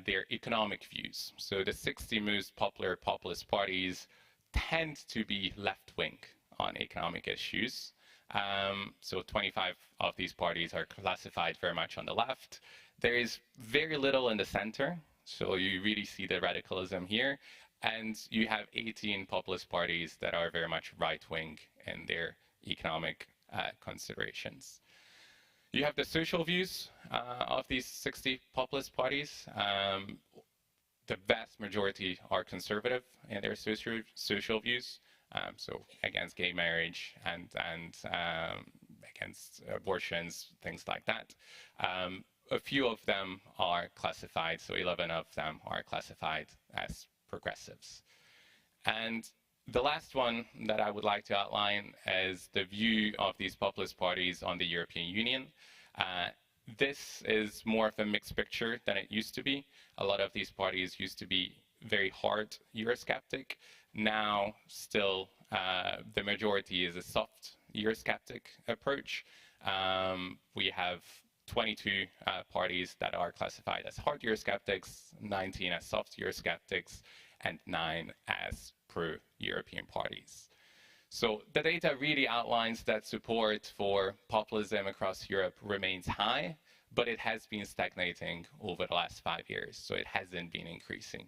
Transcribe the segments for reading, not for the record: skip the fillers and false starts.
their economic views. So the 60 most popular populist parties tend to be left-wing on economic issues. So 25 of these parties are classified very much on the left. There is very little in the center, so you really see the radicalism here. And you have 18 populist parties that are very much right-wing in their economic considerations. You have the social views of these 60 populist parties. The vast majority are conservative in their social views, so against gay marriage and against abortions, things like that. A few of them are classified, so 11 of them are classified as progressives. And the last one that I would like to outline is the view of these populist parties on the European Union. This is more of a mixed picture than it used to be. A lot of these parties used to be very hard Eurosceptic. Now, still, the majority is a soft Eurosceptic approach. We have 22 parties that are classified as hard Eurosceptics, 19 as soft Eurosceptics, and 9 as pro-European parties. So the data really outlines that support for populism across Europe remains high, but it has been stagnating over the last 5 years, so it hasn't been increasing.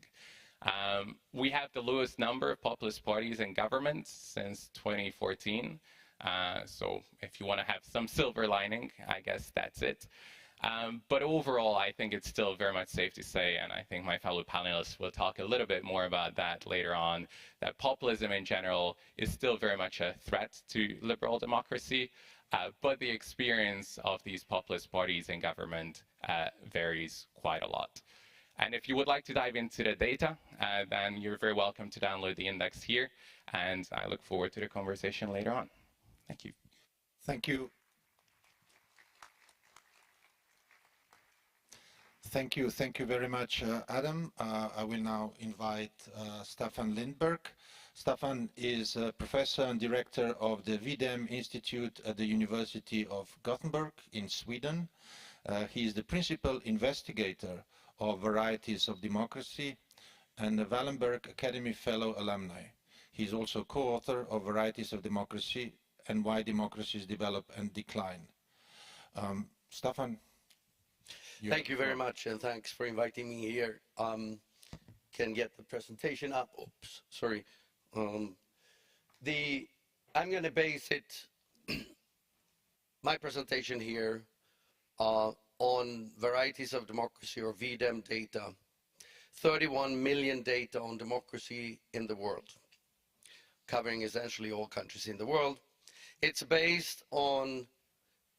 We have the lowest number of populist parties in government since 2014. So if you want to have some silver lining, I guess that's it. But overall, I think it's still very much safe to say, and I think my fellow panelists will talk a little bit more about that later on, that populism in general is still very much a threat to liberal democracy, but the experience of these populist parties in government varies quite a lot. And if you would like to dive into the data, then you're very welcome to download the index here, and I look forward to the conversation later on. Thank you. Thank you. Thank you. Thank you very much, Adam. I will now invite Staffan Lindberg. Staffan is a professor and director of the Videm Institute at the University of Gothenburg in Sweden. He is the principal investigator of Varieties of Democracy and a Wallenberg Academy Fellow alumni. He is also co-author of Varieties of Democracy and Why Democracies Develop and Decline. Staffan. Thank you very much, and thanks for inviting me here. Can get the presentation up. Oops, sorry. I'm going to base it, my presentation here, on Varieties of Democracy, or VDEM data. 31 million data on democracy in the world, covering essentially all countries in the world. It's based on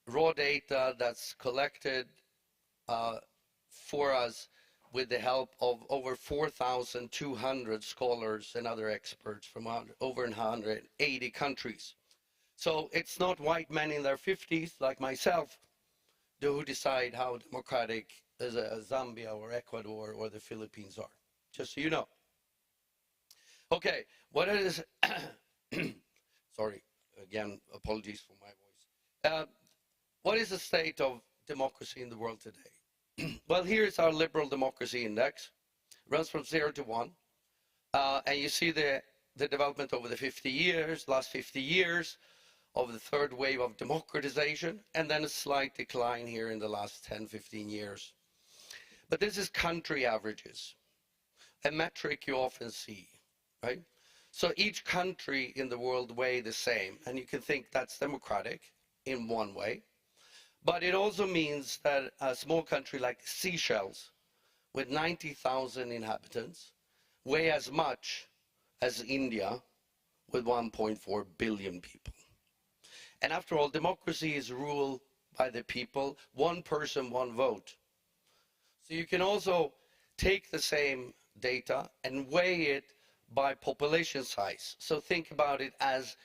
raw data that's collected for us with the help of over 4,200 scholars and other experts from over 180 countries. So it's not white men in their 50s like myself who decide how democratic Zambia or Ecuador or the Philippines are, just so you know. Okay, what is, sorry, again, apologies for my voice. What is the state of democracy in the world today? Well, here's our liberal democracy index. It runs from 0 to 1. And you see the development over the last 50 years of the third wave of democratization, and then a slight decline here in the last 10, 15 years. But this is country averages, a metric you often see, right? So each country in the world weighs the same, and you can think that's democratic in one way. But it also means that a small country like Seychelles, with 90,000 inhabitants, weigh as much as India, with 1.4 billion people. And after all, democracy is ruled by the people, one person, one vote. So you can also take the same data and weigh it by population size. So think about it as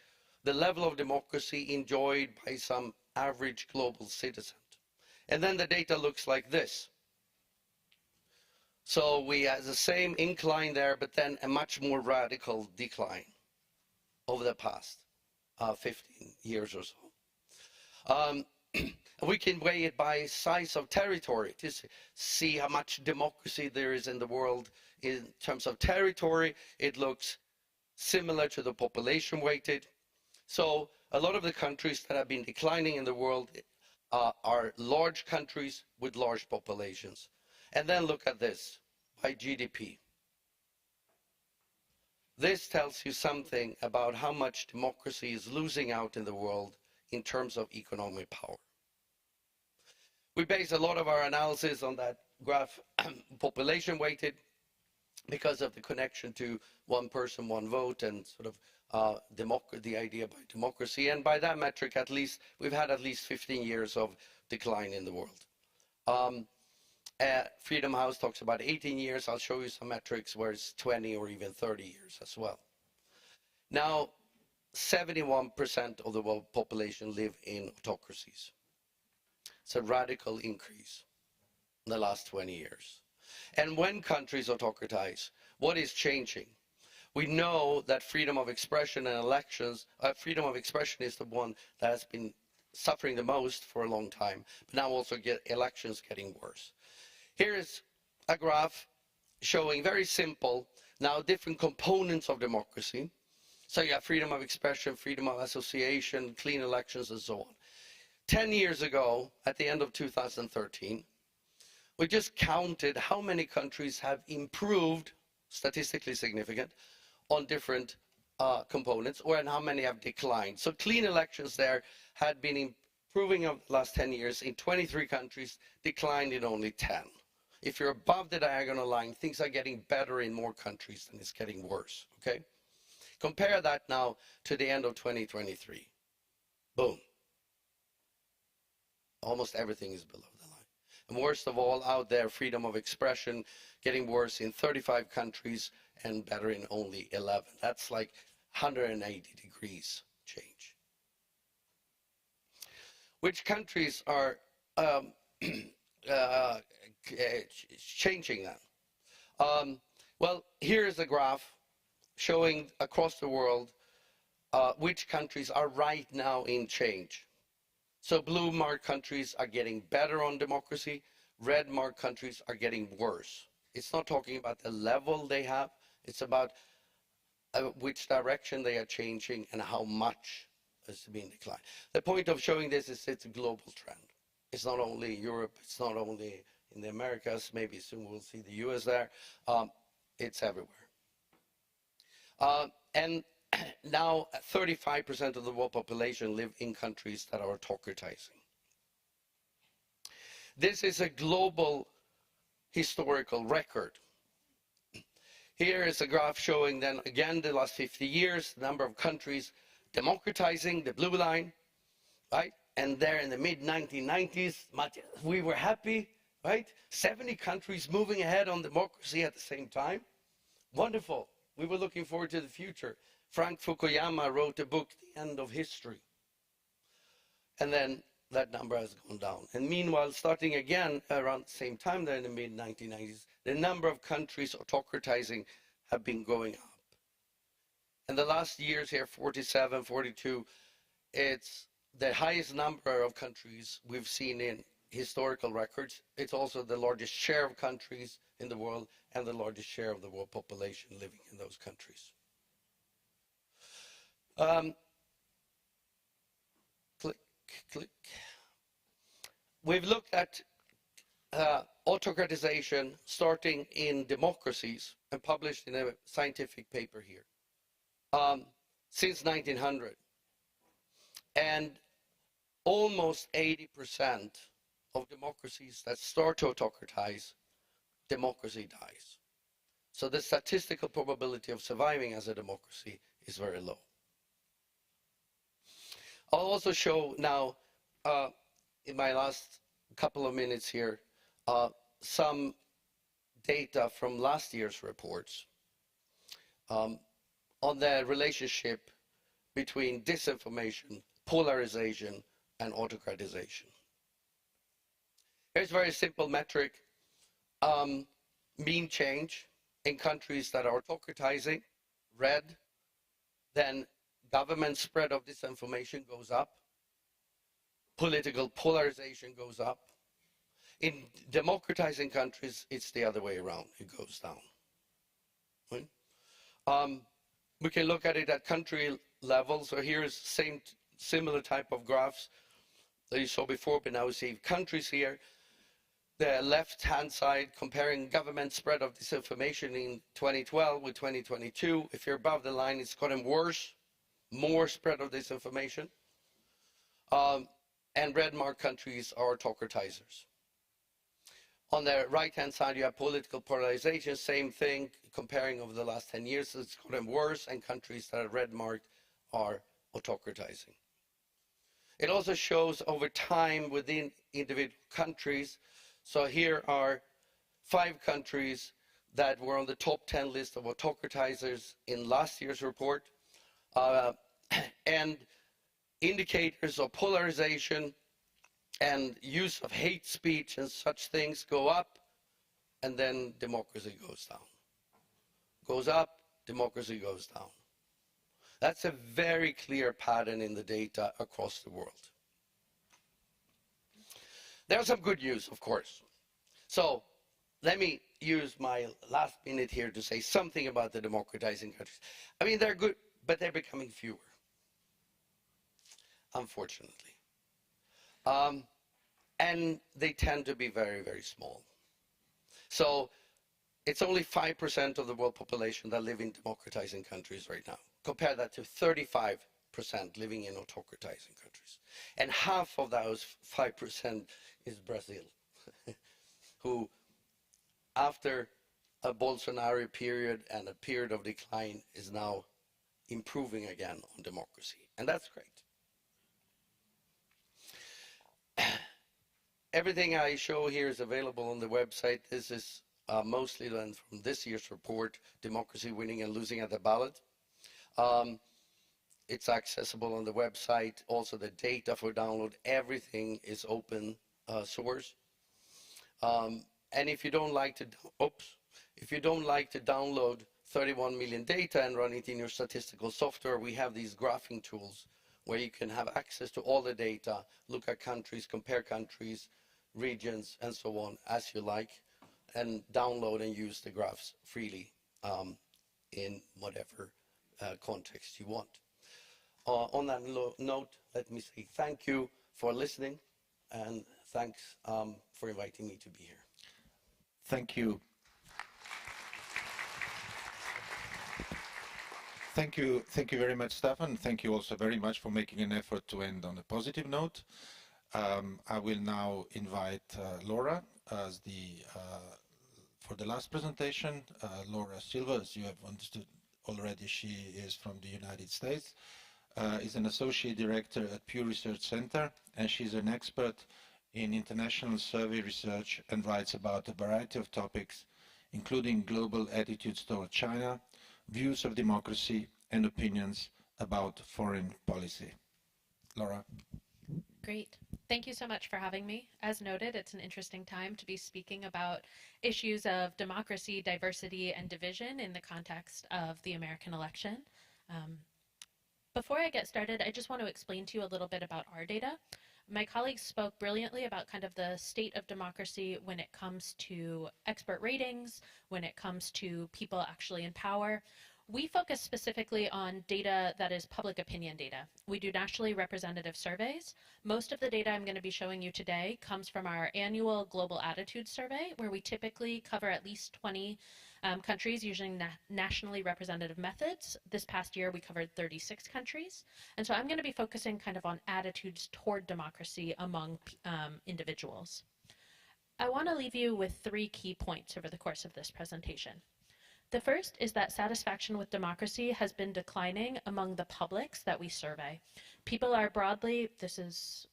the level of democracy enjoyed by some average global citizen. And then the data looks like this. So we have the same incline there, but then a much more radical decline over the past 15 years or so. And we can weigh it by size of territory to see how much democracy there is in the world in terms of territory. It looks similar to the population weighted. So a lot of the countries that have been declining in the world are large countries with large populations. And then look at this, by GDP. This tells you something about how much democracy is losing out in the world in terms of economic power. We base a lot of our analysis on that graph, population weighted, because of the connection to one person, one vote, and sort of the idea by democracy. And by that metric, at least, we've had at least 15 years of decline in the world. Freedom House talks about 18 years. I'll show you some metrics where it's 20 or even 30 years as well. Now, 71% of the world population live in autocracies. It's a radical increase in the last 20 years. And when countries autocratize, what is changing? We know that freedom of expression and elections, freedom of expression is the one that has been suffering the most for a long time, but now also elections getting worse. Here is a graph showing very simple, now different components of democracy. So you have freedom of expression, freedom of association, clean elections, and so on. 10 years ago, at the end of 2013, we just counted how many countries have improved, statistically significant, on different components, or and how many have declined. So clean elections there had been improving over the last 10 years in 23 countries, declined in only 10. If you're above the diagonal line, things are getting better in more countries than it's getting worse, okay? Compare that now to the end of 2023. Boom. Almost everything is below the line. And worst of all, out there, freedom of expression getting worse in 35 countries and better in only 11. That's like 180 degrees change. Which countries are changing that? Well, here is a graph showing across the world which countries are right now in change. So blue marked countries are getting better on democracy, red marked countries are getting worse. It's not talking about the level they have, it's about which direction they are changing and how much is being declined. The point of showing this is it's a global trend. It's not only Europe, it's not only in the Americas, maybe soon we'll see the US there, it's everywhere. And now 35% of the world population live in countries that are autocratizing. This is a global historical record. Here is a graph showing then again the last 50 years, the number of countries democratizing, the blue line, right? And there in the mid-1990s, we were happy, right? 70 countries moving ahead on democracy at the same time. Wonderful. We were looking forward to the future. Frank Fukuyama wrote a book, The End of History. And then that number has gone down. And meanwhile, starting again around the same time there in the mid-1990s, the number of countries autocratizing have been going up. And the last years here, 47, 42, it's the highest number of countries we've seen in historical records. It's also the largest share of countries in the world and the largest share of the world population living in those countries. Click. We've looked at autocratization starting in democracies and published in a scientific paper here since 1900. And almost 80% of democracies that start to autocratize, democracy dies. So the statistical probability of surviving as a democracy is very low. I'll also show now, in my last couple of minutes here, some data from last year's reports on the relationship between disinformation, polarization, and autocratization. Here's a very simple metric. Mean change in countries that are autocratizing, red, then government spread of disinformation goes up. political polarization goes up. In democratizing countries, it's the other way around. It goes down. Right? We can look at it at country level. So here's similar type of graphs that you saw before, but now we see countries here. The left-hand side comparing government spread of disinformation in 2012 with 2022. If you're above the line, it's gotten worse, more spread of disinformation. And red marked countries are autocratizers. On the right-hand side, you have political polarization, same thing, comparing over the last 10 years, it's gotten worse, and countries that are red marked are autocratizing. It also shows over time within individual countries. So here are 5 countries that were on the top 10 list of autocratizers in last year's report. And indicators of polarization and use of hate speech and such things go up, and then democracy goes down. Goes up, democracy goes down. That's a very clear pattern in the data across the world. There's some good news, of course. So let me use my last minute here to say something about the democratizing countries. I mean, they're good, but they're becoming fewer, unfortunately. And they tend to be very, very small. So it's only 5% of the world population that live in democratizing countries right now. Compare that to 35% living in autocratizing countries. And half of those 5% is Brazil, who after a Bolsonaro period and a period of decline is now improving again on democracy. And that's great. Everything I show here is available on the website. This is mostly done from this year's report, Democracy Winning and Losing at the Ballot. It's accessible on the website. Also the data for download, everything is open source. And if you don't like to, if you don't like to download 31 million data and run it in your statistical software, we have these graphing tools where you can have access to all the data, look at countries, compare countries, regions, and so on, as you like, and download and use the graphs freely in whatever context you want. On that note, let me say thank you for listening, and thanks for inviting me to be here. Thank you. Thank you very much, Staffan. Thank you also very much for making an effort to end on a positive note. I will now invite Laura as for the last presentation. Laura Silva, as you have understood already, she is from the United States, is an associate director at Pew Research Center, and she's an expert in international survey research and writes about a variety of topics, including global attitudes toward China, views of democracy, and opinions about foreign policy. Laura. Great. Thank you so much for having me. As noted, it's an interesting time to be speaking about issues of democracy, diversity, and division in the context of the American election. Before I get started, I just want to explain to you a little bit about our data. My colleagues spoke brilliantly about kind of the state of democracy when it comes to expert ratings, when it comes to people actually in power. We focus specifically on data that is public opinion data. We do nationally representative surveys. Most of the data I'm going to be showing you today comes from our annual Global Attitude Survey, where we typically cover at least 20 countries using nationally representative methods. This past year, we covered 36 countries. And so I'm going to be focusing kind of on attitudes toward democracy among individuals. I want to leave you with 3 key points over the course of this presentation. The first is that satisfaction with democracy has been declining among the publics that we survey. People are broadly, this is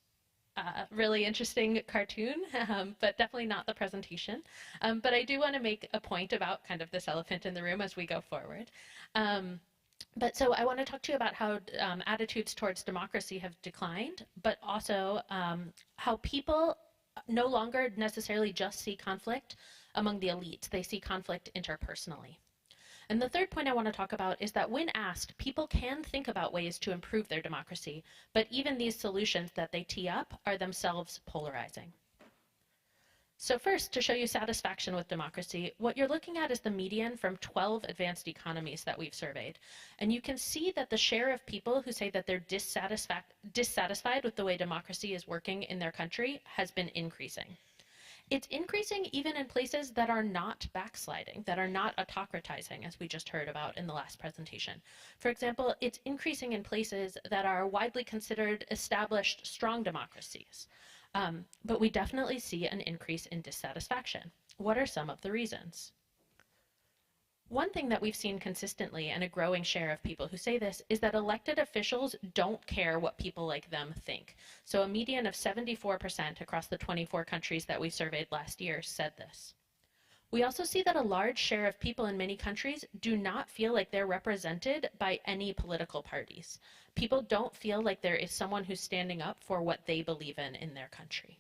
a really interesting cartoon, but definitely not the presentation. But I do want to make a point about kind of this elephant in the room as we go forward. But so I want to talk to you about how attitudes towards democracy have declined, but also how people no longer necessarily just see conflict among the elites. They see conflict interpersonally. And the third point I want to talk about is that when asked, people can think about ways to improve their democracy, but even these solutions that they tee up are themselves polarizing. So first, to show you satisfaction with democracy, what you're looking at is the median from 12 advanced economies that we've surveyed. And you can see that the share of people who say that they're dissatisfied with the way democracy is working in their country has been increasing. It's increasing even in places that are not backsliding, that are not autocratizing, as we just heard about in the last presentation. For example, it's increasing in places that are widely considered established strong democracies. But we definitely see an increase in dissatisfaction. What are some of the reasons? One thing that we've seen consistently, and a growing share of people who say this, is that elected officials don't care what people like them think. So a median of 74% across the 24 countries that we surveyed last year said this. We also see that a large share of people in many countries do not feel like they're represented by any political parties. People don't feel like there is someone who's standing up for what they believe in their country.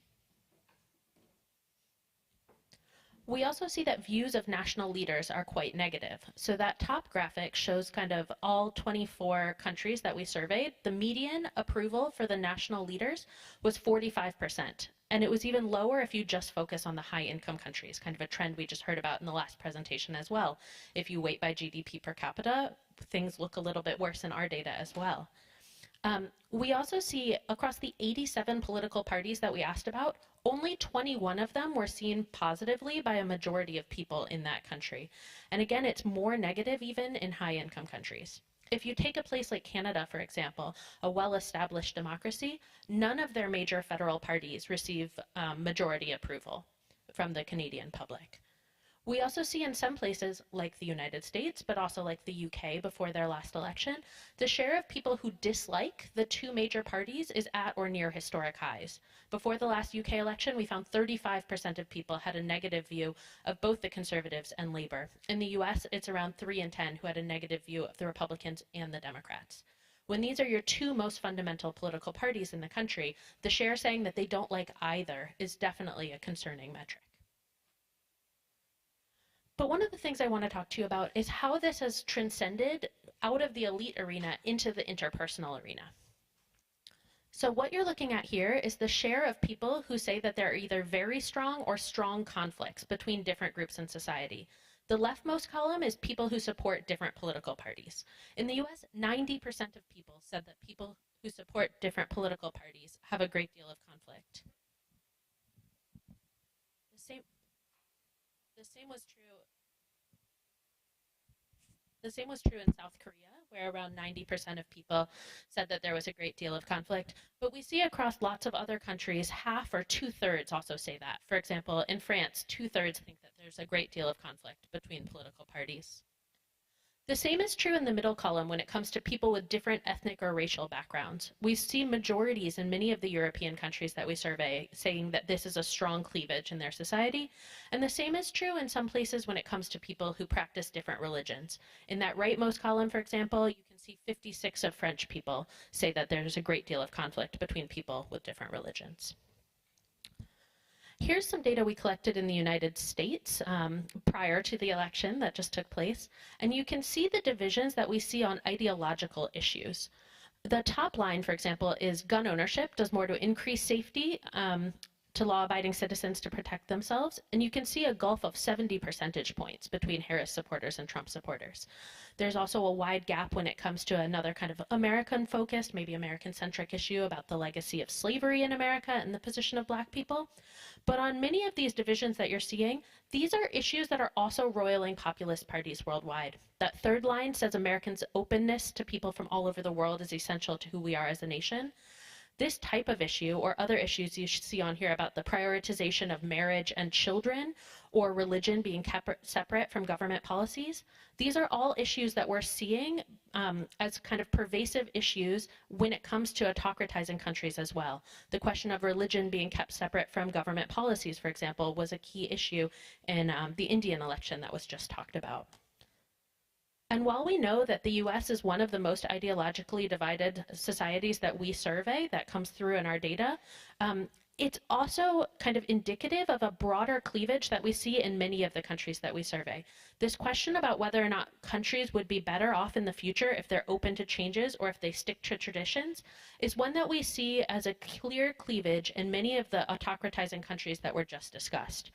We also see that views of national leaders are quite negative. So that top graphic shows kind of all 24 countries that we surveyed. The median approval for the national leaders was 45%. And it was even lower if you just focus on the high income countries, kind of a trend we just heard about in the last presentation as well. If you weight by GDP per capita, things look a little bit worse in our data as well. We also see across the 87 political parties that we asked about, only 21 of them were seen positively by a majority of people in that country. And again, it's more negative even in high-income countries. If you take a place like Canada, for example, a well-established democracy, none of their major federal parties receive majority approval from the Canadian public. We also see in some places, like the United States, but also like the UK before their last election, the share of people who dislike the two major parties is at or near historic highs. Before the last UK election, we found 35% of people had a negative view of both the Conservatives and Labour. In the US, it's around 3 in 10 who had a negative view of the Republicans and the Democrats. When these are your two most fundamental political parties in the country, the share saying that they don't like either is definitely a concerning metric. But one of the things I want to talk to you about is how this has transcended out of the elite arena into the interpersonal arena. So what you're looking at here is the share of people who say that there are either very strong or strong conflicts between different groups in society. The leftmost column is people who support different political parties. In the US, 90% of people said that people who support different political parties have a great deal of conflict. The same was true. The same was true in South Korea, where around 90% of people said that there was a great deal of conflict. But we see across lots of other countries, half or 2/3 also say that. For example, in France, 2/3 think that there's a great deal of conflict between political parties. The same is true in the middle column when it comes to people with different ethnic or racial backgrounds. We see majorities in many of the European countries that we survey saying that this is a strong cleavage in their society. And the same is true in some places when it comes to people who practice different religions. In that rightmost column, for example, you can see 56 of French people say that there's a great deal of conflict between people with different religions. Here's some data we collected in the United States prior to the election that just took place. And you can see the divisions that we see on ideological issues. The top line, for example, is gun ownership does more to increase safety to law-abiding citizens to protect themselves. And you can see a gulf of 70 percentage points between Harris supporters and Trump supporters. There's also a wide gap when it comes to another kind of American-focused, maybe American-centric issue about the legacy of slavery in America and the position of Black people. But on many of these divisions that you're seeing, these are issues that are also roiling populist parties worldwide. That third line says Americans' openness to people from all over the world is essential to who we are as a nation. This type of issue, or other issues you see on here about the prioritization of marriage and children, or religion being kept separate from government policies, these are all issues that we're seeing as kind of pervasive issues when it comes to autocratizing countries as well. The question of religion being kept separate from government policies, for example, was a key issue in the Indian election that was just talked about. And while we know that the US is one of the most ideologically divided societies that we survey, that comes through in our data, It's also kind of indicative of a broader cleavage that we see in many of the countries that we survey. This question about whether or not countries would be better off in the future if they're open to changes or if they stick to traditions is one that we see as a clear cleavage in many of the autocratizing countries that were just discussed.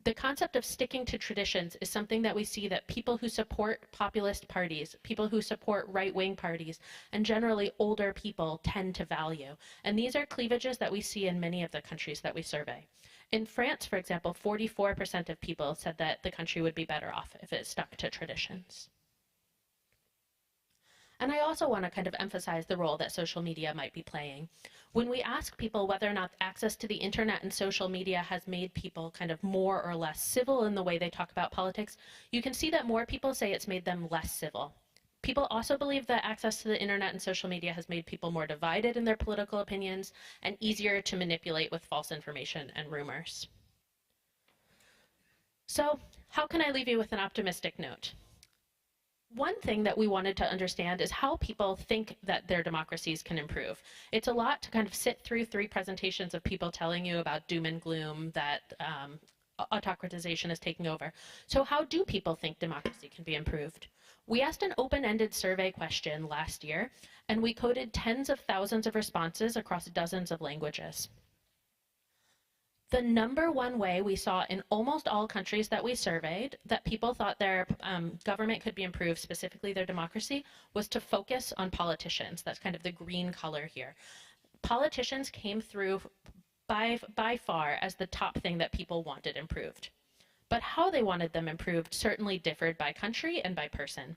The concept of sticking to traditions is something that we see that people who support populist parties, people who support right-wing parties, and generally older people tend to value. And these are cleavages that we see in many of the countries that we survey. In France, for example, 44% of people said that the country would be better off if it stuck to traditions. And I also want to kind of emphasize the role that social media might be playing. When we ask people whether or not access to the internet and social media has made people kind of more or less civil in the way they talk about politics, you can see that more people say it's made them less civil. People also believe that access to the internet and social media has made people more divided in their political opinions and easier to manipulate with false information and rumors. So, how can I leave you with an optimistic note? One thing that we wanted to understand is how people think that their democracies can improve. It's a lot to kind of sit through 3 presentations of people telling you about doom and gloom that autocratization is taking over. So how do people think democracy can be improved? We asked an open-ended survey question last year, and we coded tens of thousands of responses across dozens of languages. The number one way we saw in almost all countries that we surveyed that people thought their government could be improved, specifically their democracy, was to focus on politicians. That's kind of the green color here. Politicians came through by far as the top thing that people wanted improved. But how they wanted them improved certainly differed by country and by person.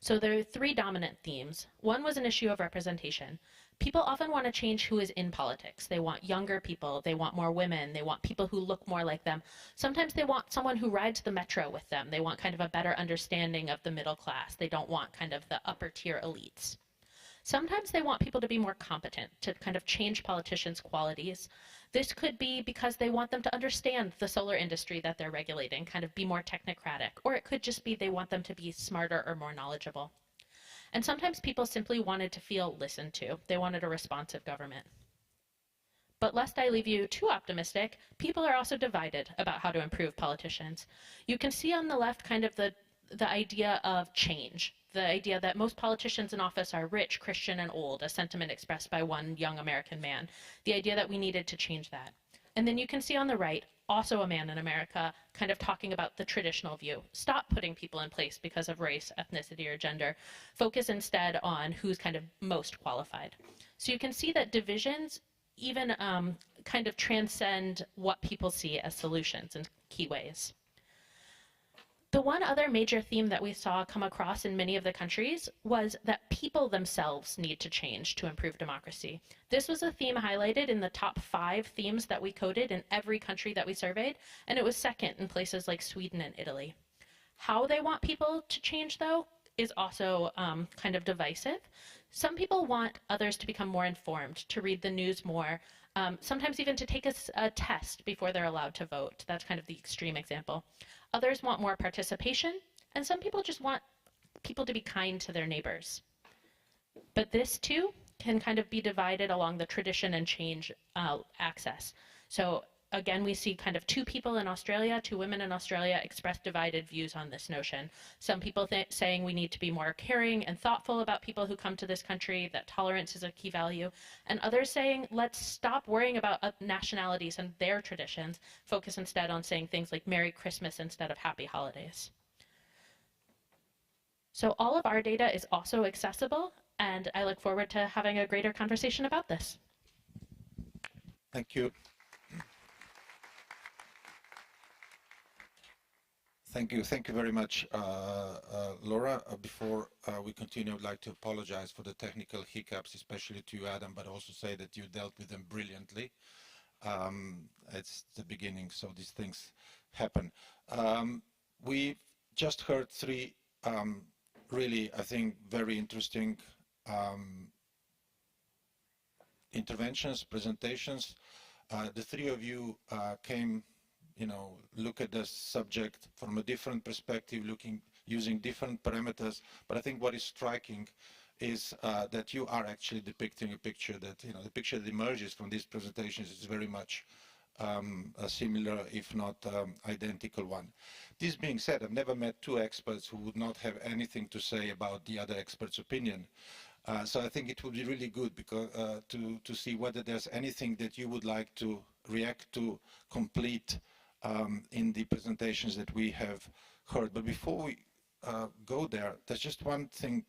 So there are 3 dominant themes. One was an issue of representation. People often want to change who is in politics. They want younger people, they want more women, they want people who look more like them. Sometimes they want someone who rides the metro with them. They want kind of a better understanding of the middle class. They don't want kind of the upper tier elites. Sometimes they want people to be more competent, to kind of change politicians' qualities. This could be because they want them to understand the solar industry that they're regulating, kind of be more technocratic, or it could just be they want them to be smarter or more knowledgeable. And sometimes people simply wanted to feel listened to. They wanted a responsive government. But lest I leave you too optimistic, people are also divided about how to improve politicians. You can see on the left kind of the idea of change, the idea that most politicians in office are rich, Christian, and old, a sentiment expressed by one young American man, the idea that we needed to change that. And then you can see on the right, also a man in America, kind of talking about the traditional view. Stop putting people in place because of race, ethnicity, or gender. Focus instead on who's kind of most qualified. So you can see that divisions even kind of transcend what people see as solutions in key ways. The one other major theme that we saw come across in many of the countries was that people themselves need to change to improve democracy. This was a theme highlighted in the top 5 themes that we coded in every country that we surveyed, and it was second in places like Sweden and Italy. How they want people to change, though, is also kind of divisive. Some people want others to become more informed, to read the news more, sometimes even to take a test before they're allowed to vote. That's kind of the extreme example. Others want more participation, and some people just want people to be kind to their neighbors. But this, too, can kind of be divided along the tradition and change axis. So again, we see kind of 2 people in Australia, 2 women in Australia express divided views on this notion. Some people saying we need to be more caring and thoughtful about people who come to this country, that tolerance is a key value, and others saying let's stop worrying about nationalities and their traditions, focus instead on saying things like Merry Christmas instead of Happy Holidays. So all of our data is also accessible, and I look forward to having a greater conversation about this. Thank you. Thank you. Thank you very much, Laura. Before we continue, I would like to apologize for the technical hiccups, especially to you, Adam, but also say that you dealt with them brilliantly. It's the beginning, so these things happen. We've just heard 3 really, I think, very interesting interventions, presentations. The 3 of you came, look at the subject from a different perspective, using different parameters. But I think what is striking is that you are actually depicting a picture that, the picture that emerges from these presentations is very much a similar, if not identical one. This being said, I've never met two experts who would not have anything to say about the other expert's opinion. So I think it would be really good because to see whether there's anything that you would like to react to, complete in the presentations that we have heard. But before we go there, there's just one thing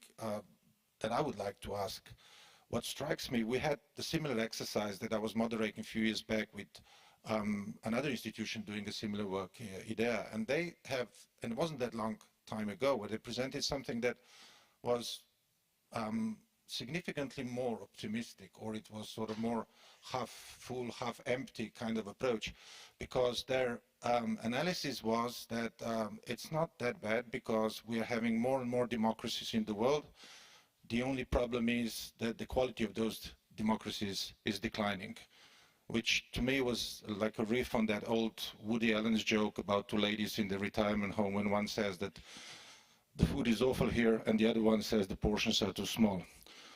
that I would like to ask. What strikes me, we had the similar exercise that I was moderating a few years back with another institution doing a similar work, IDEA, and they have, and it wasn't that long time ago, where they presented something that was significantly more optimistic, or it was sort of more half full, half empty kind of approach, because their analysis was that it's not that bad because we are having more and more democracies in the world. The only problem is that the quality of those democracies is declining, which to me was like a riff on that old Woody Allen's joke about two ladies in the retirement home when one says that the food is awful here and the other one says the portions are too small.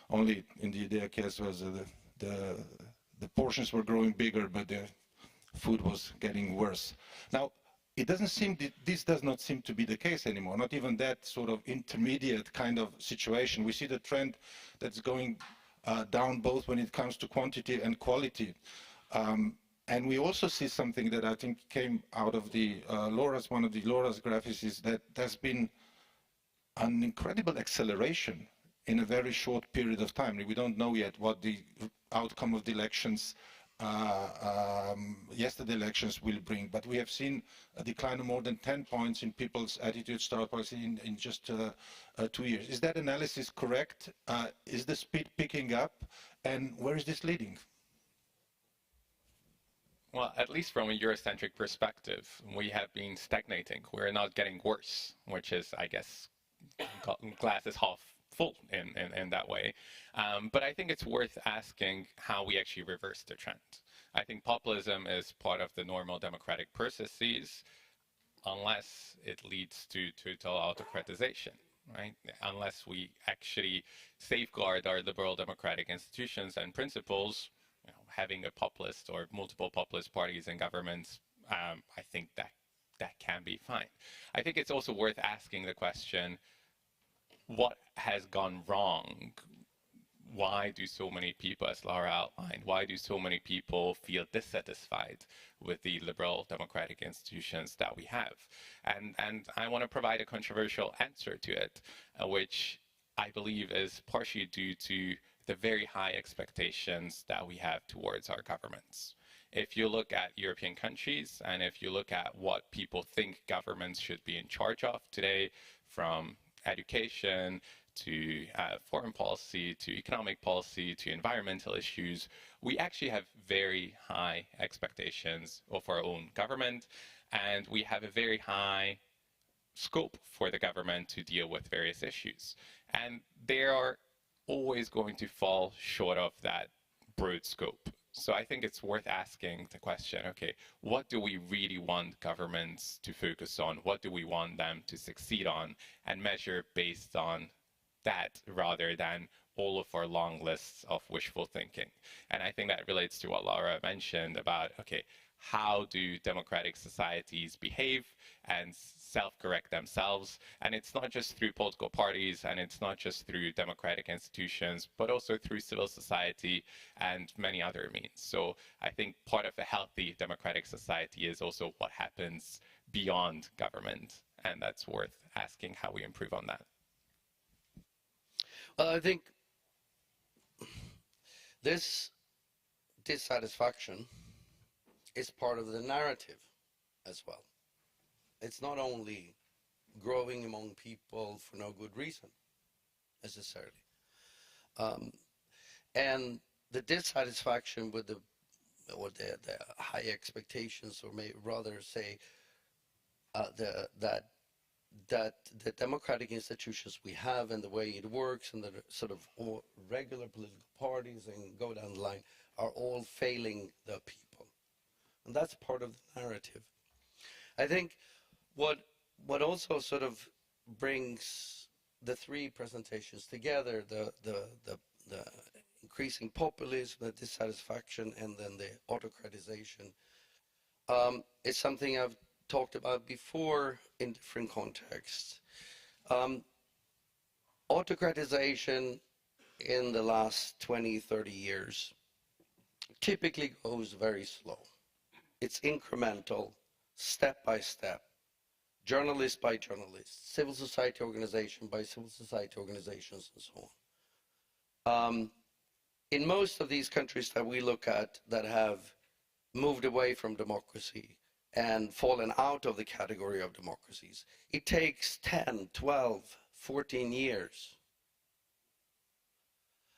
Only in the IDEA case was the portions were growing bigger, but the food was getting worse. Now, it doesn't seem that this does not seem to be the case anymore, not even that sort of intermediate kind of situation. We see the trend that's going down both when it comes to quantity and quality. And we also see something that I think came out of the Laura's, one of the Laura's graphics, is that there's been an incredible acceleration in a very short period of time. We don't know yet what the outcome of the elections, yesterday elections will bring, but we have seen a decline of more than 10 points in people's attitudes toward policy in just 2 years. Is that analysis correct? Is the speed picking up? And where is this leading? Well, at least from a Eurocentric perspective, we have been stagnating. We're not getting worse, which is, I guess, glass is half full in that way. But I think it's worth asking how we actually reverse the trend. I think populism is part of the normal democratic processes unless it leads to total autocratization, right? Unless we actually safeguard our liberal democratic institutions and principles, having a populist or multiple populist parties in governments, I think that can be fine. I think it's also worth asking the question, what has gone wrong? Why do so many people, as Laura outlined, why do so many people feel dissatisfied with the liberal democratic institutions that we have? And I want to provide a controversial answer to it, which I believe is partially due to the very high expectations that we have towards our governments. If you look at European countries, and if you look at what people think governments should be in charge of today, from education to foreign policy, to economic policy, to environmental issues, we actually have very high expectations of our own government, and we have a very high scope for the government to deal with various issues. And they are always going to fall short of that broad scope. So I think it's worth asking the question, okay, what do we really want governments to focus on? What do we want them to succeed on? And measure based on that rather than all of our long lists of wishful thinking. And I think that relates to what Laura mentioned about, okay, how do democratic societies behave and self-correct themselves? And it's not just through political parties, and it's not just through democratic institutions, but also through civil society and many other means. So I think part of a healthy democratic society is also what happens beyond government, and that's worth asking how we improve on that. Well, I think this dissatisfaction is part of the narrative as well. It's not only growing among people for no good reason, necessarily. And the dissatisfaction with the high expectations, or may rather say that the democratic institutions we have and the way it works and the sort of regular political parties and go down the line are all failing the people. And that's part of the narrative. I think what also sort of brings the three presentations together, the increasing populism, the dissatisfaction, and then the autocratization, is something I've talked about before in different contexts. Autocratization in the last 20, 30 years typically goes very slow. It's incremental, step by step, journalist by journalist, civil society organization by civil society organizations, and so on. In most of these countries that we look at that have moved away from democracy and fallen out of the category of democracies, it takes 10, 12, 14 years.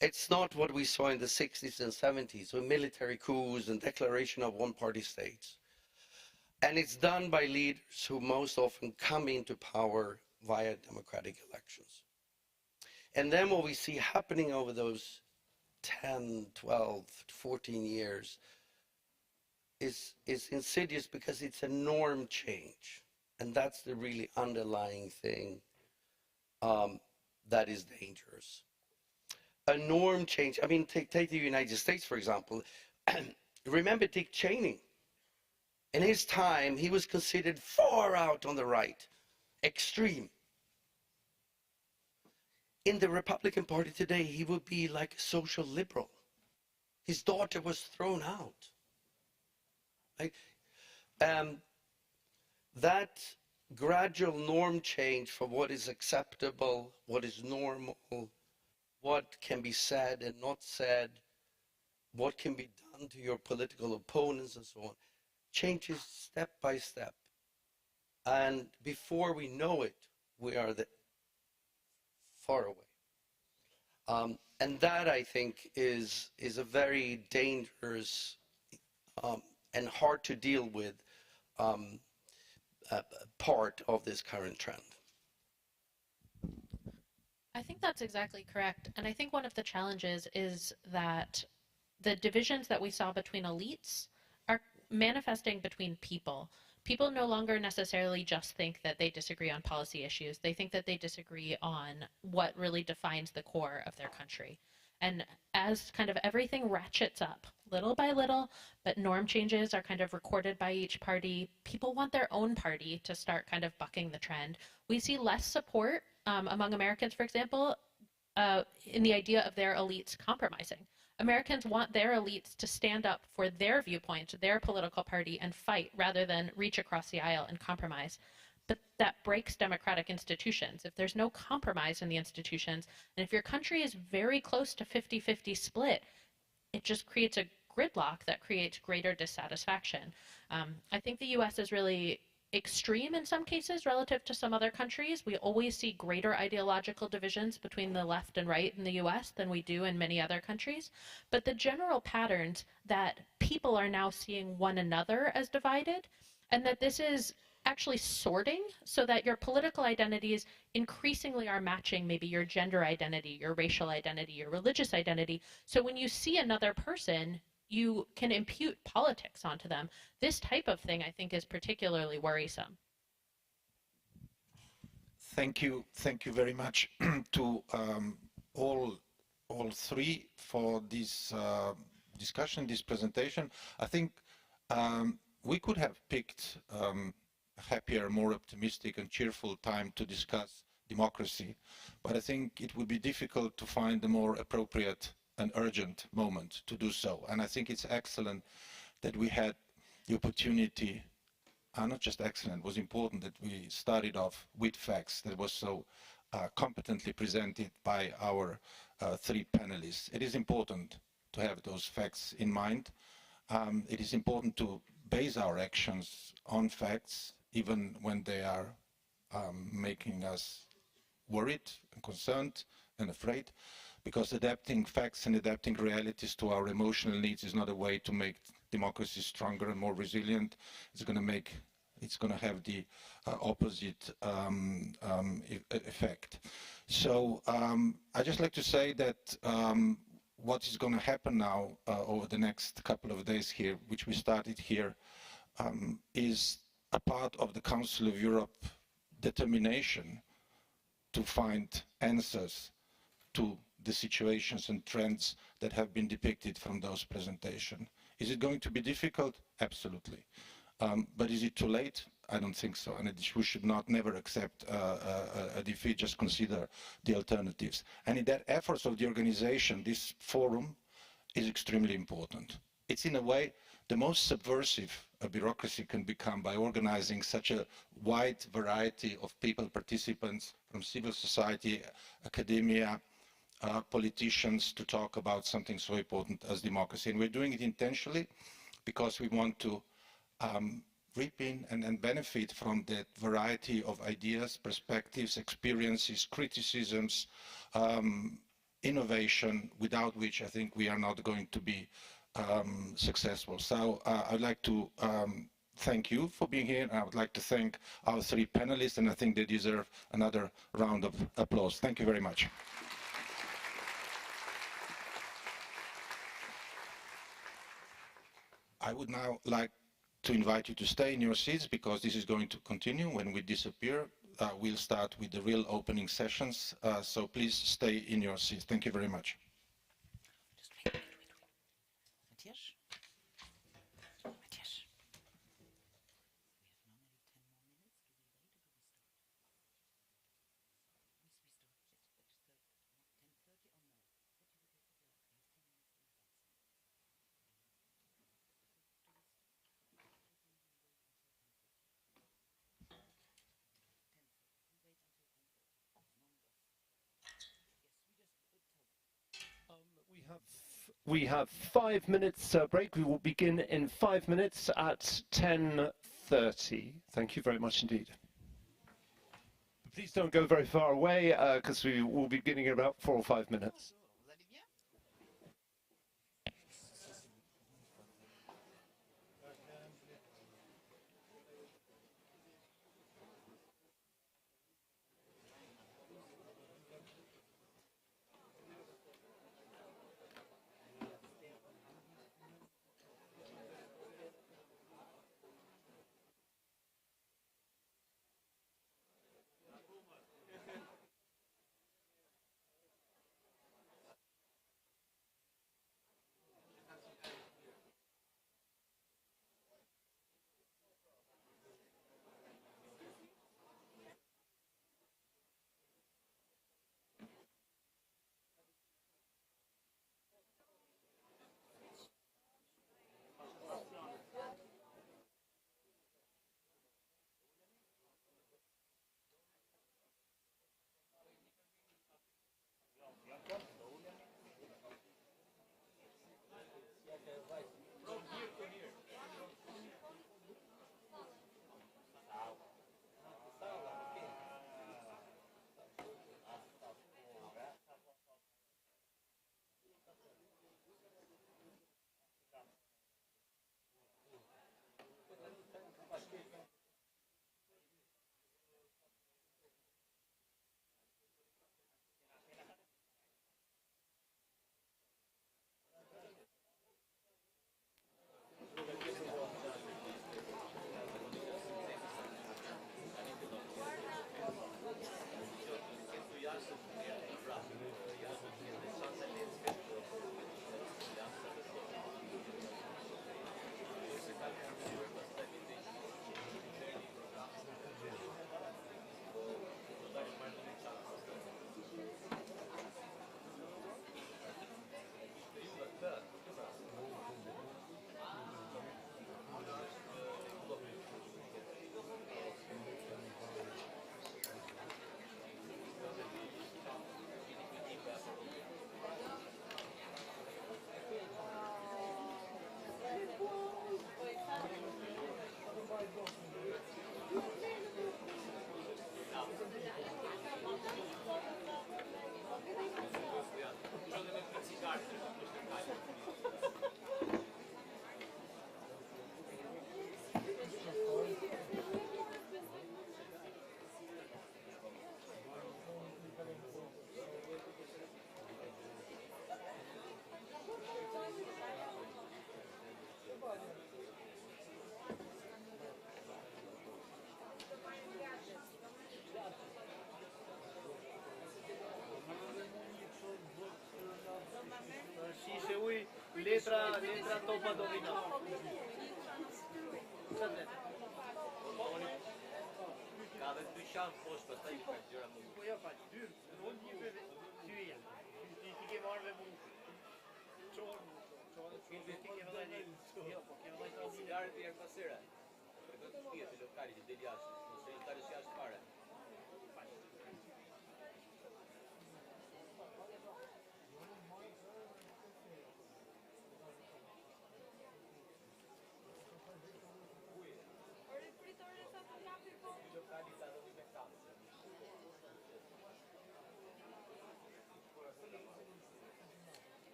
It's not what we saw in the 60s and 70s with military coups and declaration of one-party states. And it's done by leaders who most often come into power via democratic elections. And then what we see happening over those 10, 12, 14 years is insidious because it's a norm change. And that's the really underlying thing that is dangerous. A norm change, I mean, take the United States, for example. Remember Dick Cheney? In his time, he was considered far out on the right, extreme. In the Republican Party today, he would be like a social liberal. His daughter was thrown out. Like, that gradual norm change for what is acceptable, what is normal, what can be said and not said, what can be done to your political opponents and so on, changes step by step. And before we know it, we are far away. And that, I think, is a very dangerous and hard to deal with part of this current trend. I think that's exactly correct. And I think one of the challenges is that the divisions that we saw between elites are manifesting between people. People no longer necessarily just think that they disagree on policy issues. They think that they disagree on what really defines the core of their country. And as kind of everything ratchets up little by little, but norm changes are kind of recorded by each party, people want their own party to start kind of bucking the trend. We see less support among Americans, for example, in the idea of their elites compromising. Americans want their elites to stand up for their viewpoint, their political party, and fight rather than reach across the aisle and compromise. But that breaks democratic institutions. If there's no compromise in the institutions, and if your country is very close to 50-50 split, it just creates a gridlock that creates greater dissatisfaction. I think the US is really extreme in some cases relative to some other countries. We always see greater ideological divisions between the left and right in the US than we do in many other countries. But the general patterns that people are now seeing one another as divided, and that this is actually sorting so that your political identities increasingly are matching maybe your gender identity, your racial identity, your religious identity. So when you see another person, you can impute politics onto them. This type of thing, I think, is particularly worrisome. Thank you very much to all three for this discussion, this presentation. I think we could have picked a happier, more optimistic and cheerful time to discuss democracy, but I think it would be difficult to find a more appropriate an urgent moment to do so. And I think it's excellent that we had the opportunity, not just excellent, it was important that we started off with facts that was so competently presented by our three panelists. It is important to have those facts in mind. It is important to base our actions on facts, even when they are making us worried and concerned and afraid. Because adapting facts and adapting realities to our emotional needs is not a way to make democracy stronger and more resilient. It's going to have the opposite effect. So I just like to say that what is going to happen now over the next couple of days here, which we started here, is a part of the Council of Europe determination to find answers to the situations and trends that have been depicted from those presentations. Is it going to be difficult? Absolutely. But is it too late? I don't think so. And we should not never accept a defeat, just consider the alternatives. And in that efforts of the organization, this forum is extremely important. It's in a way the most subversive a bureaucracy can become by organizing such a wide variety of people, participants from civil society, academia, politicians to talk about something so important as democracy. And we're doing it intentionally because we want to reap in and benefit from that variety of ideas, perspectives, experiences, criticisms, innovation, without which I think we are not going to be successful. So I'd like to thank you for being here. I would like to thank our three panelists, and I think they deserve another round of applause. Thank you very much. I would now like to invite you to stay in your seats because this is going to continue. When we disappear, we'll start with the real opening sessions. So please stay in your seats. Thank you very much. We have 5 minutes break. We will begin in 5 minutes at 10:30. Thank you very much indeed. Please don't go very far away because we will be beginning in about 4 or 5 minutes.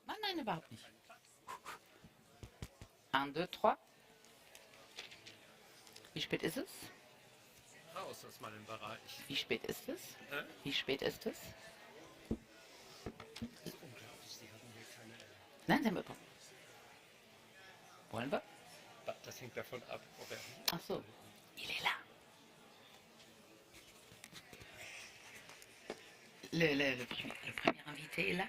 Nein, nein, überhaupt nicht. 1, 2, 3. Wie spät ist es? Raus aus meinem Bereich. Wie spät ist es? Wie spät ist es? Das ist unglaublich, Sie haben hier keine... Nein, Sie haben überhaupt. Wollen wir? Das hängt davon ab, ob er... Ach so. Il est là. Le premier invité est là.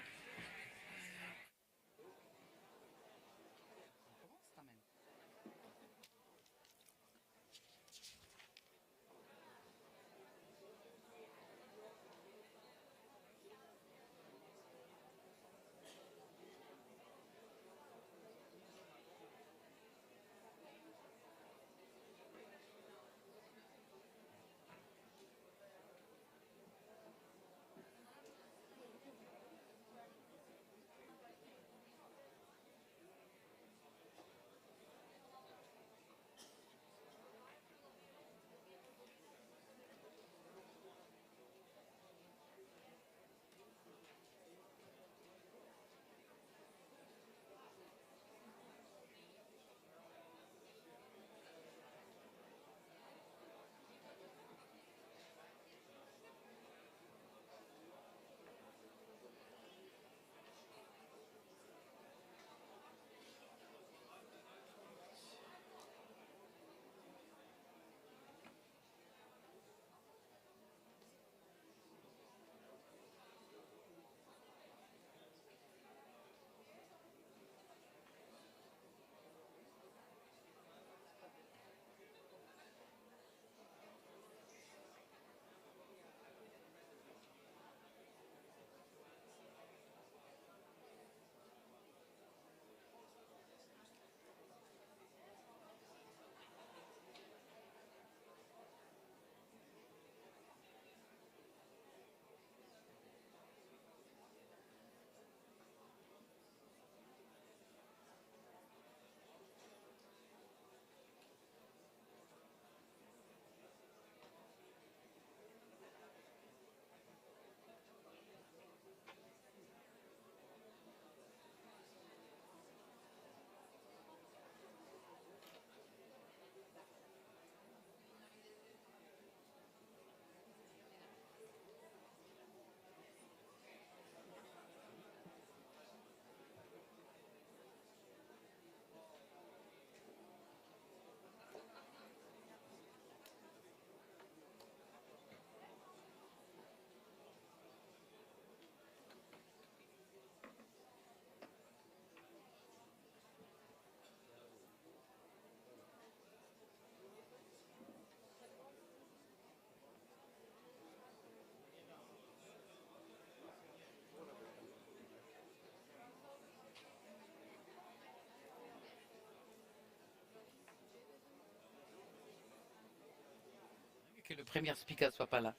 le premier speaker soit pas là.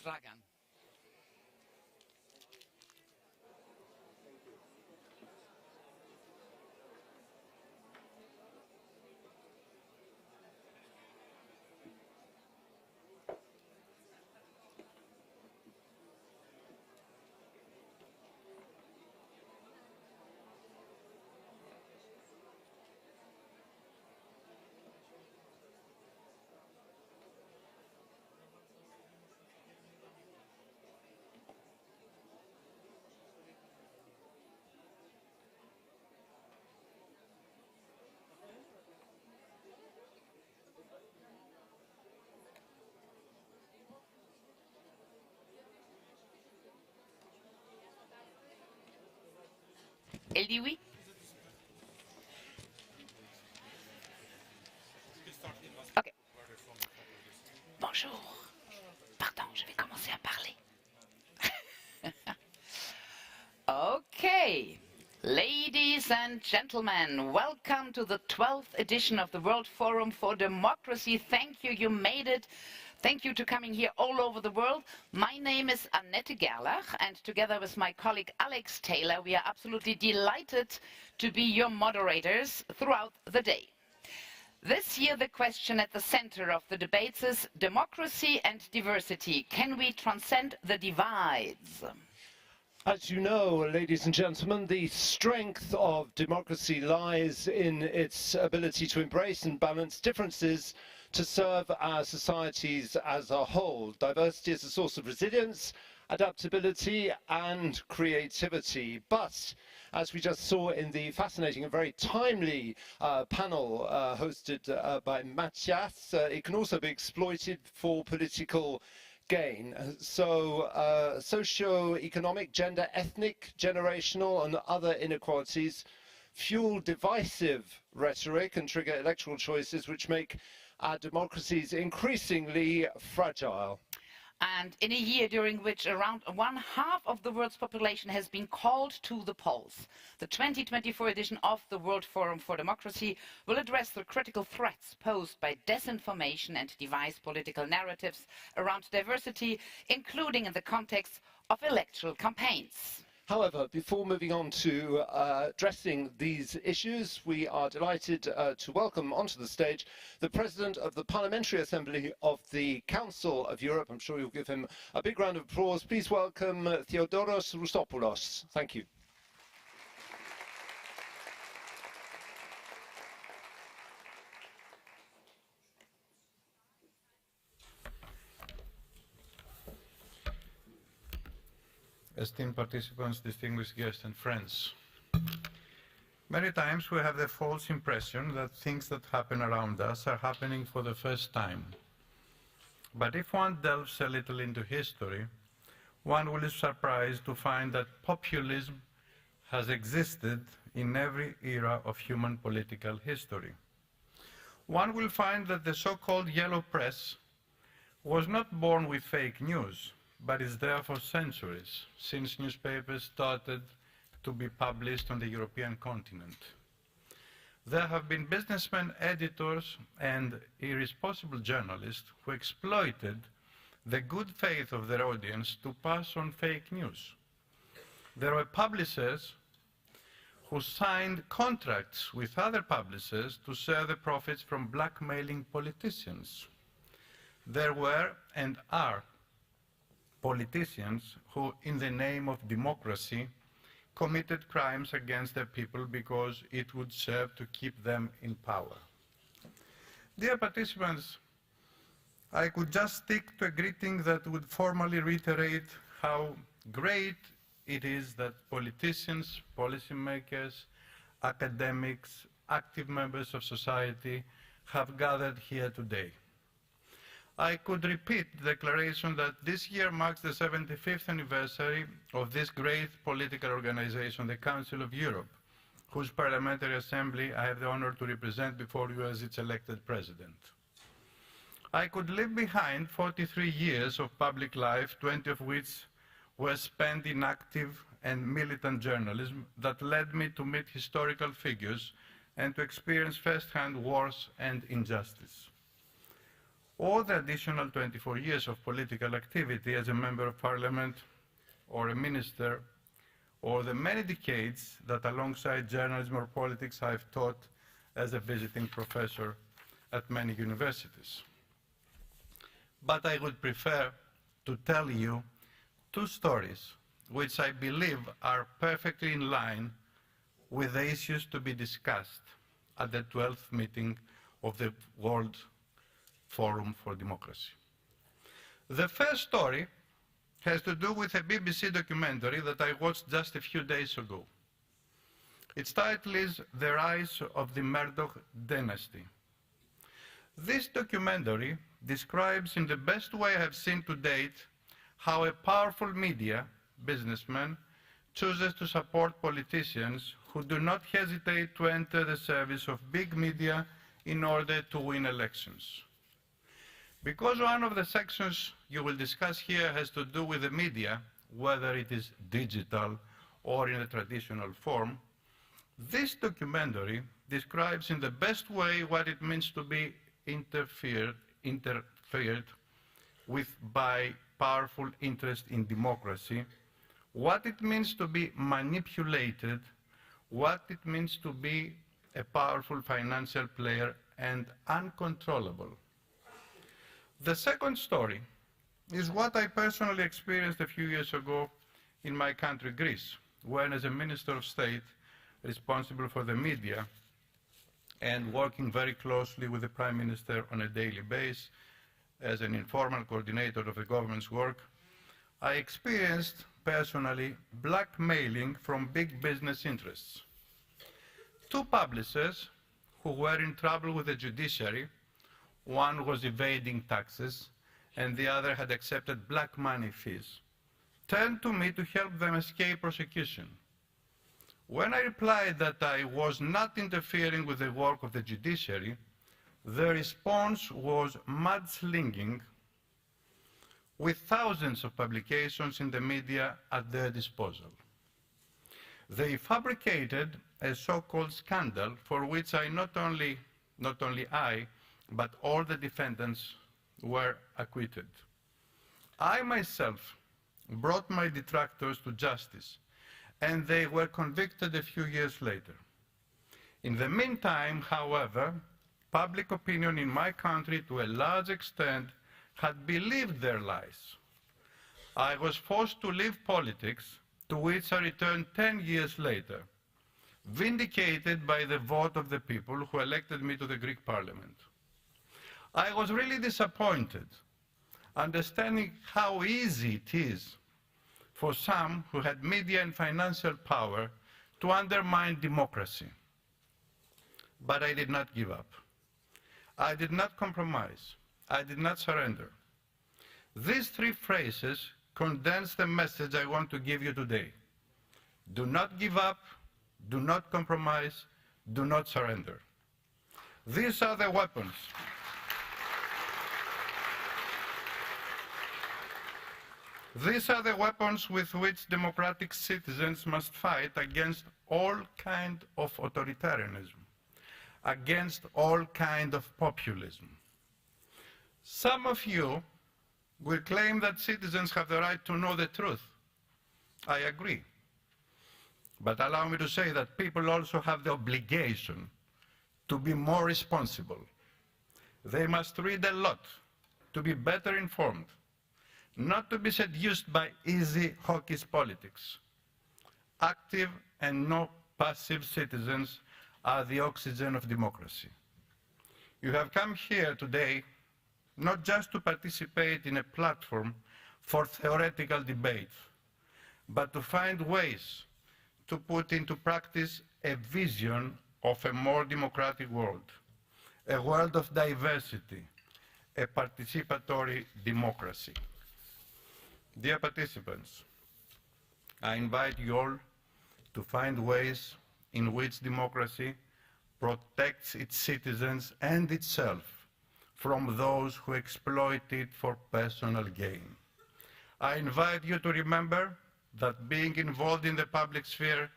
Dragan. Elle dit oui. Ok. Bonjour. Pardon, je vais commencer à parler. Okay. Ladies and gentlemen, welcome to the 12th edition of the World Forum for Democracy. Thank you, you made it. Thank you to coming here all over the world. My name is Annette Gerlach, and together with my colleague Alex Taylor, we are absolutely delighted to be your moderators throughout the day. This year, the question at the center of the debates is democracy and diversity. Can we transcend the divides? As you know, ladies and gentlemen, the strength of democracy lies in its ability to embrace and balance differences to serve our societies as a whole. Diversity is a source of resilience, adaptability and creativity. But as we just saw in the fascinating and very timely panel hosted by Matthias, it can also be exploited for political gain. So socio-economic, gender, ethnic, generational and other inequalities fuel divisive rhetoric and trigger electoral choices which make our democracies increasingly fragile. And in a year during which around 1/2 of the world's population has been called to the polls, the 2024 edition of the World Forum for Democracy will address the critical threats posed by disinformation and devise political narratives around diversity, including in the context of electoral campaigns. However, before moving on to addressing these issues, we are delighted to welcome onto the stage the President of the Parliamentary Assembly of the Council of Europe. I'm sure you'll give him a big round of applause. Please welcome Theodoros Rousopoulos. Thank you. Esteemed participants, distinguished guests and friends. Many times we have the false impression that things that happen around us are happening for the first time. But if one delves a little into history, one will be surprised to find that populism has existed in every era of human political history. One will find that the so-called yellow press was not born with fake news, but is there for centuries, since newspapers started to be published on the European continent. There have been businessmen, editors, and irresponsible journalists who exploited the good faith of their audience to pass on fake news. There were publishers who signed contracts with other publishers to share the profits from blackmailing politicians. There were and are politicians who, in the name of democracy, committed crimes against their people because it would serve to keep them in power. Dear participants, I could just stick to a greeting that would formally reiterate how great it is that politicians, policymakers, academics, active members of society have gathered here today. I could repeat the declaration that this year marks the 75th anniversary of this great political organization, the Council of Europe, whose Parliamentary Assembly I have the honor to represent before you as its elected president. I could leave behind 43 years of public life, 20 of which were spent in active and militant journalism that led me to meet historical figures and to experience firsthand wars and injustice. All the additional 24 years of political activity as a member of parliament or a minister, or the many decades that alongside journalism or politics I've taught as a visiting professor at many universities. But I would prefer to tell you two stories which I believe are perfectly in line with the issues to be discussed at the 12th meeting of the World Forum for Democracy. The first story has to do with a BBC documentary that I watched just a few days ago. Its title is The Rise of the Murdoch Dynasty. This documentary describes in the best way I have seen to date how a powerful media businessman chooses to support politicians who do not hesitate to enter the service of big media in order to win elections. Because one of the sections you will discuss here has to do with the media, whether it is digital or in a traditional form, this documentary describes in the best way what it means to be interfered with by powerful interest in democracy, what it means to be manipulated, what it means to be a powerful financial player and uncontrollable. The second story is what I personally experienced a few years ago in my country, Greece, when as a Minister of State responsible for the media and working very closely with the Prime Minister on a daily basis as an informal coordinator of the government's work, I experienced personally blackmailing from big business interests. Two publishers who were in trouble with the judiciary, one was evading taxes and the other had accepted black money fees, turned to me to help them escape prosecution. When I replied that I was not interfering with the work of the judiciary, the response was mudslinging with thousands of publications in the media at their disposal. They fabricated a so-called scandal for which not only I, but all the defendants were acquitted. I myself brought my detractors to justice, and they were convicted a few years later. In the meantime, however, public opinion in my country to a large extent had believed their lies. I was forced to leave politics, to which I returned 10 years later, vindicated by the vote of the people who elected me to the Greek parliament. I was really disappointed, understanding how easy it is for some who had media and financial power to undermine democracy. But I did not give up. I did not compromise. I did not surrender. These three phrases condense the message I want to give you today. Do not give up, do not compromise, do not surrender. These are the weapons. These are the weapons with which democratic citizens must fight against all kind of authoritarianism, against all kind of populism. Some of you will claim that citizens have the right to know the truth. I agree. But allow me to say that people also have the obligation to be more responsible. They must read a lot to be better informed, not to be seduced by easy hawkish politics. Active and not passive citizens are the oxygen of democracy. You have come here today not just to participate in a platform for theoretical debate, but to find ways to put into practice a vision of a more democratic world, a world of diversity, a participatory democracy. Dear participants, I invite you all to find ways in which democracy protects its citizens and itself from those who exploit it for personal gain. I invite you to remember that being involved in the public sphere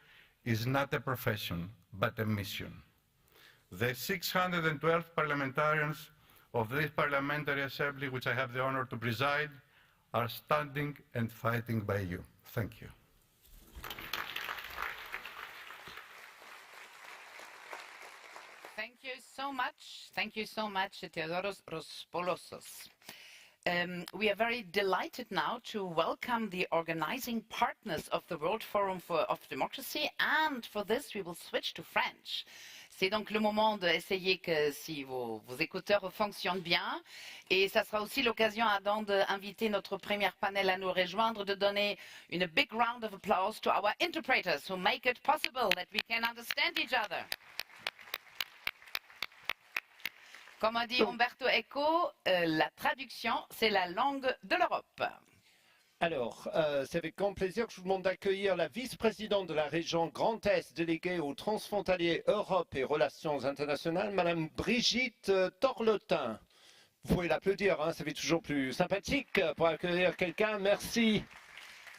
is not a profession, but a mission. The 612 parliamentarians of this parliamentary assembly, which I have the honor to preside, are standing and fighting by you. Thank you. Thank you so much. Thank you so much, Theodoros Rospolosos. We are very delighted now to welcome the organizing partners of the World Forum of Democracy, and for this we will switch to French. C'est donc le moment d'essayer que si vos écouteurs fonctionnent bien, et ça sera aussi l'occasion avant d'inviter notre première panel à nous rejoindre, de donner une big round of applause to our interpreters who make it possible that we can understand each other. Comme a dit Umberto Eco, la traduction, c'est la langue de l'Europe. Alors, c'est avec grand plaisir que je vous demande d'accueillir la vice-présidente de la région Grand Est, déléguée aux transfrontaliers Europe et Relations internationales, Madame Brigitte Torlotin. Vous pouvez l'applaudir, hein, ça fait toujours plus sympathique pour accueillir quelqu'un. Merci.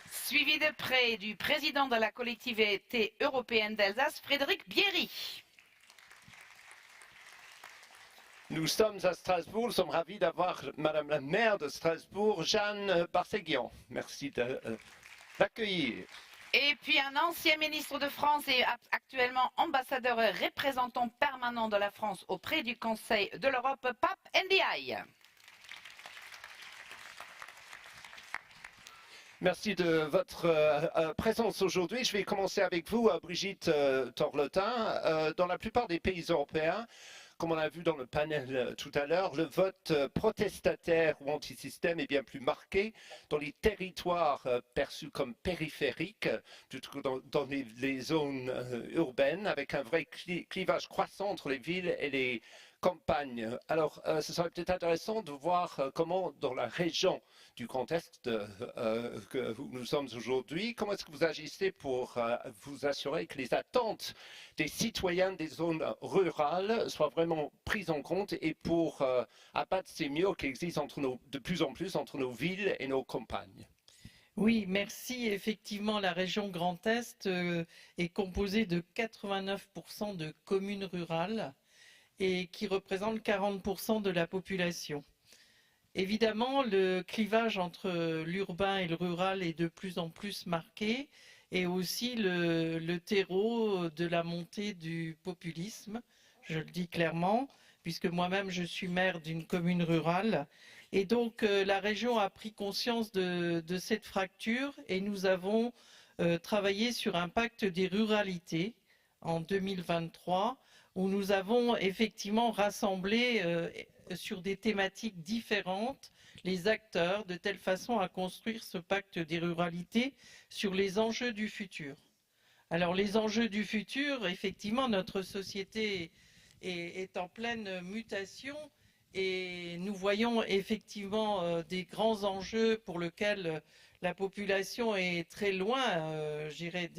Suivi de près du président de la collectivité européenne d'Alsace, Frédéric Bierry. Nous sommes à Strasbourg, nous sommes ravis d'avoir Madame la maire de Strasbourg, Jeanne Barséguian. Merci de l'accueillir. Et puis un ancien ministre de France et actuellement ambassadeur et représentant permanent de la France auprès du Conseil de l'Europe, Pape Ndiaye. Merci de votre présence aujourd'hui. Je vais commencer avec vous, Brigitte Torlotin. Dans la plupart des pays européens, comme on a vu dans le panel tout à l'heure, le vote protestataire ou anti-système est bien plus marqué dans les territoires perçus comme périphériques, plutôt que dans les zones urbaines, avec un vrai clivage croissant entre les villes et les campagnes. Alors, ce serait peut-être intéressant de voir comment, dans la région du contexte que nous sommes aujourd'hui, comment est-ce que vous agissez pour vous assurer que les attentes des citoyens des zones rurales soient vraiment prises en compte et pour abattre ces murs qui existent de plus en plus entre nos villes et nos campagnes. Oui, merci. Effectivement, la région Grand Est est composée de 89% de communes rurales et qui représentent 40% de la population. Évidemment, le clivage entre l'urbain et le rural est de plus en plus marqué, et aussi le terreau de la montée du populisme, je le dis clairement, puisque moi-même je suis maire d'une commune rurale. Et donc la région a pris conscience de cette fracture, et nous avons travaillé sur un pacte des ruralités en 2023, où nous avons effectivement rassemblé sur des thématiques différentes les acteurs, de telle façon à construire ce pacte des ruralités sur les enjeux du futur. Alors les enjeux du futur, effectivement, notre société est en pleine mutation, et nous voyons effectivement des grands enjeux pour lesquels la population est très loin, je dirais,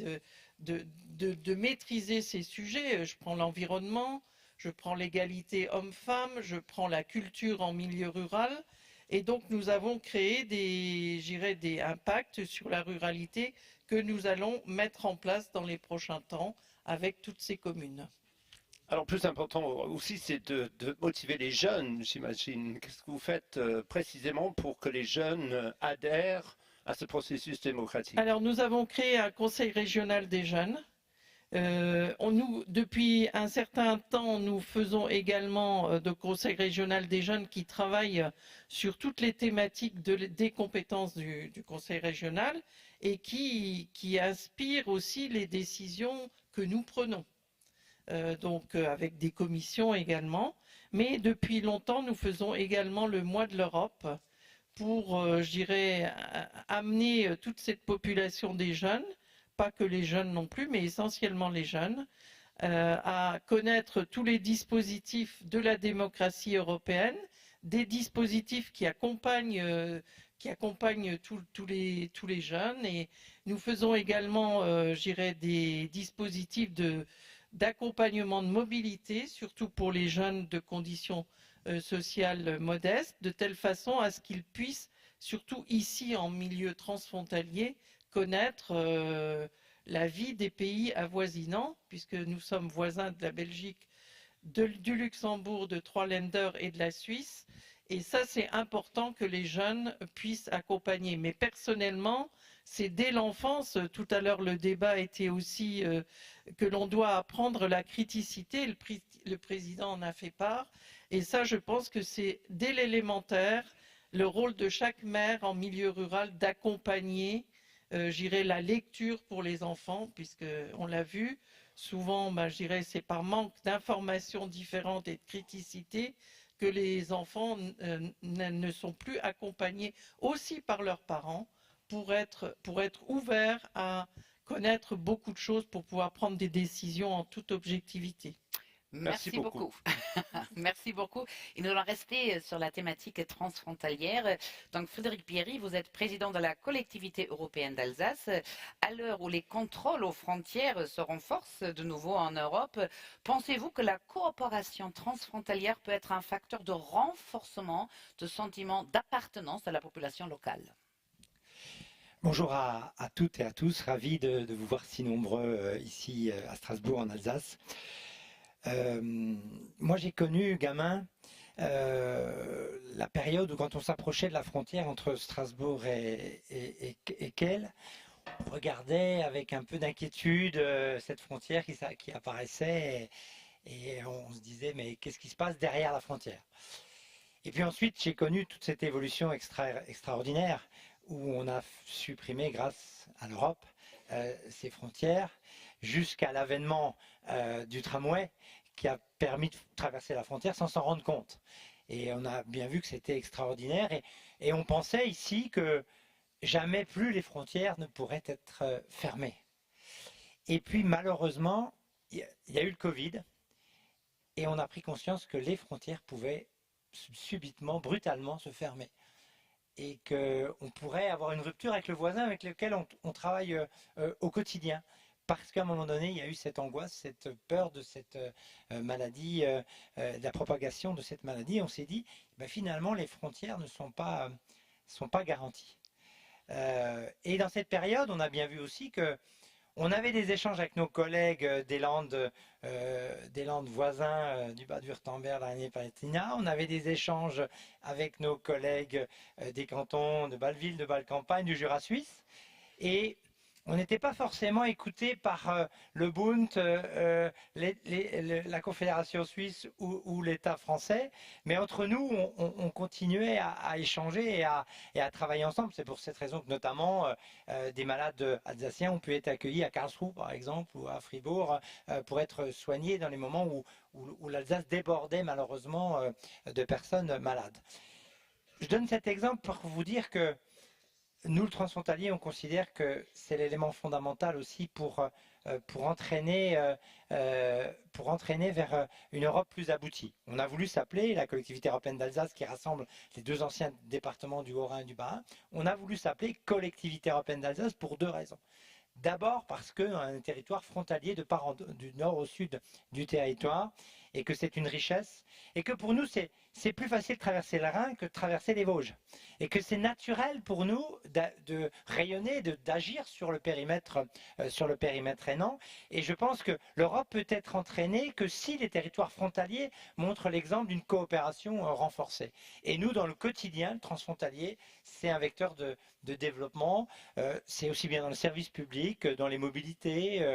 de maîtriser ces sujets. Je prends l'environnement, je prends l'égalité homme-femme, je prends la culture en milieu rural, et donc nous avons créé un pacte sur la ruralité que nous allons mettre en place dans les prochains temps avec toutes ces communes. Alors, plus important aussi, c'est de motiver les jeunes, j'imagine. Qu'est-ce que vous faites précisément pour que les jeunes adhèrent à ce processus démocratique? Alors, nous avons créé un conseil régional des jeunes. Depuis un certain temps, nous faisons également de conseil régional des jeunes qui travaillent sur toutes les thématiques des compétences du conseil régional, et qui inspirent aussi les décisions que nous prenons. Donc avec des commissions également. Mais depuis longtemps, nous faisons également le mois de l'Europe pour, amener toute cette population des jeunes, pas que les jeunes non plus, mais essentiellement les jeunes, à connaître tous les dispositifs de la démocratie européenne, des dispositifs qui accompagnent tous les jeunes. Et nous faisons également, des dispositifs d'accompagnement de mobilité, surtout pour les jeunes de conditions sociales modestes, de telle façon à ce qu'ils puissent, surtout ici en milieu transfrontalier, connaître la vie des pays avoisinants, puisque nous sommes voisins de la Belgique du Luxembourg, de Trois-Länder et de la Suisse. Et ça, c'est important que les jeunes puissent accompagner. Mais personnellement, c'est dès l'enfance, tout à l'heure le débat était aussi que l'on doit apprendre la criticité, le président en a fait part. Et ça, je pense que c'est dès l'élémentaire, le rôle de chaque mère en milieu rural d'accompagner, j'irais, la lecture pour les enfants, puisqu'on l'a vu, souvent, je dirais, c'est par manque d'informations différentes et de criticité que les enfants ne sont plus accompagnés aussi par leurs parents pour être ouverts à connaître beaucoup de choses pour pouvoir prendre des décisions en toute objectivité. Merci beaucoup. Merci beaucoup. Il nous en restait sur la thématique transfrontalière. Donc, Frédéric Pierry, vous êtes président de la collectivité européenne d'Alsace. À l'heure où les contrôles aux frontières se renforcent de nouveau en Europe, pensez-vous que la coopération transfrontalière peut être un facteur de renforcement de sentiment d'appartenance à la population locale? Bonjour à toutes et à tous, ravi de vous voir si nombreux ici à Strasbourg en Alsace. Moi j'ai connu, gamin, la période où quand on s'approchait de la frontière entre Strasbourg et Kehl, on regardait avec un peu d'inquiétude cette frontière qui apparaissait et on se disait mais qu'est-ce qui se passe derrière la frontière? Et puis ensuite j'ai connu toute cette évolution extraordinaire où on a supprimé grâce à l'Europe ces frontières jusqu'à l'avènement du tramway qui a permis de traverser la frontière sans s'en rendre compte. Et on a bien vu que c'était extraordinaire et on pensait ici que jamais plus les frontières ne pourraient être fermées. Et puis malheureusement, il y a eu le Covid et on a pris conscience que les frontières pouvaient subitement, brutalement se fermer. Et qu'on pourrait avoir une rupture avec le voisin avec lequel on travaille au quotidien. Parce qu'à un moment donné, il y a eu cette angoisse, cette peur de cette maladie, de la propagation de cette maladie. On s'est dit, finalement, les frontières ne sont pas garanties. Et dans cette période, on a bien vu aussi que on avait des échanges avec nos collègues des Landes voisins du Bade-Wurtemberg, la Rhénanie-Palatinat. On avait des échanges avec nos collègues des cantons de Bâle-Ville, de Bâle-Campagne, du Jura suisse. Et on n'était pas forcément écouté par le Bund, la Confédération suisse ou l'État français, mais entre nous, on continuait à échanger et à travailler ensemble. C'est pour cette raison que notamment des malades alsaciens ont pu être accueillis à Karlsruhe, par exemple, ou à Fribourg, pour être soignés dans les moments où l'Alsace débordait malheureusement de personnes malades. Je donne cet exemple pour vous dire que nous, le transfrontalier, on considère que c'est l'élément fondamental aussi pour entraîner vers une Europe plus aboutie. On a voulu s'appeler la collectivité européenne d'Alsace qui rassemble les deux anciens départements du Haut-Rhin et du Bas-Rhin. On a voulu s'appeler collectivité européenne d'Alsace pour deux raisons. D'abord parce qu'on a un territoire frontalier du nord au sud du territoire et que c'est une richesse et que pour nous c'est plus facile de traverser le Rhin que de traverser les Vosges et que c'est naturel pour nous de rayonner, d'agir sur le périmètre rhénan. Et je pense que l'Europe peut être entraînée que si les territoires frontaliers montrent l'exemple d'une coopération renforcée. Et nous, dans le quotidien, le transfrontalier, c'est un vecteur de développement, c'est aussi bien dans le service public, dans les mobilités,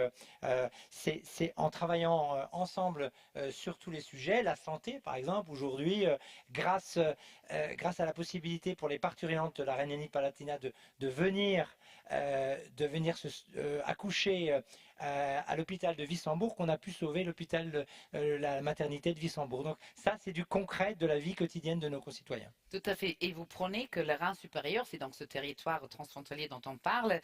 c'est en travaillant ensemble sur tous les sujets. La santé, par exemple, aujourd'hui, grâce à la possibilité pour les parturientes de la Rhénanie-Palatinat de venir accoucher à l'hôpital de Wissembourg, qu'on a pu sauver la maternité de Wissembourg. Donc ça, c'est du concret de la vie quotidienne de nos concitoyens. Tout à fait. Et vous prenez que le Rhin supérieur, c'est donc ce territoire transfrontalier dont on parle,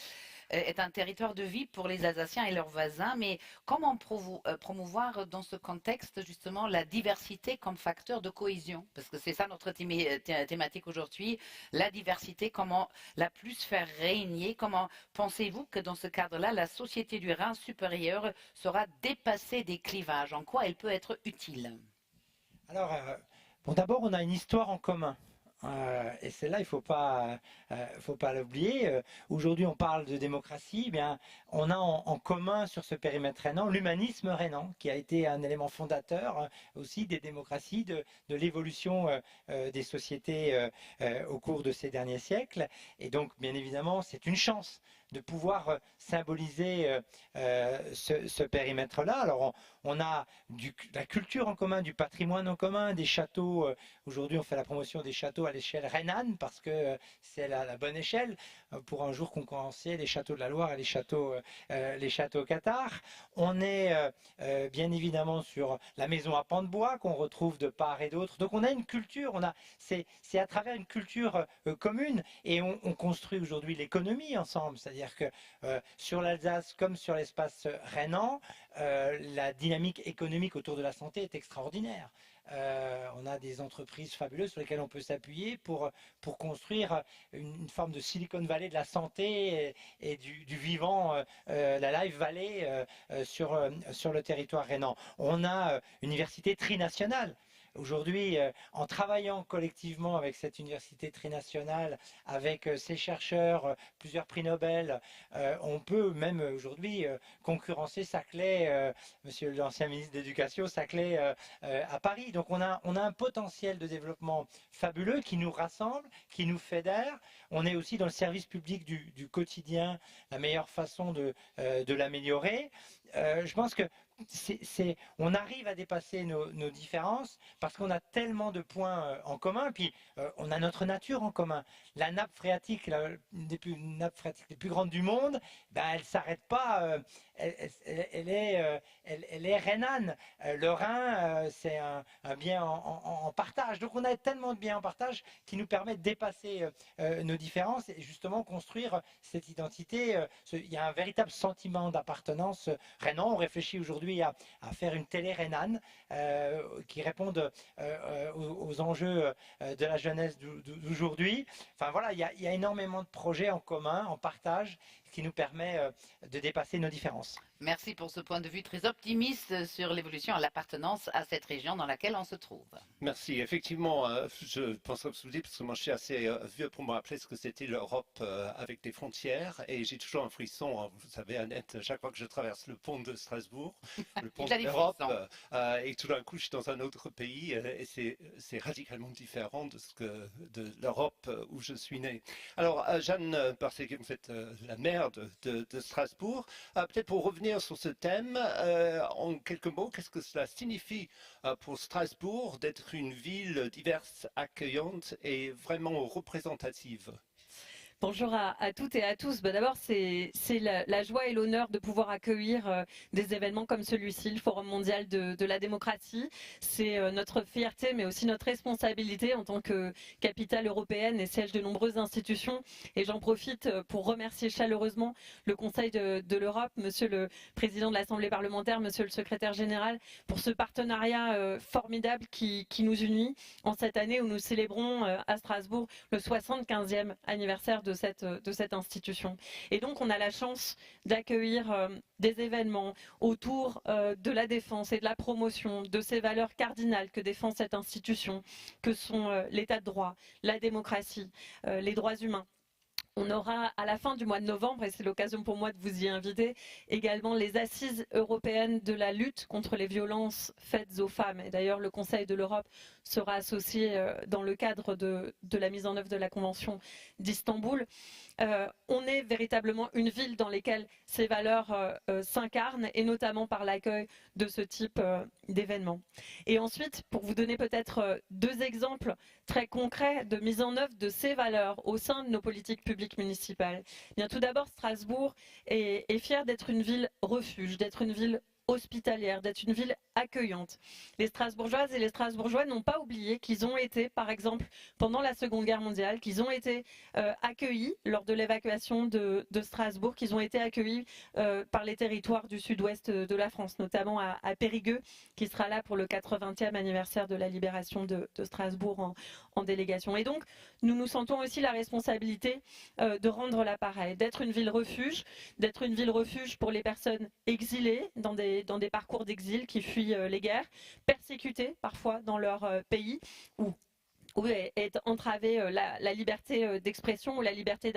est un territoire de vie pour les Alsaciens et leurs voisins. Mais comment promouvoir dans ce contexte justement la diversité comme facteur de cohésion? Parce que c'est ça notre thématique aujourd'hui, la diversité, comment la plus faire régner? Comment pensez-vous que dans ce cadre-là, la société du Rhin supérieur saura dépasser des clivages? En quoi elle peut être utile? Alors, d'abord, on a une histoire en commun Et celle-là, il ne faut pas l'oublier. Aujourd'hui, on parle de démocratie. Eh bien, on a en commun sur ce périmètre rhénan l'humanisme rhénan, qui a été un élément fondateur aussi des démocraties, de l'évolution des sociétés au cours de ces derniers siècles. Et donc, bien évidemment, c'est une chance de pouvoir symboliser ce périmètre-là. Alors, on a la culture en commun, du patrimoine en commun, des châteaux. Aujourd'hui, on fait la promotion des châteaux à l'échelle rhénane parce que c'est la bonne échelle pour un jour concurrencer les châteaux de la Loire et les châteaux cathares. On est bien évidemment sur la maison à pans de bois qu'on retrouve de part et d'autre. Donc, on a une culture. C'est à travers une culture commune et on construit aujourd'hui l'économie ensemble. C'est-à-dire que sur l'Alsace comme sur l'espace rhénan, la dynamique économique autour de la santé est extraordinaire. On a des entreprises fabuleuses sur lesquelles on peut s'appuyer pour construire une forme de Silicon Valley de la santé et du vivant, la Life Valley sur le territoire rhénan. On a une université trinationale. Aujourd'hui, en travaillant collectivement avec cette université trinationale, avec ses chercheurs, plusieurs prix Nobel, on peut même aujourd'hui concurrencer Saclay, monsieur l'ancien ministre de l'Éducation, Saclay à Paris. Donc on a un potentiel de développement fabuleux qui nous rassemble, qui nous fédère. On est aussi dans le service public du quotidien, la meilleure façon de l'améliorer. Je pense que on arrive à dépasser nos différences parce qu'on a tellement de points en commun, puis on a notre nature en commun. La nappe phréatique, une des nappes phréatiques les plus grandes du monde, ben, elle ne s'arrête pas, elle est rhénane. Le Rhin, c'est un bien en partage. Donc on a tellement de biens en partage qui nous permettent de dépasser nos différences et justement construire cette identité. Il y a un véritable sentiment d'appartenance rhénan. On réfléchit aujourd'hui à faire une télé rhénane qui réponde aux enjeux de la jeunesse d'aujourd'hui. Enfin voilà, il y a énormément de projets en commun, en partage, qui nous permet de dépasser nos différences. Merci pour ce point de vue très optimiste sur l'évolution à l'appartenance à cette région dans laquelle on se trouve. Merci. Effectivement, je pense que vous dites, parce que moi je suis assez vieux pour me rappeler ce que c'était l'Europe avec des frontières, et j'ai toujours un frisson, vous savez Annette, chaque fois que je traverse le pont de Strasbourg, le pont de l'Europe, et tout d'un coup je suis dans un autre pays, et c'est radicalement différent de l'Europe où je suis né. Alors Jeanne, parce que vous êtes la maire de Strasbourg, peut-être pour revenir sur ce thème, en quelques mots, qu'est-ce que cela signifie pour Strasbourg d'être une ville diverse, accueillante et vraiment représentative? Bonjour à toutes et à tous. D'abord, c'est la joie et l'honneur de pouvoir accueillir des événements comme celui-ci, le Forum mondial de la démocratie. C'est notre fierté, mais aussi notre responsabilité en tant que capitale européenne et siège de nombreuses institutions. Et j'en profite pour remercier chaleureusement le Conseil de l'Europe, Monsieur le Président de l'Assemblée parlementaire, Monsieur le Secrétaire général, pour ce partenariat formidable qui nous unit en cette année où nous célébrons à Strasbourg le 75e anniversaire de cette institution. Et donc on a la chance d'accueillir des événements autour de la défense et de la promotion de ces valeurs cardinales que défend cette institution, que sont l'état de droit, la démocratie, les droits humains. On aura à la fin du mois de novembre, et c'est l'occasion pour moi de vous y inviter, également les assises européennes de la lutte contre les violences faites aux femmes. Et d'ailleurs, le Conseil de l'Europe sera associé dans le cadre de la mise en œuvre de la Convention d'Istanbul. On est véritablement une ville dans laquelle ces valeurs s'incarnent, et notamment par l'accueil de ce type d'événements. Et ensuite, pour vous donner peut-être deux exemples très concrets de mise en œuvre de ces valeurs au sein de nos politiques publiques municipales. Bien, tout d'abord, Strasbourg est fière d'être une ville refuge, d'être une ville hospitalière, d'être une ville accueillante. Les Strasbourgeoises et les Strasbourgeois n'ont pas oublié qu'ils ont été, par exemple, pendant la Seconde Guerre mondiale, qu'ils ont été accueillis lors de l'évacuation de Strasbourg, qu'ils ont été accueillis par les territoires du sud-ouest de la France, notamment à Périgueux, qui sera là pour le 80e anniversaire de la libération de Strasbourg en délégation. Et donc, nous nous sentons aussi la responsabilité de rendre l'appareil, d'être une ville refuge pour les personnes exilées dans des parcours d'exil qui fuient les guerres, persécutés parfois dans leur pays, ou où est entravée la liberté d'expression ou la liberté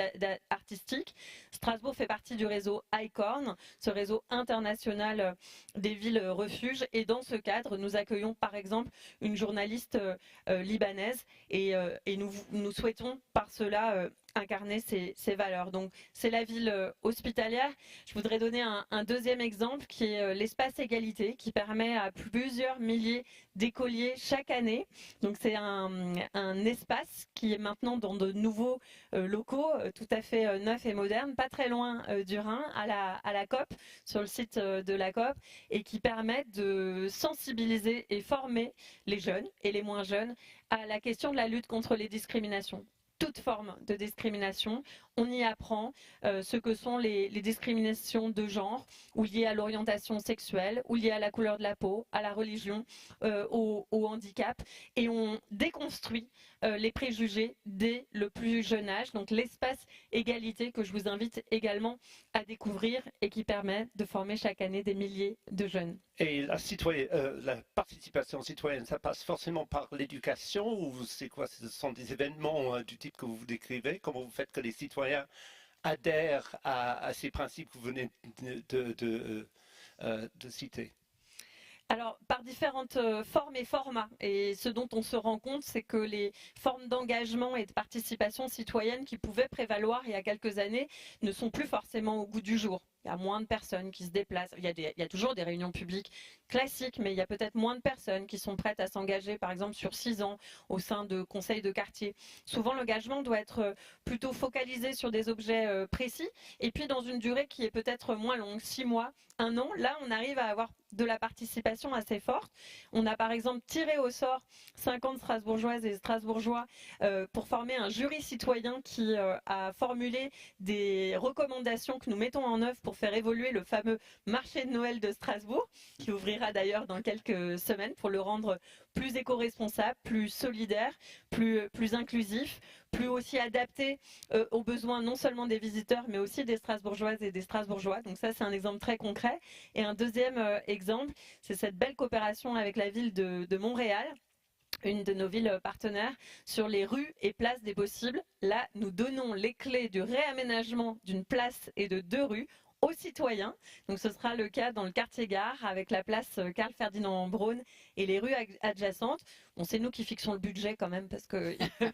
artistique. Strasbourg fait partie du réseau ICORN, ce réseau international des villes refuges. Et dans ce cadre, nous accueillons par exemple une journaliste libanaise et nous souhaitons par cela incarner ces valeurs. Donc c'est la ville hospitalière. Je voudrais donner un deuxième exemple qui est l'espace égalité, qui permet à plusieurs milliers d'écoliers chaque année. Donc c'est un espace qui est maintenant dans de nouveaux locaux tout à fait neufs et modernes, pas très loin du Rhin, à la COP, sur le site de la COP, et qui permet de sensibiliser et former les jeunes et les moins jeunes à la question de la lutte contre les discriminations. Toute forme de discrimination. On y apprend ce que sont les discriminations de genre, ou liées à l'orientation sexuelle, ou liées à la couleur de la peau, à la religion, au handicap. Et on déconstruit les préjugés dès le plus jeune âge. Donc l'espace égalité que je vous invite également à découvrir et qui permet de former chaque année des milliers de jeunes. Et la participation citoyenne, ça passe forcément par l'éducation ou c'est quoi? Ce sont des événements du type que vous décrivez? Comment vous faites que les citoyens adhèrent à ces principes que vous venez de citer? Alors, par différentes formes et formats. Et ce dont on se rend compte, c'est que les formes d'engagement et de participation citoyenne qui pouvaient prévaloir il y a quelques années ne sont plus forcément au goût du jour. Il y a moins de personnes qui se déplacent. Il y a toujours des réunions publiques classiques, mais il y a peut-être moins de personnes qui sont prêtes à s'engager, par exemple, sur 6 ans au sein de conseils de quartier. Souvent, l'engagement doit être plutôt focalisé sur des objets précis, et puis dans une durée qui est peut-être moins longue, 6 mois, 1 an. Là, on arrive à avoir de la participation assez forte. On a par exemple tiré au sort 50 Strasbourgeoises et Strasbourgeois pour former un jury citoyen qui a formulé des recommandations que nous mettons en œuvre pour faire évoluer le fameux marché de Noël de Strasbourg, qui ouvrira d'ailleurs dans quelques semaines, pour le rendre plus éco-responsable, plus solidaire, plus inclusif, plus aussi adapté aux besoins non seulement des visiteurs, mais aussi des Strasbourgeoises et des Strasbourgeois. Donc ça, c'est un exemple très concret. Et un deuxième exemple, c'est cette belle coopération avec la ville de Montréal, une de nos villes partenaires, sur les rues et places des possibles. Là, nous donnons les clés du réaménagement d'une place et de 2 rues aux citoyens. Donc ce sera le cas dans le quartier Gare avec la place Karl Ferdinand Braun et les rues adjacentes. Bon, c'est nous qui fixons le budget quand même parce qu'il ne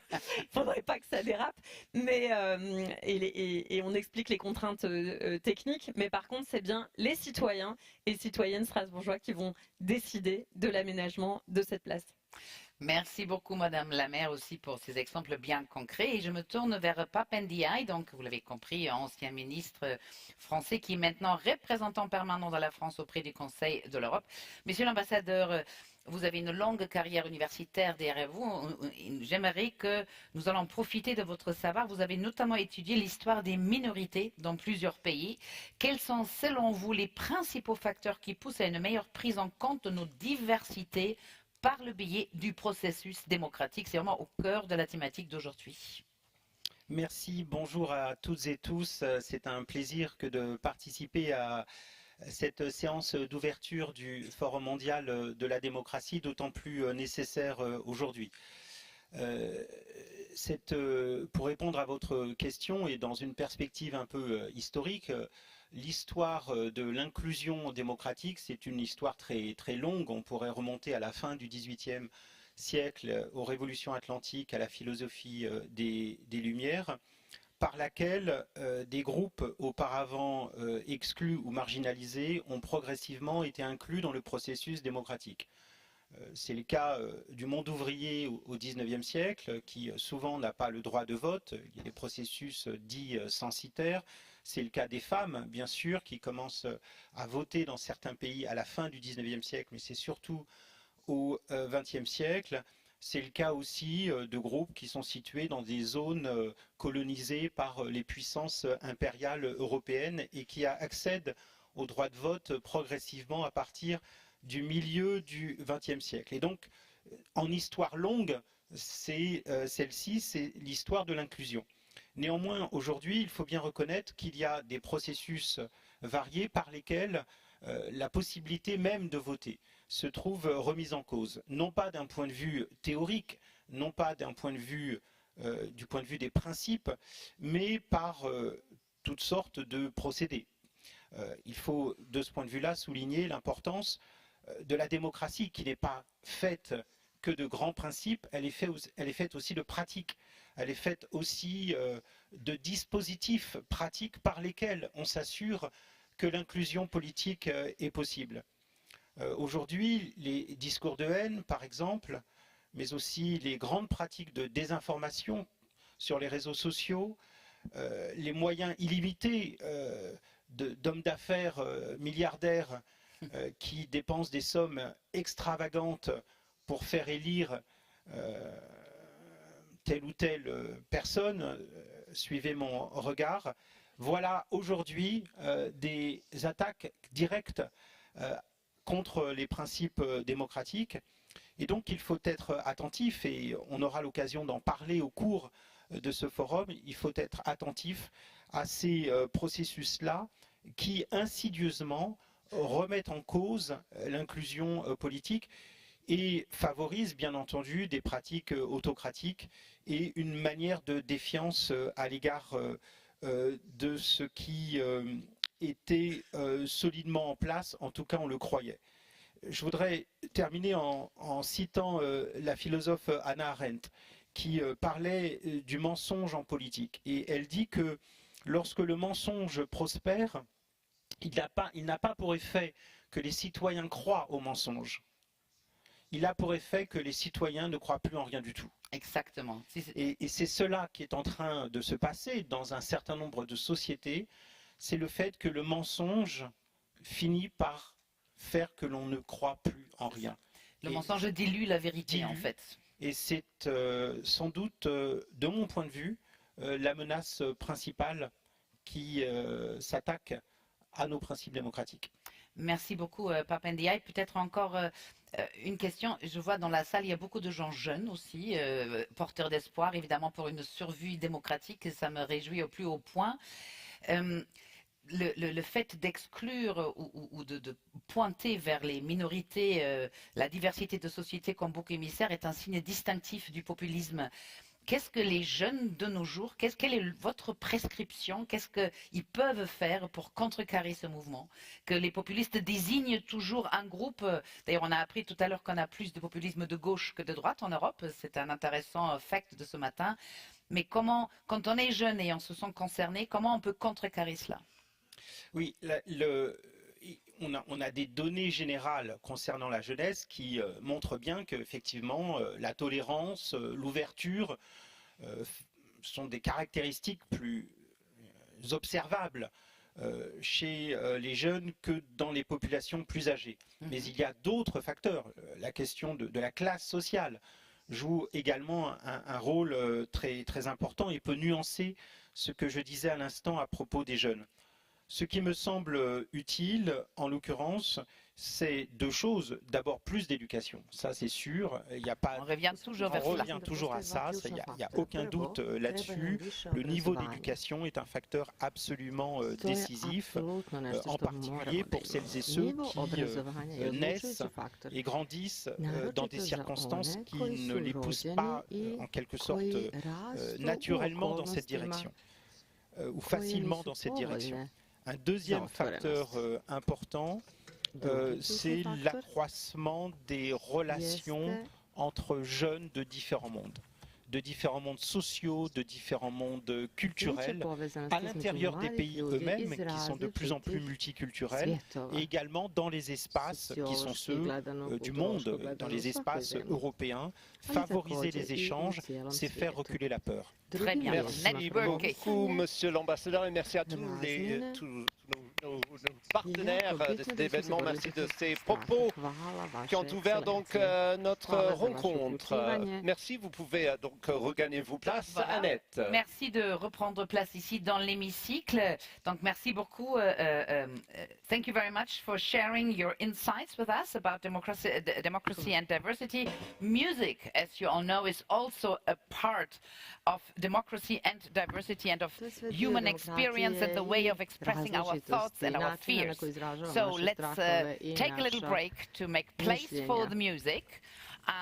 faudrait pas que ça dérape. Mais, et on explique les contraintes techniques. Mais par contre, c'est bien les citoyens et citoyennes strasbourgeois qui vont décider de l'aménagement de cette place. Merci beaucoup, Madame la maire, aussi pour ces exemples bien concrets. Et je me tourne vers Papendiaï, donc vous l'avez compris, ancien ministre français qui est maintenant représentant permanent de la France auprès du Conseil de l'Europe. Monsieur l'ambassadeur, vous avez une longue carrière universitaire derrière vous. J'aimerais que nous allons profiter de votre savoir. Vous avez notamment étudié l'histoire des minorités dans plusieurs pays. Quels sont, selon vous, les principaux facteurs qui poussent à une meilleure prise en compte de nos diversités par le biais du processus démocratique? C'est vraiment au cœur de la thématique d'aujourd'hui. Merci, bonjour à toutes et tous. C'est un plaisir que de participer à cette séance d'ouverture du Forum mondial de la démocratie, d'autant plus nécessaire aujourd'hui. Pour répondre à votre question et dans une perspective un peu historique, l'histoire de l'inclusion démocratique, c'est une histoire très, très longue. On pourrait remonter à la fin du XVIIIe siècle, aux révolutions atlantiques, à la philosophie des Lumières, par laquelle des groupes auparavant exclus ou marginalisés ont progressivement été inclus dans le processus démocratique. C'est le cas du monde ouvrier au XIXe siècle, qui souvent n'a pas le droit de vote. Il y a des processus dits censitaires. C'est le cas des femmes, bien sûr, qui commencent à voter dans certains pays à la fin du XIXe siècle, mais c'est surtout au XXe siècle. C'est le cas aussi de groupes qui sont situés dans des zones colonisées par les puissances impériales européennes et qui accèdent au droit de vote progressivement à partir du milieu du XXe siècle. Et donc, en histoire longue, celle-ci, c'est l'histoire de l'inclusion. Néanmoins, aujourd'hui, il faut bien reconnaître qu'il y a des processus variés par lesquels la possibilité même de voter se trouve remise en cause. Non pas d'un point de vue théorique, non pas du point de vue des principes, mais par toutes sortes de procédés. Il faut, de ce point de vue-là, souligner l'importance de la démocratie, qui n'est pas faite que de grands principes, elle est faite aussi de pratiques, elle est faite aussi de dispositifs pratiques par lesquels on s'assure que l'inclusion politique est possible. Aujourd'hui, les discours de haine, par exemple, mais aussi les grandes pratiques de désinformation sur les réseaux sociaux, les moyens illimités d'hommes d'affaires milliardaires qui dépensent des sommes extravagantes pour faire élire telle ou telle personne, suivez mon regard. Voilà aujourd'hui des attaques directes contre les principes démocratiques. Et donc il faut être attentif, et on aura l'occasion d'en parler au cours de ce forum, il faut être attentif à ces processus-là qui insidieusement remettent en cause l'inclusion politique et favorisent bien entendu des pratiques autocratiques et une manière de défiance à l'égard de ce qui était solidement en place, en tout cas on le croyait. Je voudrais terminer en citant la philosophe Hannah Arendt, qui parlait du mensonge en politique. Et elle dit que lorsque le mensonge prospère, il n'a pas pour effet que les citoyens croient au mensonge. Il a pour effet que les citoyens ne croient plus en rien du tout. Exactement. Et c'est cela qui est en train de se passer dans un certain nombre de sociétés. C'est le fait que le mensonge finit par faire que l'on ne croit plus en rien. Le mensonge dilue la vérité, en fait. Et c'est sans doute, de mon point de vue, la menace principale qui s'attaque à nos principes démocratiques. Merci beaucoup, Pape Ndiaye. Peut-être encore une question. Je vois dans la salle, il y a beaucoup de gens jeunes aussi, porteurs d'espoir, évidemment, pour une survie démocratique. Ça me réjouit au plus haut point. Le fait d'exclure ou de pointer vers les minorités la diversité de société comme bouc émissaire est un signe distinctif du populisme. Qu'est-ce que les jeunes de nos jours, quelle est votre prescription? Qu'est-ce qu'ils peuvent faire pour contrecarrer ce mouvement? Que les populistes désignent toujours un groupe. D'ailleurs, on a appris tout à l'heure qu'on a plus de populisme de gauche que de droite en Europe. C'est un intéressant fact de ce matin. Mais comment, quand on est jeune et on se sent concerné, comment on peut contrecarrer cela? Oui, on a des données générales concernant la jeunesse qui montrent bien qu'effectivement la tolérance, l'ouverture sont des caractéristiques plus observables chez les jeunes que dans les populations plus âgées. Mais il y a d'autres facteurs. La question de la classe sociale joue également un rôle très, très important et peut nuancer ce que je disais à l'instant à propos des jeunes. Ce qui me semble utile, en l'occurrence, c'est deux choses. D'abord, plus d'éducation. Ça, c'est sûr. Il y a pas... On revient toujours vers On revient toujours à ça. Il n'y a aucun doute là-dessus. Le niveau d'éducation est un facteur absolument décisif, en particulier pour celles et ceux qui naissent et grandissent dans des circonstances qui ne les poussent pas, en quelque sorte, naturellement dans cette direction, ou facilement dans cette direction. Un deuxième facteur important, c'est l'accroissement des relations entre jeunes de différents mondes sociaux, de différents mondes culturels, à l'intérieur des pays eux-mêmes, qui sont de plus en plus multiculturels, et également dans les espaces qui sont ceux du monde, dans les espaces européens. Favoriser les échanges, c'est faire reculer la peur. Très bien. Merci beaucoup, Monsieur l'ambassadeur, et merci à tous nos partenaires de cet événement. Merci de ces propos qui ont ouvert donc notre rencontre. Merci, vous pouvez donc regagner vos places. Voilà. Annette. Merci de reprendre place ici dans l'hémicycle. Donc merci beaucoup. Thank you very much for sharing your insights with us about democracy and diversity. Music, as you all know, is also a part of democracy and diversity and of human experience and the way of expressing our thoughts thoughts and our fears. So let's take a little break to make place for the music.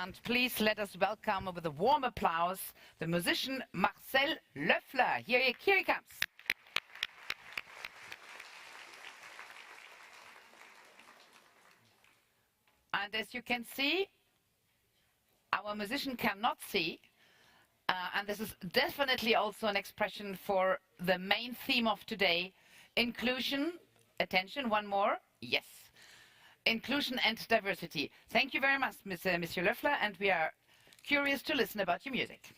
And please let us welcome with a warm applause the musician Marcel Löffler. Here he comes. And as you can see, our musician cannot see. And this is definitely also an expression for the main theme of today, inclusion. Attention, one more. Yes. Inclusion and diversity. Thank you very much, Monsieur Löffler, and we are curious to listen about your music.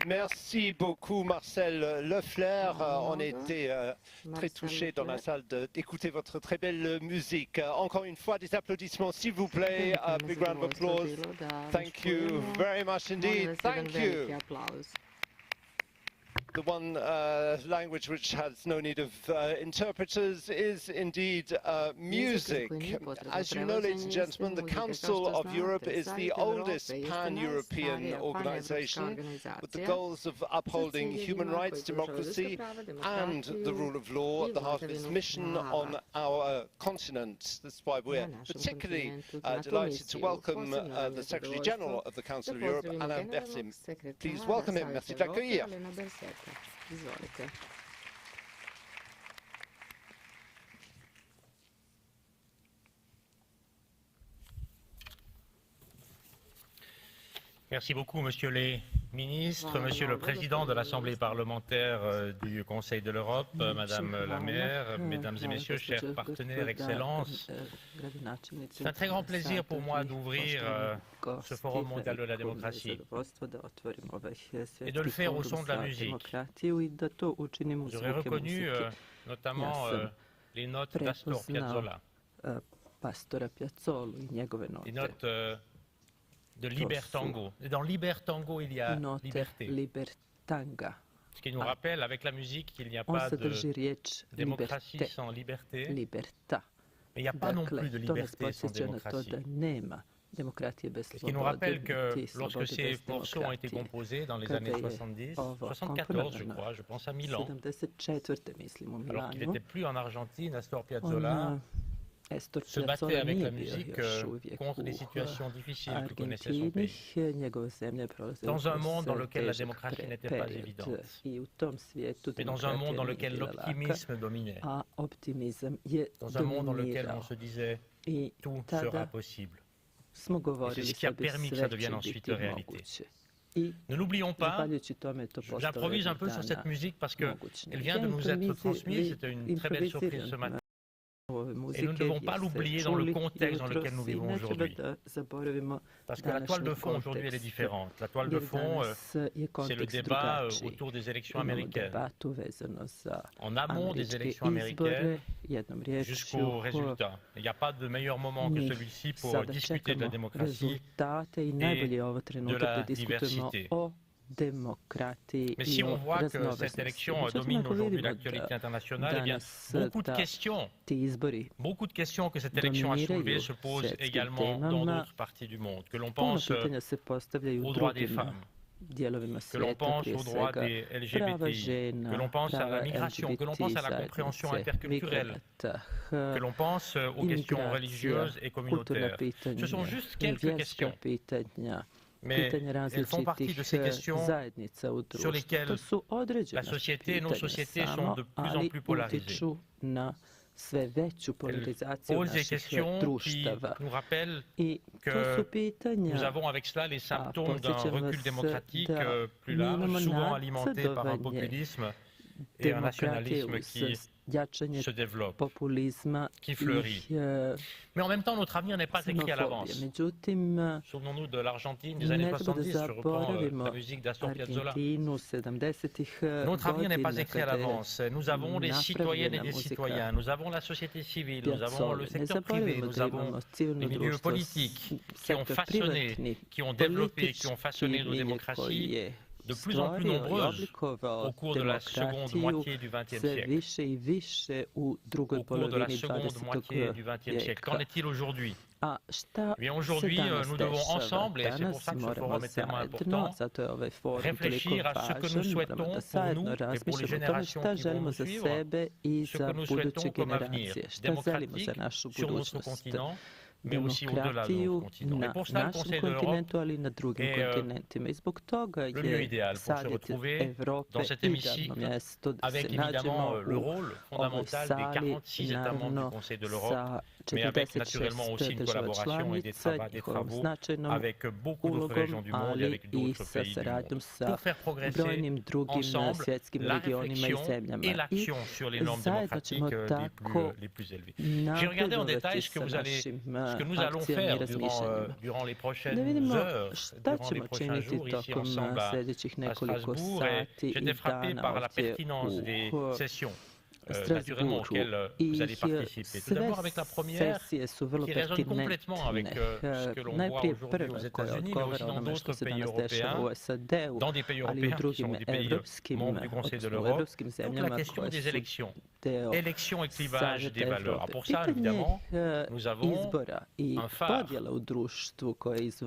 Merci beaucoup Marcel Lefler. On était très touchés dans la salle d'écouter votre très belle musique. Encore une fois, des applaudissements s'il vous plaît. A big round of applause. Thank you very much indeed. Thank you. The one language which has no need of interpreters is indeed music. As you know, ladies and gentlemen, the Council of Europe is the oldest pan-European organization with the goals of upholding human rights, democracy and the rule of law at the heart of its mission on our continent. That's why we're particularly delighted to welcome the Secretary General of the Council of Europe, Alain Berset. Please welcome him. Merci de l'accueillir. Izvolite. Merci beaucoup, Monsieur les ministres, Monsieur le Président de l'Assemblée parlementaire du Conseil de l'Europe, Madame la maire, Mesdames et Messieurs, chers partenaires, Excellences. C'est un très grand plaisir pour moi d'ouvrir ce Forum mondial de la démocratie et de le faire au son de la musique. J'aurais reconnu notamment les notes d'Astor Piazzolla, les notes de Libertango. Et dans Libertango, il y a liberté. Ce qui nous rappelle, avec la musique, qu'il n'y a pas de démocratie sans liberté. Mais il n'y a pas non plus de liberté sans démocratie. Ce qui nous rappelle que lorsque ces morceaux ont été composés dans les années 70, 74 je crois, je pense à Milan, alors qu'il n'était plus en Argentine, Astor Piazzolla se battait avec la musique contre des situations difficiles que connaissait son pays. Dans un monde dans lequel la démocratie n'était pas évidente, mais dans un monde dans lequel l'optimisme dominait, dans un monde dans lequel on se disait tout sera possible. Et c'est ce qui a permis que ça devienne ensuite réalité. Ne l'oublions pas, j'improvise un peu sur cette musique parce qu'elle vient de nous être transmise, c'était une très belle surprise ce matin. Et nous ne devons pas l'oublier dans le contexte dans lequel nous vivons aujourd'hui. Parce que la toile de fond aujourd'hui, elle est différente. La toile de fond, c'est le débat autour des élections américaines. En amont des élections américaines, jusqu'au résultat. Il n'y a pas de meilleur moment que celui-ci pour discuter de la démocratie et de la diversité. Mais si on voit que cette élection domine aujourd'hui l'actualité internationale, eh bien, beaucoup de questions que cette élection a soulevées se posent également dans d'autres parties du monde. Que l'on pense aux droits des femmes, que l'on pense aux droits des LGBTI, que l'on pense à la migration, que l'on pense à la compréhension interculturelle, que l'on pense aux questions religieuses et communautaires. Ce sont juste quelques questions. Mais elles font partie de ces questions sur lesquelles la société et nos sociétés sont de plus en plus polarisées. Elles posent des questions qui nous rappellent que nous avons avec cela les symptômes d'un recul démocratique plus large, souvent alimenté par un populisme et un nationalisme qui se développe, qui fleurit. Mais en même temps, notre avenir n'est pas écrit à l'avance. Souvenons-nous de l'Argentine des années 70, je reprends la musique d'Astor Piazzolla. Notre avenir n'est pas écrit à l'avance. Nous avons des citoyennes et des citoyens, nous avons la société civile, nous avons le secteur privé, nous avons les milieux politiques qui ont façonné, qui ont développé, qui ont façonné nos démocraties de plus en plus nombreuses au cours de la seconde moitié du XXe siècle. Au cours de la seconde moitié du XXe siècle. Qu'en est-il aujourd'hui? Eh bien aujourd'hui, nous devons ensemble, et c'est pour ça que ce forum est tellement important, réfléchir à ce que nous souhaitons pour nous et pour les générations qui vont nous suivre, ce que nous souhaitons comme avenir démocratique sur notre continent, mais aussi au-delà de notre continent. Et pour cela, le Conseil de l'Europe est le lieu idéal pour se retrouver dans cet hémicycle, avec évidemment le rôle fondamental des 46 États membres du Conseil de l'Europe, mais avec naturellement aussi une collaboration et des travaux avec beaucoup d'autres régions du monde et avec d'autres pays du monde, pour faire progresser ensemble la réflexion et l'action sur les normes démocratiques les plus élevées. J'ai regardé en détail ce que nous allons faire durant les prochaines heures, durant les prochains jours ici ensemble à Strasbourg, et j'étais frappé par la pertinence des sessions naturellement auxquelles vous allez participer. Tout d'abord avec la première qui résonne complètement avec ce que l'on voit aujourd'hui aux États-Unis, mais aussi dans d'autres pays européens, dans des pays européens qui sont des pays membres du Conseil de l'Europe, toute la question des élections. Élections et clivage des valeurs. Pour ça, évidemment, nous avons un phare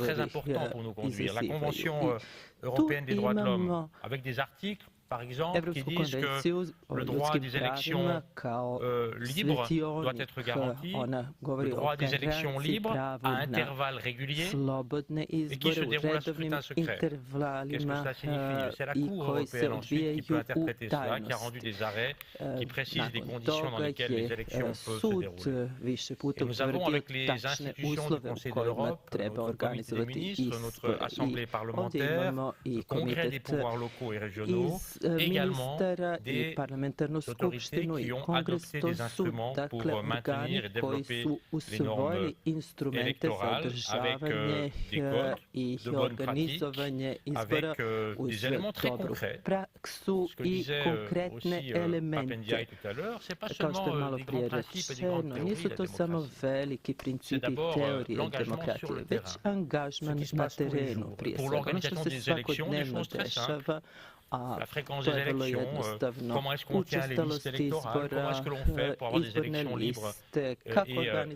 très important pour nous conduire, la Convention européenne des droits de l'homme, avec des articles par exemple, qui disent que le droit des élections libres doit être garanti, le droit des élections libres à intervalles réguliers et qui se déroulent à scrutin secret. Qu'est-ce que cela signifie? C'est la Cour européenne ensuite qui peut interpréter cela, qui a rendu des arrêts qui précisent les conditions dans lesquelles les élections peuvent se dérouler. Et nous avons avec les institutions du Conseil de l'Europe, notre comité des ministres, notre assemblée parlementaire, le congrès des pouvoirs locaux et régionaux, également des autorités qui ont adopté des instruments pour maintenir et développer les normes électorales avec des codes de bonnes pratiques, avec des éléments très concrets. Ce que disait aussi Papendiaï tout à l'heure, c'est pas seulement des grands principes et des grandes théories de la démocratie. C'est d'abord l'engagement sur le terrain, ce qui se passe tous les jours. Pour l'organisation des élections, des choses très simples. La fréquence des élections, comment est-ce qu'on tient les listes électorales, comment est-ce que l'on fait pour avoir des élections libres et équitables.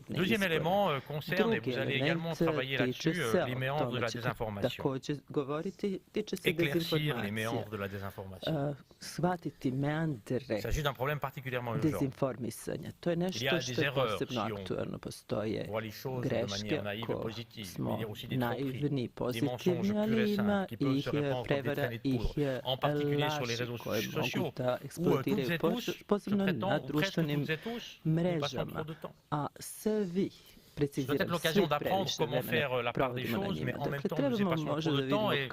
Deuxième élément concerne, et vous allez également travailler là-dessus, les méandres de la désinformation. Éclaircir les méandres de la désinformation. Il s'agit d'un problème particulièrement urgent. Il y a des erreurs si on voit les choses de manière naïve et positive. Il y a aussi des tromperies, des mensonges purs et simples qui peuvent se répandre comme des traînées de poudre, en particulier sur les réseaux sociaux, où toutes et tous, je prétends, ou presque toutes et tous, nous passons trop de temps. C'est peut-être l'occasion d'apprendre comment faire la part des choses, mais en même temps nous y passons trop de temps et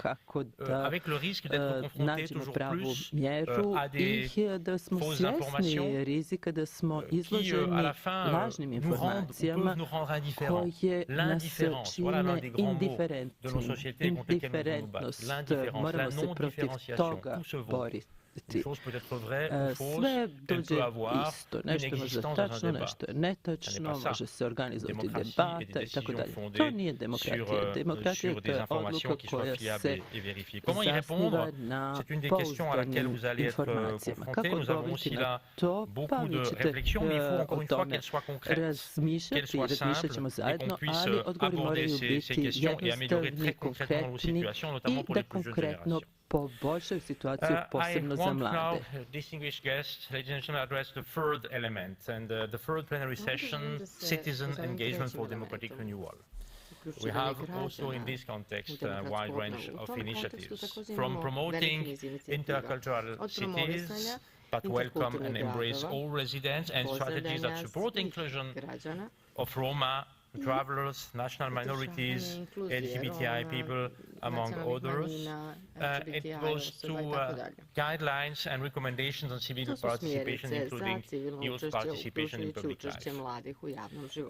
avec le risque d'être confrontés toujours plus à des fausses informations qui à la fin peuvent nous rendre indifférents. L'indifférence, voilà l'un des grands mots de nos sociétés contre lesquels nous devons nous battre. L'indifférence, la non-différenciation, tout se vaut. Une chose peut être vraie ou fausse, elle peut avoir une existence dans un débat. Ce n'est pas ça. Une démocratie et des décisions fondées sur des informations qui soient fiables et vérifiées. Comment y répondre? C'est une des questions à laquelle vous allez être confrontés. Nous avons aussi là beaucoup de réflexions, mais il faut encore une fois qu'elles soient concrètes, qu'elles soient simples et qu'on puisse aborder ces questions et améliorer très concrètement nos situations, notamment pour les plus jeunes générations. I want now, distinguished guests, ladies and gentlemen, address the third element and the third plenary session, citizen engagement for democratic renewal. We have also in this context a wide range of initiatives, from promoting intercultural cities that welcome and embrace all residents and strategies that support inclusion of Roma, travelers, national minorities, LGBTI people, among others. It goes to guidelines and recommendations on civil participation, including youth participation in public life.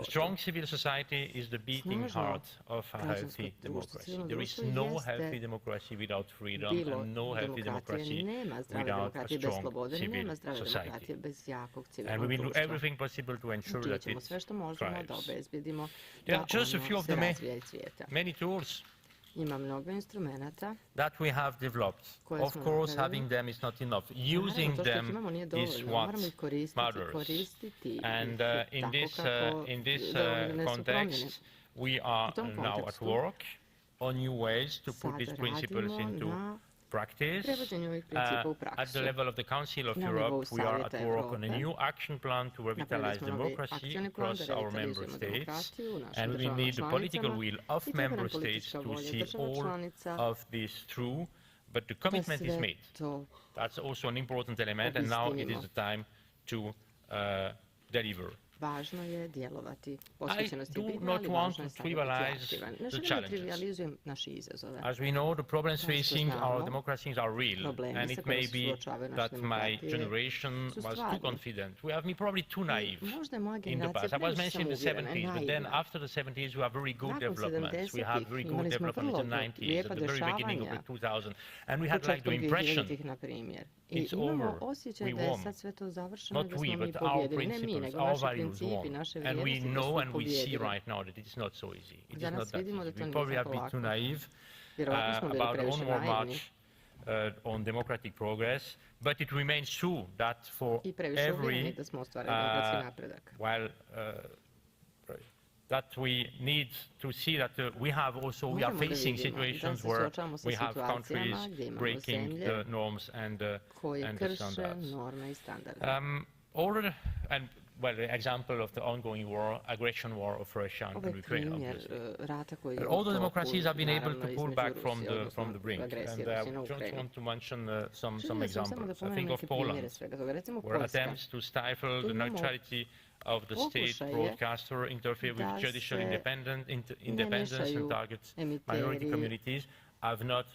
A strong civil society is the beating heart of a healthy democracy. There is no healthy democracy without freedom, and no healthy democracy without a strong civil society. And we will do everything possible to ensure that it thrives. There are just a few of the many tools that we have developed. Of course, having them is not enough. Using them is what matters. And in this context, we are now at work on new ways to put these principles into practice. At the level of the Council of Europe, we are at work on a new action plan to revitalize democracy across our member states, and we need the political will of member states to see all of this through, but the commitment is made. That's also an important element, and now it is the time to deliver. I do not want to trivialize the challenges. As we know, the problems facing our democracies are real, and it may be that my generation was too confident. We have been probably too naive in the past. I was mentioning the 70s, but then after the 70s we have very good developments. We had very good development in the 90s, at the very beginning of the 2000s, and we had like the impression it's over, we won. Not we, but our principles, our values won. And we know and we see right now that it is not so easy. It is not that easy. We probably have been too naive about the onward march on democratic progress, but it remains true that for every, that we need to see that we are facing situations where we have countries breaking the norms and the standards. The example of the ongoing war, aggression war of Russia and Ukraine, obviously. All the democracies have been able to pull back from the brink, and I just want to mention some examples. I think of Poland, where attempts to stifle the neutrality of the state broadcaster, interfere with judicial independence and target minority communities have not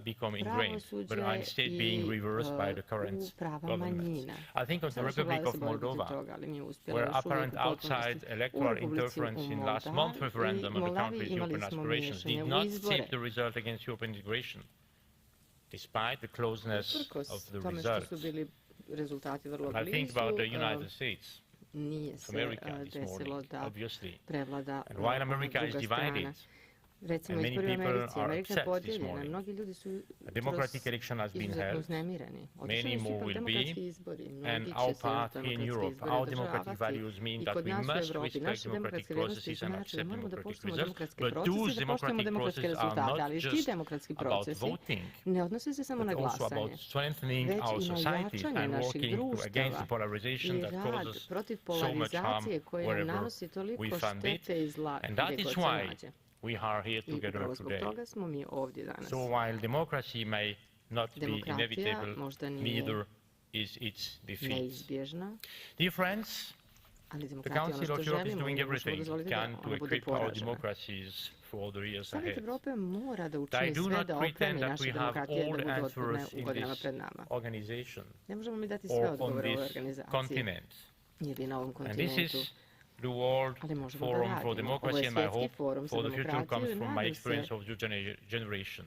become ingrained, but are instead being reversed by the current government. I think of the Republic of Moldova, where apparent outside electoral interference in last month's referendum on the country's European aspirations did not tip the result against European integration, despite the closeness of the results. And I think about the United States. It's America this morning, obviously. And while America is divided, and many people are upset this morning, a democratic election has been held, many more will be, and our path in Europe, our democratic values mean that we must respect democratic processes and accept democratic results, but those democratic processes are not just about voting, but also about strengthening our societies and working against the polarization that causes so much harm wherever we find it, and that is why we are here together today. So while democracy may not be inevitable, neither is its defeat. Dear friends, the Council of Europe is doing everything it can to equip our democracies for the years ahead. I do not pretend that we have all the answers in this organization or on this continent. And this is the World Forum for Democracy, and my hope for the future comes from my experience of your generation.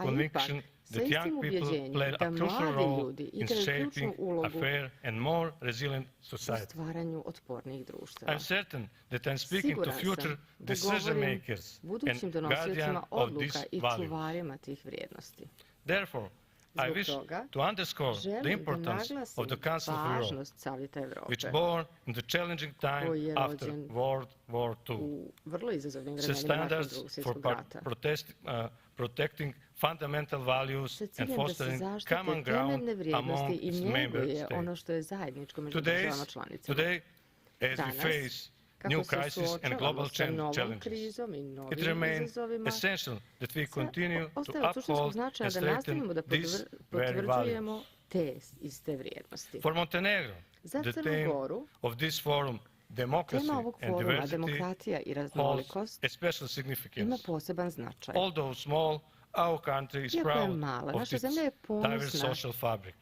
conviction that young people play a crucial role in shaping a fair and more resilient society. I'm certain that I'm speaking to future decision makers and guardians of these values. Therefore, I wish to underscore the importance of the Council of Europe, which born in the challenging time after World War II, set standards for protecting fundamental values and fostering common ground among its member states. Today, as we face new crises and global challenges, it remains essential that we continue to uphold and strengthen these very values. For Montenegro, the theme of this forum, democracy and diversity, holds a special significance. Although small, our country is proud of its diverse social fabric.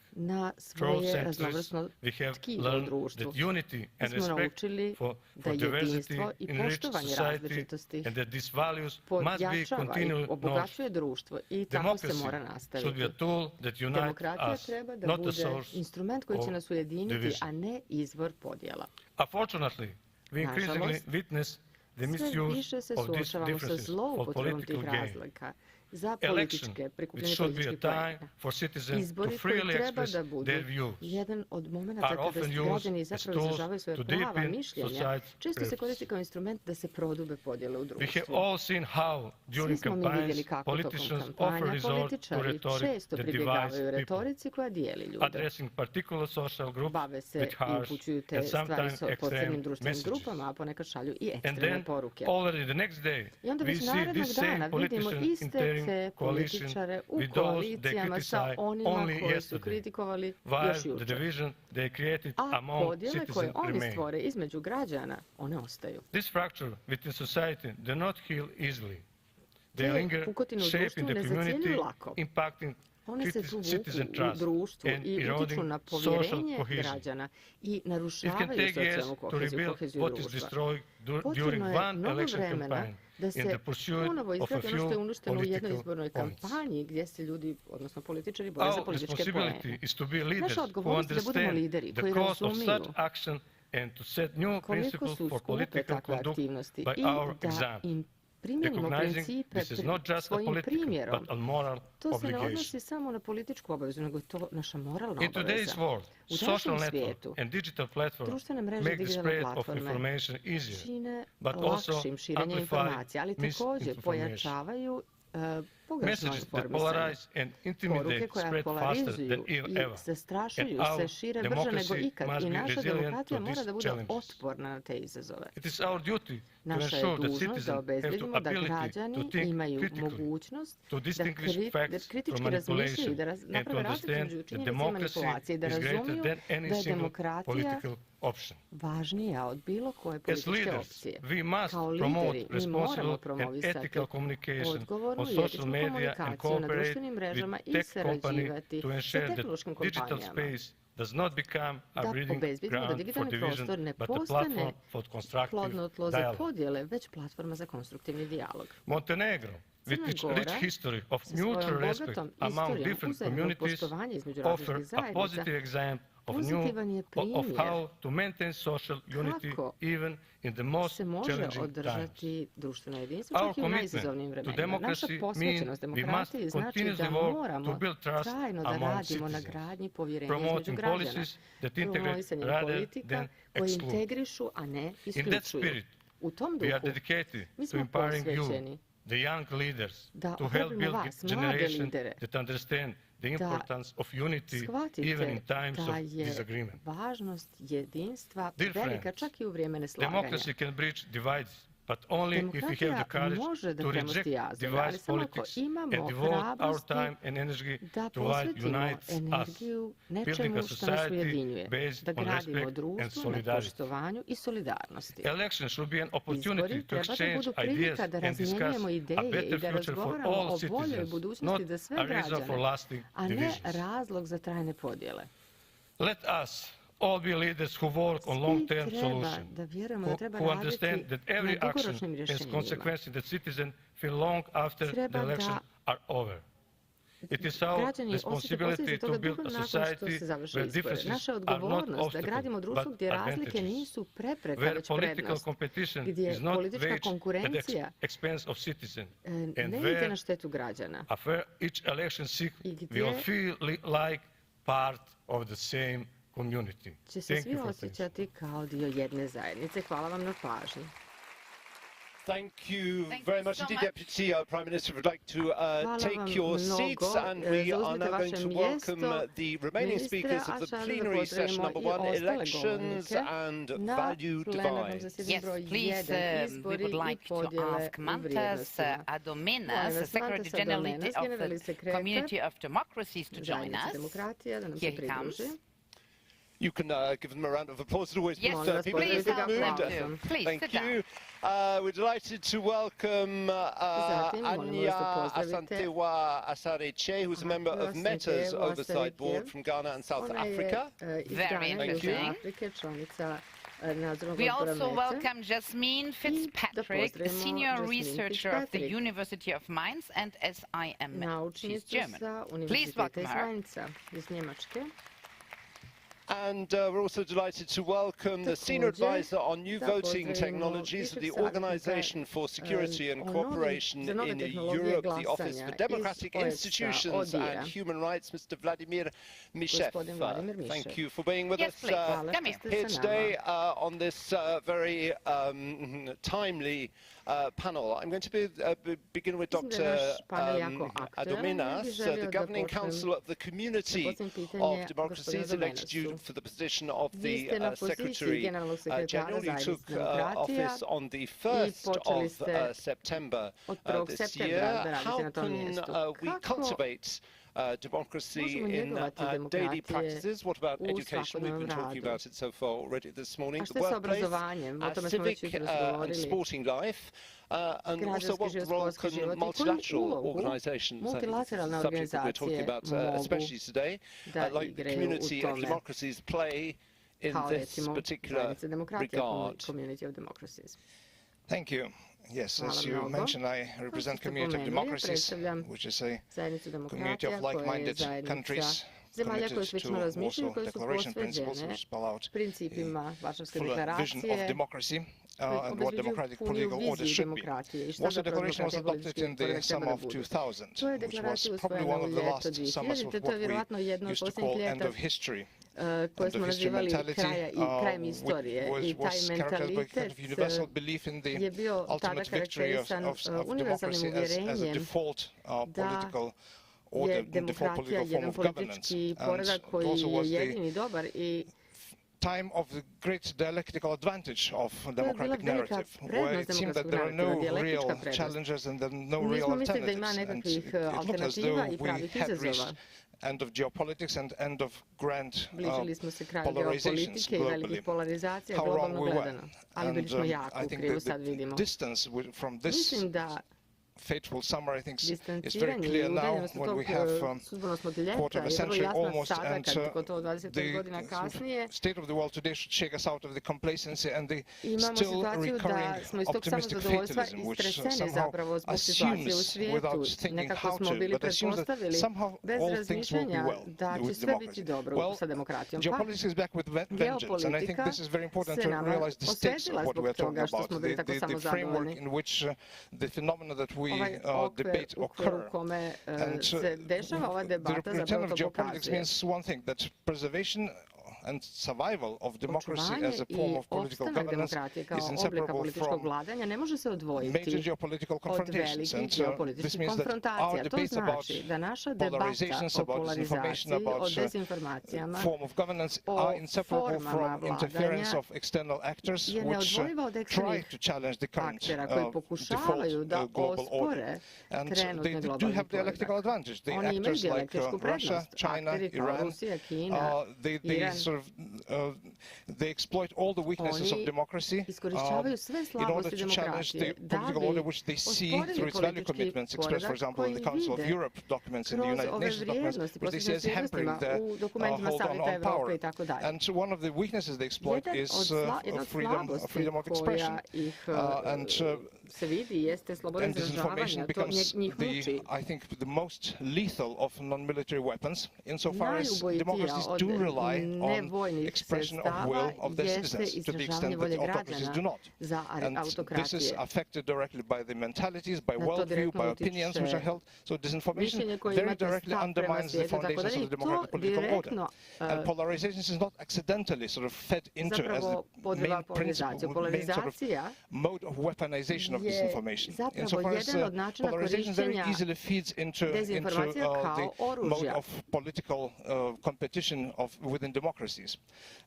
Throughout centuries, we have learned that unity and respect for diversity enrich society and that these values must be continually nurtured. Democracy should be a tool that unites us, not a source of division. Unfortunately, we increasingly witness the misuse of these differences for political gain. Election, which should be a time for citizens to freely express their views, are often used as tools to deepen society's rifts. We have all seen how, during campaigns, politicians often resort to rhetoric that divides people, addressing particular social groups with harsh and sometimes extreme messages. And then, already the next day, we see these same politicians entering coalition with those they criticized only yesterday, while the division they created among citizens remains. This fracture within society does not heal easily. They linger, shaping the community, impacting citizen trust and eroding social cohesion. It can take years to rebuild what is destroyed during one election campaign in the pursuit of a few political points. Our responsibility is to be leaders who understand the cost of such action and to set new principles for political conduct by our example. Recognizing this is not just a political, but a moral obligation. In today's world, social networks and digital platforms make the spread of information easier, but also amplify misinformation. Messages that polarize and intimidate spread faster than ever, and our democracy must be resilient to these challenges. It is our duty to ensure that citizens have the ability to think critically, to distinguish facts from manipulation, and to understand that democracy is greater than any single political option. As leaders, we must promote responsible and ethical communication on social media and cooperate with tech companies to ensure that digital space does not become a breeding ground for division, but a platform for constructive dialogue. Montenegro, with its rich history of mutual respect among different communities, offers a positive example of how to maintain social unity even in the most challenging times. Our commitment to democracy means we must continuously work to build trust among citizens, promoting policies that integrate rather than exclude. In that spirit, we are dedicated to empowering you, the young leaders, to help build a generation that understands the importance of unity even in times of disagreement. Dear friends, democracy can bridge divides, but only if we have the courage to reject divisive politics and devote our time and energy to what unites us, building a society based on respect and solidarity. Elections should be an opportunity to exchange ideas and discuss a better future for all citizens, not a reason for lasting divisions. Let us all be leaders who work on long-term solutions, who understand that every action has consequences that citizens feel long after the elections are over. It is our građani osjete responsibility posljedice to toga build dugo a nakon što society se završe where izbore. differences Naša je are not odgovornost da obstacles, gradimo društvo but gdje razlike advantages. nisu prepreka, Where već political prednost, competition gdje is not politička waged at the konkurencija expense of citizens, and ne ide where na štetu građana. after each election seek I will gdje feel like part of the same community. će se Thank svi you for osjećati kao dio jedne zajednice. Hvala vam na pažnji. Thank you Thank very you much so indeed, much. Deputy Prime Minister. Would like to take vam your mnogo. seats, and we are Zauzmite now going vaše to welcome mjesto, the remaining ministre, speakers a of the sada da plenary session pozdravimo number i 1, ostale elections govornike and na value plenarnom divides. zasjedanju Yes, broj please, 1, we izbori would like i to podjele ask u Mantas vrijednostima. Adominas, the Secretary General of the Community of Democracies, to join Zajednice us. demokracija, da nam Here se he comes. pridruži. You can give them a round of applause. It always Yes, puts people in a please good help mood. them too. Please, Thank sit down. you. We're delighted to welcome Zatim, molim vas da Anja pozdravite Asantewa Asareche, who's a member of Meta's Asantewa Oversight Board Asareche. from Ghana and South Ona je Africa. iz Very Gane i Južne interesting. Afrike, članica nadzornog We odbora also Mete. welcome Jasmine Fitzpatrick, pozdravimo senior Jasmine researcher of the Fitzpatrick. University of Mainz, and as I am, she's Naučnicu German. sa Please Univerziteta welcome iz her. Mainza, iz Njemačke. And we're also delighted to welcome the Senior Također, Advisor on New da Voting pozdravimo Technologies of the višeg savjetnika, Organization for Security and o novim- Cooperation za nove in tehnologije Europe, the Office glasanja for iz Democratic OESA, Institutions ODIHR-a. and Human Rights, Mr. Vladimir Mishev. Gospodin Vladimir Mišev. Thank you for being with Yes, us please. Hvala Come što here. ste here sa today nama. on this very timely panel. I'm going to begin with Mislim da Dr. je naš panel jako aktualan. Adominas, Bih the želio da Governing počnem Council of the Community postavim pitanje of Democracies gospodinu elected you Domenasu. for the position of Vi the ste na poziciji Secretary generalnog sekretara General. You took Zajednice demokratija office on the 1st počeli of ste September od 1. this septembra year. da radite How na tom can mjestu. we Kako cultivate democracy možemo in njegovati daily demokratije practices? What about u education? We've svakodnevnom been talking radu? about it so far already this morning. A The što je sa workplace, obrazovanjem? O tome smo već civic jutros and govorili. sporting life, and also Građanski what život, role sportski can život i koju multilateral ulogu organizations, multilateralne the subject that we're talking organizacije about, mogu especially today, da like the igraju community u of tome, democracies play in kao this recimo particular Zajednice demokratija, regard. Community of Democracies. Thank you. Yes, Hvala as you mnogo. mentioned, I Kao što represent ste Community of pomenuli, Democracies, predstavljam which is a Zajednicu community demokratija of koja je like-minded zajednica countries zemalja koje committed slično to razmišljaju i also koje su declaration principles posveđene which spell out principima Varšavske fuller vision of deklaracije democracy koji and what obezbeđuju democratic puniju political order viziju should be. demokratije i šta Was the zapravo declaration was demokratija adopted politički in the poredak treba summer da of bude. 2000, To je which was deklaracija probably usvojena one u of the ljeto last summers 2000. of To je what we vjerojatno jedno od used to posljednjih call end ljeta of history. koje End smo of history nazivali mentality krajem istorije i taj was characterized by kind of universal belief in the je bio tada ultimate victory karakterisan of univerzalnim democracy as a uvjerenjem default da political je order, default demokratija political form jedan of governance. politički And poredak it koji also je was the jedini dobar i time of the great dialectical advantage of democratic bila velika narrative, where prednost it seemed that demokratskog there are narrativa, no dijalektička real prednost. challenges and there are no real Nismo mislili da ima alternatives. And nekakvih it looked as alternativa though i we pravih had izazova. reached end of geopolitics and end of grand Bližili smo se kraju polarizations geopolitike i velikih globally. polarizacija How wrong globalno we were. gledano. Ali bili smo And jako I u think krivu, that sad vidimo. the distance from this Mislim da fateful summer, I think, is very distanciranje i clear now udaljenost od when tog we have sudbonosnog quarter ljeta of a je vrlo century jasna almost, sada and kad gotovo 20 godina the kasnije state of the world today should shake us out of the complacency and the imamo still situaciju da recurring smo iz tog optimistic samozadovoljstva fatalism, which istreseni somehow zapravo zbog situacije u assumes, svijetu. without thinking Nekako how smo to, bili but assumes that pretpostavili somehow bez all things will be razmišljanja well da će with sve democracy. biti dobro Well, sa demokratijom. Pa geopolitics is back with vengeance, and I think this is very important se to nama realize the stakes of osvetila what zbog we're talking toga što about, smo bili tako the framework samozadovoljni. in which the phenomena that we Ovaj debate okvir u occur. kome And se dešava ova the debata return zapravo of to geopolitics pokazuje. means one thing, that preservation and survival of democracy Očuvanje as a form i of political opstanak governance demokratije kao is oblika inseparable političkog from vladanja ne može se major odvojiti geopolitical od confrontations. velikih And this geopolitičkih means that our konfrontacija. To debates about znači da naša debata polarizations, o about polarizaciji, disinformation, o about dezinformacijama, form of governance o are inseparable formama from interference vladanja of external actors je which neodvojiva od try eksternih to challenge the current aktera koji default pokušavaju da global order. ospore And trenutni they do globalni have dialectical poredak. advantage. The Oni imaju actors like dijalektičku Russia, prednost. China, Akteri kao Iran, Rusija, Kina, they Iran, sort they exploit all the weaknesses of democracy in order to challenge the political order which they see through its value commitments expressed, for example, in the Council of Europe documents, in the United Nations documents, which they see as hampering their hold on power. And one of the weaknesses they exploit is freedom of expression. And disinformation becomes, I think, the most lethal of non-military weapons, insofar as democracies do rely on expression of will of their citizens, to the extent that autocracies do not. And this is affected directly by the mentalities, by worldview, by opinions which are held. So disinformation very directly undermines the foundations of the democratic political order. And polarization is not accidentally fed into as the main principle, main mode of weaponization of disinformation. Insofar as polarization very easily feeds into the mode of political competition within democracies.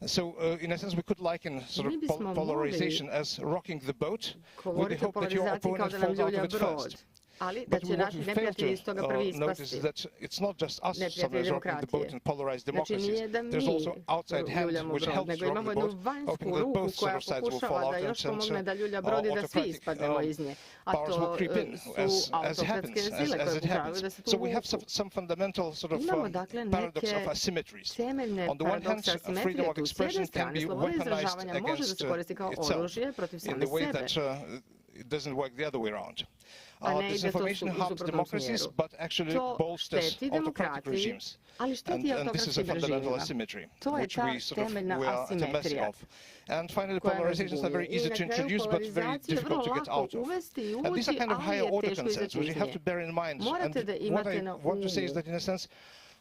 So in a sense we could liken polarization as rocking the boat with the hope that your opponent falls out of it first. But what we fail to notice is that it's not just us sometimes rocking the boat in polarized democracies. There's also outside hand which helps rock the boat, hoping that both sides will fall out and autocratic powers will creep in, as it happens. So we have some fundamental paradox of asymmetries. On the one hand, freedom of expression can be weaponized against itself in the way that it doesn't work the other way around. Disinformation harms democracies, but actually bolsters autocratic regimes. And this is a fundamental asymmetry, which we are at the mercy of. And finally, polarizations are very easy to introduce, but very difficult to get out of. And these are kind of higher order concerns, which you have to bear in mind. And what I want to say is that, in a sense,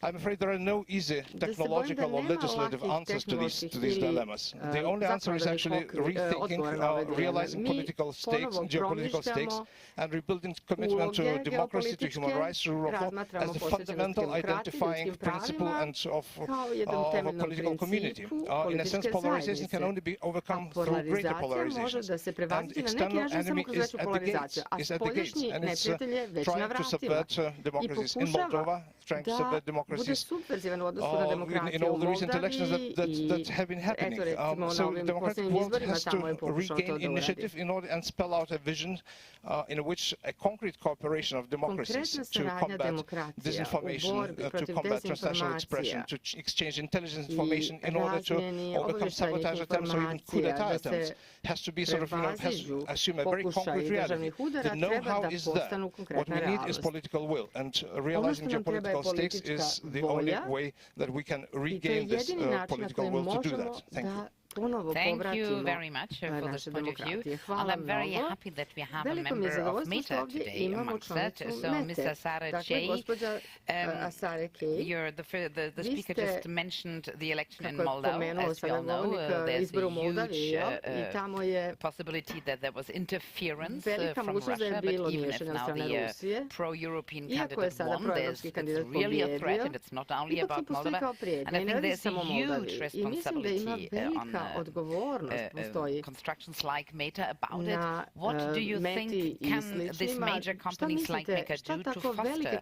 I'm afraid there are no easy technological or legislative answers to these dilemmas. The only answer is actually rethinking, realizing political stakes, geopolitical stakes, and rebuilding commitment to democracy, to human rights, to rule of law, as the fundamental identifying principle and of a political community. In a sense, polarization can only be overcome through greater polarization. And external enemy is at the gates, and it's trying to subvert democracies in Moldova, trying to subvert democracies in all the recent elections that have been happening. So the democratic world has to regain initiative in order and spell out a vision in which a concrete cooperation of democracies to combat disinformation, to combat transnational expression, to exchange intelligence information in order to overcome sabotage attempts or even coup d'etat attempts, has to be has to assume a very concrete reality. The know-how is there. What we need is political will, and realizing geopolitical stakes is the only way that we can regain this political will to do that. Thank you. Thank you very much for this point of view. And I'm very happy that we have a member of META today amongst that. So, Mr. Sara J, the speaker just mentioned the election in Moldova. As we all know, there's a huge possibility that there was interference from Russia, but even if now the pro-European candidate won, it's really a threat, and it's not only about Moldova. And I think there's a huge responsibility on constructions like META about it. What do you think can these major companies like META do to foster ethic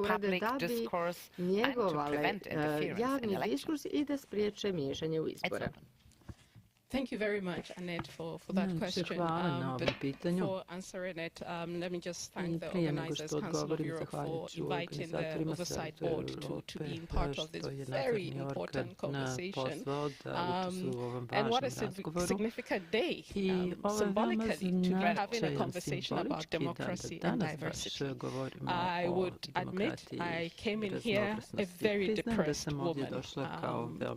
public discourse and to prevent interference in elections? Thank you very much, Annette, for that question. Before answering it, let me just thank the Organizers Council of Europe for inviting the Oversight Board to be part of this very important conversation. And what a significant day, symbolically, to be having a conversation about democracy and diversity. I would admit I came in here a very depressed woman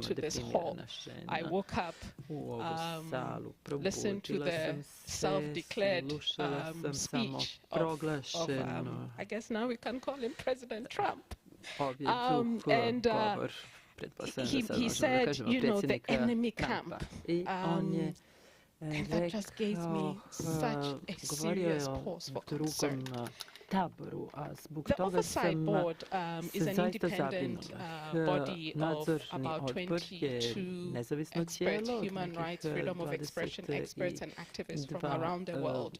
to this hall. I woke up, listen to the self-declared speech of I guess now we can call him President Trump. And he said, the enemy camp. And that just gave me such a serious pause for concern. The Oversight Board is an independent body of about 22 experts, human rights, freedom of expression experts and activists from around the world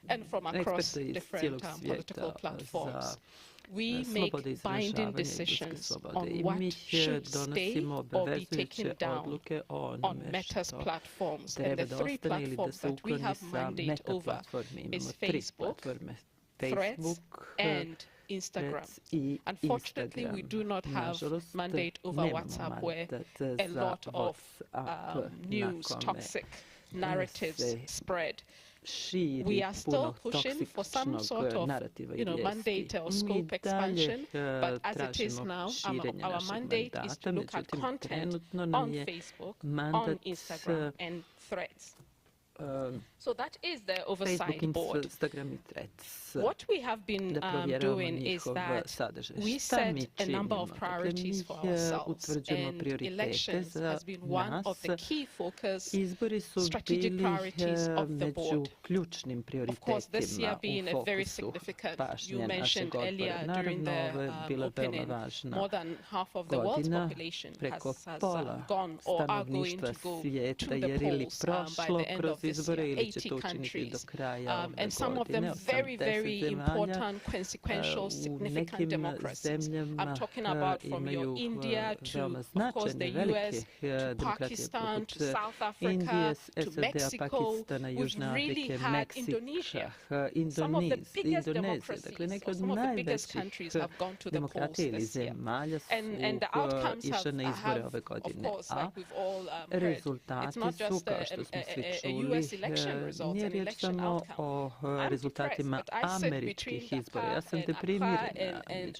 and from across different political platforms. we make binding decisions on what should stay or be taken down on Meta's platforms. And the three platforms that we have mandate over is Facebook, Threads, and Instagram. Unfortunately, we do not have mandate over WhatsApp, where a lot of news, toxic narratives spread. We are still pushing for some sort of, mandate or scope expansion, but as it is now, our mandate is to look at content on Facebook, on Instagram, and Threads. So that is the oversight board. What we have been doing is that we set a number of priorities for ourselves, and elections has been one of the key focus strategic priorities of the board. Of course, this year being a very significant, you mentioned earlier during the opening, more than half of the world's population has gone or are going to go to the polls by the end of this year, 80 countries, and some of them very, very important, consequential, significant democracies. I'm talking about from your India to, of course, the US, to Pakistan, to South Africa, to Mexico. We've really had Indonesia. Some of the biggest democracies, or some of the biggest countries have gone to the polls this year. And the outcomes have, of course, like we've all heard, it's not just a US election result, an election outcome. I'm depressed, but I sit between Dakar and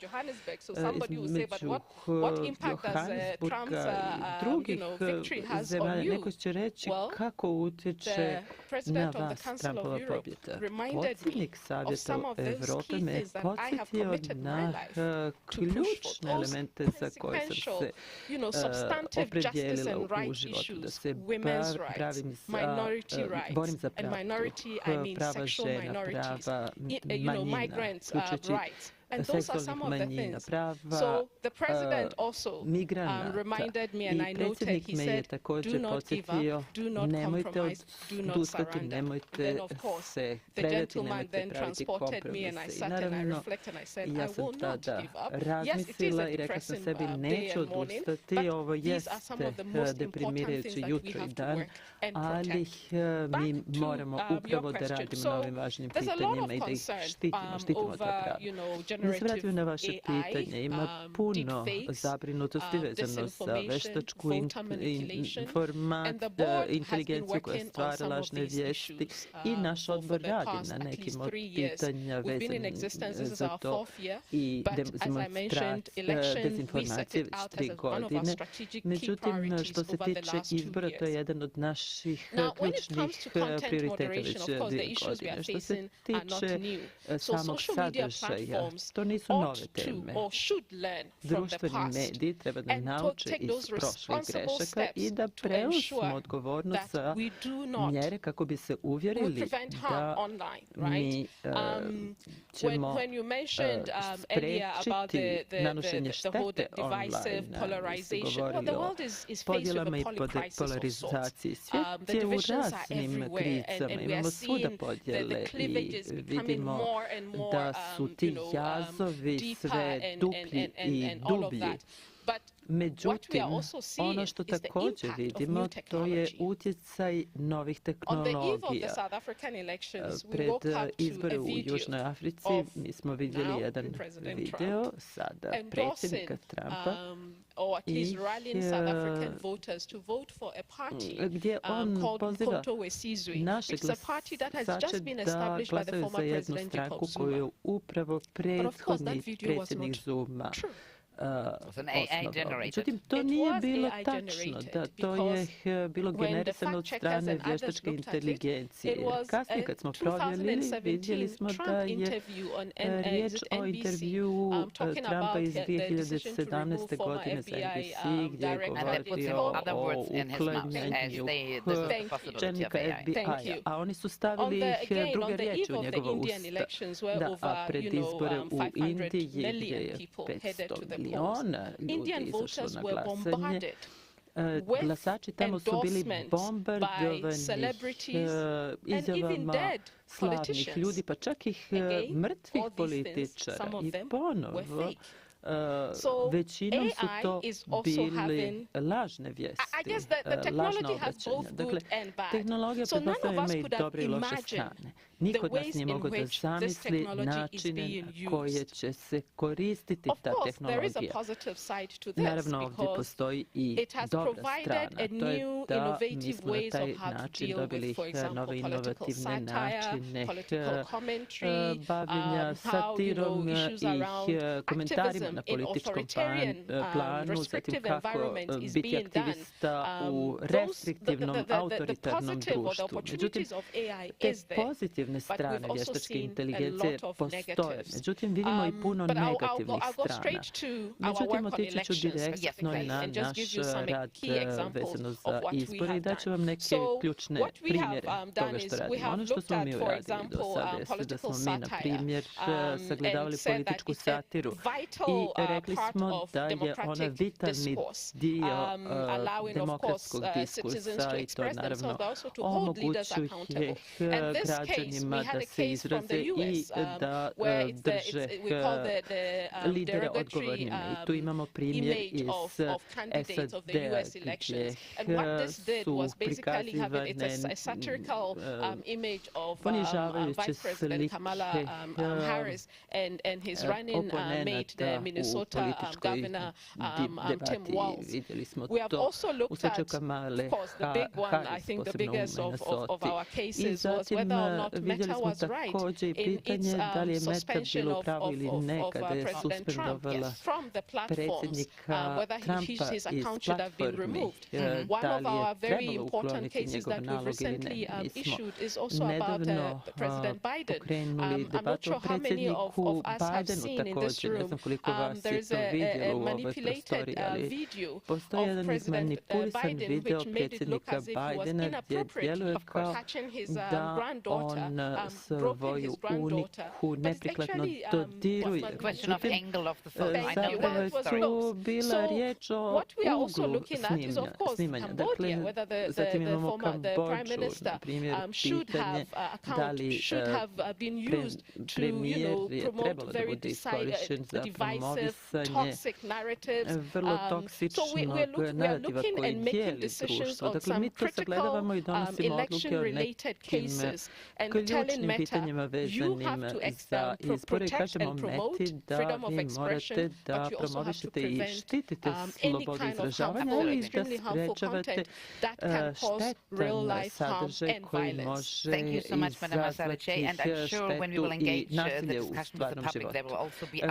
Johannesburg, so somebody will say, but what impact does Trump's victory has on you? Well, the president of the Council of Europe reminded me of some of those key things that I have committed my life to push for, those consequential, substantive justice and rights issues, women's rights, minority rights, and minority, I mean sexual minorities, migrants' rights. And those are some of the things. So the president also reminded me, and I noted, he said, do not give up, do not compromise, do not surrender. And then, of course, the gentleman then transported me, and I sat and I reflected, and I said, I will not give up. Yes, it is a depressing day and morning, but these are some of the most important things that we have to work and protect. Back to your question. So there's a lot of concern over, Svratim na vaše pitanje, ima puno zabrinutosti vezano za veštačku inteligenciju koja stvara lažne vijesti i naš odbor radi na nekim od pitanja vezanih za to i dezinformacije već 3 godine. Međutim, što se tiče izbora, to je jedan od naših ključnih prioriteta već 2 godine. Što se tiče samog sadržaja, to nisu nove teme. Društveni mediji treba da nauče iz prošlih grešaka i da preuzmu odgovornost za mjere kako bi se uvjerili da mi ćemo spriječiti nanošenje štete online. Se govori o podjelama i polarizaciji. Svijet je u raznim krizama, imamo svuda podjele i vidimo da su ti jazovi sve dublji i dublji. Međutim, ono što također vidimo, to je utjecaj novih tehnologija. Pred izbore u Južnoj Africi mi smo vidjeli jedan video sada predsjednika Trumpa i gdje on poziva naše glasače da glasaju za jednu stranku koju je upravo prethodni predsjednik Zuma osnovao. Međutim, to nije bilo tačno, da to je bilo generisano od strane vještačke inteligencije. Kasnije kad smo provjerili, vidjeli smo da je riječ o intervju Trumpa iz 2017. godine za NBC, gdje je govorio o uklanjanju čelnika FBI-a, a oni su stavili druge riječi u njegovo usta. Da, a pred izbore u Indiji, gdje je 500 miliona ljudi izašlo na glasanje, glasači tamo su bili bombardovani izjavama slavnih ljudi, pa čak i mrtvih političara. I ponovo, većinom su to bili lažne vijesti, lažna obraćanja. Dakle, tehnologija pretpostavlja ima i dobre i loše strane. Niko od nas nije mogao da zamisli načine koje će se koristiti ta tehnologija. Naravno, ovdje postoji i dobra strana. To je da mi smo na taj način dobili nove inovativne načine bavljenja satirom i komentarima na političkom planu, zatim kako biti aktivista u restriktivnom, autoritarnom društvu. Međutim, te pozitivne strane vještačke inteligencije postoje. Međutim, vidimo i puno negativnih strana. Međutim, otići ću direktno na naš rad vezano za izbore i daću vam neke ključne primjere toga što radimo. Ono što smo mi uradili do sada je da smo mi, na primjer, sagledavali političku satiru i rekli smo da je ona vitalni dio demokratskog diskursa i to naravno omogućuje građanima da se izraze i da drže lidere odgovornima. I tu imamo primjer iz SAD-a gdje su prikazivane ponižavajuće slike oponenata u političkoj debati. Vidjeli smo to u slučaju Kamale Harris, posebno u Minnesoti. I zatim vidjeli smo također i pitanje da li je Meta bilo pravo ili ne kada je suspendovala predsjednika Trumpa iz platformi. Da li je trebalo ukloniti njegov nalog ili ne? Mi smo nedavno pokrenuli debatu o predsjedniku Bidenu također. Ne znam koliko vas je to vidjelo u ovoj prostoriji, ali postoji jedan izmanipulisan video predsjednika Bidena gdje djeluje kao da on svoju uniku neprikladno dodiruje. Zapravo je tu bila riječ o uglu snimanja. Dakle, zatim imamo Kambodžu, na primjer, pitanje da li premijer je trebalo da bude iskorišten za promovisanje vrlo toksičnog narativa koji dijeli društvo. Dakle, mi to sagledavamo i donosimo odluke o nekim ključnim pitanjima vezanim za izbore i kažemo Meti da vi morate da promovišete i štitite slobodu izražavanja ili da sprečavate štetan sadržaj koji može izazvati štetu i nasilje u stvarnom životu.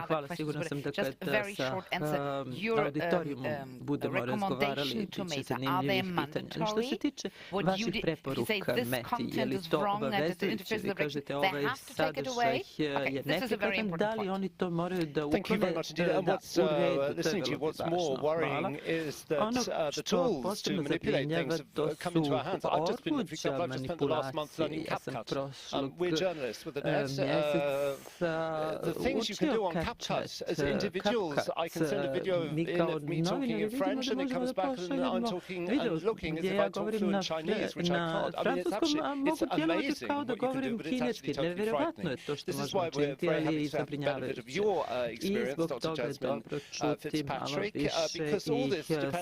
Hvala, sigurno sam da kad sa auditorijumom budemo razgovarali bit će zanimljivih pitanja. Što se tiče vaših preporuka Meti, je li to obavezujuće? Vi kažete ovaj sadržaj je neprikladan, da li oni to moraju da uklone, da uredu? To je vrlo važno. Ono što posebno zabrinjava, to su oruđa manipulacije. Ja sam prošlog mjeseca učio kapčat. Mi kao novinari vidimo da možemo da pošaljemo video gdje ja govorim na francuskom, a mogu djelovati kao da govorim kineski. Nevjerovatno je to što možemo učiniti, ali je i zabrinjavajuće. I zbog toga je dobro čuti malo više i s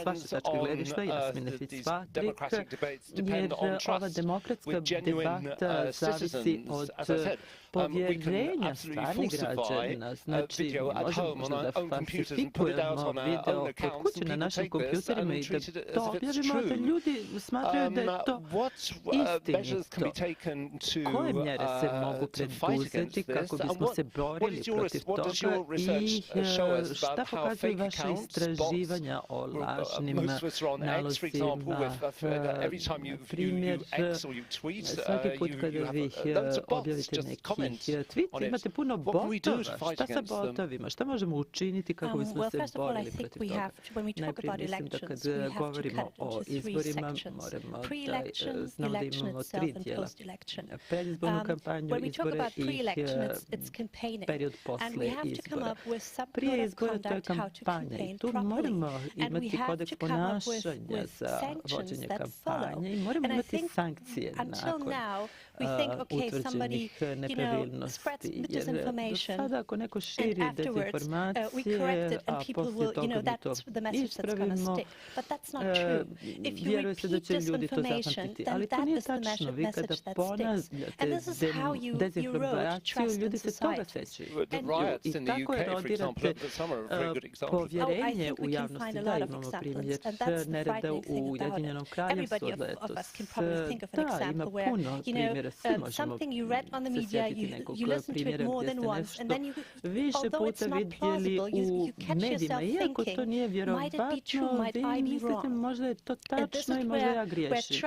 vaše tačke gledišta, Jasmine Fitzpatrick, jer ova demokratska debata zavisi od povjerenja stvarnih građana. Znači, možemo možda da falsifikujemo video kod kuće na našim kompjuterima i da to objavimo, da ljudi smatraju da je to istinito. Koje mjere se mogu preduzeti kako bismo se borili protiv toga i šta pokazuju vaše istraživanja o lažnim nalozima? Primjer, svaki put kada vi objavite neki tweet, imate puno botova. Šta sa botovima? Šta možemo učiniti kako bismo se borili protiv toga? Najprije mislim da kad govorimo o izborima, moramo da znamo da imamo 3 dijela. Predizbornu kampanju, izbore i period posle izbora. Prije izbora to je kampanja i tu moramo imati kodeks ponašanja za vođenje kampanje i moramo imati sankcije nakon utvrđenih nepravilnosti. Jer do sada ako neko širi dezinformacije, a poslije toga mi to ispravimo, vjeruje se da će ljudi to zapamtiti. Ali to nije tačno. Vi kada ponavljate dezinformaciju, ljudi se toga sećaju. I tako erodirate povjerenje u javnosti. Da, imamo primjer nereda u Ujedinjenom kraljevstvu letos. Da, ima puno primjera. Svi možemo se sjetiti nekog primjera gdje ste nešto više puta vidjeli u medijima. Iako to nije vjerovatno, vi mislite možda je to tačno i možda ja griješim.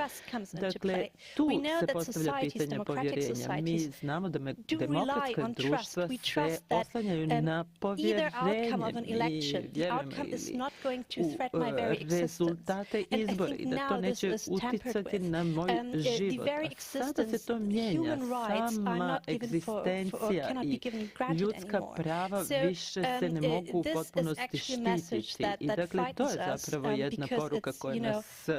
Dakle, tu se postavlja pitanje povjerenja. Mi znamo da demokratska društva se oslanjaju na povjerenje. Mi vjerujemo ili u rezultate izbora i da to neće utjecati na moj život. A sada se to mijenja. Sama egzistencija i ljudska prava više se ne mogu u potpunosti štititi. I dakle, to je zapravo jedna poruka koja nas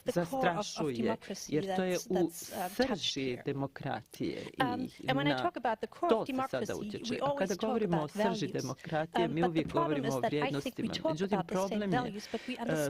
zastrašuje, jer to je u srži demokratije i na to se sada utječe. A kada govorimo o srži demokratije, mi uvijek govorimo o vrijednostima. Međutim, problem je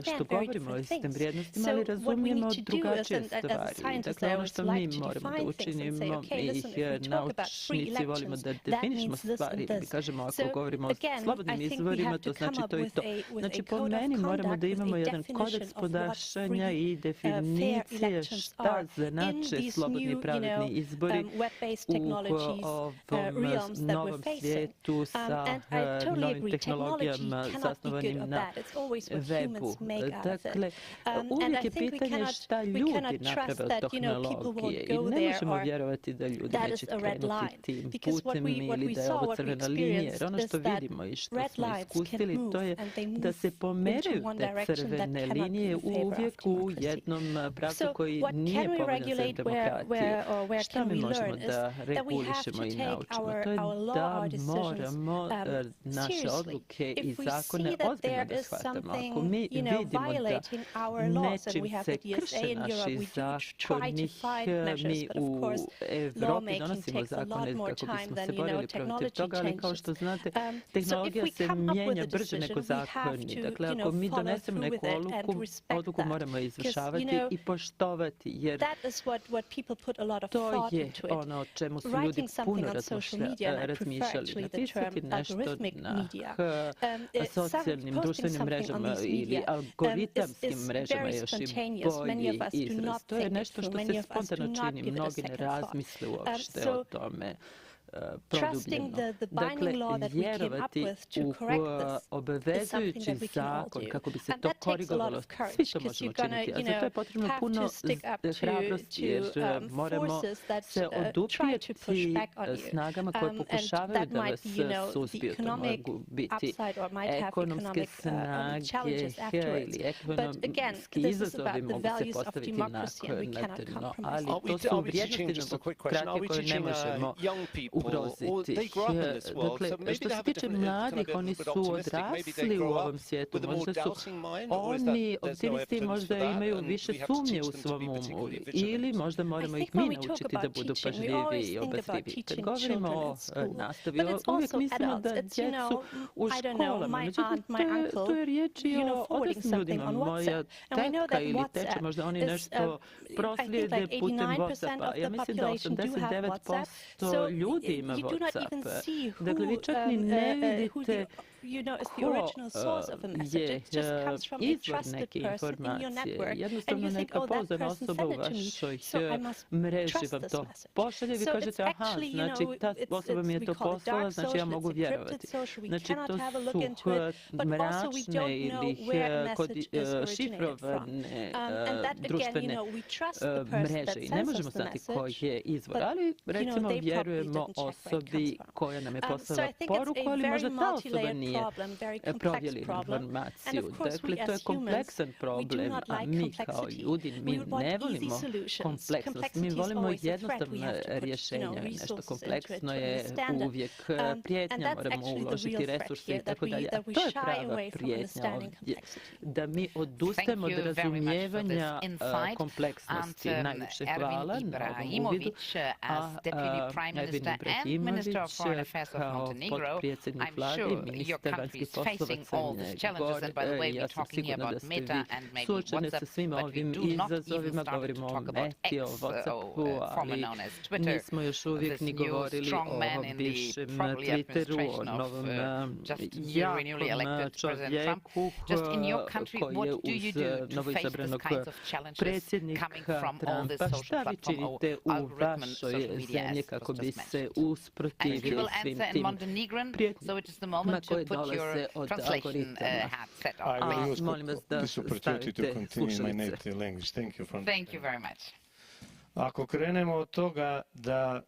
što govorimo o istim vrijednostima, ali razumijemo drugačije stvari. Dakle, ono što mi moramo da učinimo, mi ih naučnici volimo da definišemo stvari. Mi kažemo, ako govorimo o slobodnim izvorima, to znači to i to. Znači, po meni moramo da imamo jedan kodeks ponašanja i definicije šta znače slobodni i pravedni izbori u ovom novom svijetu sa novim tehnologijama zasnovanim na webu. Dakle, uvijek je pitanje šta ljudi naprave od tehnologije i ne možemo vjerovati da ljudi neće krenuti tim putem ili da je ovo crvena linija. Jer ono što vidimo i što smo iskusili, to je da se pomeraju te crvene linije uvijek u jednom pravcu koji nije povoljan za demokratiju. Šta mi možemo da regulišemo i naučimo? To je da moramo naše odluke i zakone ozbiljno da shvatamo. Ako mi vidimo da nečim se krše naši zakoni, mi u Evropi donosimo zakone kako bismo se borili protiv toga, ali kao što znate, tehnologija se mijenja brže nego zakoni. Dakle, ako mi donesemo neku odluku moramo izvršavati i poštovati, jer to je ono o čemu su ljudi puno razmišljali. Napisati nešto na socijalnim društvenim mrežama ili algoritamskim mrežama je još i bolji izraz. To je nešto što se spontano čini, mnogi ne razmisle uopšte o tome produbljeno. Dakle, vjerovati u obvezujući zakon kako bi se to korigovalo, svi to možemo činiti, a za to je potrebno puno hrabrosti jer moramo se oduprijeti snagama koje pokušavaju da vas suzbiju. To mogu biti ekonomske snage ili ekonomski izazovi mogu se postaviti naknadno, ali to su vrijednosti demokratije koje ne možemo ugroziti. Dakle, što se tiče mladih, oni su odrasli u ovom svijetu. Možda su oni optimisti, možda imaju više sumnje u svom umu. Ili možda moramo ih mi naučiti da budu pažljiviji i obazriviji. Kad govorimo o nastavi, uvijek mislimo da djecu u školama. Međutim, to je riječ i o odraslim ljudima. Moja tetka ili teče, možda oni nešto proslijede putem WhatsAppa. Ja mislim da 89% ljudi ima WhatsApp. Dakle, vi čak ni ne vidite je izvor neke informacije. Jednostavno neka pouzdana osoba u vašoj mreži vam to pošalje, vi kažete aha, znači ta osoba mi je to poslala, znači ja mogu vjerovati. Znači to su mračne ili šifrovane društvene mreže i ne možemo znati koji je izvor, ali recimo vjerujemo osobi koja nam je poslala poruku, ali možda ta osoba nije provjerila informaciju. Dakle, to je kompleksan problem, a mi kao ljudi, mi ne volimo kompleksnost, mi volimo jednostavna rješenja. Nešto kompleksno je uvijek prijetnja, moramo uložiti resurse i tako dalje. A to je prava prijetnja ovdje, da mi odustajemo od razumijevanja kompleksnosti. Najljepše hvala na ovom uvidu. A Ervin Ibrahimović kao potpredsjednik vlade i ministar vanjskih poslova Crne Gore, ja sam sigurna da ste vi suočeni sa svim ovim izazovima, govorimo o Meti, o Whatsappu, ali nismo još uvijek ni govorili o bivšem Twitteru, o novom jakom čovjeku koji je uz novoizabranog predsjednika Trumpa. Šta vi činite u vašoj zemlji kako bi se usprotivili svim tim prijetnjama koje dolaze od algoritama? Molim vas da stavite slušalice. Ako krenemo od toga da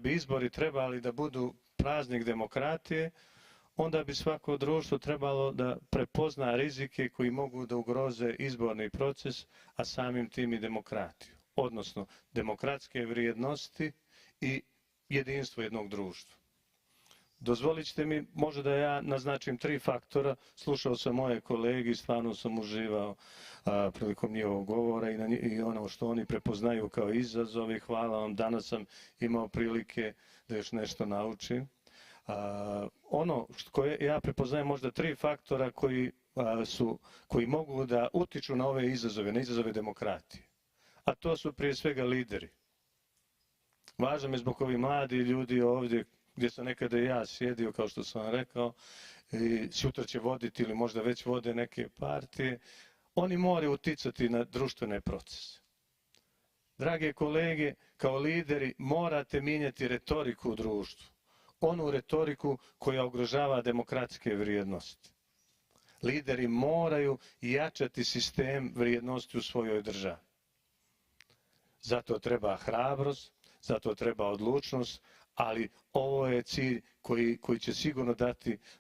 bi izbori trebali da budu praznik demokratije, onda bi svako društvo trebalo da prepozna rizike koji mogu da ugroze izborni proces, a samim tim i demokratiju, odnosno demokratske vrijednosti i jedinstvo jednog društva. Dozvolit ćete mi možda da ja naznačim 3 faktora. Slušao sam moje kolege i stvarno sam uživao prilikom njihovog govora i ono što oni prepoznaju kao izazovi. Hvala vam, danas sam imao prilike da još nešto naučim. Ono koje ja prepoznajem možda 3 faktora koji mogu da utiču na ove izazove, na izazove demokratije. A to su prije svega lideri. Važno je zbog ovih mladi ljudi ovdje gdje sam nekada i ja sjedio, kao što sam vam rekao, i sutra će voditi ili možda već vode neke partije, oni moraju uticati na društvene procese. Drage kolege, kao lideri morate mijenjati retoriku u društvu. Onu retoriku koja ugrožava demokratske vrijednosti. Lideri moraju jačati sistem vrijednosti u svojoj državi. Zato treba hrabrost, zato treba odlučnost, ali ovo je cilj koji će sigurno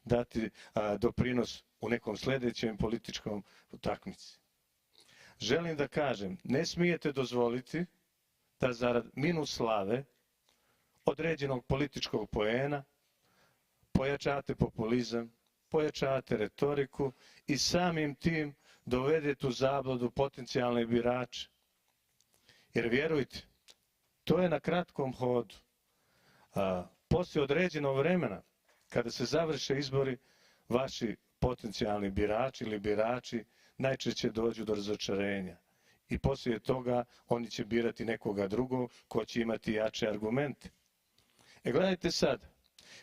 dati doprinos u nekom sljedećem političkom utakmici. Želim da kažem, ne smijete dozvoliti da zarad minus slave određenog političkog poena pojačate populizam, pojačate retoriku i samim tim dovedete u zabludu potencijalne birače. Jer vjerujte, to je na kratkom hodu. Poslije određenog vremena, kada se završe izbori, vaši potencijalni birači ili birači najčešće dođu do razočarenja. I poslije toga oni će birati nekoga drugog ko će imati jače argumente. Gledajte sad,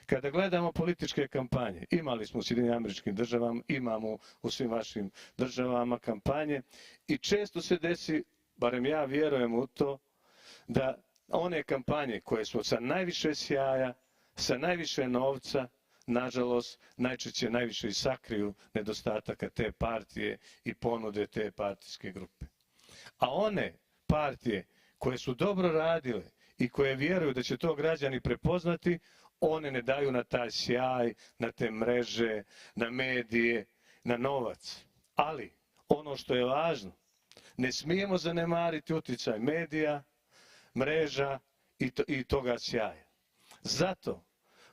kada gledamo političke kampanje, imali smo u Sjedinjenim Američkim Državama, imamo u svim vašim državama kampanje i često se desi, barem ja vjerujem u to, da one kampanje koje su sa najviše sjaja, sa najviše novca, nažalost, najčešće najviše i sakriju nedostataka te partije i ponude te partijske grupe. A one partije koje su dobro radile i koje vjeruju da će to građani prepoznati, one ne daju na taj sjaj, na te mreže, na medije, na novac. Ali, ono što je važno, ne smijemo zanemariti utjecaj medija, mreža i toga sjaja. Zato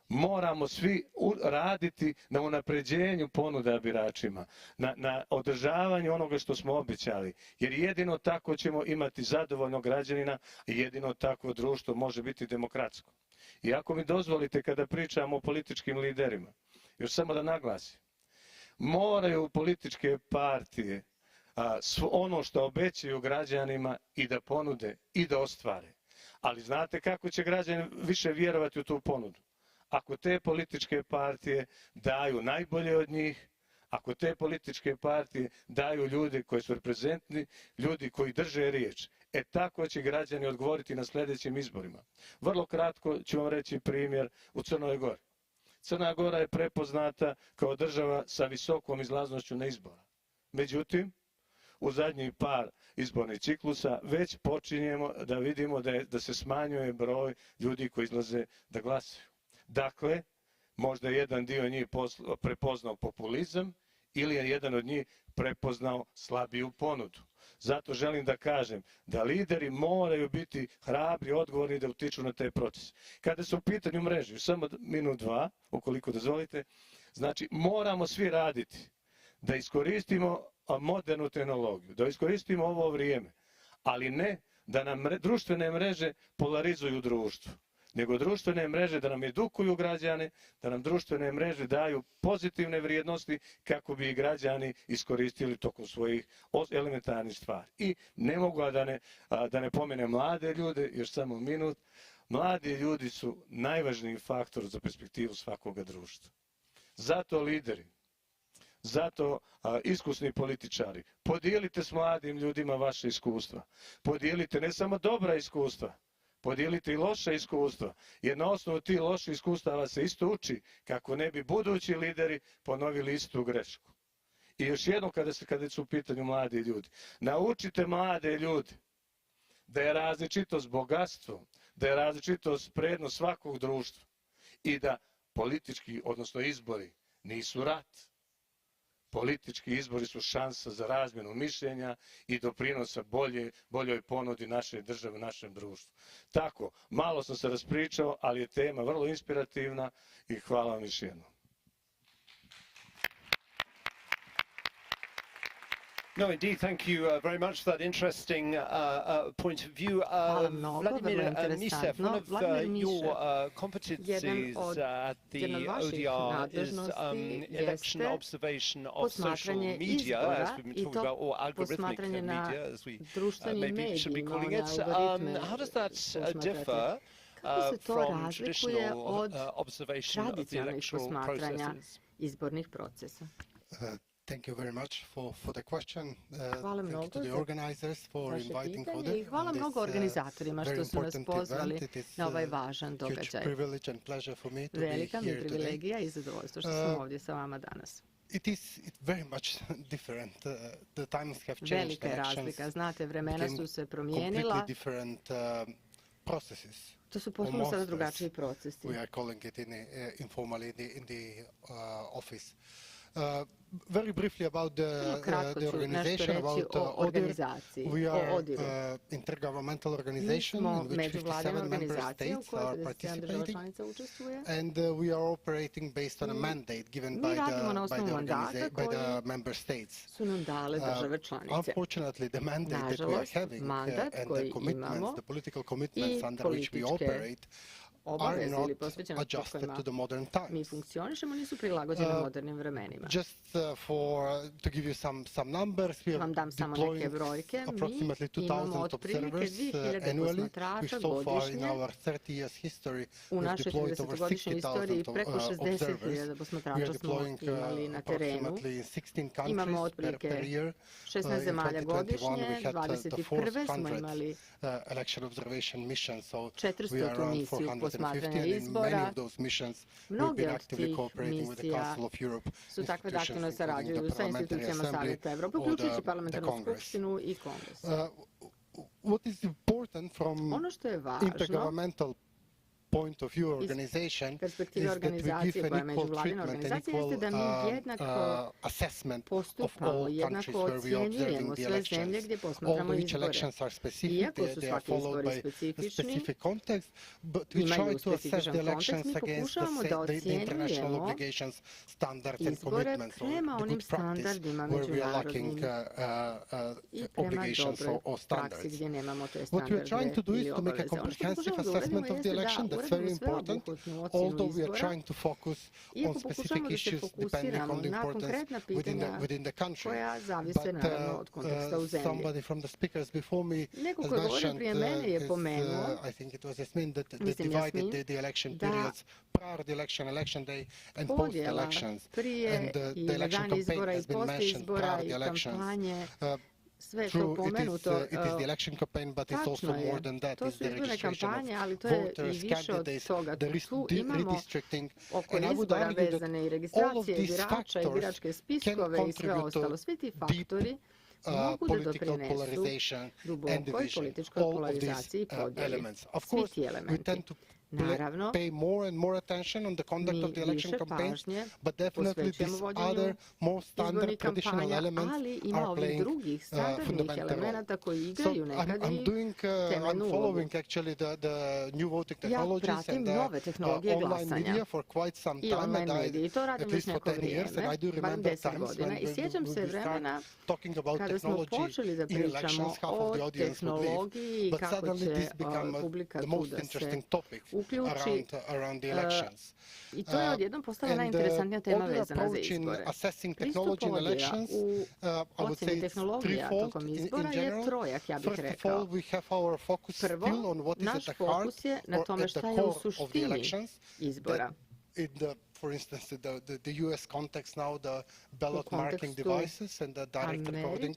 moramo svi raditi na unapređenju ponuda biračima, na održavanju onoga što smo obećali, jer jedino tako ćemo imati zadovoljnog građanina i jedino tako društvo može biti demokratsko. I ako mi dozvolite, kada pričamo o političkim liderima, još samo da naglasim, moraju političke partije ono što obećaju građanima i da ponude i da ostvare. Ali znate kako će građani više vjerovati u tu ponudu? ako te političke partije daju najbolje od njih, ako te političke partije daju ljude koji su reprezentni, ljudi koji drže riječ, tako će građani odgovoriti na sljedećim izborima. Vrlo kratko ću vam reći primjer u Crnoj Gori. Crna Gora je prepoznata kao država sa visokom izlaznošću na izbora. Međutim, u zadnjih par izbornih ciklusa već počinjemo da vidimo da se smanjuje broj ljudi koji izlaze da glasaju. Dakle, možda jedan dio njih prepoznao populizam ili je jedan od njih prepoznao slabiju ponudu. Zato želim da kažem da lideri moraju biti hrabri, odgovorni da utiču na te procese. Kada su u pitanju mreže, samo minut, dva, ukoliko dozvolite, znači moramo svi raditi da iskoristimo modernu tehnologiju, da iskoristimo ovo vrijeme, ali ne da nam društvene mreže polarizuju društvo, nego društvene mreže da nam edukuju građane, da nam društvene mreže daju pozitivne vrijednosti kako bi i građani iskoristili tokom svojih elementarnih stvari. I ne mogu da ne pomenem mlade ljude, još samo minut, mladi ljudi su najvažniji faktor za perspektivu svakoga društva. Zato lideri, zato iskusni političari, podijelite s mladim ljudima vaše iskustva, podijelite ne samo dobra iskustva, podijelite i loša iskustva, jer na osnovu tih loših iskustava se isto uči kako ne bi budući lideri ponovili istu grešku. I još jednom kada su u pitanju mladi ljudi, naučite mlade ljude da je različitost bogatstvo, da je različitost prednost svakog društva i da politički, odnosno izbori, nisu rat. Politički izbori su šansa za razmjenu mišljenja i doprinosa boljoj ponudi naše države, našem društvu. Tako, malo sam se raspričao, ali je tema vrlo inspirativna i hvala vam još jednom. No, indeed, thank you very much for that interesting point of view. Vladimir Nisev, one of your competencies at the ODR is election observation of social media, as we've been talking about, or algorithmic media, as we maybe should be calling it. How does that differ from traditional observation of the electoral processes? Thank you very much for the question. Thank you to the organizers for inviting Ode. Hvala mnogo organizatorima što su nas pozvali na ovaj važan događaj. Velika mi je privilegija i zadovoljstvo što sam ovdje sa vama danas. It's very much different. The times have changed. Velika je razlika. Znate, vremena su se promijenila. To su potpuno sada drugačiji procesi. We are calling it informally in the office. Very briefly about the organization, about ODIHR. We are intergovernmental organization in which 57 member states are participating, and we are operating based on a mandate given by the member states. Unfortunately, the mandate that we are having and the commitments, the political commitments under which we operate, are not adjusted to the modern times. Mi funkcionišemo, nisu prilagođene modernim vremenima. Just to give you some numbers, we are deploying approximately 2,000 observers annually. We so far in our 30 years history we've deployed over 60,000 observers. We are deploying approximately 16 countries per year. In 2021 we had the 400 election observation missions, so we are around 450, and in many of those missions we've been actively cooperating with the Council of Europe institutions, including the Parliamentary Assembly or the Congress. What is important from intergovernmental point of view organization is that we give an equal treatment, an equal assessment of all countries where we are observing the elections. Although each elections are specific, they are followed by a specific context, but we try to assess the elections against the international obligations, standards and commitments, or the good practice where we are lacking obligations or standards. What we are trying to do is to make a comprehensive assessment of the election that it's very important, although we are trying to focus on specific issues depending on the importance within the country. But somebody from the speakers before me has mentioned, I think it was Yasmin, that they divided the election periods prior to the election day, and post-elections. And the election campaign has been mentioned prior to the elections. True, it is the election campaign, but it's also more than that. It's the registration of voters, candidates, the redistricting. And I would argue that all of these factors can contribute to deep political polarization and division. All of these elements. Of course, we tend to pay more and more attention on the conduct of the election campaign, but definitely these other more standard traditional elements are playing fundamental role. So I'm following actually the new voting technologies and online media for quite some time, and at least for 10 years, and I do remember times when we start talking about technology in elections, half of the audience would leave, but suddenly this becomes the most interesting topic around the elections. I to je odjednom postala najinteresantnija tema vezana za izbore. Pristup podjela u ocjeni tehnologija tokom izbora je trojak, ja bih rekao. Prvo, naš fokus je na tome šta je u suštini izbora. For instance, the US context now, the ballot marking devices and the direct recording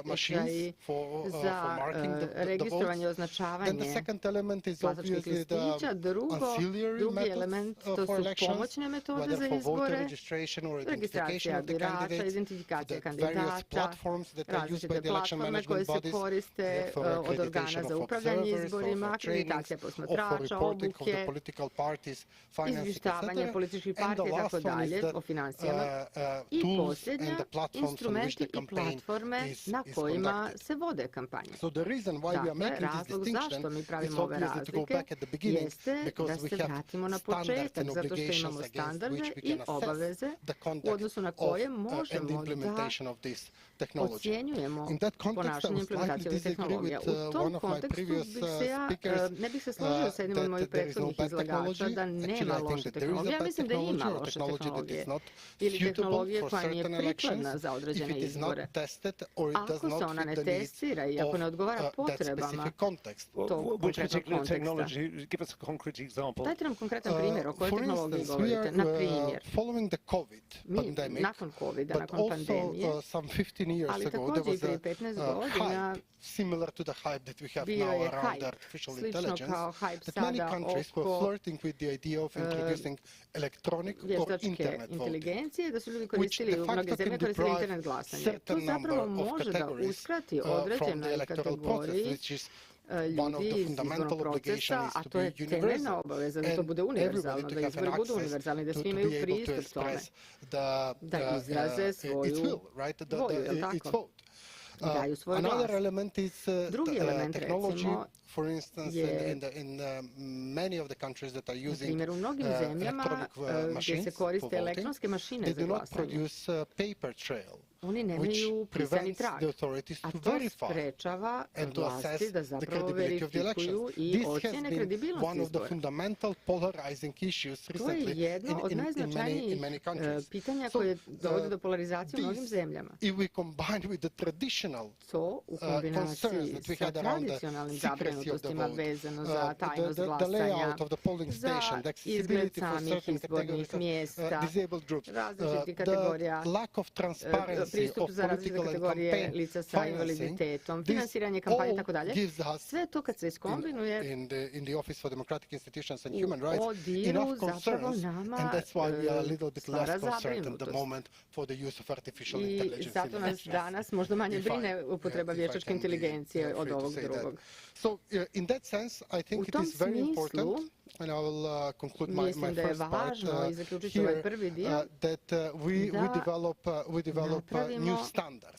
machines for marking the votes. Then the second element is obviously the ancillary methods for elections, whether for voter registration or identification of the candidates, the various platforms that are used by the election management bodies for accreditation of observers, for trainings, or for reporting of the political parties, financing, etc. partije i tako dalje, o financijama, i posljednja, instrumenti i platforme na kojima se vode kampanje. Dakle, razlog zašto mi pravimo ove razlike jeste da se vratimo na početak, zato što imamo standarde i obaveze u odnosu na koje možemo da ocjenjujemo ponašanje implementacije ovih tehnologija. U tom kontekstu ne bih se složio sa jednim od mojih prethodnih izlagača da nema loše tehnologije. Ja mislim da ima loše tehnologije ili tehnologije koja nije prikladna za određene izbore. Ako se ona ne testira i ako ne odgovara potrebama tog konkretnog konteksta. Dajte nam konkretan primjer o kojoj tehnologiji govorite. Na primjer, nakon COVID-a, nakon pandemije, ali također i prije 15 godina similar to the hype that we have bio now je around hype, artificial slično intelligence, kao hype that many sada countries were oko flirting with the idea of introducing electronic or vještačke internet voting, inteligencije, da su ljudi koristili, mnoge zemlje koristili internet glasanje. To zapravo može da uskrati određenoj kategoriji ljudi iz izbornog procesa, a to je temeljna obaveza da to bude univerzalno, da izbori budu univerzalni, da svi imaju pristup tome, da izraze svoju volju, je li tako? Daju svoj glas. Drugi element, recimo, for instance, in many of the countries that are using u mnogim zemljama gdje se koriste elektronske mašine za glasanje, paper trail. Oni nemaju pisani trag, a to sprečava vlasti da zapravo verifikuju i ocjene kredibilnost izbora. To je jedno od najznačajnijih pitanja koje dovode do polarizacije u mnogim zemljama. To u kombinaciji sa tradicionalnim zabrinutostima vezano za tajnost glasanja, za izgled samih izbornih mjesta, različitih kategorija, pristup za različite kategorije lica sa invaliditetom, finansiranje kampanje i tako dalje. Sve to kad se iskombinuje u odiru zapravo nama stvara zabrinutost. I zato nas danas možda manje brine upotreba vještačke inteligencije od ovog drugog. U tom smislu mislim da je važno, i zaključit ću ovaj prvi dio, da napravimo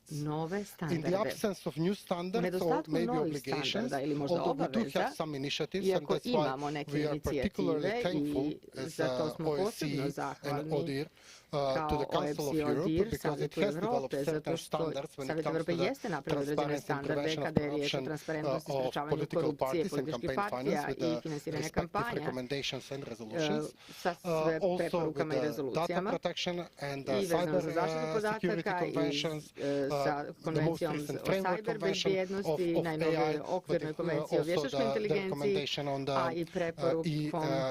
nove standarde. U nedostatku novih standarda ili možda obaveza, iako imamo neke inicijative i za to smo posebno zahvalni to the Council of Europe because it has developed certain standards when it comes to the transparency and prevention of corruption of political parties and campaign finance with the respective recommendations and resolutions. Also with the data protection and cyber security conventions, the most recent framework convention of AI, but also the recommendation on the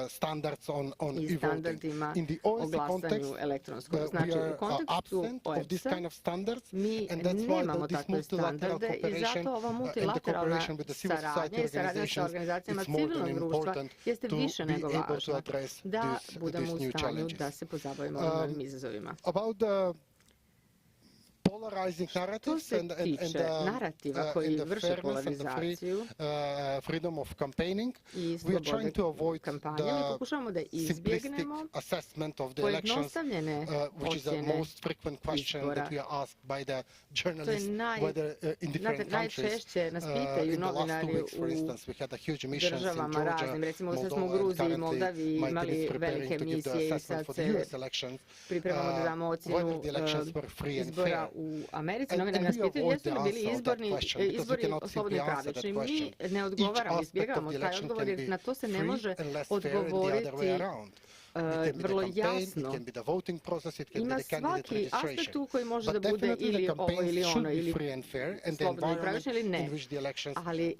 standards on e-voting. In the OSCE context, we are absent of this kind of standards, and that's why this multilateral cooperation and the cooperation with the civil society organizations is more than important to be able to address these new challenges. About the polarizing narratives and the fairness and the freedom of campaigning, we are trying to avoid the simplistic assessment of the elections, which is the most frequent question that we are asked by the journalists, whether in different countries. In the last 2 weeks, for instance, we had a huge emissions in Georgia, Moldova, and currently my team is preparing to give the assessment for the US elections, whether the elections were free and fair. U Americi novinari nas pitaju jesu li bili izbori slobodni i pravični. Mi ne odgovaramo, izbjegavamo taj odgovor jer na to se ne može odgovoriti vrlo jasno. Ima svaki aspekt tu koji može da bude ili ovo ili ono, ili slobodno i pravično ili ne. Ali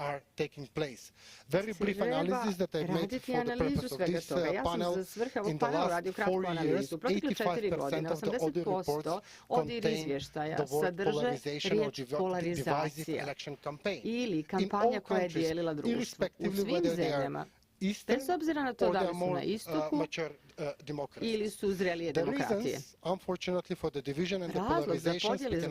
treba raditi analizu svega toga. Ja sam za svrhe ovog panela radio kratku analizu. U protekle 4 godine 80% od izvještaja sadrže riječ polarizacija ili kampanja koja je dijelila društvo. U svim zemljama, bez obzira na to da li su na istoku ili su zrelije demokratije. Razlog za podjeli za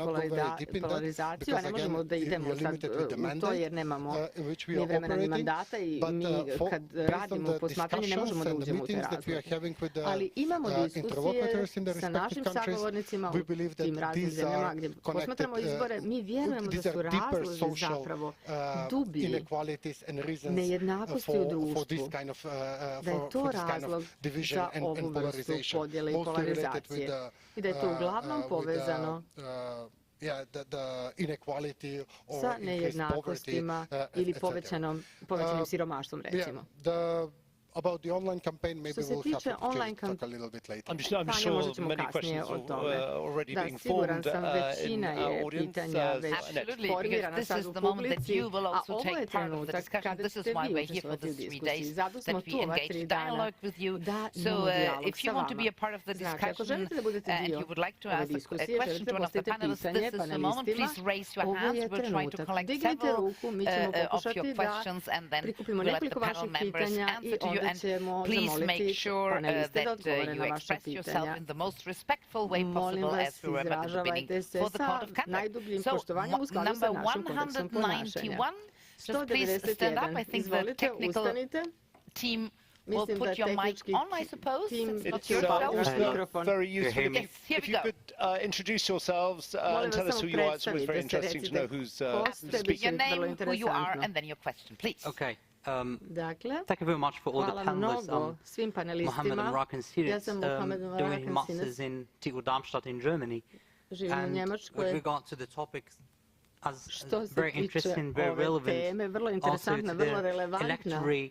polarizaciju, a ne možemo da idemo sad u to jer nemamo ni vremena ni mandata i mi kad radimo posmatranje ne možemo da uđemo u te razloge. Ali imamo diskusije sa našim sagovornicima u tim raznim zemljama gdje posmatramo izbore, mi vjerujemo da su razlozi zapravo dublji nejednakosti u društvu, da je to razlog za ovu vrstu podjele i polarizacije i da je to uglavnom povezano sa nejednakostima ili povećanim siromaštvom, recimo. Što se tiče online kampanje, možda ćemo kasnije o tome. Da, siguran sam, većina je pitanja već formirana sad u publici, a ovo je trenutak kada ćete vi učestvovati u diskusiji. Zato smo tu ova 3 dana da imamo dijalog sa vama. Znači, ako želite da budete dio ove diskusije, želite postaviti pitanje panelistima, ovo je trenutak. Dignite ruku, mi ćemo pokušati da prikupimo nekoliko vaših pitanja i onda ćemo zamoliti paneliste da odgovore na vaše pitanja. Molim vas, izražavajte se sa najdubljim poštovanjem u skladu sa našim kodeksom ponašanja. 191. Izvolite, ustanite. Mislim da tehnički tim very useful. If you could introduce yourselves and tell us who you are, it's always very interesting to know who's speaking. Your name, who you are, and then your question, please. Okay. Thank you very much for all the panelists. Mohammed and Rakan students doing masters in TU Darmstadt in Germany. And with regard to the topics, as very interesting, very relevant, also to the electoral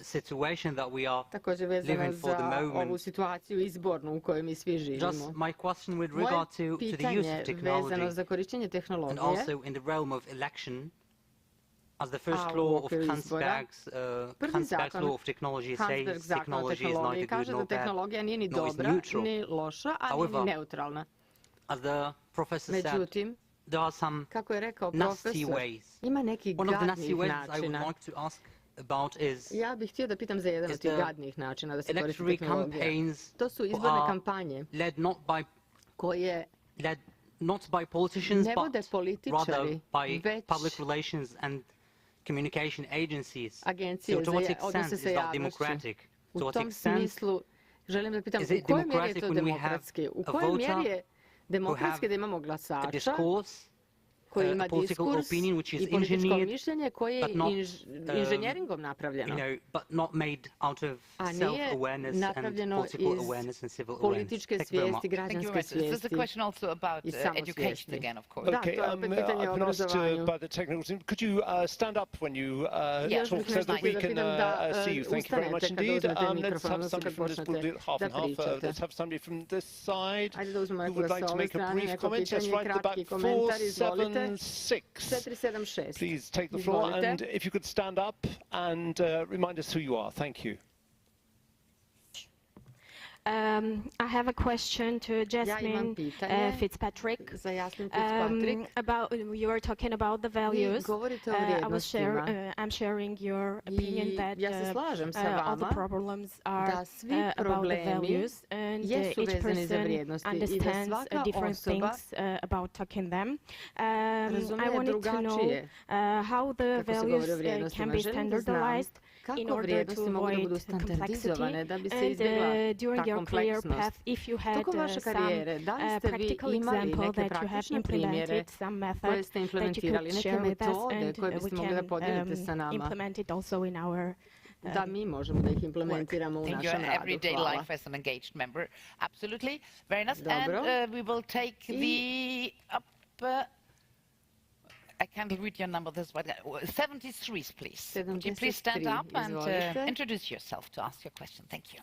situation that we are living for the moment. Just my question with regard to the use of technology and also in the realm of election. As the first law of Hansberg's law of technology says, technology is neither good nor bad, nor is neutral. However, as the professor said, there are some nasty ways. One of the nasty ways I would like to ask about is electoral campaigns led not by politicians, but rather by public relations and communication agencies. So to what extent is that democratic? To what extent is it democratic when we have a voter who have a discourse, koji ima diskurs i političko mišljenje koje je inženjeringom napravljeno, a nije napravljeno iz političke svijesti, građanske svijesti i samosvijesti. Da, to je opet pitanje o obrazovanju. Could you stand up when you talk so that we can see you? Thank you very much indeed. Let's have somebody from this blue half and half. Let's have somebody from this side who would like to make a brief comment. Just right at the back, 476. Please take the floor, and if you could stand up and remind us who you are. Thank you. I have a question to Jasmine Fitzpatrick. About you were talking about the values. I'm sharing your opinion that all the problems are about the values, and each person understands different things about talking them. I wanted to know how the values can be standardized in order to avoid complexity, and during your career path, if you had some practical example that you have implemented, some method that you could share with us, and we can implement it also in our da mi možemo da ih implementiramo u našem radu. Everyday life as an engaged member. Absolutely. Very nice. And we will take the I can't read your number this way. 73, please. Would you please stand up and introduce yourself to ask your question? Thank you.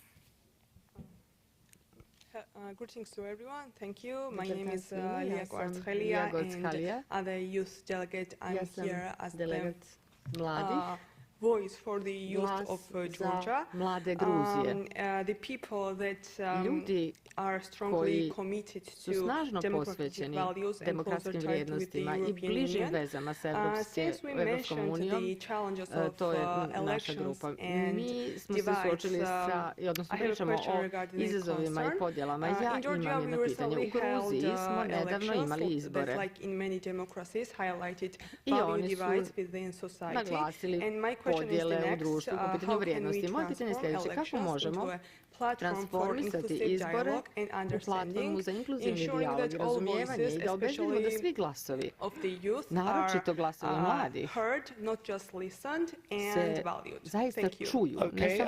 Greetings to everyone. Thank you. My name is Lia Guardshelia, and other youth delegate. I'm here as the voice for the youth of Georgia. The people that are strongly committed to democratic values and closer tied with the European Union. Since we mentioned the challenges of elections and divides, I have a question regarding this concern. In Georgia, we recently held elections that, like in many democracies, highlighted value divides within society. And my question is the next, how can we transform elections into a platform for inclusive dialogue and understanding, ensuring that all voices, especially of the youth, are heard, not just listened and valued. Thank you. Okay,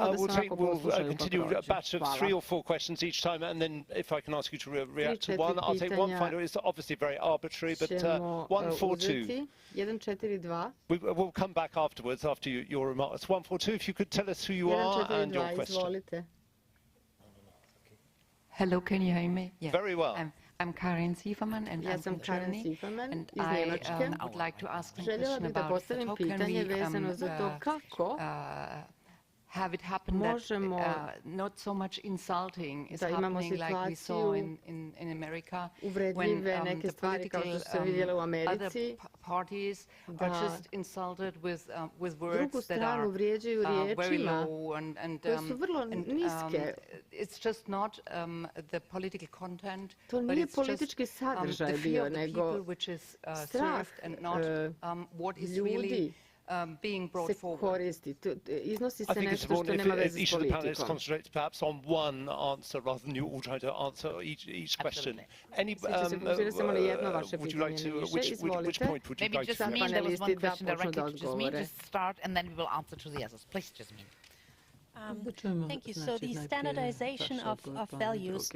we'll continue a batch of 3 or 4 questions each time, and then if I can ask you to react to one, I'll take one final. It's obviously very arbitrary, but 142. We'll come back afterwards after your remarks. 142, if you could tell us who you are and your question. Hello, can you hear me? Yeah. Very well. I'm Karin Sieferman, and I'm from Germany. And I would like to ask a question about how can we have it happen that not so much insulting is happening like we saw in America when the political other parties are just insulted with words that are very low and it's just not the political content, but it's just the fear of the people which is served and not what is really being brought forward. I think it's important if each of the panelists concentrates perhaps on one answer rather than you all trying to answer each question. Any, would you like to, which point would you like to? Maybe Jasmine, there was one question directly to Jasmine. Just start and then we will answer to the others. Please, Jasmine. Thank you. So the standardization of values,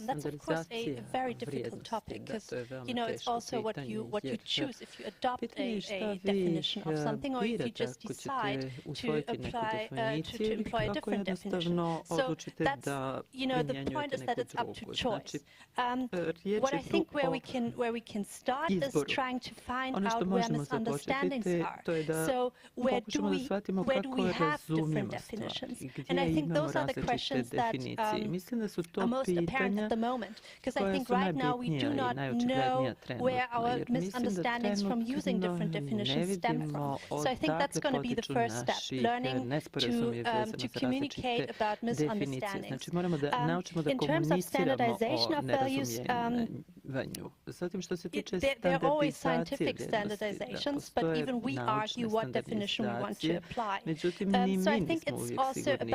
that's of course a very difficult topic because, you know, it's also what you choose if you adopt a definition of something or if you just decide to apply to employ a different definition. So that's, you know, the point is that it's up to choice. What I think where we can start is trying to find out where misunderstandings are. So where do we have different definitions? And I think those are the questions that are most apparent at the moment, because I think right now we do not know where our misunderstandings from using different definitions stem from. So I think that's going to be the first step, learning to communicate about misunderstandings. In terms of standardization of values, istraživanju. Zatim što se tiče there are always scientific standardizacije, standardizations, but even we argue what definition we want to apply. Međutim, ni mi nismo uvijek sigurni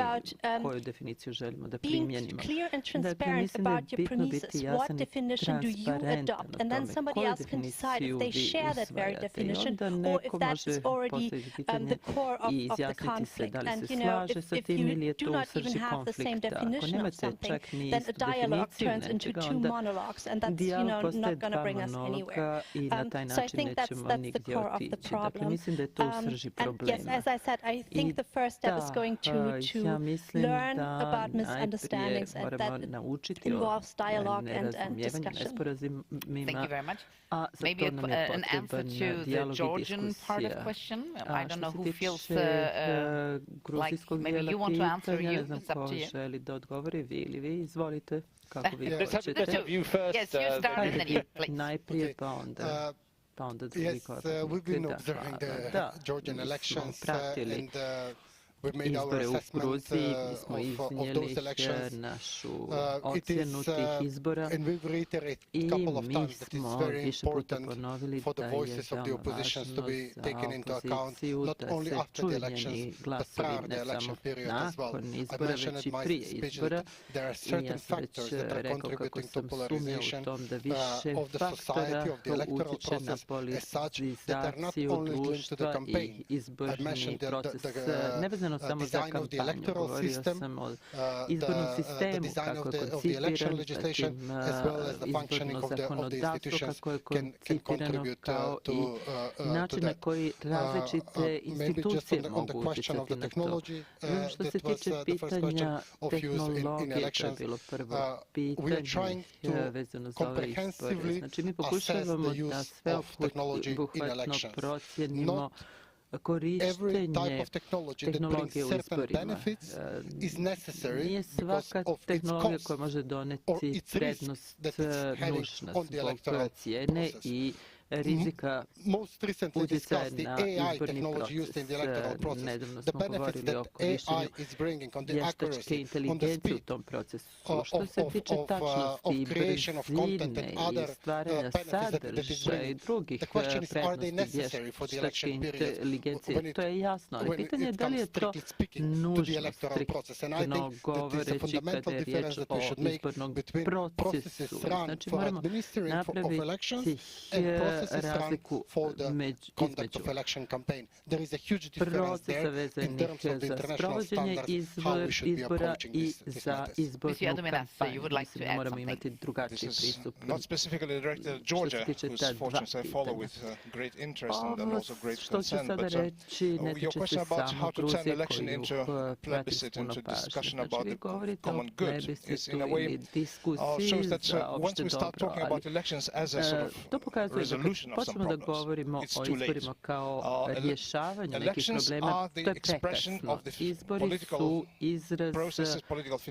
koju definiciju želimo da primijenimo. Clear and Dakle, transparent mislim da je about your bitno premises. biti What jasan i definition do you transparentan adopt? o And then tome somebody koju else can decide definiciju if they vi share that very usvajate i definition onda or if neko that's može already postaviti the pitanje core i of the izjasniti se conflict. da li And se you know, slaže sa if tim you ili je do to u not even srži have the same konflikta. Ako definition of nemate something, čak ni then istu a dialogue definiciju turns into nečega, two onda monologues, and that's dijalog postaje not going to dva bring us anywhere. monologa i na taj So I način think nećemo that's the nigdje core of the otići. Dakle, problem. mislim da je to u srži And yes, problema. as I said, I think the first step is going to ja mislim learn da about najprije misunderstandings and moramo that naučiti involves o dialogue and nerazumijevanju, discussion. nesporazumima, Thank you very much. a za Maybe to nam je an answer potreban to the dijalog i Georgian part of diskusija. question. I A don't know što who se feels tiče gruzijskog maybe dijela you want to answer pitanja, you. ne znam It's up ko to you. želi da odgovori, vi ili vi, izvolite, kako vi Let's hoćete. have you first. Yes, you start and then you, please. Najprije pa onda. Yes, we've been observing the Georgian elections and we've made our assessment of those elections. It is, and we've reiterated a couple of times that it's very important for the voices of the oppositions to be taken into account, not only after the elections, but prior to the election period as well. I mentioned in my speech that there are certain factors that are contributing to polarization of the society, of the electoral process as such, that are not only linked to the campaign. I mentioned the design of the electoral system, the design of the election legislation, as well as the functioning of the institutions can contribute to that. Maybe just on the question of the technology, that was the first question of use in elections. We are trying to comprehensively assess the use of technology in elections. Not every type of technology that brings certain benefits is necessary because of its cost or its risk that it's having on the electoral process. Rizika most recently discussed the na AI izborni technology used in the electoral proces. process. Nedavno The smo benefits govorili o that AI korištenju is bringing on the vještačke accuracy, on the inteligencije u speed tom procesu. Što se tiče tačnosti i brzine i stvaranja sadržaja i drugih prednosti vještačke inteligencije, to je jasno. Ali pitanje je da li je to nužno striktno govoreći kada je riječ o izbornom procesu. Znači moramo napraviti razliku između procesa vezanih za sprovođenje izbora i za izbornu kampanju. Mislim da moramo imati drugačiji pristup. Što se tiče ta dva pitanja. Ovo što ću sada reći ne tiče se samo Gruzije koju prati puno pažnje. Znači vi govorite o plebiscitu ili diskusiji za opšte dobro, ali to pokazuje da kad počnemo da govorimo o izborima kao rješavanju nekih problema, to je prekasno. Izbori su izraz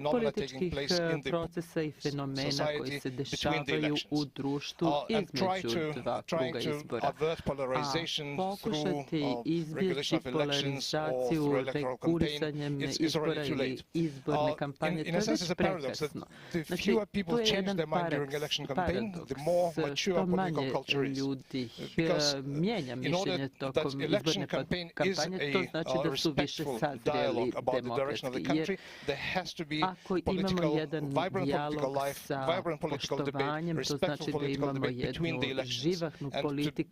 političkih procesa i fenomena koji se dešavaju u društvu između dva kruga izbora. A pokušati izbjeći polarizaciju regulisanjem izbora ili izborne kampanje, to je već prekasno. Znači, to je jedan paradoks. Što manje ljudi mijenja mišljenje tokom izborne kampanje, to znači da su više sazreli demokratski. Jer ako imamo jedan dijalog sa poštovanjem, to znači da imamo jednu živahnu političku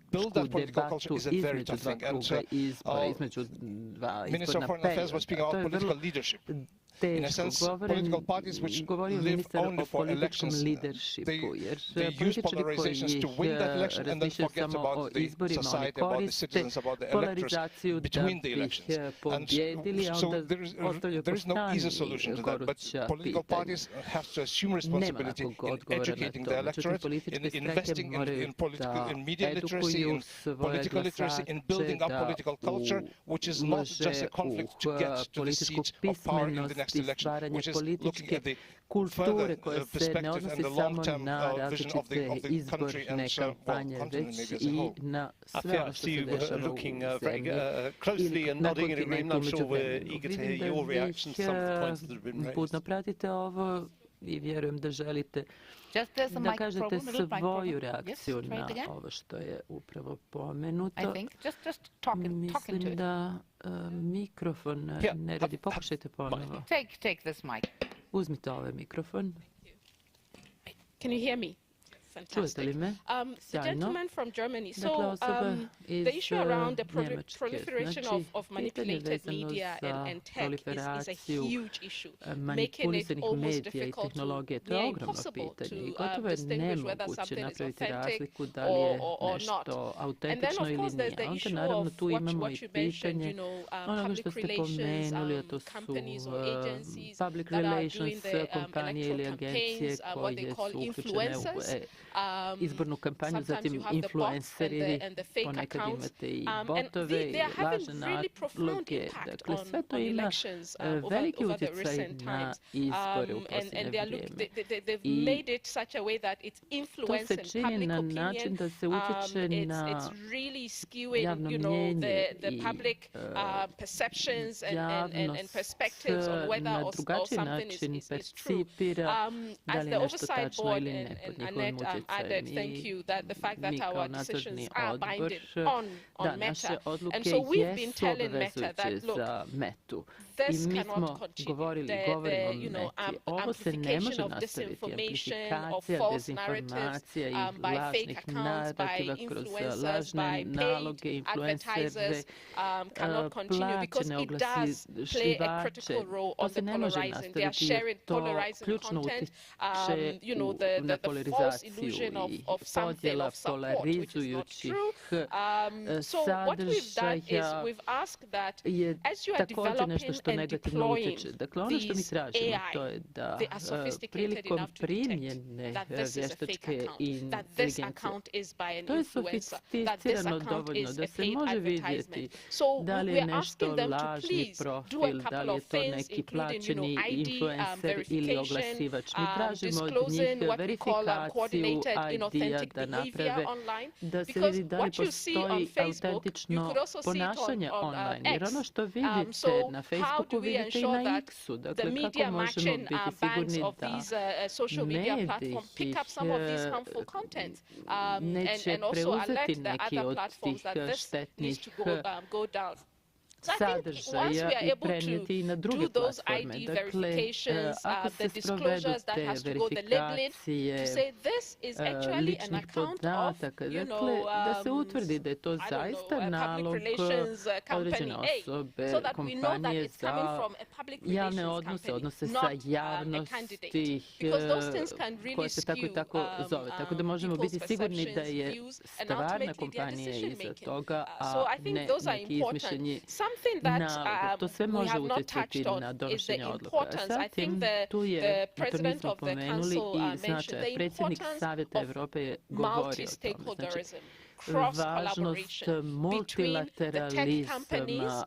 debatu između dva kruga izbora, između dva izborna perioda. To je vrlo teško. Govorio ministar o političkom leadershipu, jer političari koji razmišljaju samo o izborima, oni koriste polarizaciju da bi pobjedili, a onda ostavljaju po strani goruća pitanja. Nema nekog odgovora na to. Međutim, političke stranke moraju da edukuju svoje glasače, da ulože u političku pismenost i stvaranje političke kulture koja se ne odnosi samo na različite izborne kampanje, već i na sve ono što se dešava u zemlji. Ili na kontinentu među vremenu. Vidim da vi budno pratite ovo i vjerujem da želite da kažete svoju reakciju na ovo što je upravo pomenuto. Mislim da mikrofon ne radi. Pokušajte ponovo. Uzmite ovaj mikrofon. Can you hear me? Čujete li me? The gentleman from Germany. So the issue around the proliferation of manipulated media and tech is a huge issue, making it almost difficult to, impossible to distinguish whether something is authentic or not. And then of course there's the issue of what you mentioned, you know, public relations companies or agencies that are doing the electoral campaigns, what they call influencers. Izbornu kampanju, zatim influenceri, ponekad imate i botove, i lažne naloge. Dakle, sve to ima veliki utjecaj na izbore u posljednje vrijeme. I to se čini na način da se utječe na javno mnjenje i javnost na drugačiji način percipira da li je nešto tačno ili ne pod njihovim utjecajem. Mi kao nadzorni odbor, da, naše odluke jesu obvezujuće za metu. I mi smo govorimo meti. Ovo se ne može nastaviti. Amplifikacija, dezinformacija i lažnih narativa kroz lažne naloge, influencere, plaćene oglasivače. To se ne može nastaviti jer to ključno utječe na polarizaciju i podjela polarizujućih sadržaja je također nešto što negativno utječe. Dakle, ono što mi tražimo to je da prilikom primjene vještačke inteligencije, to je sofisticirano dovoljno da se može vidjeti da li je nešto lažni profil, da li je to neki plaćeni influencer ili oglasivač. Mi tražimo od njih verifikaciju ID-a da naprave, da se vidi da li postoji autentično ponašanje online. Jer ono što vidite na Facebooku vidite i na X-u. Dakle, kako možemo biti sigurni da mediji neće preuzeti neki od tih štetnih sadržaja i prenijeti na druge platforme. Dakle, ako se sprovedu te verifikacije ličnih podataka, dakle, da se utvrdi da je to zaista nalog određene osobe, kompanije za javne odnose, odnose sa javnosti, koja se tako i tako zove. Tako da možemo biti sigurni da je stvarna kompanija iza toga, a ne neki izmišljeni nalog. To sve može utjecati na donošenje odluka. Zatim, tu je, to nismo pomenuli, i značaj. Predsjednik Savjeta Europe je govorio o tome. Znači, važnost multilateralizma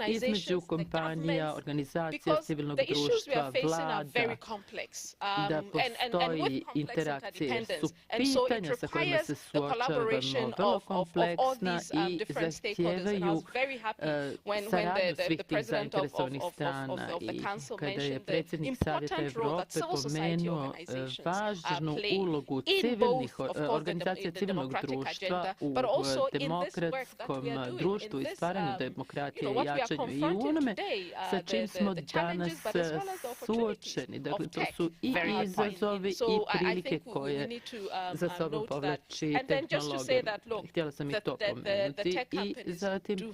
između kompanija, organizacija civilnog društva, vlada, da postoji interakcija, jer su pitanja sa kojima se suočavamo vrlo kompleksna i zahtijevaju saradnju svih tih zainteresovanih strana. I kada je predsjednik Savjeta Europe pomenuo važnu ulogu organizacija civilnog društva u demokratskom društvu i stvaranju demokratije i jačanju i u onome sa čim smo danas suočeni. Dakle, to su i izazovi i prilike koje za sobom povlači tehnologija. Htjela sam i to pomenuti. I zatim,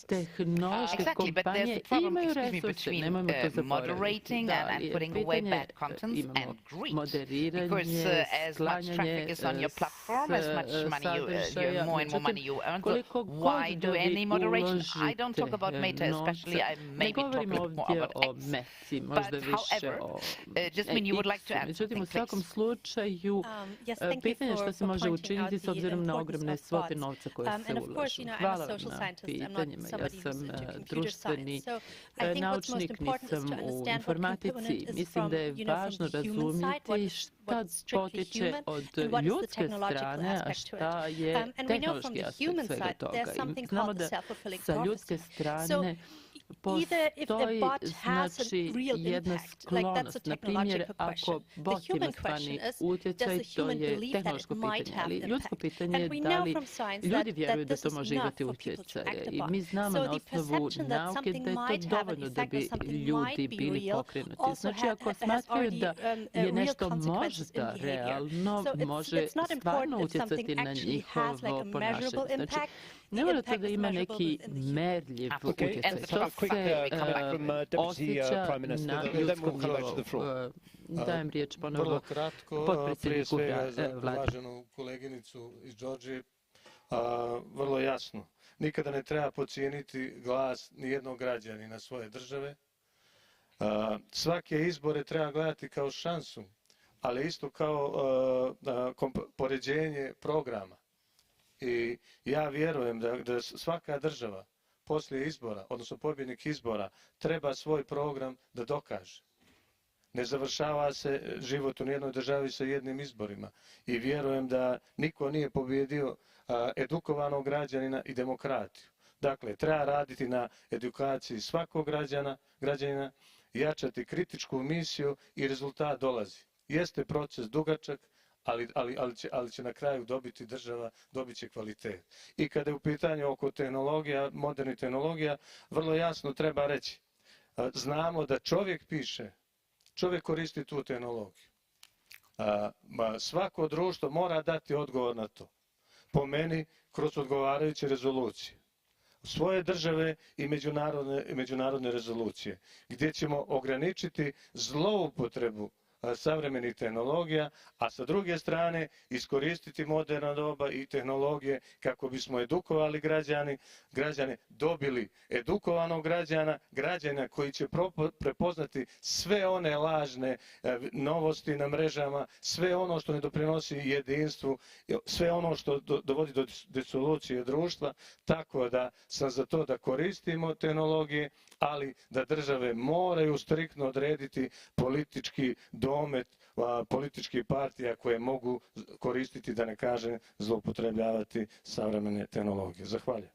tehnološke kompanije imaju resurse, nemojmo to zaboraviti. Da, je pitanje, imamo moderiranje, sklanjanje as much money you more and more money you earn. So why do any moderation? I don't talk about Meta especially. I maybe talk a bit more about X. But however, just mean you would like to add Međutim, u svakom slučaju, pitanje što se može učiniti s obzirom na ogromne svote novca koje se ulažu. Hvala vam na pitanjima. Ja sam društveni naučnik, nisam u informatici. Mislim da je važno razumjeti šta potiče od ljudske strane, a šta je tehnološki aspekt svega toga. I znamo da sa ljudske strane postoji znači jedna sklonost. Na primjer, ako bot ima stvarni utjecaj, to je tehnološko pitanje, ali ljudsko pitanje je da li ljudi vjeruju da to može imati utjecaje. I mi znamo na osnovu nauke da je to dovoljno da bi ljudi bili pokrenuti. Znači, ako smatraju da je nešto možda realno, može stvarno utjecati na njihovo ponašanje. Znači, ne mora to da ima neki merljiv utjecaj. To se osjeća na ljudskom nivou. Dajem riječ ponovno potpredsjedniku vlade. Uvaženu koleginicu iz Đorđe, vrlo jasno. Nikada ne treba podcijeniti glas nijednog građanina svoje države. Svake izbore treba gledati kao šansu, ali isto kao poređenje programa. I ja vjerujem da svaka država poslije izbora, odnosno pobjednik izbora, treba svoj program da dokaže. Ne završava se život u nijednoj državi sa jednim izborima. I vjerujem da niko nije pobjedio edukovanog građanina i demokratiju. Dakle, treba raditi na edukaciji svakog građanina, jačati kritičku misiju i rezultat dolazi. Jeste proces dugačak, ali će na kraju dobiti država, dobit će kvalitet. I kada je u pitanju oko tehnologija, modernih tehnologija, vrlo jasno treba reći. Znamo da čovjek piše, čovjek koristi tu tehnologiju. Svako društvo mora dati odgovor na to. Po meni, kroz odgovarajuće rezolucije. Svoje države i međunarodne rezolucije, gdje ćemo ograničiti zloupotrebu savremenih tehnologija, a sa druge strane iskoristiti moderna doba i tehnologije kako bismo edukovali građane, dobili edukovanog građana koji će prepoznati sve one lažne novosti na mrežama, sve ono što ne doprinosi jedinstvu, sve ono što dovodi do disolucije društva, tako da sam za to da koristimo tehnologije, ali da države moraju striktno odrediti politički domet političkih partija koje mogu koristiti, da ne kažem, zloupotrebljavati savremene tehnologije. Zahvaljujem.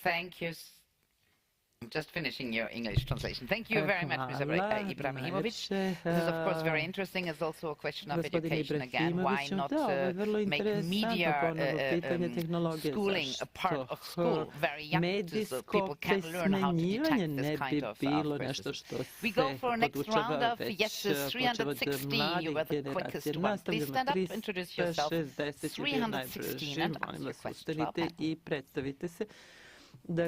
Thank you. Just finishing your English translation. Thank you very much, Mr. Ibrahimovic. This is, of course, very interesting. It's also a question of education again. Why not make media schooling a part of school very young, so people can learn how to detect this kind of criticism. We go for next round of yes, 316. You were the quickest one. Please stand up, introduce yourself. 316 and ask your question.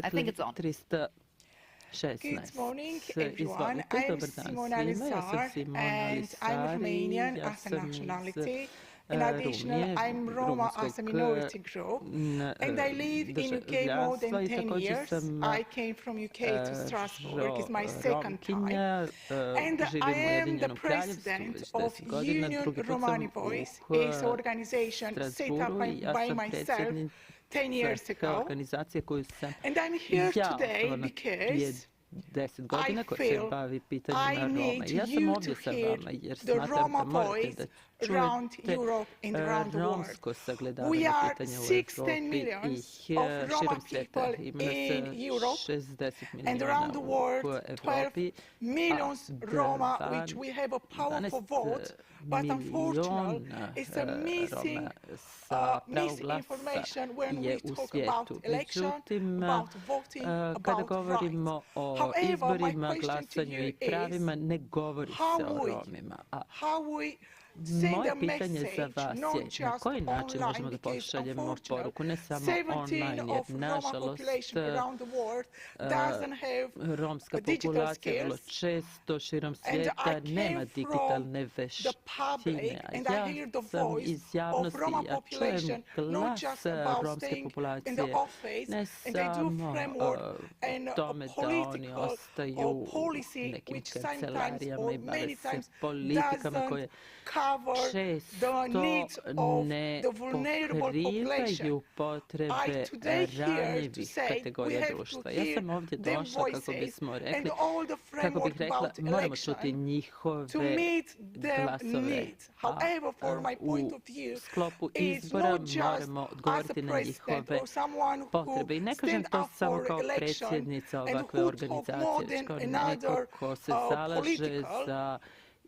I think it's on. Good morning, everyone. I'm Simona Lizar, and I'm Romanian as a nationality. In addition, I'm Roma as a minority group, and I live in UK more than 10 years. I came from UK to Strasbourg. It's my second time. And I am the president of Union Romani Voice, an organization set up by myself 10 years ago. And I'm here today because I feel I need you to hear the Roma voice around Europe and around the world. We are 16 million of Roma people in Europe and around the world 12 million Roma, which we have a powerful vote, but unfortunately it's a misinformation when we talk about election, about voting, about rights. However, my question to you is how we Moje pitanje za vas je na koji način možemo da pošaljemo poruku, ne samo online, jer nažalost romska populacija vrlo često širom svijeta nema digitalne veštine. Ja sam iz javnosti, ja čujem glas romske populacije, ne samo tome da oni ostaju u nekim kancelarijama i bave se politikama koje često ne pokrivaju potrebe ranjivih kategorija društva. Ja sam ovdje došla kako bismo rekli, kako bih rekla, moramo čuti njihove glasove. U sklopu izbora moramo odgovoriti na njihove potrebe. I ne kažem to samo kao predsjednica ovakve organizacije, već kao neko ko se zalaže za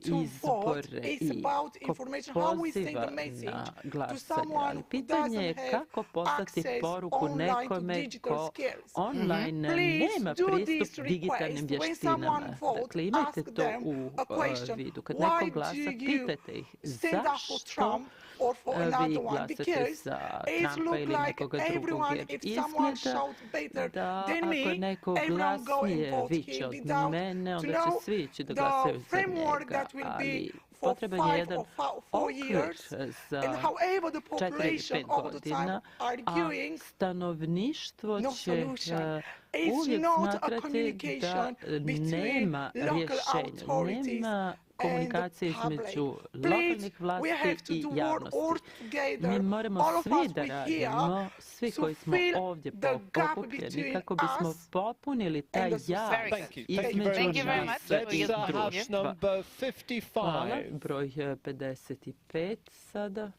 izbore i ko poziva na glasanje. Ali pitanje je kako poslati poruku nekome ko online nema pristup digitalnim vještinama. Dakle, imajte to u vidu. Kad neko glasa, pitajte ih zašto vi glasate za Trumpa ili nekoga drugog, jer izgleda da ako neko glasnije viče od mene, onda će svi ići da glasaju za njega, ali potreban je jedan okvir za 4 ili 5 godina, a stanovništvo će uvijek smatrati da nema rješenja, nema komunikacije između lokalnih vlasti i javnosti. Mi moramo svi da radimo, svi koji smo ovdje okupljeni, kako bismo popunili taj jaz između nas i društva. Hvala, broj 55 sada.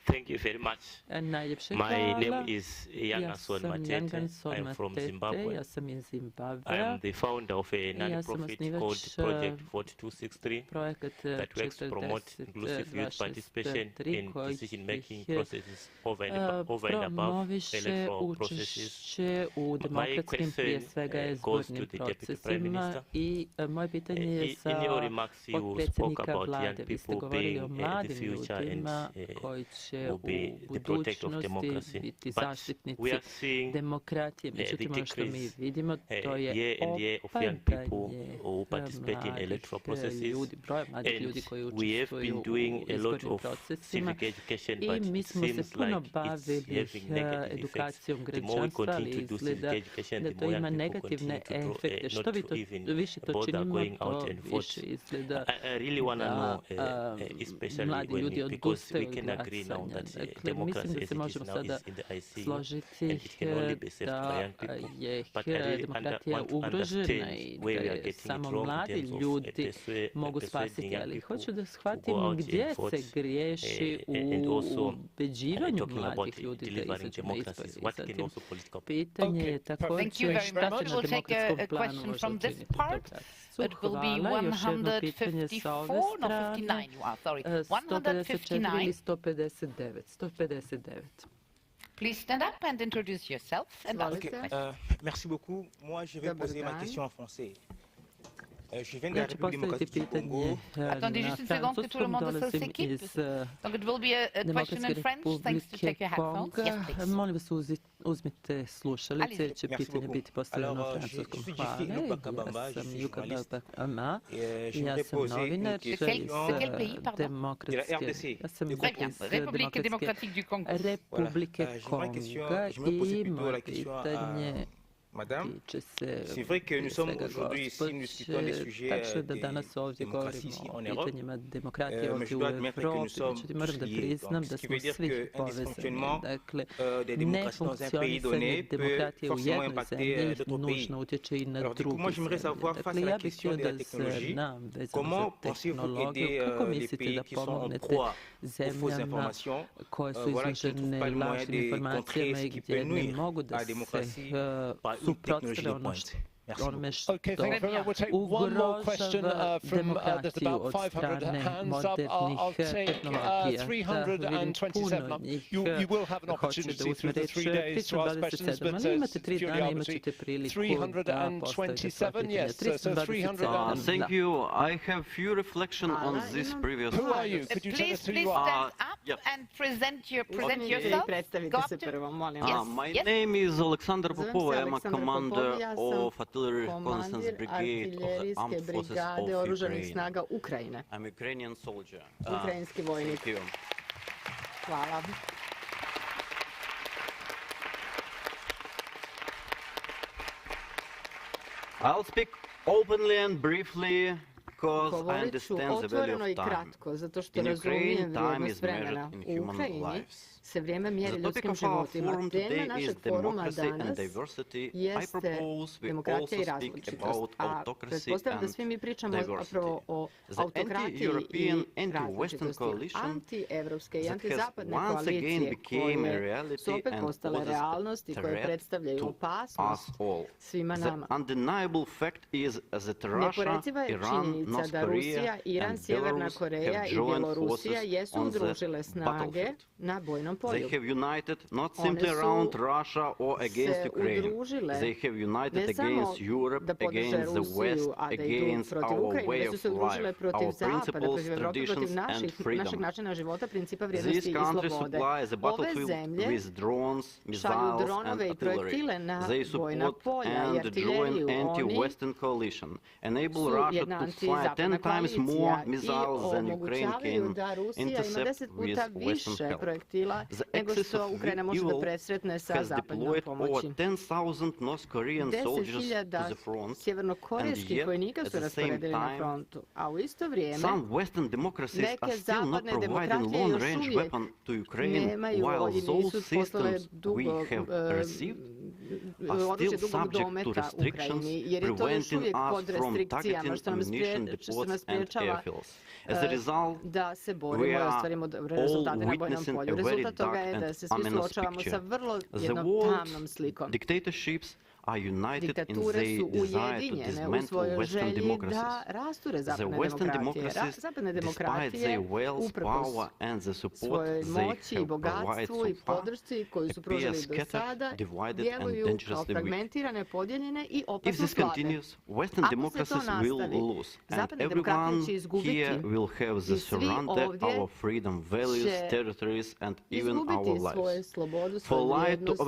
Thank you very much. My name is Yangason Matete. I am from Zimbabwe. I am the founder of a non-profit called Project 4263 that works to promote inclusive youth participation in decision-making processes over and above electoral processes. My question goes to the Deputy Prime Minister. In your remarks, you spoke about young people being the future and will be the protector of democracy. But we are seeing the decrease year and year of young people who participate in electoral processes. And we have been doing a lot of civic education, but it seems like it's having negative effects. The more we continue to do civic education, the more young people continue to not to even bother going out and vote. I really want to know, especially because we can agree now that democracy as it is now is in the ICU and it can only be saved by young people. But I really want to understand where we are getting it wrong in terms of persuading young people to go out and vote, and also talking about delivering democracy. What can also political... Okay, thank you very much. We'll take a question from this part. It will be 154, no 59 you are, sorry. 159. 159. Please stand up and introduce yourself and ask your question. Merci beaucoup. Moi, je vais poser ma question en français. Je viens de la Ja ću République postaviti démocratique du Congo. pitanje Attendez juste une seconde que tout le monde se s'équipe. Donc it will be a question in French, thanks to take your headphones. Yes, please. Molim vas uzmite slušalice, jer će pitanje biti postavljeno na francuskom. Hvala. Ja sam Yuka Belbama. Ja sam novinar iz Demokratske... Ja sam iz République démocratique du Congo. Republike Konga i moje pitanje... Madame, c'est vrai que nous sommes aujourd'hui ici, nous discutons des sujets de démocratie ici en Europe, mais je dois admettre que nous sommes liés. Donc, ce qui veut dire qu'un dysfonctionnement des démocraties dans un pays donné peut forcément impacter d'autres pays. Alors du coup, moi j'aimerais savoir, face à la question de la technologie, comment pensez-vous aider les pays qui sont en proie aux fausses informations, voilà, qui ne trouvent pas le moyen de contrer ce qui peut nuire à la démocratie par une technologie de pointe. Okay, thank you very much. We'll take one more question from, there's about 500 hands up. I'll take 327 up. You will have an opportunity through the 3 days to ask questions, but purely arbitrary. 327, yes. So 300. Thank you. I have few reflections on this previous. Who are you? Could you tell us who you are? Please stand up and present yourself. Go up to... My name is Alexander Popov. I am a commander of Reconnaissance Brigade of the Armed Forces of Ukraine. I'm a Ukrainian soldier. Ukrajinski vojnik. Thank you. Hvala. I'll speak openly and briefly Govorit ću otvoreno i kratko, zato što razumijem vrijednost vremena. U Ukrajini se vrijeme mjeri ljudskim životima. Tema našeg foruma danas jeste demokracija i različitost. A pretpostavljam da svi mi pričamo zapravo o autokratiji i različitosti. Anti-evropske i antizapadne koalicije koje su opet postale realnost i koje predstavljaju opasnost svima nama. Neporeciva je činjenica da Rusija, Iran, Sjeverna Koreja i Bjelorusija jesu udružile snage na bojnom polju. One su se udružile ne samo da podrže Rusiju, a da idu protiv Ukrajine, već su se udružile protiv Zapada, protiv Evrope, protiv našeg načina života, principa vrijednosti i slobode. Ove zemlje šalju dronove i projektile na bojna polja i artiljeriju. Oni su jedna antizapadna koalicija i omogućavaju da Rusija ima 10 puta više projektila nego što Ukrajina može da presretne sa zapadnom pomoći. 10.000 sjevernokorejskih vojnika su rasporedili na frontu, a u isto vrijeme neke zapadne demokratije još uvijek nemaju i nisu poslale oružje dugog dometa Ukrajini, jer je to još uvijek pod restrikcijama, što nas priječava da se borimo i ostvarimo rezultate na bojnom polju. Rezultat toga je da se svi suočavamo sa vrlo jednom tamnom slikom. Diktature su ujedinjene u svojoj želji da rasture zapadne demokratije uprkos svojoj moći i bogatstvu i podršci koju su pružili do sada, djeluju kao fragmentirane, podijeljene i opasno slabe. Ako se to nastavi, zapadne demokratije će izgubiti i svi ovdje će izgubiti svoju slobodu, svoju vrijednost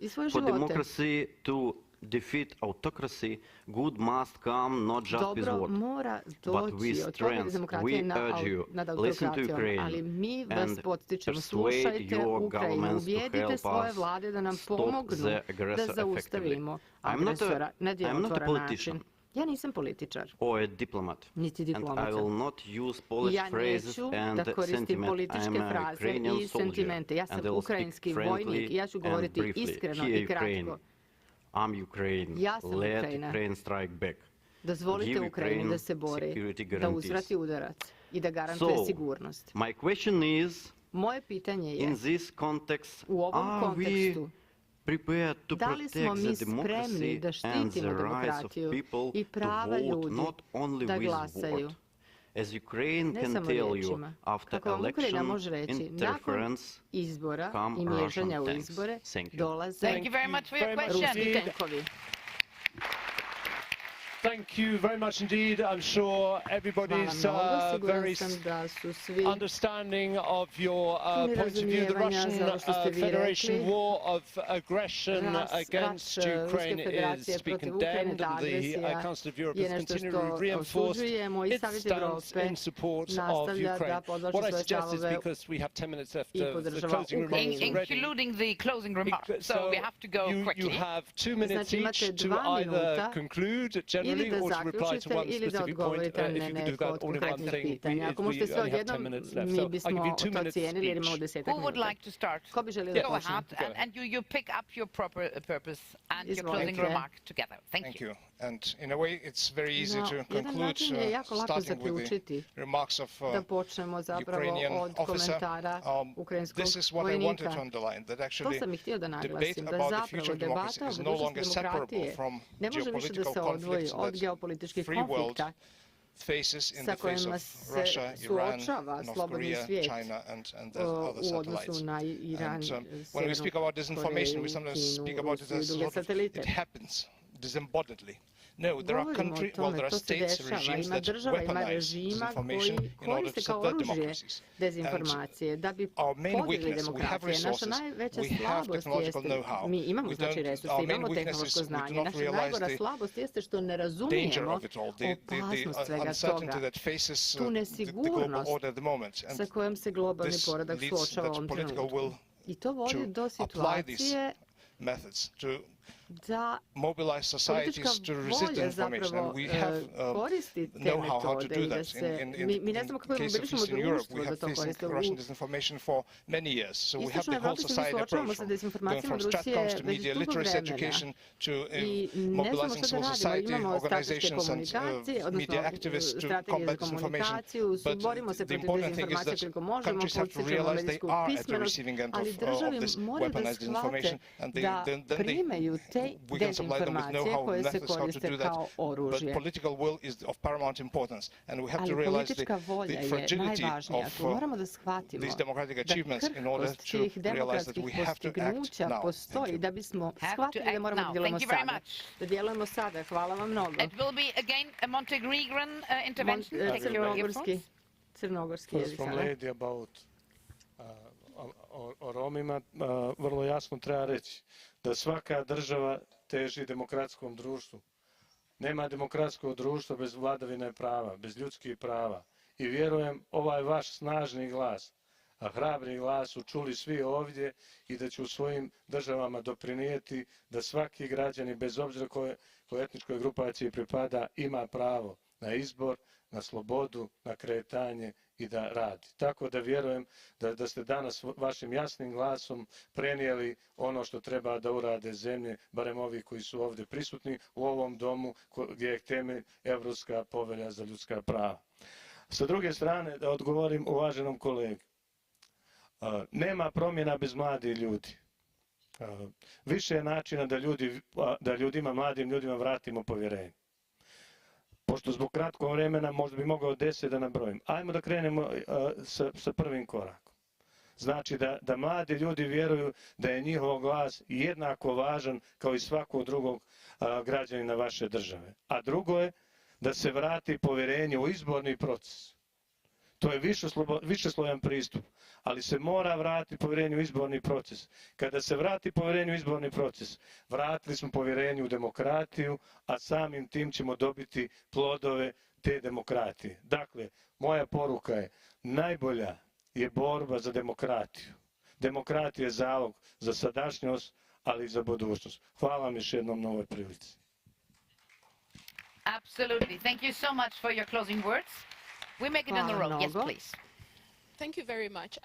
i svoje živote. To defeat autocracy, good must come not just with word, but with strength. We urge you, listen to Ukraine and persuade your governments to help us stop the aggressor effectively. I'm not a politician. Ja nisam političar, or a diplomat, niti diplomatar. And I will not use Polish phrases and da koristim političke fraze i sentimente. Ja sam ukrajinski vojnik i ja ću govoriti iskreno i kratko. I'm Ukraine. Ja sam Let Ukrajina. Ukraine strike back. Dozvolite Ukrajini da se bori, da uzvrati udarac i da garantuje sigurnost. My question is, moje pitanje je, in this context, u ovom kontekstu, da li smo mi spremni da štitimo demokratiju i prava ljudi da glasaju? As Ukraine can tell you, after election interference, izbora i miješanja u izbore dolaze ruski tenkovi. Thank you very much indeed. I'm sure everybody's very understanding of your points of view. The Russian Federation war of aggression against Ukraine is to be condemned, and the Council of Europe has continually reinforced its stance in support of Ukraine. What I suggest is, because we have 10 minutes left, the closing remarks already. Including the closing remarks, so we have to go quickly. You have 2 minutes each to either conclude generally ili da zaključite ili da odgovorite na neko od konkretnih pitanja. Ako možete sve odjednom, mi bismo to cijenili jer imamo 10 minuta. Ko bi želio da počne? And you pick up your proper purpose and your closing remark together. Thank you. And in a way, it's very easy to conclude, starting with the remarks of Ukrainian officer. This is what I wanted to underline, that actually debate about the future of democracy is no longer separable from geopolitical conflicts that free world faces in the face of Russia, Iran, North Korea, China, and other satellites. And when we speak about disinformation, we sometimes speak about it as sort of, it happens disembodiedly. No, there are countries, well, there are states, regimes that weaponize disinformation in order to subvert democracies. And our main weakness, we have resources, we have technological know-how. Our main weakness is we do not realize the danger of it all, the uncertainty that faces the global order at the moment. And this leads that political will to apply these methods to mobilize societies to resist disinformation, and we have know how to do that. In case of Eastern Europe, we have faced Russian disinformation for many years, so we have the whole society approach, going from stratcoms to media literacy education to mobilizing civil society organizations and media activists to combat disinformation. But the important thing is that countries have to realize they are at the receiving end of this weaponized disinformation, and then we can supply them with know-how and methods how to do that. But political will is of paramount importance, and we have to realize the fragility of these democratic achievements in order to realize that we have to act now. Thank you very much. It will be again a Montenegrin intervention. First from lady about o Romima, vrlo jasno treba reći da svaka država teži demokratskom društvu. Nema demokratskog društva bez vladavine prava, bez ljudskih prava. I vjerujem ovaj vaš snažni glas, a hrabri glas su čuli svi ovdje i da će u svojim državama doprinijeti da svaki građanin, bez obzira kojoj etničkoj grupaciji pripada, ima pravo na izbor, na slobodu, na kretanje i da radi. Tako da vjerujem da ste danas vašim jasnim glasom prenijeli ono što treba da urade zemlje, barem ovi koji su ovdje prisutni u ovom domu gdje je temelj Europska povelja za ljudska prava. Sa druge strane, da odgovorim uvaženom kolegi. Nema promjena bez mladih ljudi. Više je načina da ljudima, mladim ljudima vratimo povjerenje. Pošto zbog kratkog vremena možda bi mogao 10 da nabrojim. Ajmo da krenemo sa prvim korakom. Znači da mladi ljudi vjeruju da je njihov glas jednako važan kao i svakog drugog građanina vaše države. A drugo je da se vrati povjerenje u izborni proces. To je višeslojan pristup, ali se mora vratiti povjerenje u izborni proces. Kada se vrati povjerenje u izborni proces, vratili smo povjerenje u demokratiju, a samim tim ćemo dobiti plodove te demokratije. Dakle, moja poruka je, najbolja je borba za demokratiju. Demokratija je zalog za sadašnjost, ali i za budućnost. Hvala vam još jednom na ovoj prilici. Absolutely. Thank you so much for your closing words. We make it in the row. Yes, please. Thank you very much.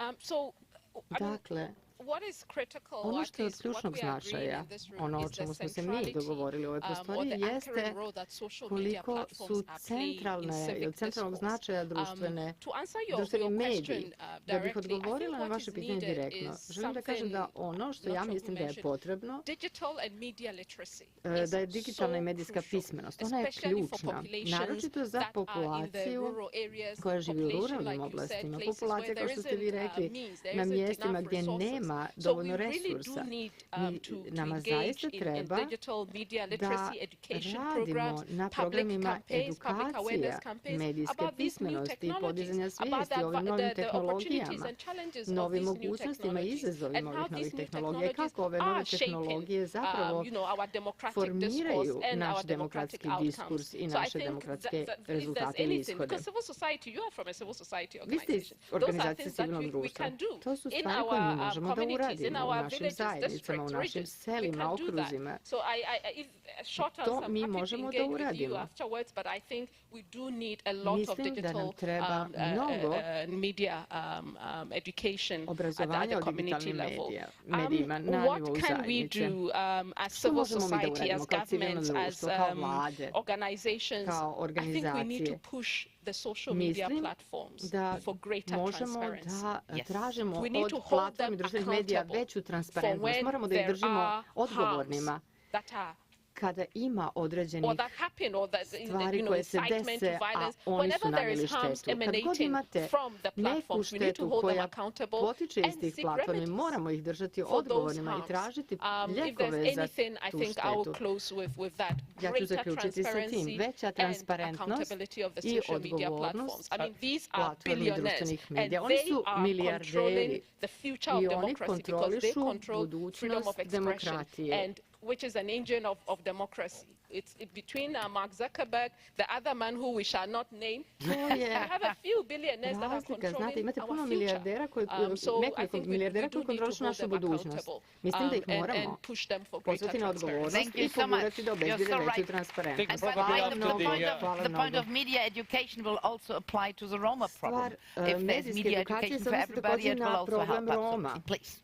Dakle, ono što je od ključnog značaja, ono o čemu smo se mi dogovorili u ovoj prostoriji, jeste koliko su centralne i od centralnog značaja društveni mediji. Da bih odgovorila na vaše pitanje direktno, želim da kažem da ono što ja mislim da je potrebno, da je digitalna i medijska pismenost. Ona je ključna, naročito za populaciju koja živi u ruralnim oblastima. Populacija, kao što ste vi rekli, na mjestima gdje nema dovoljno resursa. Nama zaista treba da radimo na programima edukacija, medijske pismenosti i podizanja svijesti o ovim novim tehnologijama, novim mogućnostima i izazovima ovih novih tehnologija i kako ove nove tehnologije zapravo formiraju naš demokratski diskurs i naše demokratske rezultate i ishode. Vi ste iz organizacije civilnog društva. To su stvari koje mi možemo da uradimo u našim zajednicama, u našim selima, okruzima. To mi možemo da uradimo. Mislim da nam treba mnogo obrazovanja o digitalnim medijima na nivou zajednice. Što možemo mi da uradimo kao civilno društvo, kao vlade, kao organizacije? Mislim da možemo da tražimo od platformi društvenih medija veću transparentnost. Moramo da ih držimo odgovornima kada ima određenih stvari koje se dese, a oni su nanijeli štetu. Kad god imate neku štetu koja potiče iz tih platformi, moramo ih držati odgovornima i tražiti lijekove za tu štetu. Ja ću zaključiti sa tim. Veća transparentnost i odgovornost platformi društvenih medija. Oni su milijarderi i oni kontrolišu budućnost demokratije. Which is an engine of democracy. it's between Mark Zuckerberg, the other man who we shall not name. We have a few billionaires that are controlling imate puno our milijardera koji, nekoliko milijardera koji kontrolišu našu budućnost. Mislim da ih moramo pozvati na odgovornost i pogurati da obezbede veću transparentnost. The point of media education will also apply to the Roma problem. If there's media education for everybody, it will also help. Absolutely. Please.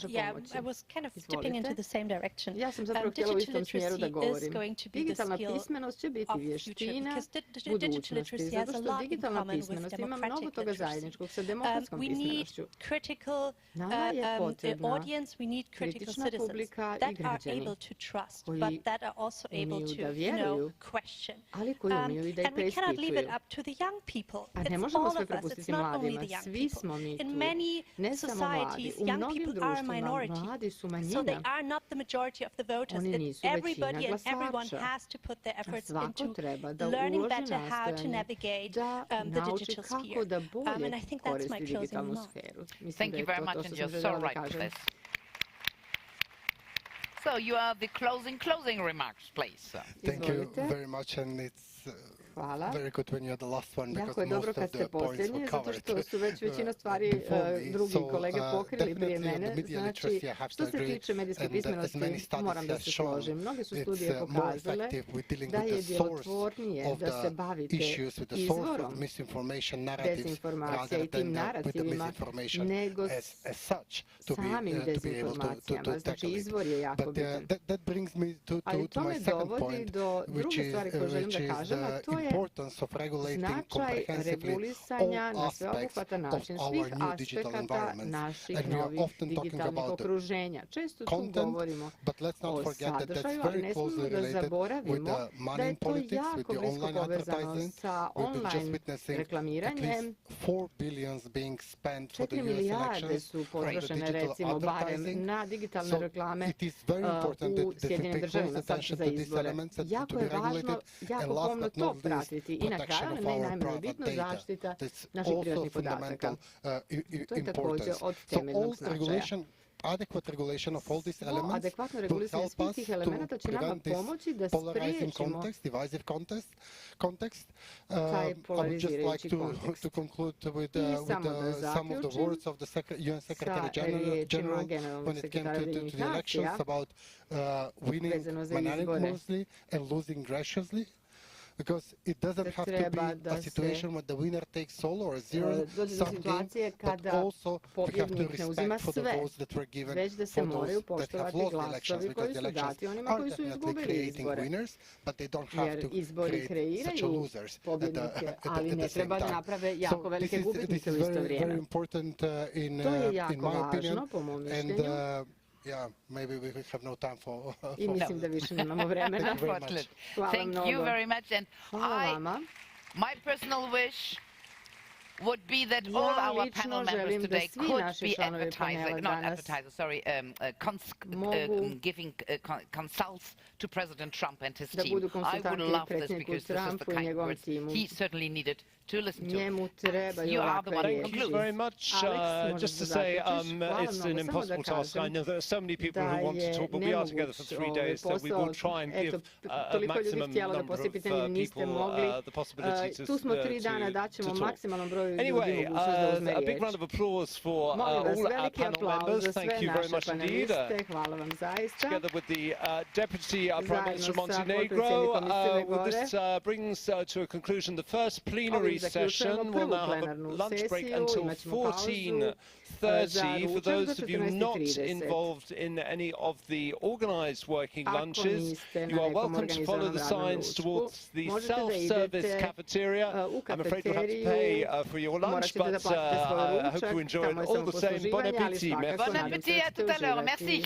Yeah, I was kind of dipping into the same direction. Ja sam zapravo htjela u istom smjeru da govorim. Digitalna skill pismenost će biti vještina budućnosti, zato što digitalna pismenost ima mnogo toga zajedničkog sa demokratskom pismenošću. Nama je potrebna kritična publika i građani koji umiju da vjeruju, ali koji umiju i da ih preispituju. A ne možemo sve prepustiti mladima. Svi smo mi tu, ne samo mladi. U mnogim društvima mladi su manjina. Oni nisu većina glasača. A svako treba da uloži nastojanje da nauči kako da bolje koristi digitalnu sferu. Mislim da je to što sam željela da kažem. So you are the closing remarks, please. Thank you very much, and it's very good when you're the last one, because most of the points were covered. Zato što su već većina stvari drugi kolege pokrili prije mene. Znači, što se tiče medijske pismenosti, moram da se složim. Mnoge su studije pokazale da je djelotvornije da se bavite izvorom dezinformacija i tim narativima nego samim dezinformacijama. Znači, izvor je jako bitan. Ali to me dovodi do druge stvari koje želim da kažem, a to je značaj regulisanja na sveobuhvatan način svih aspekata naših novih digitalnih okruženja. Često tu govorimo o sadržaju, ali ne smijemo da zaboravimo da je to jako blisko povezano sa online reklamiranjem. 4 milijarde su potrošene, recimo, barem na digitalne reklame u Sjedinjenim državama sad za izbore. Jako je važno, jako pomno to pratiti. I na kraju, ali ne najmanje bitno, zaštita naših privatnih podataka. To je također od temeljnog značaja. Adekvatno regulisanje svih tih elemenata će nama pomoći da spriječimo taj polarizirajući kontekst. I samo da zaključim sa riječima generalnog sekretara Ujedinjenih nacija vezano za izbore. Because it doesn't have to be a situation where the winner takes all or zero sum game, but also we have to respect for the votes that were given for those that have lost the elections, because the elections are definitely creating winners, but they don't have to create such a losers at the same time. So this is very important in my opinion, and yeah, maybe we have no time for... I mislim da više nemamo vremena. Thank you very much. And my personal wish would be that all our panel members today could be giving consults to President Trump and his team. I would love this because this is the kind of words he certainly needed to listen to. You are the one who Thank you very much. Just to say, it's an impossible task. I know there are so many people who want to talk, but we are together for 3 days, so we will try and give a maximum number of people the possibility to Anyway, a big round of applause for all our panel members. Thank you very much indeed. Together with the Deputy Prime Minister of Montenegro, this brings to a conclusion the first plenary session. We'll now have a lunch break until 14:30. For those of you not involved in any of the organised working lunches, you are welcome to follow the signs towards the self-service cafeteria. I'm afraid you'll have to pay for your lunch, but I hope you enjoy it all the same. Bon appétit. Merci. Bon appétit, à tout à l'heure. Merci.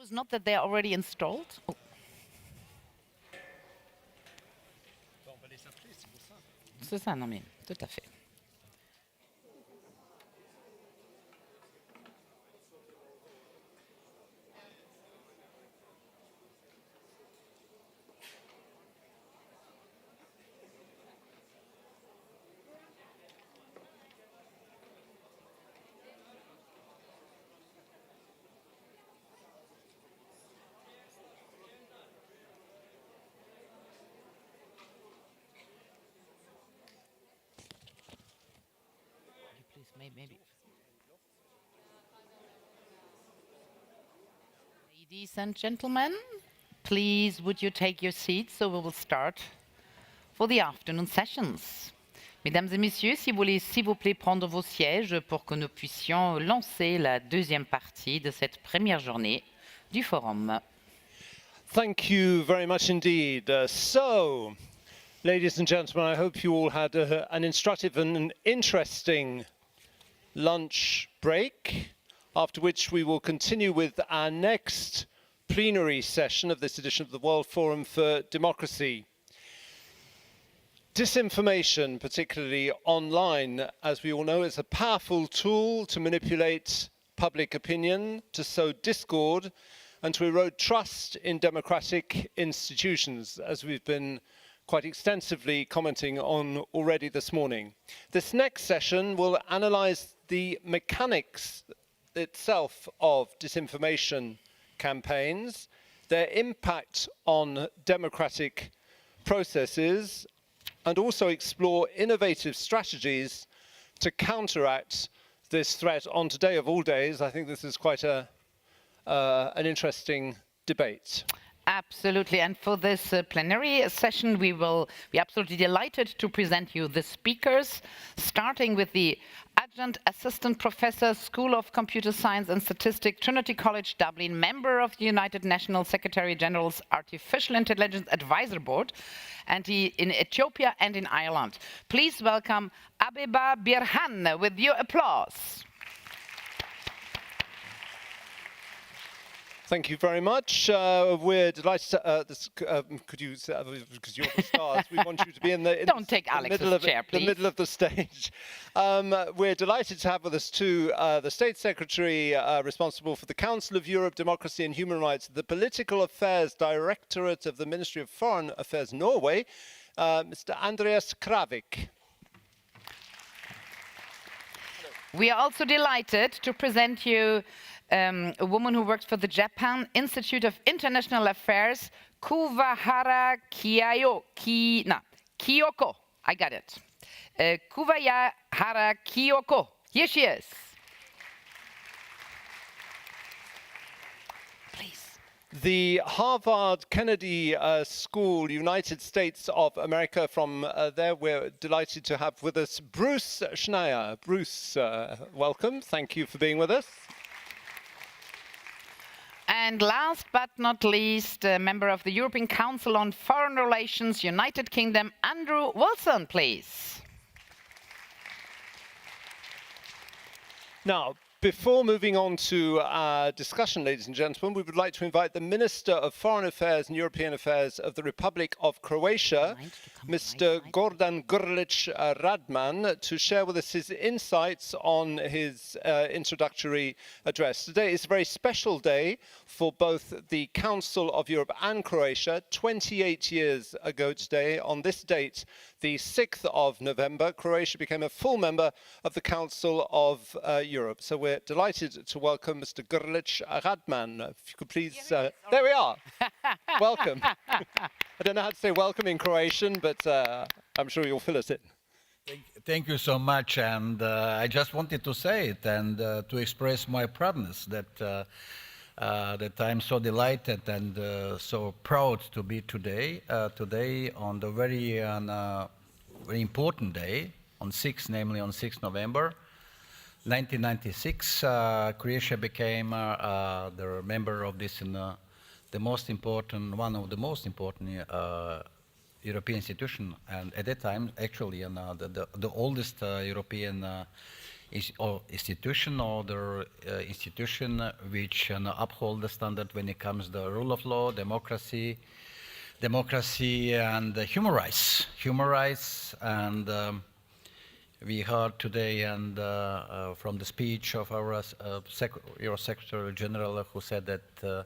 suppose not that they are already installed. Oh. C'est ça, non mais tout à fait. Maybe. Ladies and gentlemen, please would you take your seats so we will start for the afternoon sessions. Mesdames et messieurs, si vous voulez s'il vous plaît prendre vos sièges pour que nous puissions lancer la deuxième partie de cette première journée du forum. Thank you very much indeed. So, ladies and gentlemen, I hope you all had an instructive and an interesting lunch break, after which we will continue with our next plenary session of this edition of the World Forum for Democracy. Disinformation, particularly online, as we all know, is a powerful tool to manipulate public opinion, to sow discord, and to erode trust in democratic institutions, as we've been quite extensively commenting on already this morning. This next session will analyze the mechanics itself of disinformation campaigns, their impact on democratic processes, and also explore innovative strategies to counteract this threat on today of all days. I think this is quite an interesting debate. Absolutely, and for this plenary session, we're absolutely delighted to present you the speakers, starting with the Adjunct Assistant Professor, School of Computer Science and Statistics, Trinity College Dublin, member of the United Nations Secretary General's Artificial Intelligence Advisor Board, and he in Ethiopia and in Ireland. Please welcome Abeba Birhan with your applause. Thank you very much. We're delighted to, could you, because you're the stars, we want you to be in the, Don't take Alex's chair, please. The middle of the stage. We're delighted to have with us too the State Secretary responsible for the Council of Europe, Democracy and Human Rights, the Political Affairs Directorate of the Ministry of Foreign Affairs Norway, Mr. Andreas Kravik. We are also delighted to present you a woman who works for the Japan Institute of International Affairs, Kuvahara Kiyoko. I got it. Kuvahara Kiyoko. Here she is. Please. The Harvard Kennedy School, United States of America, from there we're delighted to have with us Bruce Schneier. Bruce, welcome. Thank you for being with us. And last but not least, a member of the European Council on Foreign Relations, United Kingdom, Andrew Wilson, please. Now, before moving on to our discussion, ladies and gentlemen, we would like to invite the Minister of Foreign Affairs and European Affairs of the Republic of Croatia, Mr. Gordan Grlić Radman, to share with us his insights on his introductory address. Today is a very special day for both the Council of Europe and Croatia. 28 years ago today, on this date, the 6th of November, Croatia became a full member of the Council of Europe. So we're delighted to welcome Mr. Grlić Radman. If you could please... there we are. Welcome. I don't know how to say welcome in Croatian, but I'm sure you'll fill us in. Thank you so much. And I just wanted to say it and to express my proudness that I'm so delighted and so proud to be today on the very important day, on 6th, namely on 6th November, 1996. Croatia became the member of this the most important, one of the most important European institution, and at that time, actually, the oldest European institution or the institution which uphold the standard when it comes to the rule of law, democracy and human rights. Human rights, and we heard today and from the speech of our your Secretary General, who said that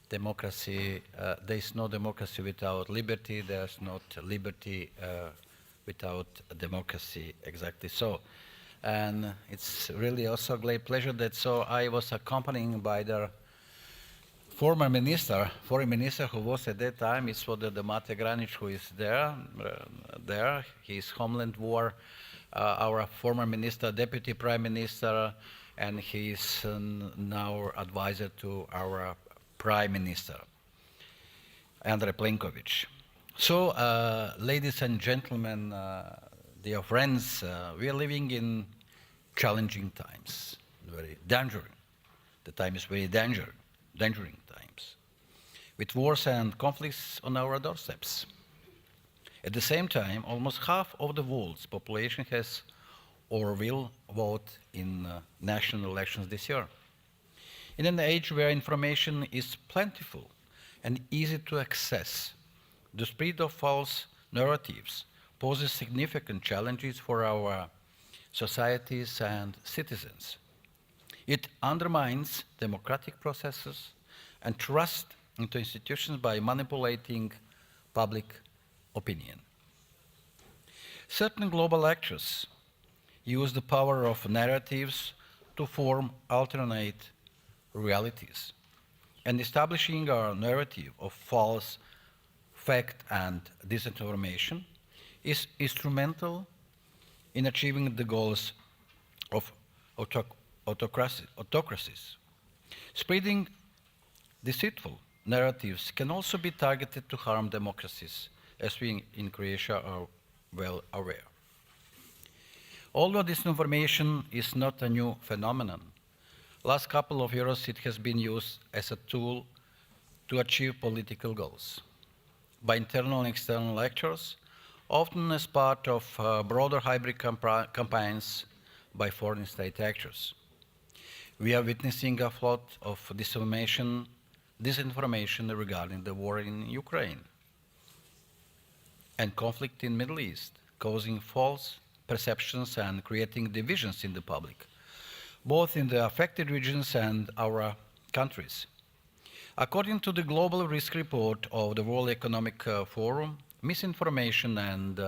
democracy, there is no democracy without liberty, there's not liberty without democracy, exactly so. And it's really also a great pleasure that so I was accompanied by the former minister, foreign minister who was at that time, it's for the Mate Granic, who is there. He's Homeland War, our former minister, deputy prime minister, and he's now advisor to our prime minister, Andrej Plenković. So, ladies and gentlemen, dear friends, we are living in challenging times, very dangerous. The time is very dangerous times, with wars and conflicts on our doorsteps. At the same time, almost half of the world's population has or will vote in national elections this year. In an age where information is plentiful and easy to access, the spread of false narratives poses significant challenges for our societies and citizens. It undermines democratic processes and trust into institutions by manipulating public opinion. Certain global actors use the power of narratives to form alternate realities, and establishing a narrative of false fact and disinformation is instrumental in achieving the goals of autocracies. Spreading deceitful narratives can also be targeted to harm democracies, as we in Croatia are well aware. Although disinformation is not a new phenomenon, last couple of years it has been used as a tool to achieve political goals by internal and external actors, often as part of broader hybrid campaigns by foreign state actors. We are witnessing a flood of disinformation regarding the war in Ukraine and conflict in the Middle East, causing false perceptions and creating divisions in the public, both in the affected regions and our countries. According to the Global Risk Report of the World Economic Forum, misinformation and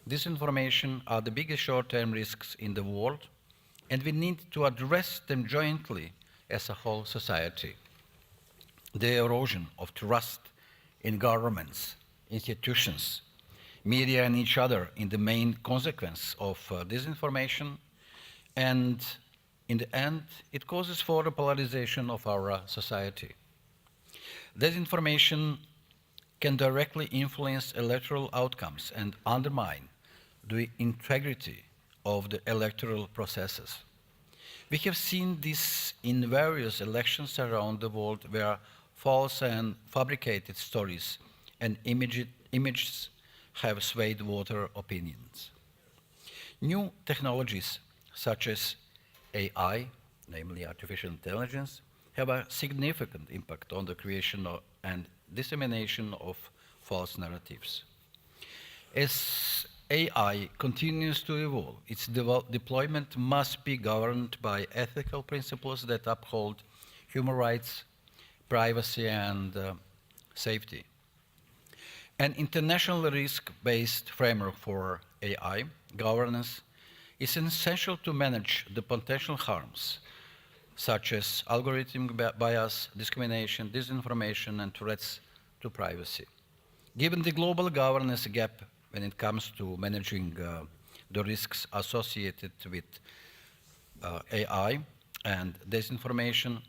disinformation are the biggest short-term risks in the world, and we need to address them jointly as a whole society. The erosion of trust in governments, institutions, media and each other is the main consequence of disinformation, and in the end, it causes further polarization of our society. Disinformation can directly influence electoral outcomes and undermine the integrity of the electoral processes. We have seen this in various elections around the world where false and fabricated stories and images have swayed voter opinions. New technologies such as AI, namely artificial intelligence, have a significant impact on the creation and dissemination of false narratives. As AI continues to evolve, its deployment must be governed by ethical principles that uphold human rights, privacy, and safety. An international risk-based framework for AI governance is essential to manage the potential harms, such as algorithmic bias, discrimination, disinformation, and threats to privacy. Given the global governance gap when it comes to managing the risks associated with AI and disinformation,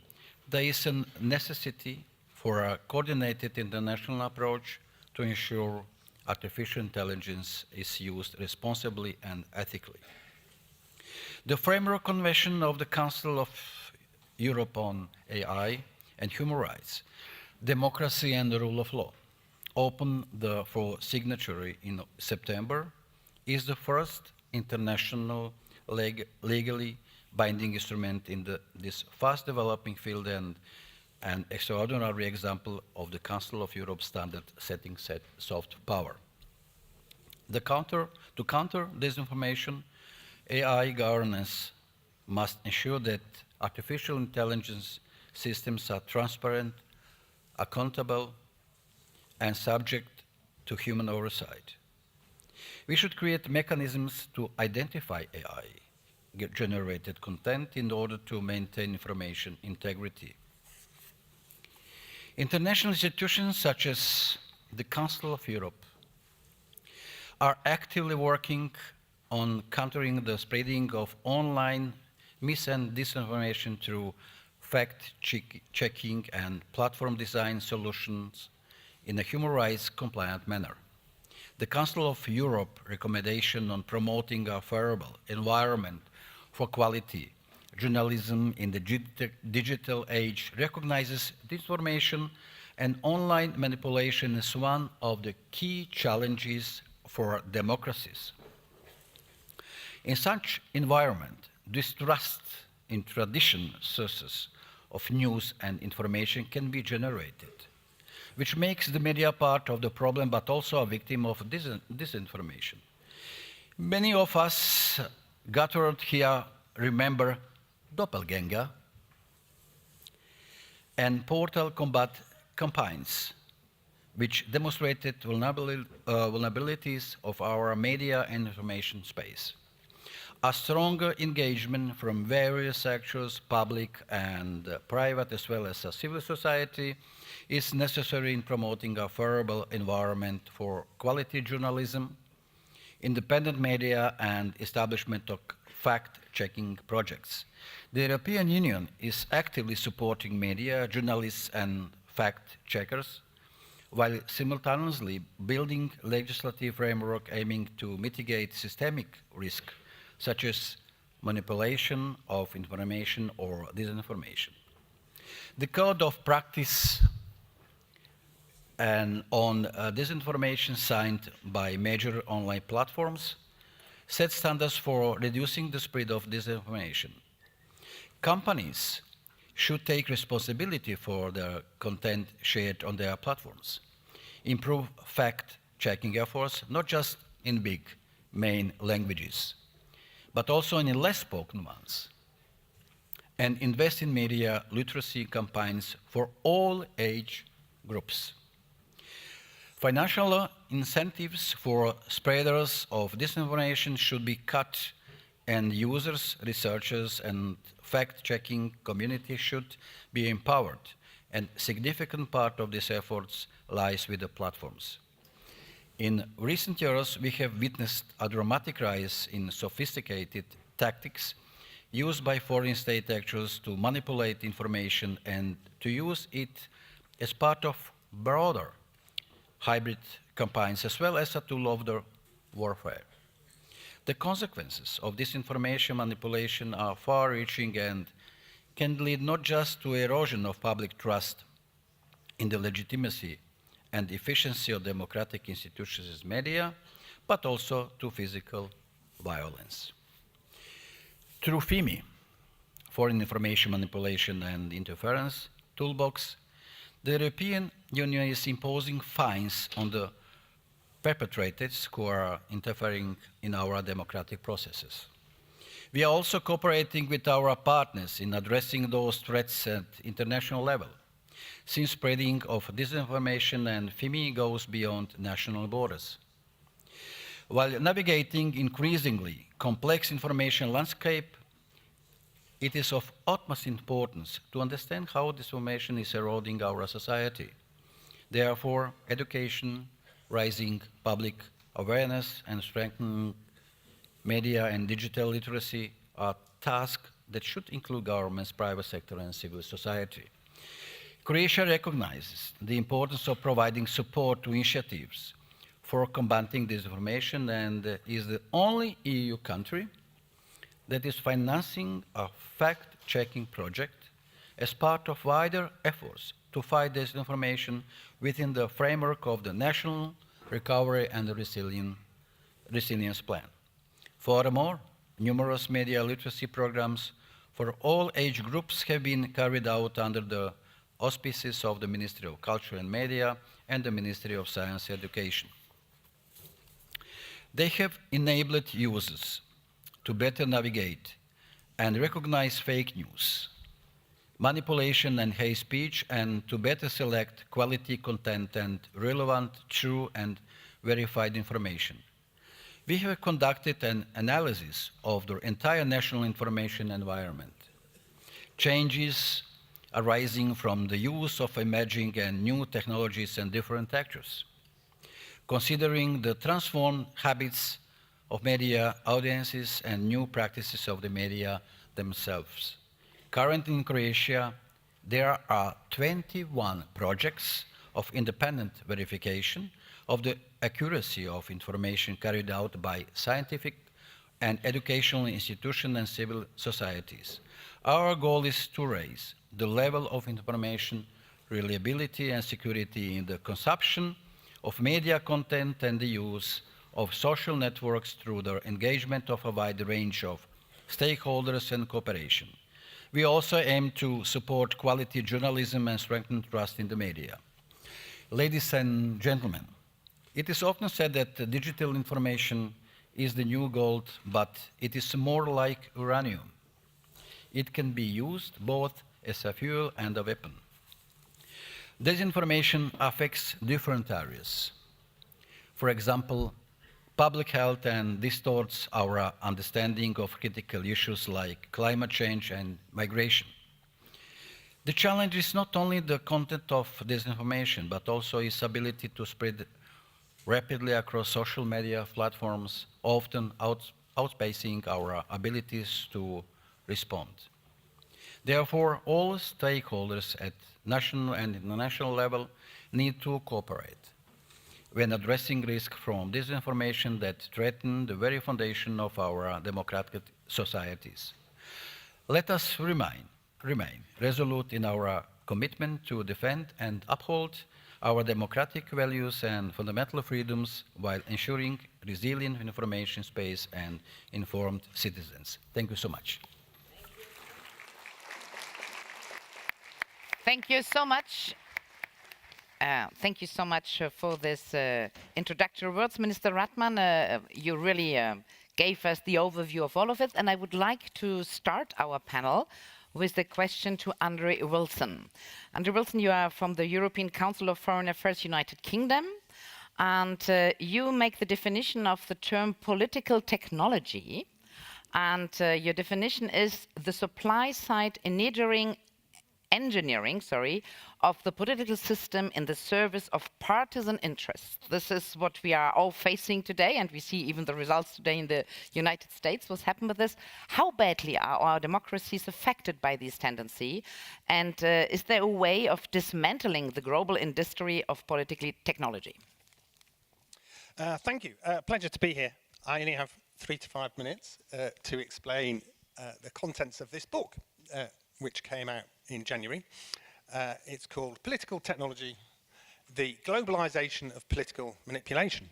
there is a necessity for a coordinated international approach to ensure artificial intelligence is used responsibly and ethically. The Framework Convention of the Council of Europe on AI and Human Rights, Democracy and the Rule of Law, opened for signature in September, is the first international legally binding instrument in this fast-developing field and an extraordinary example of the Council of Europe standard setting soft power. To counter disinformation, AI governance must ensure that artificial intelligence systems are transparent, accountable, and subject to human oversight. We should create mechanisms to identify AI-generated content in order to maintain information integrity. International institutions such as the Council of Europe are actively working on countering the spreading of online mis- and disinformation through fact-checking and platform design solutions in a human rights compliant manner. The Council of Europe recommendation on promoting a favorable environment for quality journalism in the digital age recognizes disinformation and online manipulation as one of the key challenges for democracies. In such environment, distrust in traditional sources of news and information can be generated, which makes the media part of the problem but also a victim of disinformation. Many of us gathered here remember Doppelganger and portal combat campaigns, which demonstrated vulnerabilities of our media and information space. A stronger engagement from various sectors, public and private, as well as civil society, is necessary in promoting a favorable environment for quality journalism, independent media, and establishment of fact-checking projects. The European Union is actively supporting media, journalists, and fact-checkers, while simultaneously building legislative framework aiming to mitigate systemic risk, such as manipulation of information or disinformation. The Code of Practice and on disinformation signed by major online platforms sets standards for reducing the spread of disinformation. Companies should take responsibility for the content shared on their platforms, improve fact-checking efforts, not just in big main languages, but also in less spoken ones, and invest in media literacy campaigns for all age groups. Financial incentives for spreaders of disinformation should be cut, and users, researchers, and fact-checking community should be empowered, and a significant part of these efforts lies with the platforms. In recent years, we have witnessed a dramatic rise in sophisticated tactics used by foreign state actors to manipulate information and to use it as part of broader hybrid campaigns, as well as a tool of the warfare. The consequences of disinformation manipulation are far-reaching and can lead not just to erosion of public trust in the legitimacy and efficiency of democratic institutions as media, but also to physical violence. Through FIMI, Foreign Information Manipulation and Interference Toolbox, the European Union is imposing fines on the perpetrators who are interfering in our democratic processes. We are also cooperating with our partners in addressing those threats at international level, since spreading of disinformation and FIMI goes beyond national borders. While navigating increasingly complex information landscape, it is of utmost importance to understand how disinformation is eroding our society. Therefore, education, raising public awareness, and strengthening media and digital literacy are tasks that should include governments, private sector, and civil society. Croatia recognizes the importance of providing support to initiatives for combating disinformation and is the only EU country that is financing a fact-checking project as part of wider efforts to fight disinformation within the framework of the National Recovery and Resilience Plan. Furthermore, Numerous media literacy programs for all age groups have been carried out under the auspices of the Ministry of Culture and Media and the Ministry of Science and Education. They have enabled users to better navigate and recognize fake news, manipulation and hate speech, and to better select quality content and relevant, true, and verified information. We have conducted an analysis of the entire national information environment. Changes arising from the use of emerging and new technologies and different actors. Considering the transformed habits of media audiences and new practices of the media themselves. Currently in Croatia, there are 21 projects of independent verification of the accuracy of information carried out by scientific and educational institutions and civil societies. Our goal is to raise the level of information reliability and security in the consumption of media content and the use of social networks through the engagement of a wide range of stakeholders and cooperation. We also aim to support quality journalism and strengthen trust in the media. Ladies and gentlemen, it is often said that digital information is the new gold, but it is more like uranium. It can be used both as a fuel and a weapon. Disinformation affects different areas. For example, public health and distorts our understanding of critical issues like climate change and migration. The challenge is not only the content of disinformation, but also its ability to spread rapidly across social media platforms, often outpacing our abilities to respond. Therefore, all stakeholders at national and international level need to cooperate when addressing risk from disinformation that threaten the very foundation of our democratic societies. Let us remain resolute in our commitment to defend and uphold our democratic values and fundamental freedoms while ensuring resilient information space and informed citizens. Thank you so much. Thank you so much. Thank you so much for this introductory words, Minister Ratman. You really gave us the overview of all of it, and I would like to start our panel with the question to Andre Wilson. Andre Wilson, you are from the European Council of Foreign Affairs, United Kingdom, and you make the definition of the term political technology, and your definition is the supply side engineering of the political system in the service of partisan interests. This is what we are all facing today, and we see even the results today in the United States, what's happened with this. How badly are our democracies affected by this tendency? And is there a way of dismantling the global industry of political technology? Thank you. Pleasure to be here. I only have 3 to 5 minutes to explain the contents of this book, which came out in January. It's called Political Technology, the Globalization of Political Manipulation.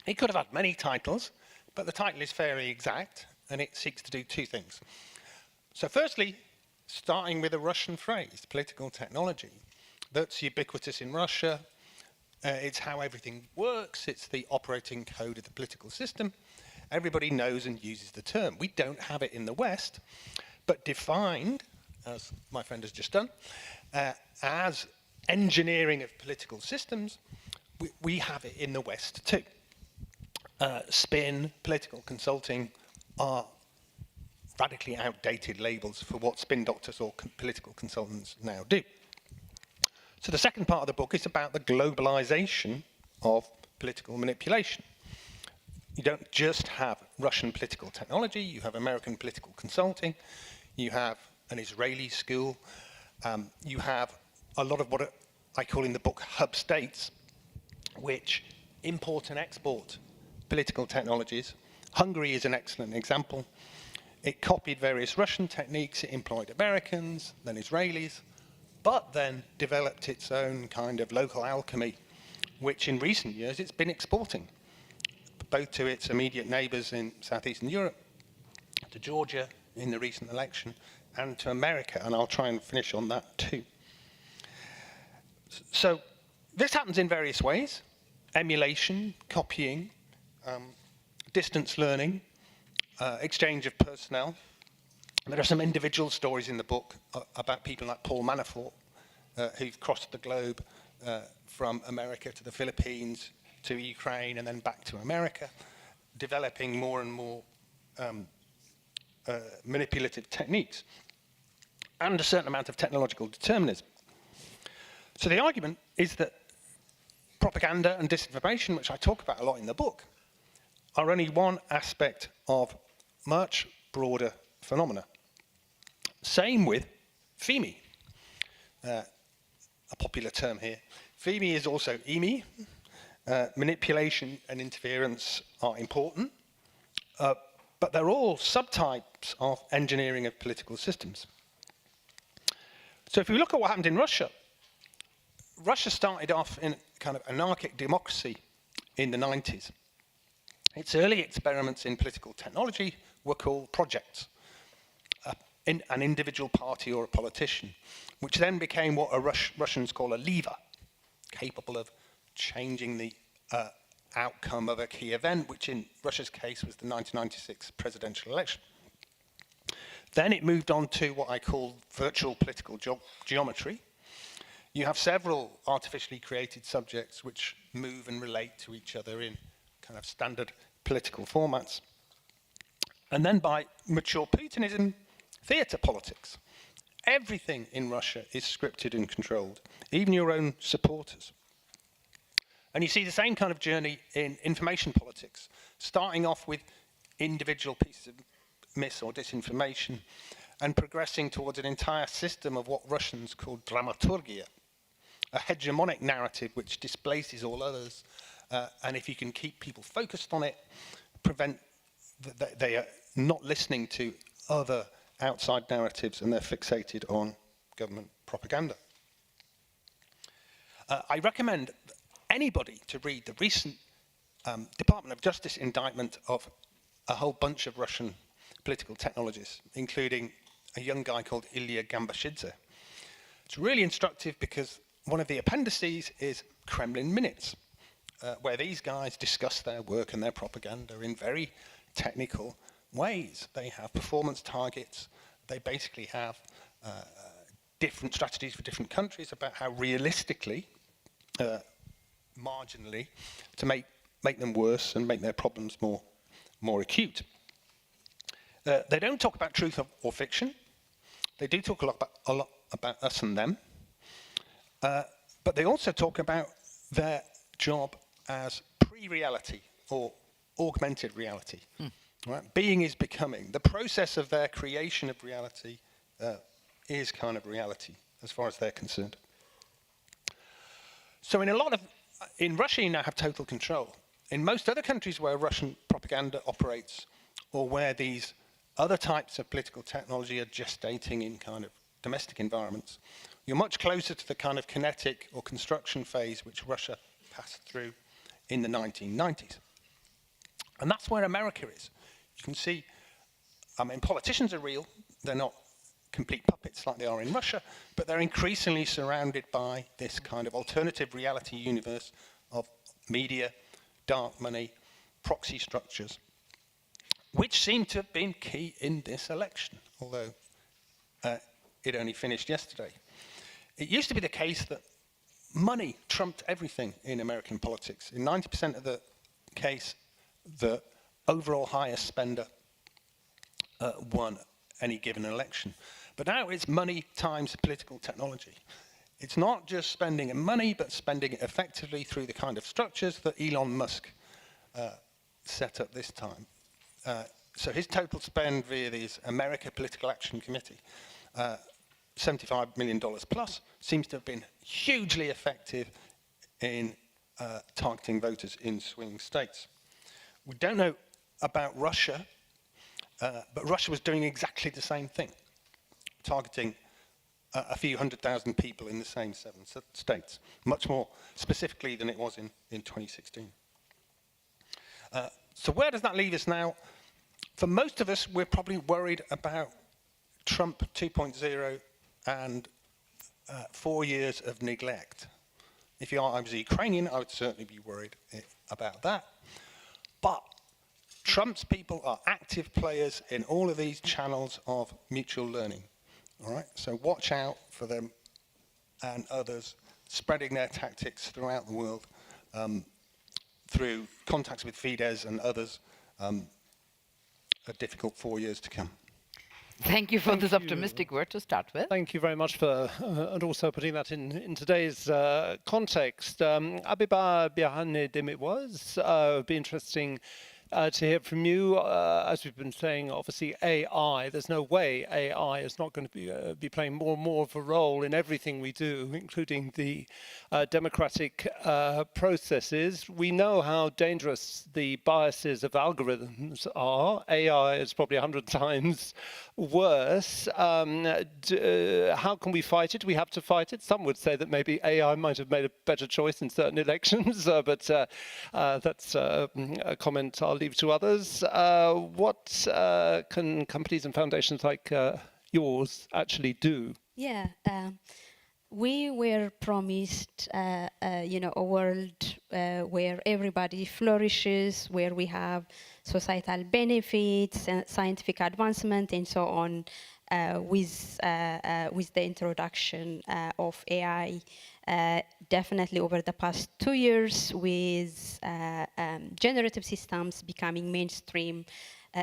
It could have had many titles, but the title is fairly exact, and it seeks to do 2 things. So firstly, starting with a Russian phrase, political technology, that's ubiquitous in Russia. It's how everything works. It's the operating code of the political system. Everybody knows and uses the term. We don't have it in the West, but defined, as my friend has just done, as engineering of political systems, we have it in the West too. Spin, political consulting are radically outdated labels for what spin doctors or political consultants now do. So the second part of the book is about the globalization of political manipulation. You don't just have Russian political technology, you have American political consulting, you have an Israeli school, you have a lot of what I call in the book hub states, which import and export political technologies. Hungary is an excellent example. It copied various Russian techniques, it employed Americans, then Israelis, but then developed its own kind of local alchemy, which in recent years it's been exporting, both to its immediate neighbors in Southeastern Europe to Georgia in the recent election, and to America, and I'll try and finish on that too. So this happens in various ways: emulation, copying, distance learning, exchange of personnel. There are some individual stories in the book about people like Paul Manafort, who've crossed the globe from America to the Philippines, to Ukraine, and then back to America, developing more and more manipulative techniques, and a certain amount of technological determinism. So the argument is that propaganda and disinformation, which I talk about a lot in the book, are only one aspect of much broader phenomena. Same with FEMI, a popular term here. FEMI is also EMI. Manipulation and interference are important, but they're all subtypes of engineering of political systems. So if we look at what happened in Russia, Russia started off in kind of anarchic democracy in the 90s. Its early experiments in political technology were called projects, an individual party or a politician, which then became what Russians call a lever, capable of changing the outcome of a key event, which in Russia's case was the 1996 presidential election. Then it moved on to what I call virtual political geometry. You have several artificially created subjects which move and relate to each other in kind of standard political formats. And then by mature Putinism, theatre politics. Everything in Russia is scripted and controlled, even your own supporters. And you see the same kind of journey in information politics, starting off with individual pieces of mis or disinformation and progressing towards an entire system of what Russians call dramaturgia, a hegemonic narrative which displaces all others, and if you can keep people focused on it, prevent they are not listening to other outside narratives and they're fixated on government propaganda. I recommend anybody to read the recent Department of Justice indictment of a whole bunch of Russian political technologists, including a young guy called Ilya Gambashidze. It's really instructive because one of the appendices is Kremlin minutes, where these guys discuss their work and their propaganda in very technical ways. They have performance targets. They basically have different strategies for different countries about how realistically, marginally, to make them worse and make their problems more acute. They don't talk about truth or fiction. They do talk a lot about us and them. But they also talk about their job as pre-reality or augmented reality. Right? Being is becoming. The process of their creation of reality is kind of reality as far as they're concerned. So in Russia you now have total control. In most other countries where Russian propaganda operates or where these other types of political technology are gestating in kind of domestic environments, you're much closer to the kind of kinetic or construction phase which Russia passed through in the 1990s. And that's where America is. You can see, I mean, politicians are real. They're not complete puppets like they are in Russia, but they're increasingly surrounded by this kind of alternative reality universe of media, dark money, proxy structures, which seem to have been key in this election, although it only finished yesterday. It used to be the case that money trumped everything in American politics. In 90% of the case, the overall highest spender won any given election. But now it's money times political technology. It's not just spending money, but spending it effectively through the kind of structures that Elon Musk set up this time. So his total spend via this America Political Action Committee, $75 million plus, seems to have been hugely effective in targeting voters in swing states. We don't know about Russia, but Russia was doing exactly the same thing, targeting a few 100,000 people in the same 7 states, much more specifically than it was in 2016. So where does that leave us now? For most of us, we're probably worried about Trump 2.0 and 4 years of neglect. If I was a Ukrainian, I would certainly be worried about that. But Trump's people are active players in all of these channels of mutual learning. All right, so watch out for them and others spreading their tactics throughout the world through contacts with Fidesz and others. A difficult 4 years to come. Thank you for this optimistic word to start with. Thank you very much for, and also putting that in today's context. Abiba Biahane Demitwas, it would be interesting to hear from you. As we've been saying, obviously AI, there's no way AI is not going to be playing more and more of a role in everything we do, including the democratic processes. We know how dangerous the biases of algorithms are. AI is probably 100 times worse. How can we fight it? We have to fight it. Some would say that maybe AI might have made a better choice in certain elections, but that's a comment I'll leave to others. What can companies and foundations like yours actually do? Yeah, we were promised, a world where everybody flourishes, where we have societal benefits, scientific advancement, and so on. With the introduction of AI, definitely over the past 2 years, with generative systems becoming mainstream,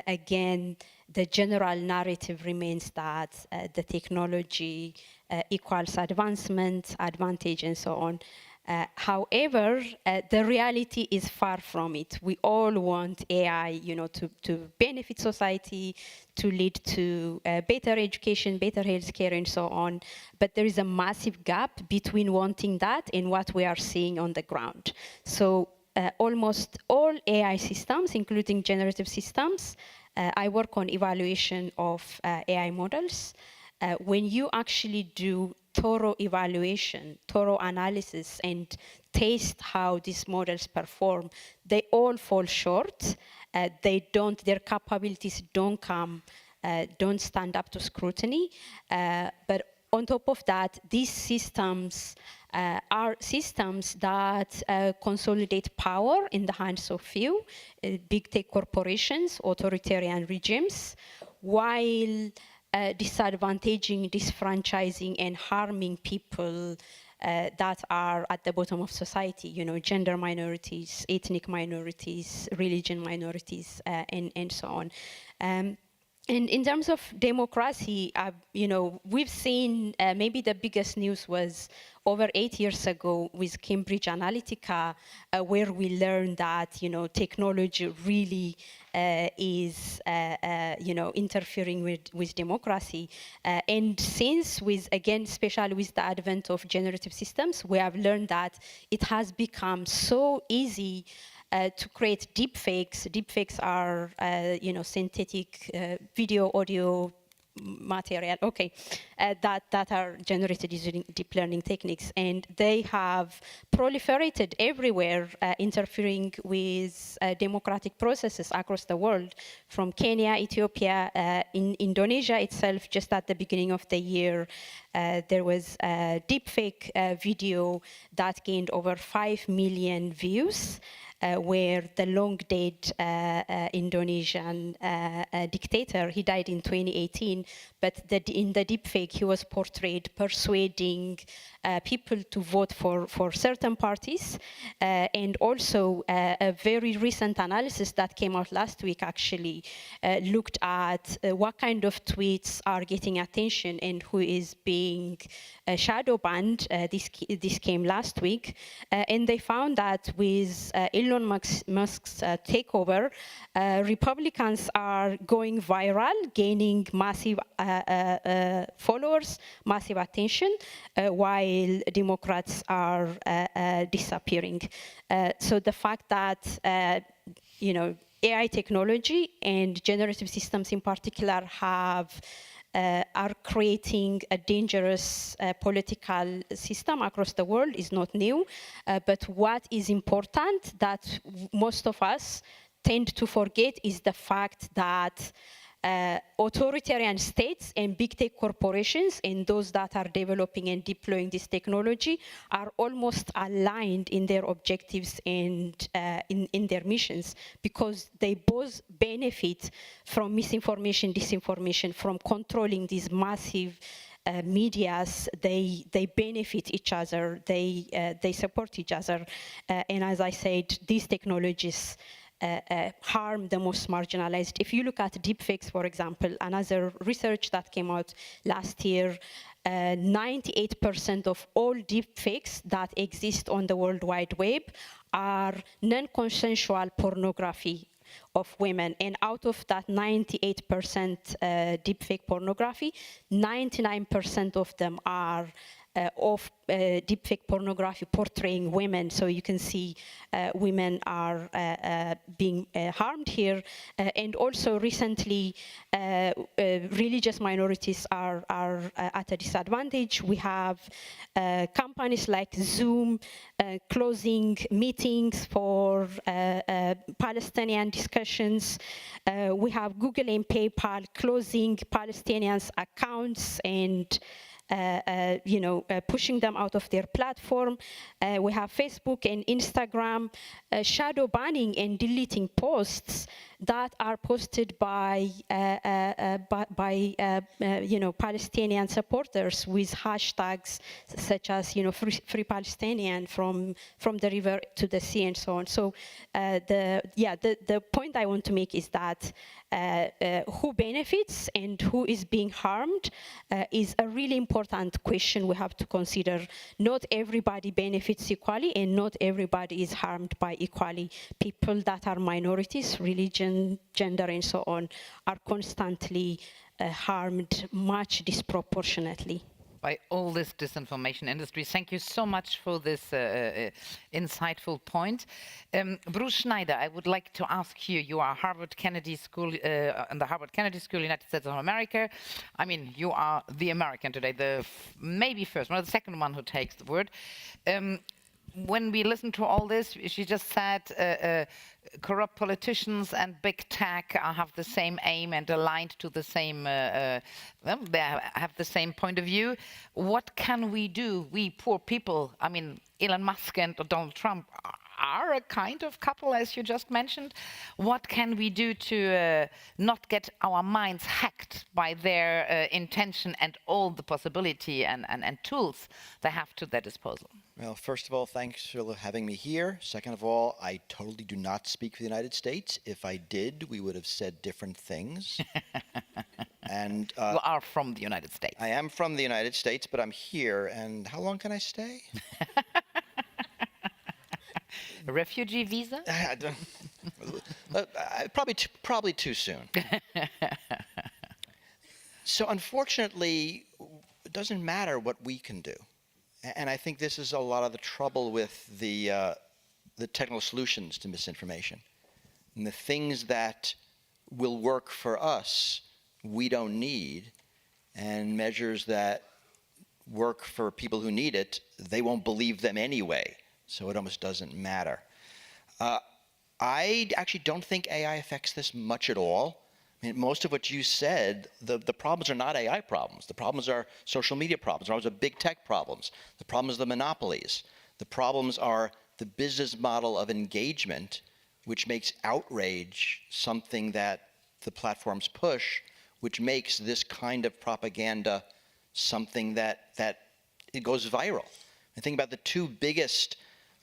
again, the general narrative remains that the technology equals advancement, advantage, and so on. However, the reality is far from it. We all want AI, to benefit society, to lead to better education, better healthcare, and so on. But there is a massive gap between wanting that and what we are seeing on the ground. So almost all AI systems, including generative systems, I work on evaluation of AI models. When you actually do thorough evaluation, thorough analysis, and taste how these models perform, they all fall short. Their capabilities don't stand up to scrutiny. But on top of that, these systems are systems that consolidate power in the hands of few, big tech corporations, authoritarian regimes, while disadvantaging, disfranchising, and harming people that are at the bottom of society, gender minorities, ethnic minorities, religion minorities, and so on. And in terms of democracy, we've seen maybe the biggest news was over 8 years ago with Cambridge Analytica, where we learned that technology really is interfering with democracy. And since, especially with the advent of generative systems, we have learned that it has become so easy to create deepfakes. Deepfakes are, synthetic video, audio material, that are generated using deep learning techniques, and they have proliferated everywhere, interfering with democratic processes across the world, from Kenya, Ethiopia, in Indonesia itself. Just at the beginning of the year, there was a deepfake video that gained over 5 million views. Where the long-dead Indonesian dictator, he died in 2018, but in the deepfake he was portrayed persuading people to vote for certain parties. And also a very recent analysis that came out last week actually looked at what kind of tweets are getting attention and who is being shadow banned. This came last week, and they found that with Elon Musk's takeover, Republicans are going viral, gaining massive followers, massive attention, while Democrats are disappearing. So the fact that AI technology and generative systems in particular are creating a dangerous political system across the world is not new. But what is important that most of us tend to forget is the fact that authoritarian states and big tech corporations and those that are developing and deploying this technology are almost aligned in their objectives and in their missions, because they both benefit from misinformation, disinformation, from controlling these massive medias. They benefit each other, they support each other, and as I said, these technologies harm the most marginalized. If you look at deepfakes, for example, another research that came out last year, 98% of all deepfakes that exist on the World Wide Web are non-consensual pornography of women, and out of that 98% deepfake pornography, 99% of them are of deepfake pornography portraying women. So you can see women are being harmed here. And also recently, religious minorities are at a disadvantage. We have companies like Zoom closing meetings for Palestinian discussions. We have Google and PayPal closing Palestinians' accounts and pushing them out of their platform. We have Facebook and Instagram shadow banning and deleting posts that are posted by Palestinian supporters with hashtags such as free Palestinian, from the river to the sea, and so on. So the point I want to make is that who benefits and who is being harmed is a really important question we have to consider. Not everybody benefits equally, and not everybody is harmed by equally. People that are minorities, religion, gender, and so on, are constantly harmed much disproportionately by all this disinformation industry. Thank you so much for this insightful point. Bruce Schneider, I would like to ask you, you are Harvard Kennedy School, in the Harvard Kennedy School, United States of America. I mean, you are the American today, the maybe first one, or the second one who takes the word. When we listen to all this, she just said corrupt politicians and big tech have the same aim and aligned to the same, they have the same point of view. What can we do, we poor people? I mean, Elon Musk and Donald Trump are a kind of couple, as you just mentioned. What can we do to not get our minds hacked by their intention and all the possibility and tools they have to their disposal? Well, first of all, thanks for having me here. Second of all, I totally do not speak for the United States. If I did, we would have said different things. And you are from the United States. I am from the United States, but I'm here. And how long can I stay? A refugee visa? Probably too soon. So unfortunately, it doesn't matter what we can do. And I think this is a lot of the trouble with the technical solutions to misinformation. And the things that will work for us, we don't need. And measures that work for people who need it, they won't believe them anyway. So it almost doesn't matter. I actually don't think AI affects this much at all. I mean, most of what you said, the problems are not AI problems. The problems are social media problems. The problems are big tech problems. The problems are the monopolies. The problems are the business model of engagement, which makes outrage something that the platforms push, which makes this kind of propaganda something that it goes viral. And think about the two biggest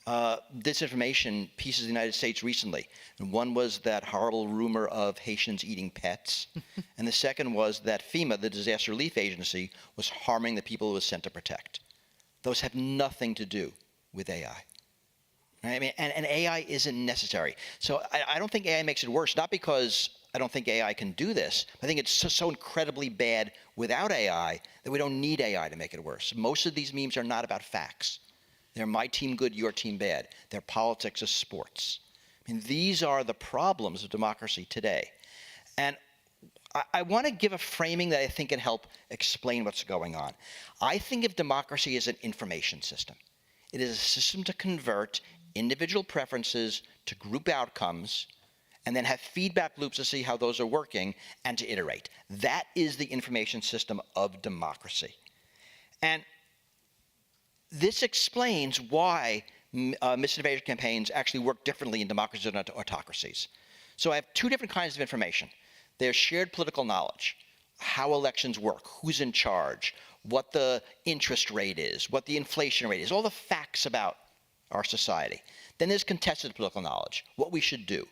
disinformation pieces in the United States recently. And one was that horrible rumor of Haitians eating pets. And the second was that FEMA, the disaster relief agency, was harming the people it was sent to protect. Those have nothing to do with AI. Right? I mean, and AI isn't necessary. So I don't think AI makes it worse, not because I don't think AI can do this. I think it's so incredibly bad without AI that we don't need AI to make it worse. Most of these memes are not about facts. They're my team good, your team bad. They're politics of sports. I mean, these are the problems of democracy today. And I want to give a framing that I think can help explain what's going on. I think of democracy as an information system. It is a system to convert individual preferences to group outcomes and then have feedback loops to see how those are working and to iterate. That is the information system of democracy. And this explains why misinformation campaigns actually work differently in democracies and autocracies. So I have two different kinds of information. There's shared political knowledge, how elections work, who's in charge, what the interest rate is, what the inflation rate is, all the facts about our society. Then there's contested political knowledge, what we should do.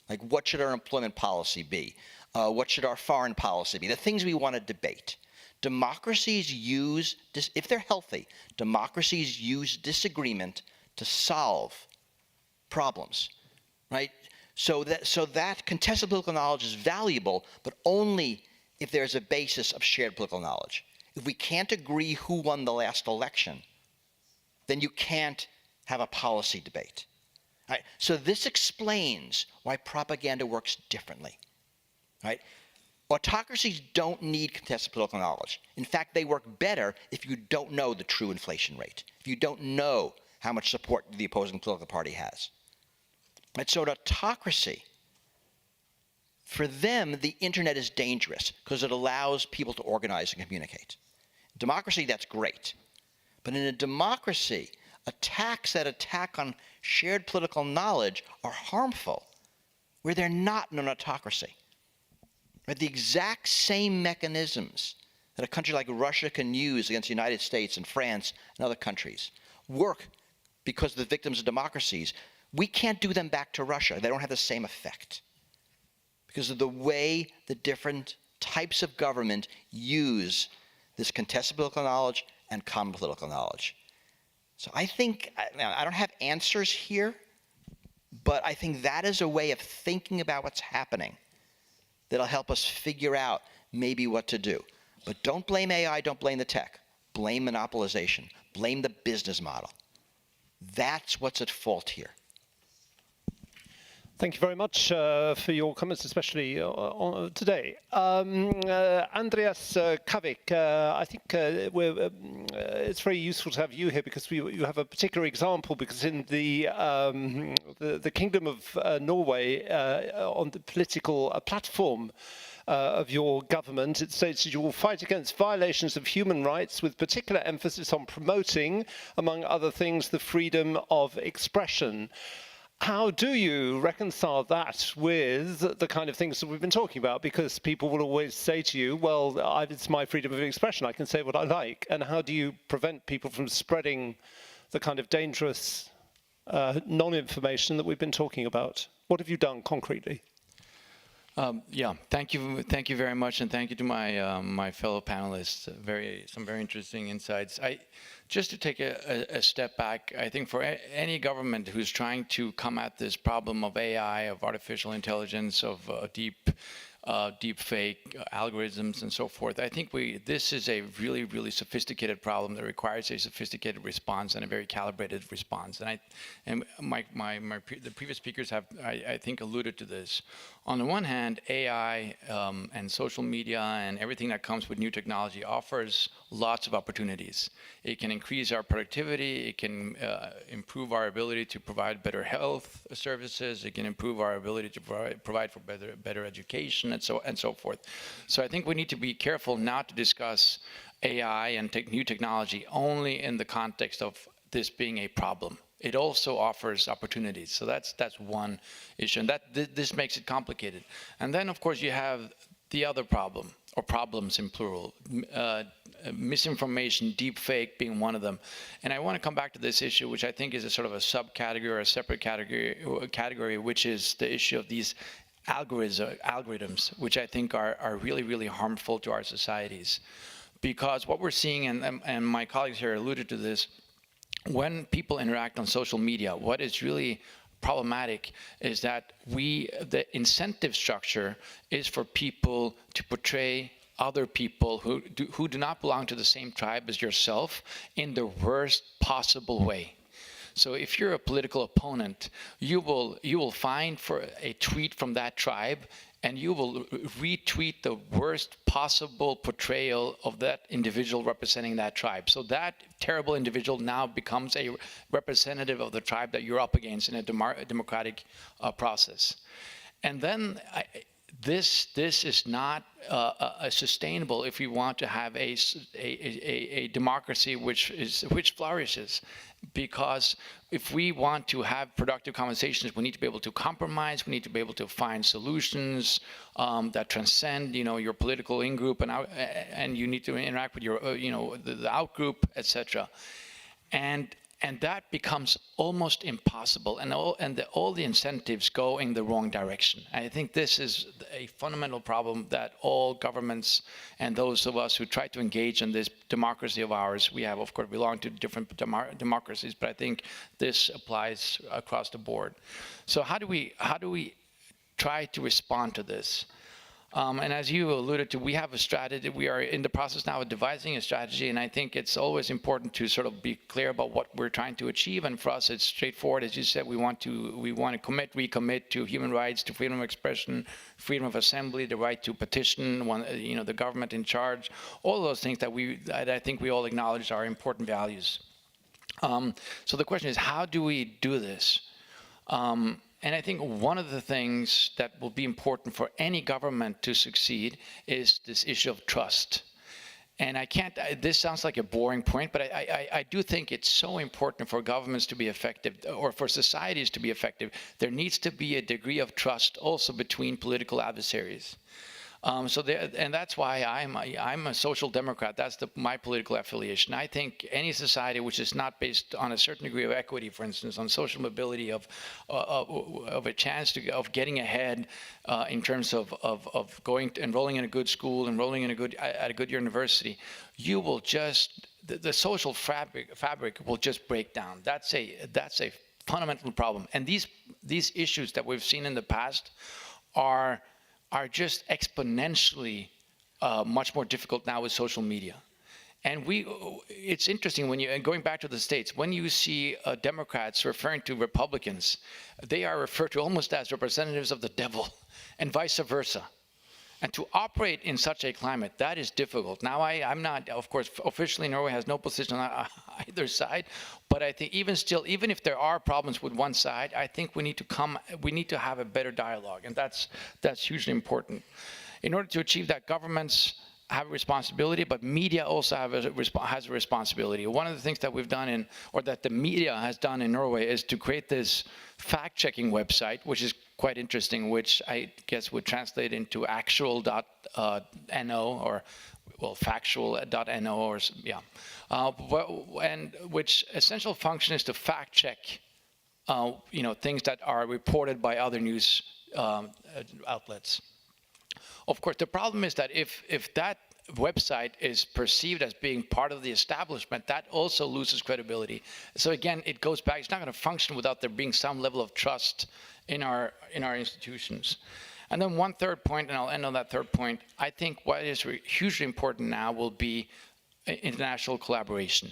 Like, what should our employment policy be? What should our foreign policy be? The things we want to debate. Democracies use, if they're healthy, democracies use disagreement to solve problems, right? So that contested political knowledge is valuable, but only if there's a basis of shared political knowledge. If we can't agree who won the last election, then you can't have a policy debate. Right? So this explains why propaganda works differently. Right? Autocracies don't need contested political knowledge. In fact, they work better if you don't know the true inflation rate, if you don't know how much support the opposing political party has. Right? So an autocracy, for them, the internet is dangerous because it allows people to organize and communicate. Democracy, that's great. But in a democracy, attacks that attack on shared political knowledge are harmful, where they're not in an autocracy. Right? The exact same mechanisms that a country like Russia can use against the United States and France and other countries work because the victims of democracies. We can't do them back to Russia. They don't have the same effect because of the way the different types of government use this contested political knowledge and common political knowledge. So I think, I don't have answers here, but I think that is a way of thinking about what's happening that'll help us figure out maybe what to do. But don't blame AI, don't blame the tech. Blame monopolization. Blame the business model. That's what's at fault here. Thank you very much for your comments, especially today. Andreas Kavik, I think it's very useful to have you here because you have a particular example, because in the Kingdom of Norway, on the political platform of your government, it states that you will fight against violations of human rights with particular emphasis on promoting, among other things, the freedom of expression. How do you reconcile that with the kind of things that we've been talking about? Because people will always say to you, well, it's my freedom of expression, I can say what I like. And how do you prevent people from spreading the kind of dangerous non-information that we've been talking about? What have you done concretely? Yeah, thank you very much, and thank you to my fellow panelists. Some very interesting insights. Just to take a step back, I think for any government who's trying to come at this problem of AI, of artificial intelligence, of deep fake algorithms and so forth, I think this is a really, really sophisticated problem that requires a sophisticated response and a very calibrated response. And the previous speakers have, I think, alluded to this. On the one hand, AI and social media and everything that comes with new technology offers lots of opportunities. It can increase our productivity. It can improve our ability to provide better health services. It can improve our ability to provide for better education, and so forth. So I think we need to be careful not to discuss AI and new technology only in the context of this being a problem. It also offers opportunities. So that's one issue, and this makes it complicated. And then, of course, you have the other problem, or problems in plural, misinformation, deep fake being one of them. And I want to come back to this issue, which I think is a sort of a subcategory or a separate category, which is the issue of these algorithms, which I think are really, really harmful to our societies. Because what we're seeing, and my colleagues here alluded to this, when people interact on social media, what is really problematic is that the incentive structure is for people to portray other people who do not belong to the same tribe as yourself in the worst possible way. So if you're a political opponent, you will find for a tweet from that tribe, and you will retweet the worst possible portrayal of that individual representing that tribe. So that terrible individual now becomes a representative of the tribe that you're up against in a democratic process. And then this is not sustainable if we want to have a democracy which flourishes. Because if we want to have productive conversations, we need to be able to compromise. We need to be able to find solutions that transcend, your political in-group and you need to interact with your, the out-group, etc. And that becomes almost impossible, and all the incentives go in the wrong direction. I think this is a fundamental problem that all governments and those of us who try to engage in this democracy of ours, we have, of course, belong to different democracies, but I think this applies across the board. So how do we try to respond to this? And as you alluded to, we have a strategy. We are in the process now of devising a strategy, and I think it's always important to sort of be clear about what we're trying to achieve. And for us, it's straightforward. As you said, we want to recommit to human rights, to freedom of expression, freedom of assembly, the right to petition, the government in charge, all those things that I think we all acknowledge are important values. So the question is, how do we do this? And I think one of the things that will be important for any government to succeed is this issue of trust. And this sounds like a boring point, but I do think it's so important for governments to be effective, or for societies to be effective. There needs to be a degree of trust also between political adversaries. And that's why I'm a social democrat. That's my political affiliation. I think any society which is not based on a certain degree of equity, for instance, on social mobility, of a chance of getting ahead in terms of enrolling in a good school, enrolling in at a good university, you will just the social fabric will just break down. That's a fundamental problem. And these issues that we've seen in the past are just exponentially much more difficult now with social media. And it's interesting going back to the States, when you see Democrats referring to Republicans, they are referred to almost as representatives of the devil, and vice versa. And to operate in such a climate, that is difficult. Now, I'm not, of course, officially Norway has no position on either side, but I think even if there are problems with one side, I think we need to have a better dialogue, and that's hugely important. In order to achieve that, governments have a responsibility, but media also has a responsibility. One of the things that we've done or that the media has done in Norway is to create this fact-checking website, which is quite interesting, which I guess would translate into actual.no or factual.no or yeah, and which essential function is to fact-check things that are reported by other news outlets. Of course, the problem is that if that website is perceived as being part of the establishment, that also loses credibility. So again, it goes back. It's not going to function without there being some level of trust in our institutions. And then one third point, and I'll end on that third point. I think what is hugely important now will be international collaboration.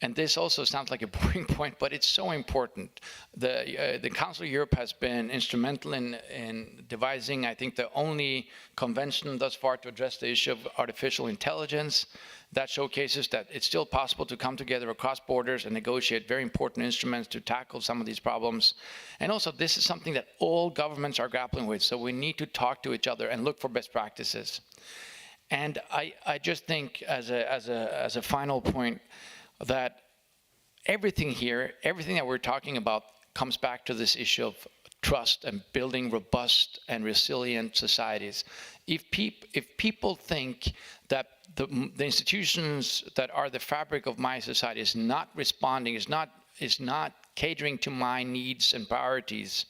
And this also sounds like a boring point, but it's so important. The Council of Europe has been instrumental in devising, I think, the only convention thus far to address the issue of artificial intelligence. That showcases that it's still possible to come together across borders and negotiate very important instruments to tackle some of these problems. And also, this is something that all governments are grappling with, so we need to talk to each other and look for best practices. And I just think, as a final point, that everything that we're talking about comes back to this issue of trust and building robust and resilient societies. If people think that the institutions that are the fabric of my society is not responding, is not catering to my needs and priorities,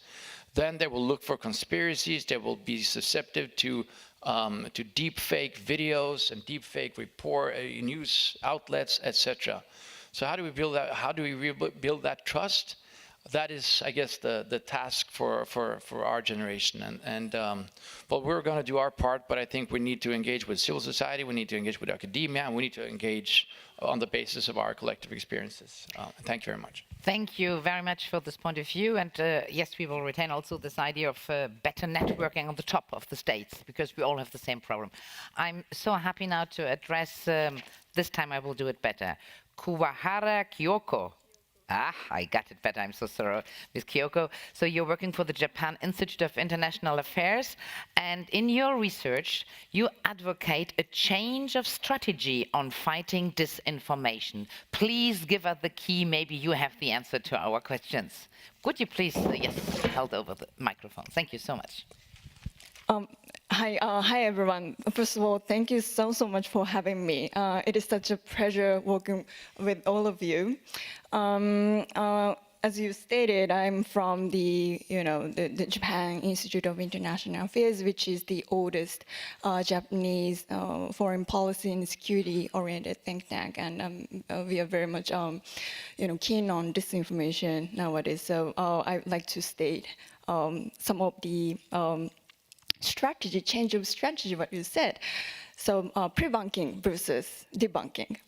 then they will look for conspiracies. They will be susceptible to deep fake videos and deep fake news outlets, etc. So how do we build that? How do we rebuild that trust? That is, I guess, the task for our generation. Well, we're going to do our part, but I think we need to engage with civil society, we need to engage with academia, and we need to engage on the basis of our collective experiences. Thank you very much. Thank you very much for this point of view. And yes, we will retain also this idea of better networking on the top of the states, because we all have the same problem. I'm so happy now to address, this time I will do it better, Kuwahara Kyoko. I got it better. I'm so sorry, Ms. Kyoko. So you're working for the Japan Institute of International Affairs, and in your research, you advocate a change of strategy on fighting disinformation. Please give us the key. Maybe you have the answer to our questions. Could you please, yes, hold over the microphone. Thank you so much. Hi everyone. First of all, thank you so much for having me. It is such a pleasure working with all of you. As you stated, I'm from the Japan Institute of International Affairs, which is the oldest Japanese foreign policy and security-oriented think tank, and we are very much keen on disinformation nowadays. So I'd like to state some of the change of strategy, what you said. So pre-bunking versus debunking.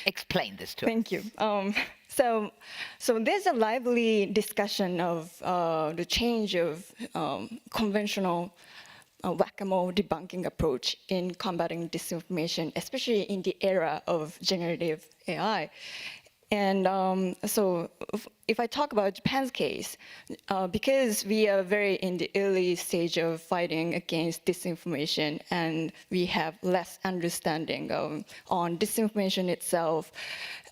Explain this to us. Thank you. So there's a lively discussion of the change of conventional whack-a-mole debunking approach in combating disinformation, especially in the era of generative AI. And so if I talk about Japan's case, because we are very in the early stage of fighting against disinformation, and we have less understanding on disinformation itself,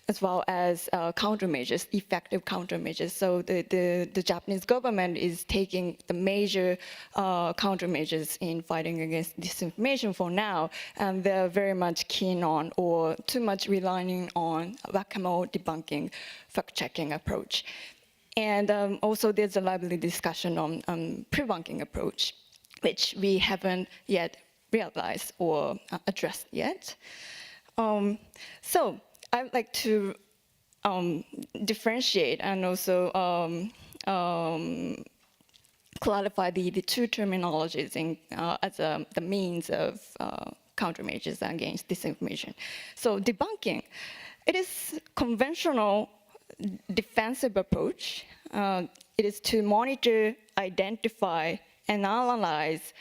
as well as countermeasures, effective countermeasures. So the Japanese government is taking the major countermeasures in fighting against disinformation for now, and they're very much keen on, or too much relying on, whack-a-mole debunking, fact-checking approach. And also there's a lively discussion on pre-bunking approach, which we haven't yet realized or addressed yet. So I would like to differentiate and also clarify the two terminologies as the means of countermeasures against disinformation. So debunking, it is conventional defensive approach. It is to monitor, identify, and analyze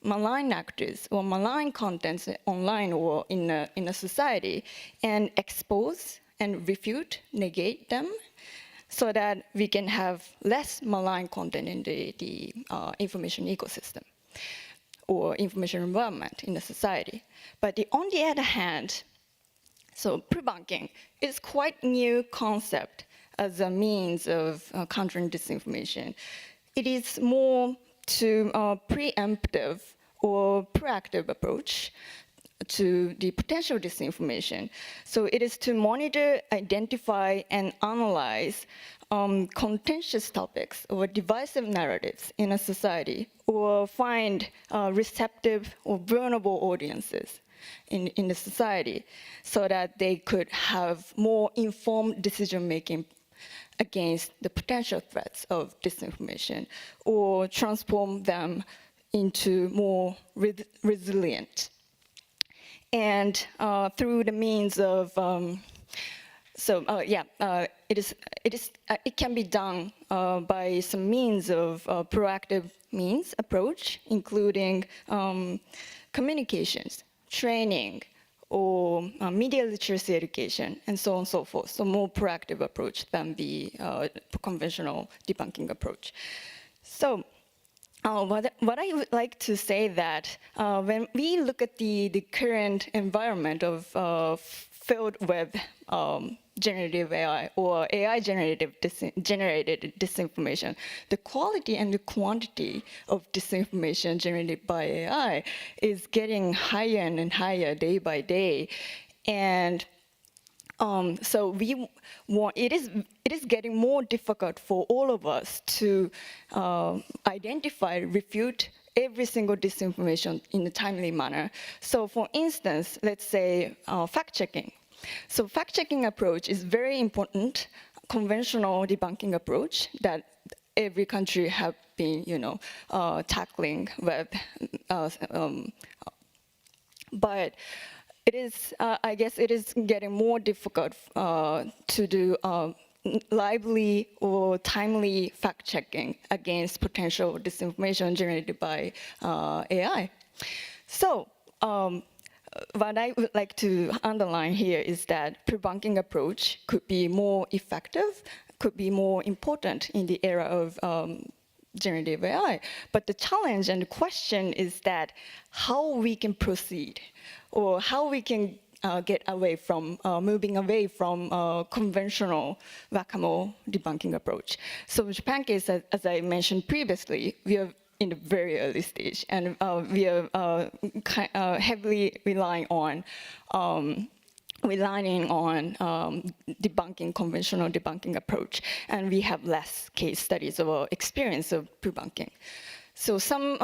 malign actors or malign contents online or in a society, and expose and refute, negate them, so that we can have less malign content in the information ecosystem or information environment in the society. But on the other hand, so pre-bunking is quite new concept as a means of countering disinformation. It is more to preemptive or proactive approach to the potential disinformation. So it is to monitor, identify, and analyze contentious topics or divisive narratives in a society, or find receptive or vulnerable audiences in the society, so that they could have more informed decision-making against the potential threats of disinformation, or transform them into more resilient. And through the means of, it can be done by some means of proactive means approach, including communications, training, or media literacy education, and so on and so forth. So more proactive approach than the conventional debunking approach. So what I would like to say that when we look at the current environment of filled with generative AI or AI-generated disinformation, the quality and the quantity of disinformation generated by AI is getting higher and higher day by day. And so it is getting more difficult for all of us to identify, refute every single disinformation in a timely manner. So for instance, let's say fact-checking. So fact-checking approach is very important, conventional debunking approach that every country have been, tackling with. But it is, I guess it is getting more difficult to do lively or timely fact-checking against potential disinformation generated by AI. So what I would like to underline here is that pre-bunking approach could be more effective could be more important in the era of generative AI. But the challenge and the question is that how we can proceed, or how we can get away from, moving away from conventional whack-a-mole debunking approach. So in Japan case, as I mentioned previously, we are in the very early stage, and we are heavily relying on debunking, conventional debunking approach, and we have less case studies or experience of debunking. So some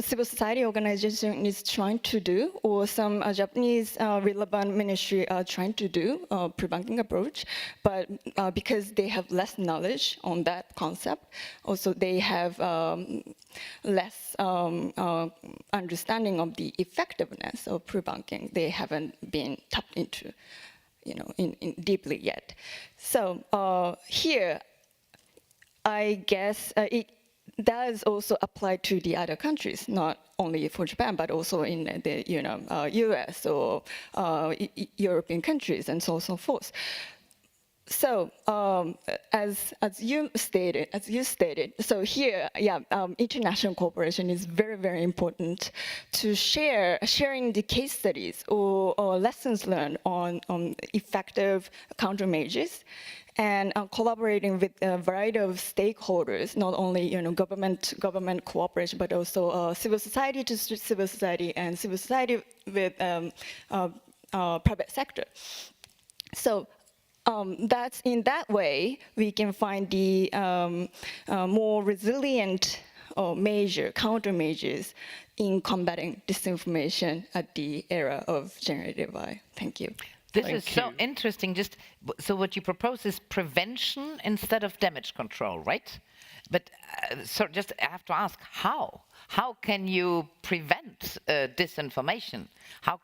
civil society organization is trying to do, or some Japanese relevant ministry are trying to do debunking approach, but because they have less knowledge on that concept, also they have less understanding of the effectiveness of debunking. They haven't been tapped into, in deeply yet. So here, I guess it does also apply to the other countries, not only for Japan, but also in the US or European countries, and so on and so forth. So as you stated, so here, international cooperation is very, very important to sharing the case studies or lessons learned on effective countermeasures, and collaborating with a variety of stakeholders, not only government cooperation, but also civil society to civil society, and civil society with private sector. So that's in that way we can find the more resilient countermeasures in combating disinformation at the era of generative AI. Thank you. This is so interesting. So what you propose is prevention instead of damage control, right? But so just I have to ask, how? How can you prevent disinformation? How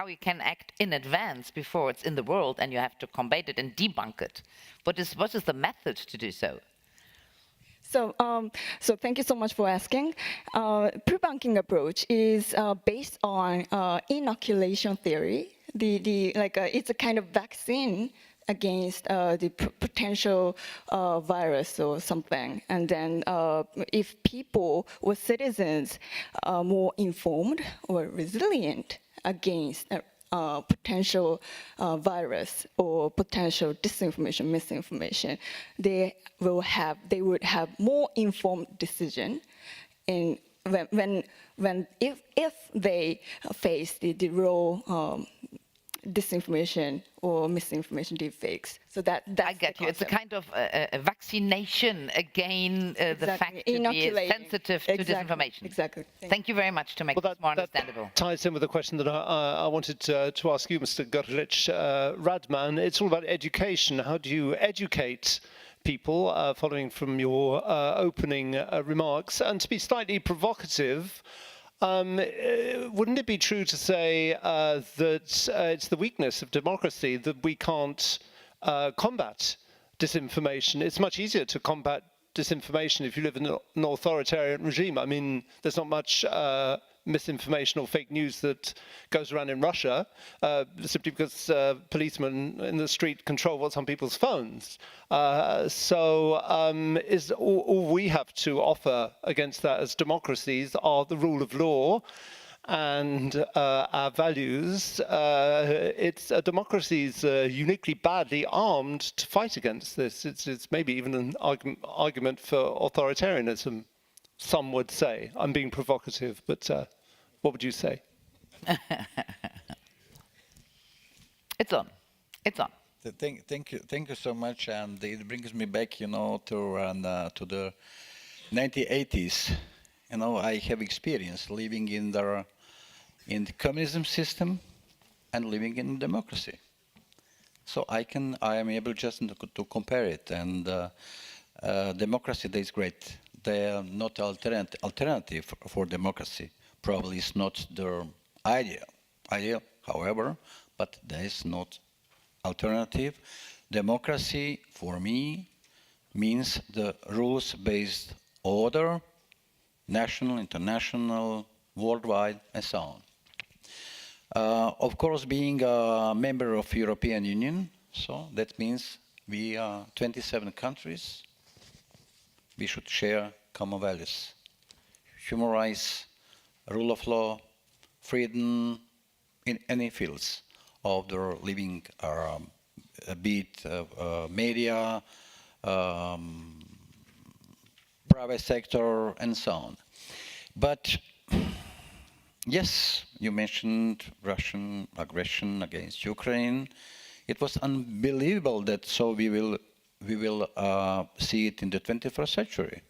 you can act in advance before it's in the world and you have to combat it and debunk it? What is the method to do so? So thank you so much for asking. Debunking approach is based on inoculation theory. It's a kind of vaccine against the potential virus or something. And then if people or citizens are more informed or resilient against potential virus or potential disinformation, misinformation, they would have more informed decision in if they face the real disinformation or misinformation deepfakes. So that's I get you. It's a kind of a vaccination against the fact to be sensitive to disinformation. Exactly. Thank you very much to make this more understandable. That ties in with the question that I wanted to ask you, Mr. Grlic. Radman, it's all about education. How do you educate people, following from your opening remarks? And to be slightly provocative, wouldn't it be true to say that it's the weakness of democracy that we can't combat disinformation? It's much easier to combat disinformation if you live in an authoritarian regime. I mean, there's not much misinformation or fake news that goes around in Russia, simply because policemen in the street control what's on people's phones. Is all we have to offer against that as democracies are the rule of law and our values. Democracies uniquely badly armed to fight against this. It's maybe even an argument for authoritarianism, some would say. I'm being provocative, but what would you say? It's on. Thank you so much, and it brings me back, to the 1980s. I have experience living in the communism system and living in democracy. So I am able just to compare it, and democracy that is great. They are not alternative for democracy. Probably it's not their idea, however, but there is not alternative. Democracy, for me, means the rules-based order, national, international, worldwide, and so on. Of course, being a member of European Union, so that means We are 27 countries. We should share common values. Human rights, rule of law, freedom in any fields of their living, be it media, private sector, and so on. But yes, you mentioned Russian aggression against Ukraine. It was unbelievable that so we will see it in the 21st century.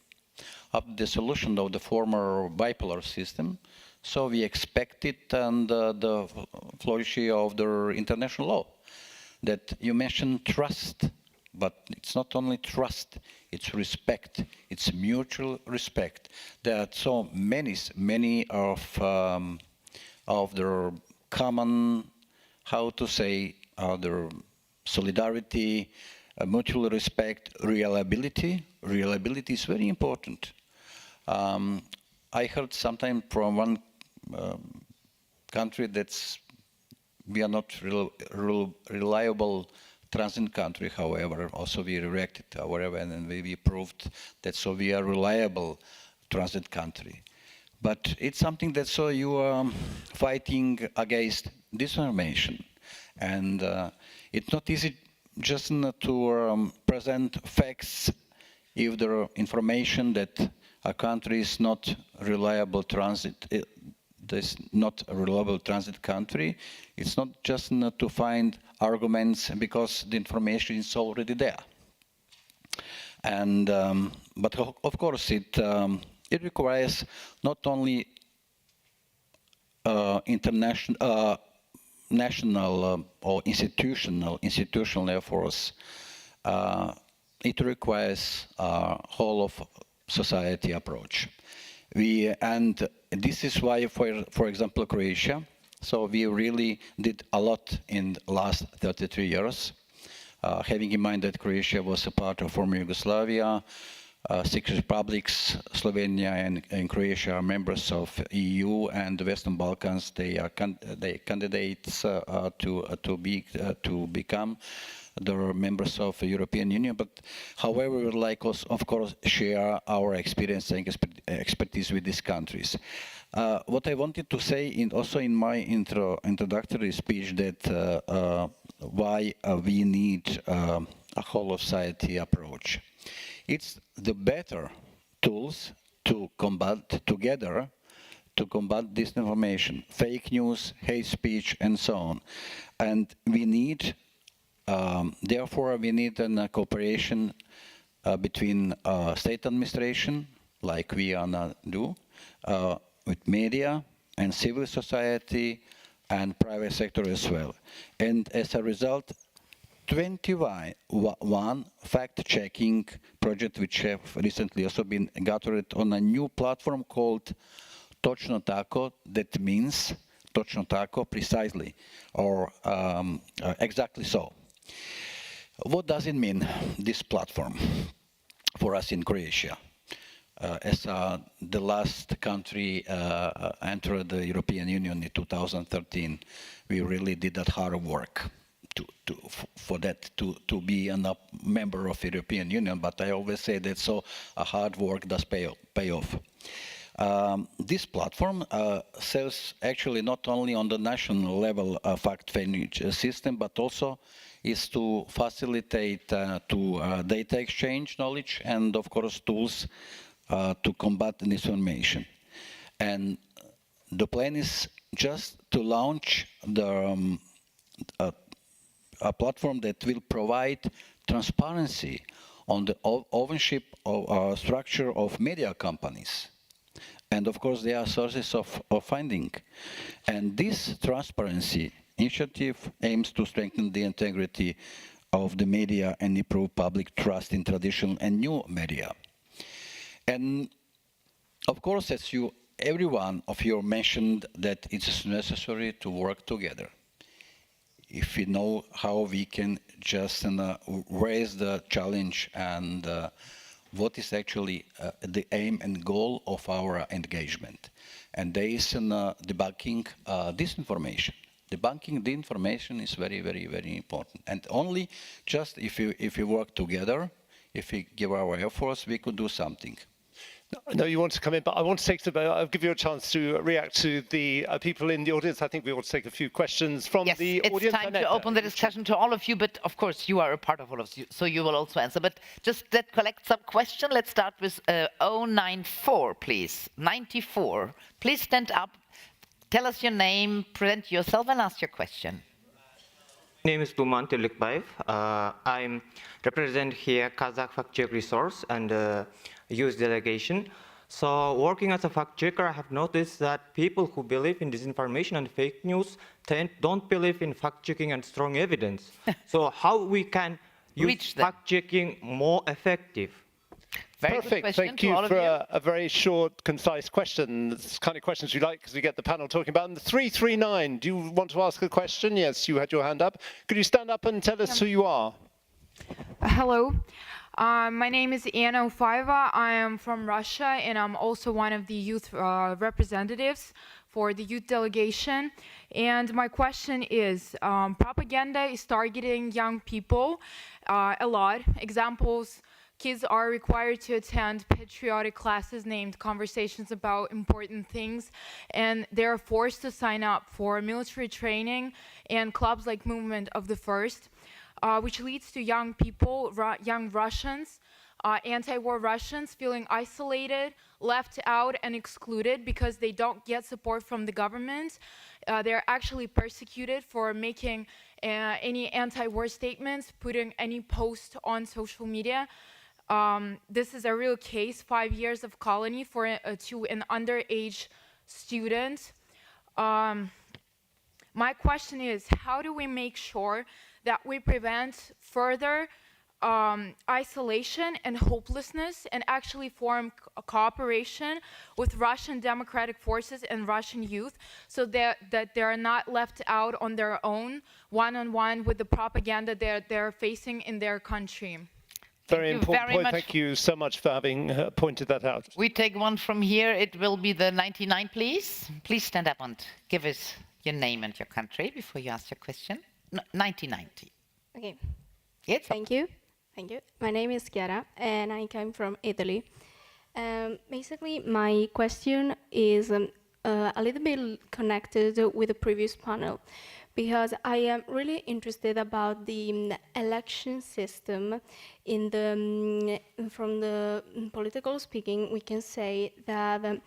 After the solution of the former bipolar system, so we expected and the flourishing of the international law. That you mentioned trust, but it's not only trust, it's respect, it's mutual respect. There are so many of the common, how to say, their solidarity, mutual respect, reliability. Reliability is very important. I heard sometime from one country that's we are not reliable transit country, however, also we reacted, however, and we proved that so we are reliable transit country. But it's something that so you are fighting against disinformation. And it's not easy just to present facts if there are information that a country is not reliable transit, this not a reliable transit country. It's not just to find arguments because the information is already there. And but of course it requires not only international, national or institutional efforts. It requires a whole of society approach. And this is why, for example, Croatia. So we really did a lot in the last 33 years, having in mind that Croatia was a part of former Yugoslavia, 6 republics, Slovenia and Croatia are members of EU, and the Western Balkans, they are candidates to become the members of the European Union. But however, we would like us, of course, share our experience and expertise with these countries. What I wanted to say also in my introductory speech that why we need a whole of society approach. It's the better tools to combat together to combat disinformation, fake news, hate speech, and so on. And we need, therefore, we need a cooperation between state administration, like we do, with media and civil society and private sector as well. And as a result, 21 fact-checking projects which have recently also been gathered on a new platform called Točno tako, that means Točno tako, precisely, or exactly so. What does it mean, this platform, for us in Croatia? As the last country entered the European Union in 2013, we really did that hard work for that to be a member of the European Union. But I always say that so hard work does pay off. This platform serves actually not only on the national level fact-finding system, but also is to facilitate data exchange knowledge and, of course, tools to combat disinformation. And the plan is just to launch the a platform that will provide transparency on the ownership of structure of media companies. And of course, there are sources of funding. And this transparency initiative aims to strengthen the integrity of the media and improve public trust in traditional and new media. And of course, as every one of you mentioned that it's necessary to work together. If we know how we can just raise the challenge and what is actually the aim and goal of our engagement. And there is debunking disinformation. Debunking the information is very, very, very important. And only just if we work together, if we give our efforts, we could do something. I know you want to come in, but I want to take I'll give you a chance to react to the people in the audience. I think we want to take a few questions from the audience. Yes, it's time to open the discussion to all of you, but of course you are a part of all of you, so you will also answer. But just let's collect some questions. Let's start with 094, please. 94. Please stand up, tell us your name, present yourself, and ask your question. My name is Duman Tilukbaev. I represent here Kazakh Fact Check Resource and youth delegation. So working as a fact checker, I have noticed that people who believe in disinformation and fake news don't believe in fact checking and strong evidence. So how we can use fact checking more effective? Perfect. Thank you for a very short, concise question. That's the kind of questions we like because we get the panel talking about. And the 339, do you want to ask a question? Yes, you had your hand up. Could you stand up and tell us who you are? Hello. My name is Anna Ufayeva. I am from Russia, and I'm also one of the youth representatives for the youth delegation. And my question is, propaganda is targeting young people a lot. Examples, kids are required to attend patriotic classes named Conversations About Important Things, and they're forced to sign up for military training and clubs like Movement of the First. Which leads to young people, young Russians, anti-war Russians feeling isolated, left out, and excluded because they don't get support from the government. They're actually persecuted for making any anti-war statements, putting any post on social media. This is a real case, 5 years of colony to an underage student. My question is, how do we make sure that we prevent further isolation and hopelessness and actually form a cooperation with Russian democratic forces and Russian youth so that they are not left out on their own, one-on-one with the propaganda they're facing in their country? Very important point. Thank you so much for having pointed that out. We take one from here. It will be the 99, please. Please stand up and give us your name and your country before you ask your question. 9090. Okay. Yes. Thank you. Thank you. My name is Chiara, and I come from Italy. Basically, my question is a little bit connected with the previous panel, because I am really interested about the election system. From the political speaking, we can say that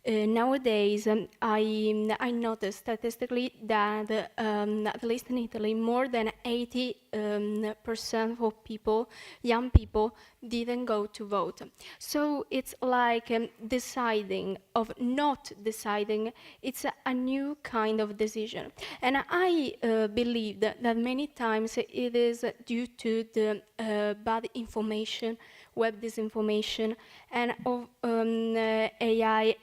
nowadays, I noticed statistically that, at least in Italy, more than 80% of people, young people, didn't go to vote. So it's like deciding of not deciding. It's a new kind of decision. And I believe that many times it is due to the bad information, web disinformation, and of AI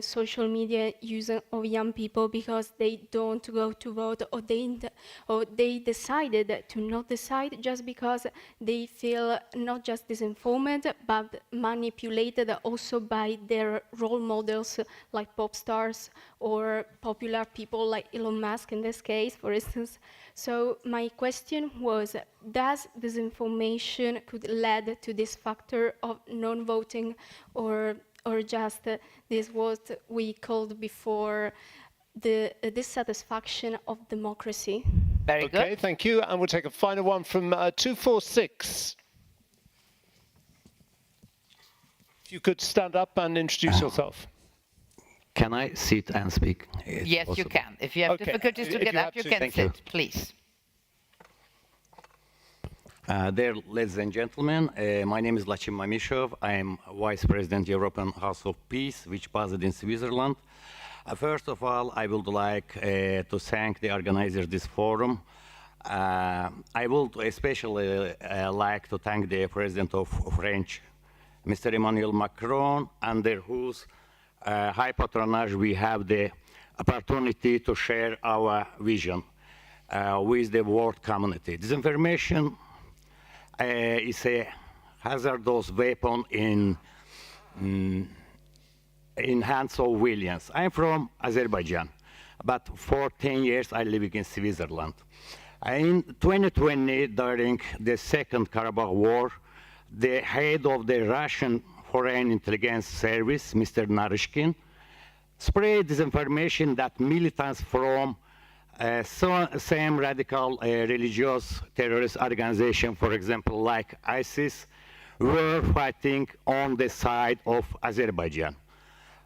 social media use of young people, because they don't go to vote, or they decided to not decide just because they feel not just disinformed but manipulated also by their role models like pop stars or popular people like Elon Musk in this case, for instance. So my question was, does disinformation could lead to this factor of non-voting, or just this what we called before the dissatisfaction of democracy? Very good. Okay, thank you. And we'll take a final one from 246. If you could stand up and introduce yourself. Can I sit and speak? Yes, possible. You can. If you have difficulties to get up, you can sit, please. Dear ladies and gentlemen, my name is Lachim Mamishov. I am Vice President European House of Peace, which based in Switzerland. First of all, I would like to thank the organizers of this forum. I would especially like to thank the President of French, Mr. Emmanuel Macron, under whose high patronage we have the opportunity to share our vision with the world community. Disinformation is a hazardous weapon in hands of millions. I'm from Azerbaijan. but for 10 years I live in Switzerland. In 2020, during the Second Karabakh War, the head of the Russian Foreign Intelligence Service, Mr. Naryshkin, spread disinformation that militants from same radical religious terrorist organization, for example, like ISIS, were fighting on the side of Azerbaijan.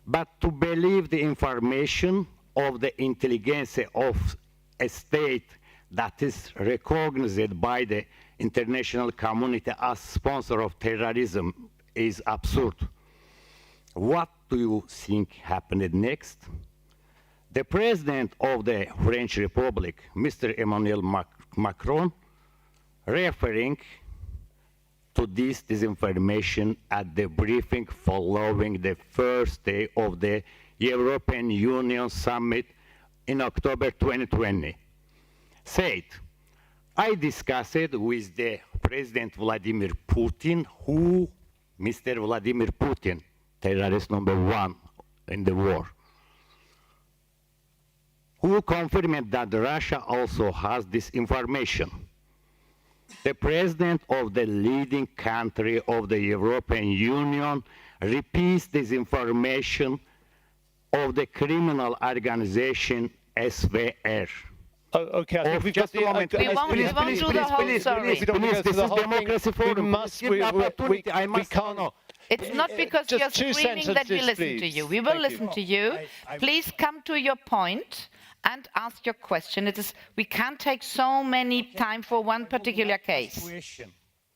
But to believe the information of the intelligence of a state that is recognized by the international community as sponsor of terrorism is absurd. What do you think happened next? The president of the French Republic, Mr. Emmanuel Macron, referring to this disinformation at the briefing following the first day of the European Union summit in October 2020, said, I discussed it with the President Vladimir Putin, who, Mr. Vladimir Putin, terrorist #1 in the war, who confirmed that Russia also has this information. The president of the leading country of the European Union repeats this information of the criminal organization SVR. Okay, I think we've just got a moment. We won't do the whole story. Please, this is democracy forum. We can't. It's not because you're screaming that we listen to you. We will listen to you. Please come to your point and ask your question. We can't take so many time for one particular case.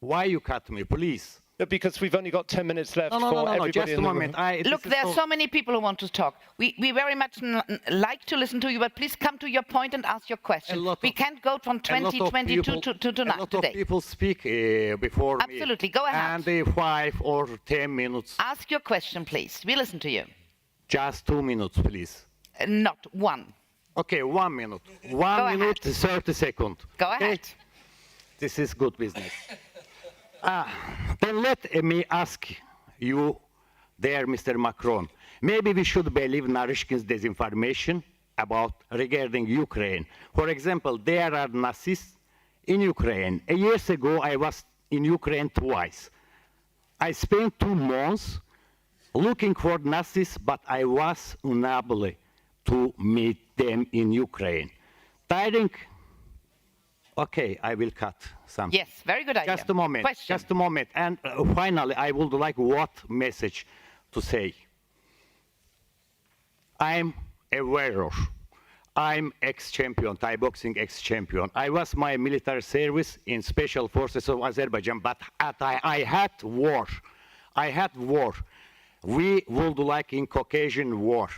Why you cut me, please? Because we've only got 10 minutes left for everybody just a moment. Look, there are so many people who want to talk. We very much like to listen to you, but please come to your point and ask your question. We can't go from 2022 to now, today. A lot today. of people speak before Absolutely, go ahead. And 5 or 10 minutes. Ask your question, please. We listen to you. Just 2 minutes, please. Not 1. Okay, 1 minute. 1 minute, 30 seconds. Go ahead. This is good business. Then let me ask you there, Mr. Macron. Maybe we should believe Naryshkin's disinformation regarding Ukraine. For example, there are Nazis in Ukraine. Years ago, I was in Ukraine twice. I spent 2 months looking for Nazis, but I was unable to meet them in Ukraine. Tiring. Okay, I will cut something. Yes, very good idea. Just a moment. Question. Just a moment. And finally, I would like what message to say. I'm a warrior. I'm ex-champion, Thai boxing ex-champion. I was my military service in Special Forces of Azerbaijan, but I had war. I had war. We would like in Caucasian war.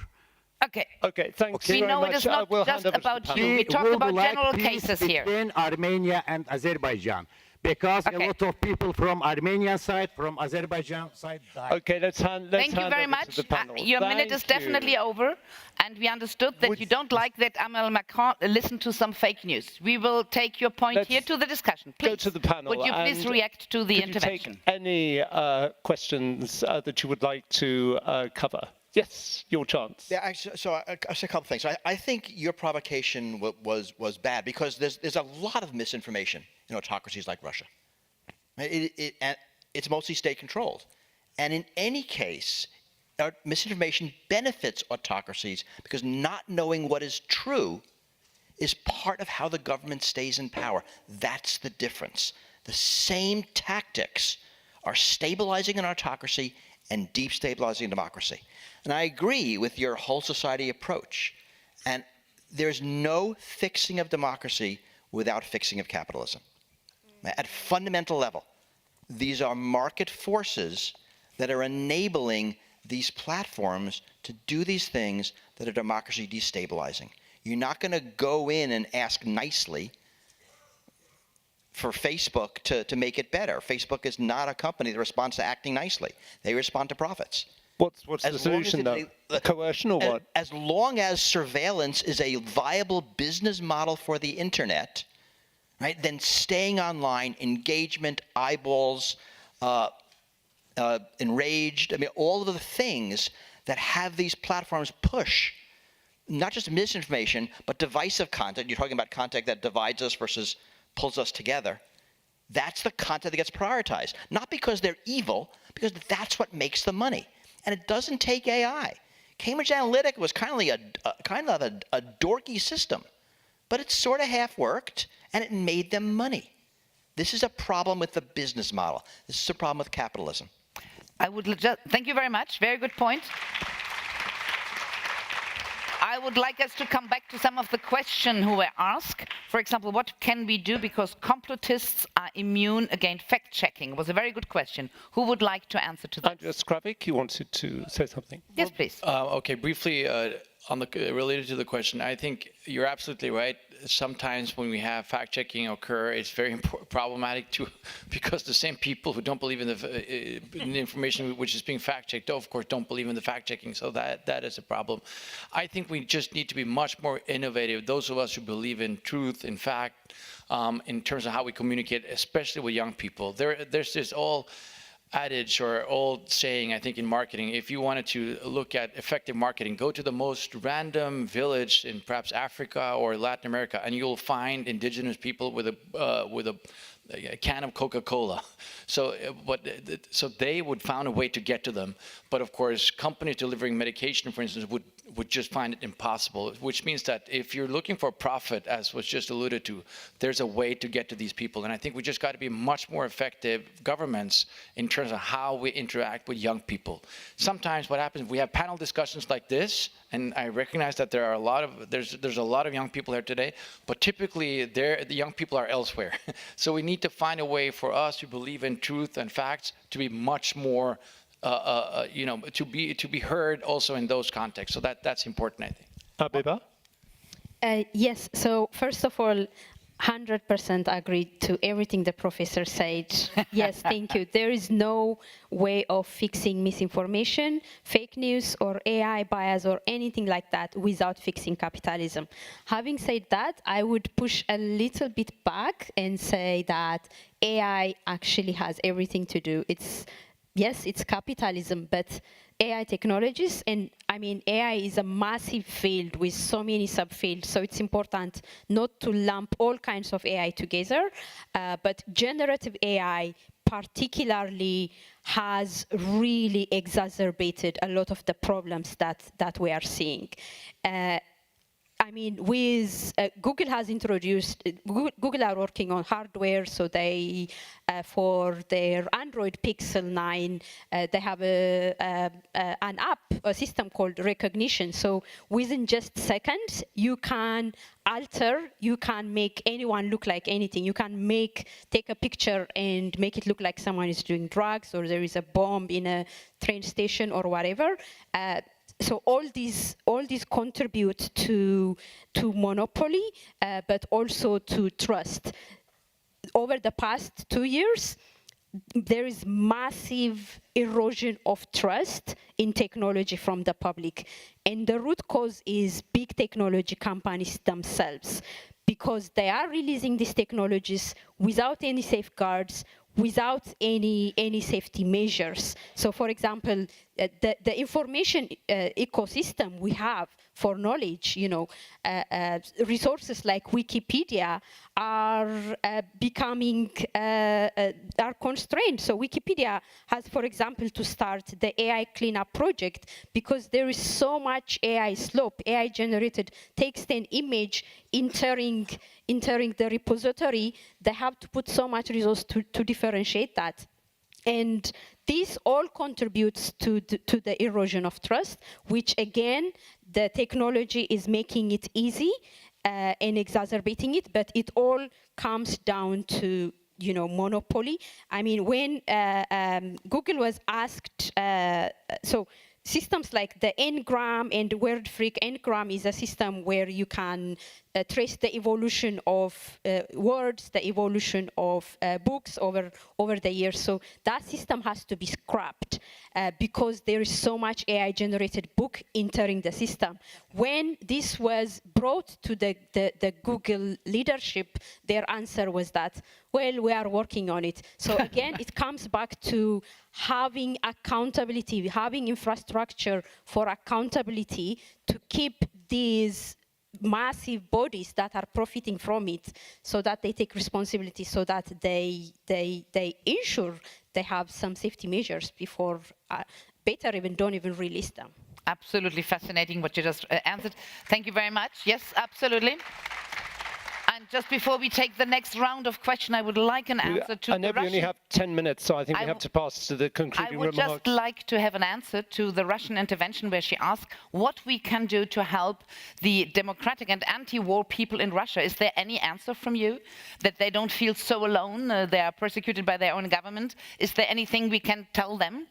Okay. Okay, thanks We very know much. it is not just about you. We talk about general cases here. Between Armenia and Azerbaijan, because a lot of people from Armenian side, from Azerbaijan side died. Okay, let's hand Thank you very over much. to the panel. Your minute is definitely over, and we understood that you don't like that Emmanuel Macron listened to some fake news. We will take your point here to the discussion. Please, go to the panel. Would you please react to the intervention? Could you take any questions that you would like to cover? Yes, your chance. Yeah, actually, so I say a couple things. I think your provocation was bad because there's a lot of misinformation in autocracies like Russia. It's mostly state-controlled. And in any case, misinformation benefits autocracies because not knowing what is true is part of how the government stays in power. That's the difference. The same tactics are stabilizing an autocracy and destabilizing democracy. And I agree with your whole society approach. And there's no fixing of democracy without fixing of capitalism. At fundamental level, these are market forces that are enabling these platforms to do these things that are democracy destabilizing. You're not going to go in and ask nicely for Facebook to make it better. Facebook is not a company that responds to acting nicely. They respond to profits. What's the solution, though? Coercion or what? As long as surveillance is a viable business model for the internet, right, then staying online, engagement, eyeballs, enraged, I mean, all of the things that have these platforms push not just misinformation, but divisive content. You're talking about content that divides us versus pulls us together. That's the content that gets prioritized. Not because they're evil, because that's what makes the money. And it doesn't take AI. Cambridge Analytica was kind of a dorky system, but it sort of half worked, and it made them money. This is a problem with the business model. This is a problem with capitalism. Thank you very much. Very good point. I would like us to come back to some of the questions who were asked. For example, what can we do because completists are immune against fact-checking? Was a very good question. Who would like to answer to that? Andreas Kravik, you wanted to say something? Yes, please. Okay, briefly, related to the question, I think you're absolutely right. Sometimes when we have fact-checking occur, it's very problematic because the same people who don't believe in the information which is being fact-checked, of course, don't believe in the fact-checking. So that is a problem. I think we just need to be much more innovative. Those of us who believe in truth, in fact, in terms of how we communicate, especially with young people. There's this adage or old saying, I think, in marketing: if you wanted to look at effective marketing, go to the most random village in perhaps Africa or Latin America, and you'll find indigenous people with a can of Coca-Cola. So they would find a way to get to them. But of course, companies delivering medication, for instance, would just find it impossible, which means that if you're looking for profit, as was just alluded to, there's a way to get to these people. And I think we just got to be much more effective governments in terms of how we interact with young people. Sometimes what happens, we have panel discussions like this, and I recognize that there are there's a lot of young people here today, but typically the young people are elsewhere. So we need to find a way for us who believe in truth and facts to be much more to be heard also in those contexts. So that's important, I think. Abeba? Yes. So first of all, 100% agree to everything the professor said. Yes, thank you. There is no way of fixing misinformation, fake news, or AI bias, or anything like that without fixing capitalism. Having said that, I would push a little bit back and say that AI actually has everything to do. Yes, it's capitalism, but AI technologies, and I mean, AI is a massive field with so many subfields, so it's important not to lump all kinds of AI together, but generative AI particularly has really exacerbated a lot of the problems that we are seeing. I mean, with Google has introduced, Google are working on hardware, so they, for their Android Pixel 9, they have an app, a system called Recognition. So within just seconds, you can you can make anyone look like anything. You can take a picture and make it look like someone is doing drugs, or there is a bomb in a train station or whatever. So all these contribute to monopoly, but also to trust. Over the past 2 years, there is massive erosion of trust in technology from the public. And the root cause is big technology companies themselves, because they are releasing these technologies without any safeguards, without any safety measures. So for example, the information ecosystem we have for knowledge, resources like Wikipedia are becoming, are constrained. So Wikipedia has, for example, to start the AI cleanup project because there is so much AI slope, AI generated text and image entering the repository. They have to put so much resource to differentiate that. And this all contributes to the erosion of trust, which again, the technology is making it easy and exacerbating it, but it all comes down to monopoly. I mean, when Google was asked, so systems like the Ngram and WordFreak. Ngram is a system where you can trace the evolution of words, the evolution of books over the years. So that system has to be scrapped because there is so much AI-generated book entering the system. When this was brought to the Google leadership, their answer was that, well, we are working on it. So again, it comes back to having accountability, having infrastructure for accountability to keep these massive bodies that are profiting from it, so that they take responsibility, so that they ensure they have some safety measures before, better even don't even release them. Absolutely fascinating what you just answered. Thank you very much. Yes, absolutely. And just before we take the next round of question, I would like an answer to I know we only have 10 minutes, so I think we have to pass to the concluding remarks. I would just like to have an answer to the Russian intervention, where she asked what we can do to help the democratic and anti-war people in Russia. Is there any answer from you that they don't feel so alone? They are persecuted by their own government. Is there anything we can tell them?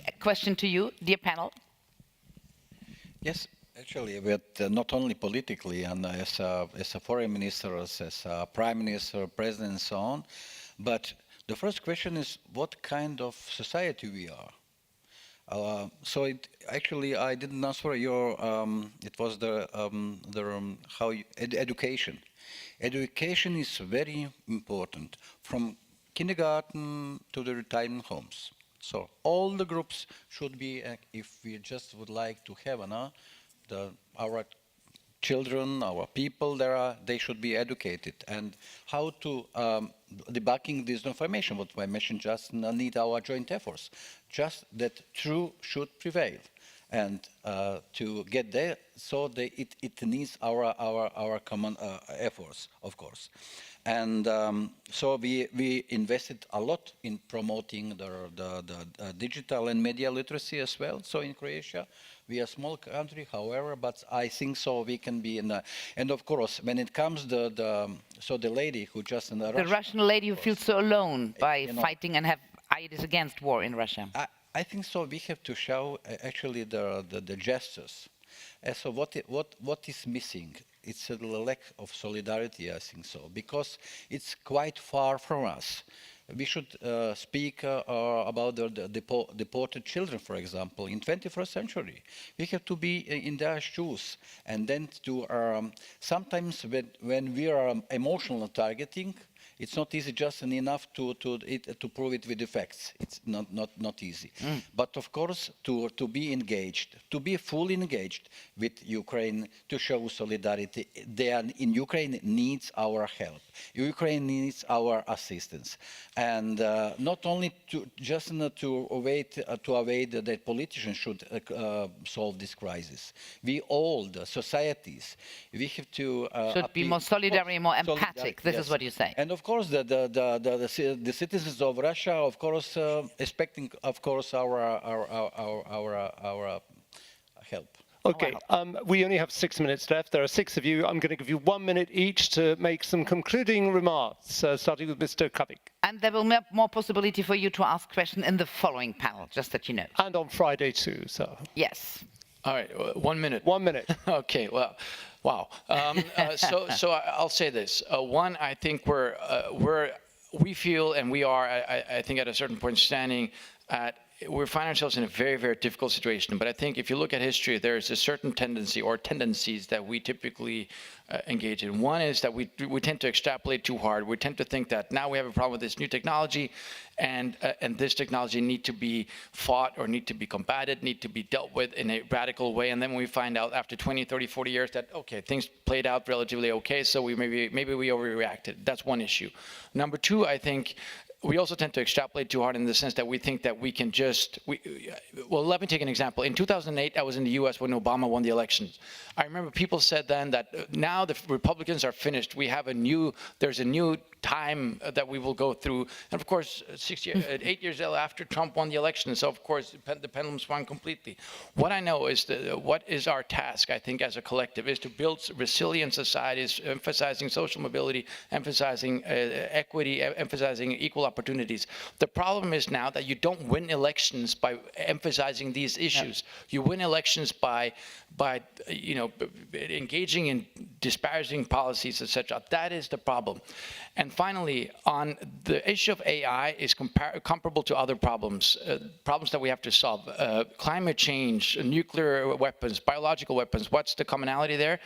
A question to you, dear panel. Yes. Actually, but not only politically and as a foreign minister, as a prime minister, president, and so on, but the first question is what kind of society we are. So actually, I didn't answer your. It was education. Education is very important, from kindergarten to the retirement homes. So all the groups should be, if we just would like to have our children, our people, they should be educated. And how to debunking disinformation, what I mentioned, just need our joint efforts. Just that truth should prevail. And to get there, so it needs our common efforts, of course. And so we invested a lot in promoting the digital and media literacy as well. So in Croatia, we are a small country, however, but I think so we can be in. And of course, when it comes the lady who just in the Russian lady who feels so alone by fighting and have ideas against war in Russia. I think so. We have to show actually the gestures. So what is missing? It's a lack of solidarity, I think so, because it's quite far from us. We should speak about the deported children, for example, in 21st century. We have to be in their shoes, and then to sometimes when we are emotional targeting, it's not easy just enough to prove it with the facts. It's not easy. But of course, to be engaged, to be fully engaged with Ukraine, to show solidarity. In Ukraine needs our help. Ukraine needs our assistance, and not only to await that politicians should solve this crisis. We all, the societies, we have to should be more solidary, more empathic. This is what you say. And of course, the citizens of Russia, of course, expecting, of course, our help. Okay, we only have 6 minutes left. There are 6 of you. I'm going to give you 1 minute each to make some concluding remarks, starting with Mr. Kavik. And there will be more possibility for you to ask questions in the following panel, just that you know. And on Friday too, so. Yes. All right, 1 minute. 1 minute. Okay, well, wow. So I'll say this. One, I think we feel, and we are, I think at a certain point standing at, we find ourselves in a very, very difficult situation. But I think if you look at history, there's a certain tendency or tendencies that we typically engage in. One is that we tend to extrapolate too hard. We tend to think that now we have a problem with this new technology, and this technology need to be fought or need to be combated, need to be dealt with in a radical way. And then we find out after 20, 30, 40 years that, okay, things played out relatively okay, so maybe we overreacted. That's one issue. Number two, I think, we also tend to extrapolate too hard in the sense that we think that we can just, well, let me take an example. In 2008, I was in the US when Obama won the elections. I remember people said then that now the Republicans are finished. There's a new time that we will go through. And of course, 8 years after Trump won the election, so of course, the pendulum swung completely. What I know is that what is our task, I think, as a collective, is to build resilient societies, emphasizing social mobility, emphasizing equity, emphasizing equal opportunities. The problem is now that you don't win elections by emphasizing these issues. You win elections by engaging in disparaging policies, etc. That is the problem. And finally, on the issue of AI is comparable to other problems, problems that we have to solve. Climate change, nuclear weapons, biological weapons, what's the commonality there?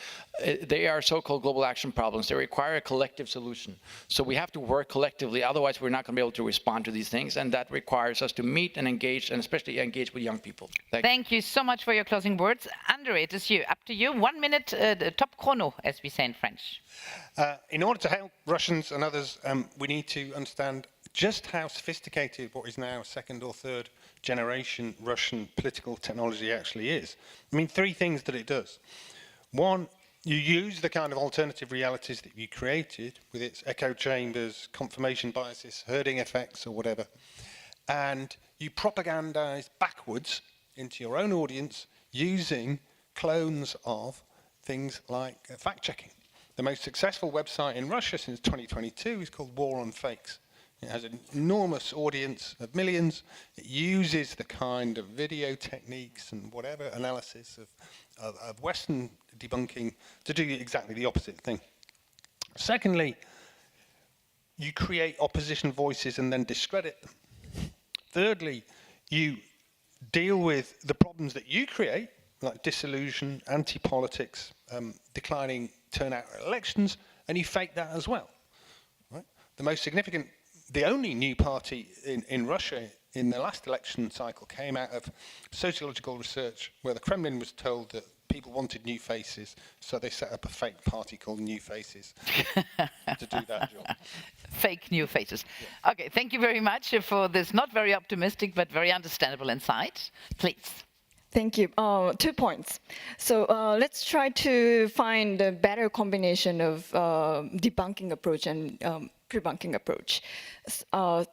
They are so-called global action problems. They require a collective solution. So we have to work collectively, otherwise we're not going to be able to respond to these things, and that requires us to meet and engage, and especially engage with young people. Thank you so much for your closing words. Andre, it is you. Up to you. 1 minute, top chrono, as we say in French. In order to help Russians and others, we need to understand just how sophisticated what is now second or third generation Russian political technology actually is. I mean, 3 things that it does. One, you use the kind of alternative realities that you created with its echo chambers, confirmation biases, herding effects, or whatever, and you propagandize backwards into your own audience using clones of things like fact-checking. The most successful website in Russia since 2022 is called War on Fakes. It has an enormous audience of millions. It uses the kind of video techniques and whatever analysis of Western debunking to do exactly the opposite thing. Secondly, you create opposition voices and then discredit them. Thirdly, you deal with the problems that you create, like disillusion, anti-politics, declining turnout at elections, and you fake that as well. Right? The most significant, the only new party in Russia in the last election cycle came out of sociological research where the Kremlin was told that people wanted new faces, so they set up a fake party called New Faces to do that job. Fake new faces. Yeah. Okay, thank you very much for this not very optimistic but very understandable insight. Please. Thank you. 2 points. So let's try to find a better combination of debunking approach and pre-bunking approach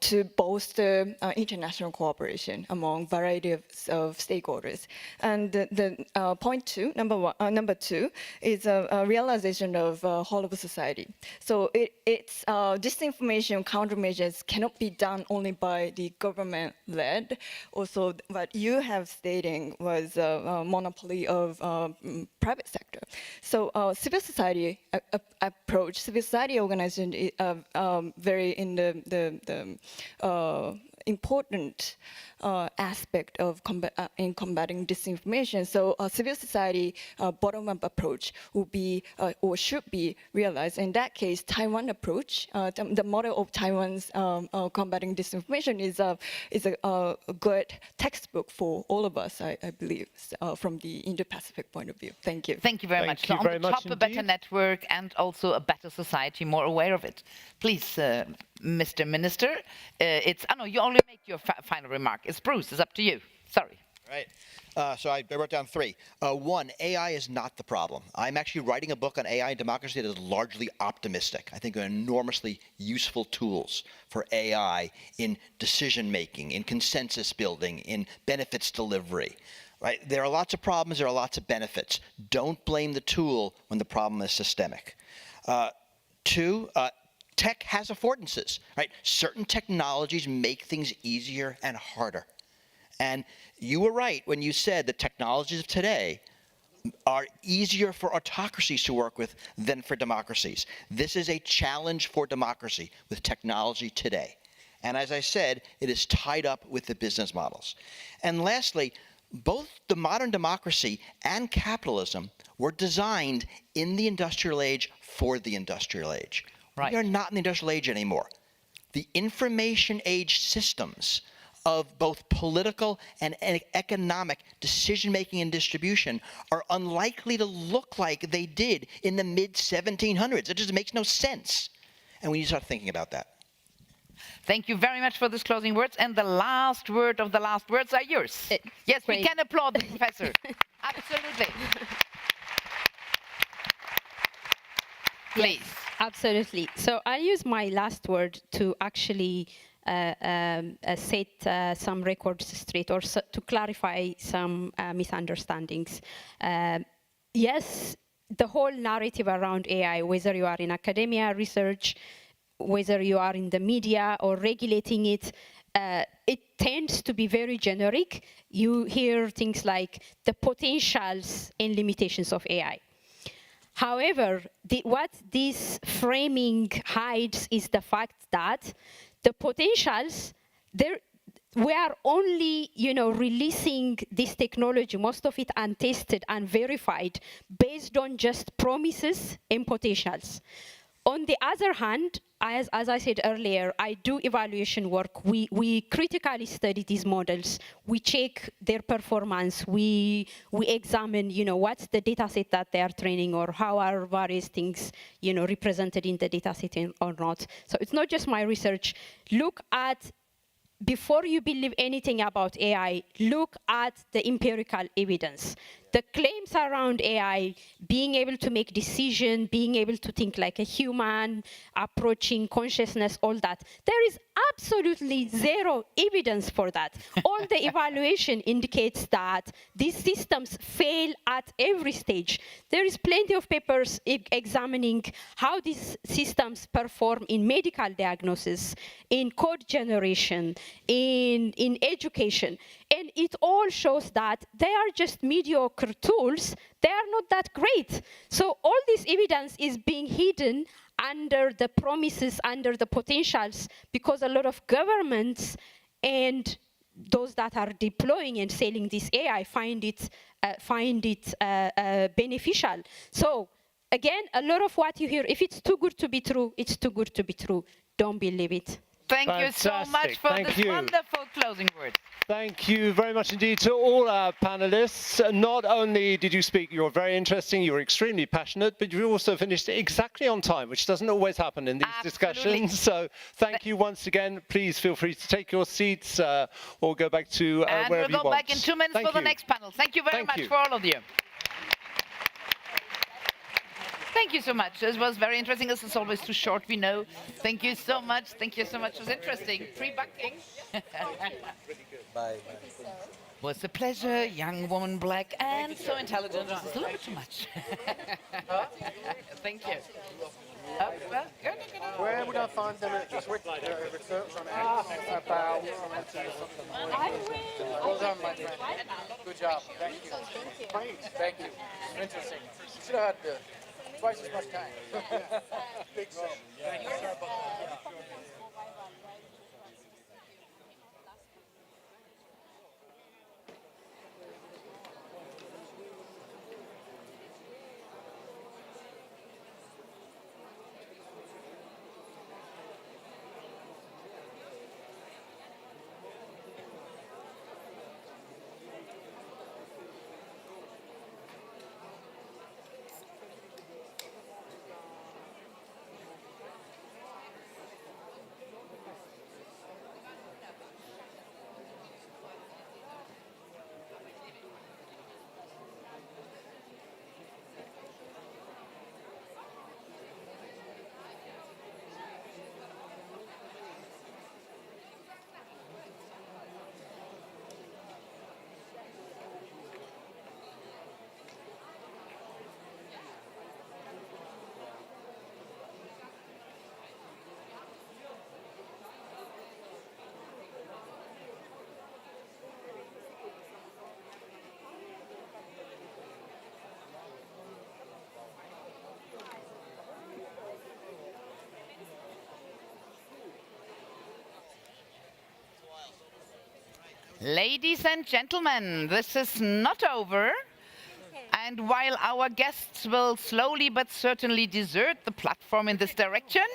to bolster international cooperation among variety of stakeholders. And the point 2, number 2, is a realization of whole of society. So it's disinformation countermeasures cannot be done only by the government-led. Also, what you have stating was a monopoly of private sector. So civil society approach, civil society organization very in the important aspect of in combating disinformation. So civil society bottom-up approach will be or should be realized. In that case, Taiwan approach, the model of Taiwan's combating disinformation is a good textbook for all of us, I believe, from the Indo-Pacific point of view. Thank you. Thank you very much. So on the top, a better network and also a better society, more aware of it. Please, Mr. Minister, no, you only make your final remark. It's Bruce, it's up to you. Sorry. Right. So I wrote down 3. 1, AI is not the problem. I'm actually writing a book on AI and democracy that is largely optimistic. I think they're enormously useful tools for AI in decision-making, in consensus building, in benefits delivery. Right? There are lots of problems, there are lots of benefits. Don't blame the tool when the problem is systemic. 2, tech has affordances, right? Certain technologies make things easier and harder. And you were right when you said the technologies of today are easier for autocracies to work with than for democracies. This is a challenge for democracy with technology today. And as I said, it is tied up with the business models. And lastly, both the modern democracy and capitalism were designed in the industrial age for the industrial age. Right. We are not in the industrial age anymore. The information age systems of both political and economic decision-making and distribution are unlikely to look like they did in the mid-1700s. It just makes no sense. And we need to start thinking about that. Thank you very much for these closing words. And the last word of the last words are yours. Yes, great. We can applaud the professor. Absolutely. Please. Yes, absolutely. So I'll use my last word to actually set some records straight or to clarify some misunderstandings. Yes, the whole narrative around AI, whether you are in academia, research, whether you are in the media or regulating it, it tends to be very generic. You hear things like the potentials and limitations of AI. However, what this framing hides is the fact that the potentials, we are only, releasing this technology, most of it untested, unverified, based on just promises and potentials. On the other hand, as I said earlier, I do evaluation work. We critically study these models. We check their performance. We examine, what's the data set that they are training, or how are various things, represented in the data set or not. So it's not just my research. Before you believe anything about AI, look at the empirical evidence. The claims around AI, being able to make decisions, being able to think like a human, approaching consciousness, all that, there is absolutely zero evidence for that. All the evaluation indicates that these systems fail at every stage. There is plenty of papers examining how these systems perform in medical diagnosis, in code generation, in education. And it all shows that they are just mediocre tools. They are not that great. So all this evidence is being hidden under the promises, under the potentials, because a lot of governments and those that are deploying and selling this AI find it beneficial. So again, a lot of what you hear, if it's too good to be true, it's too good to be true. Don't believe it. Thank you so much for this wonderful closing word. Thank you very much indeed to all our panelists. Not only did you speak, you were very interesting, you were extremely passionate, but you also finished exactly on time, which doesn't always happen in these discussions. So thank you once again. Please feel free to take your seats or go back to wherever you want. And we'll go back in 2 minutes for the next panel. Thank you very much for all of you. Thank you so much. This was very interesting. This is always too short, we know. Thank you so much. Thank you so much. It was interesting. Pre-bucking. Bye. Was a pleasure. Young woman, black, and so intelligent. This is a little bit too much. Thank you. Where would I find them research on about well done, my friend. Good job. Thank you. Thank you. Interesting. You should have had twice as much time. Big thank you. Ladies and gentlemen, this is not over. And while our guests will slowly but certainly desert the platform in this direction,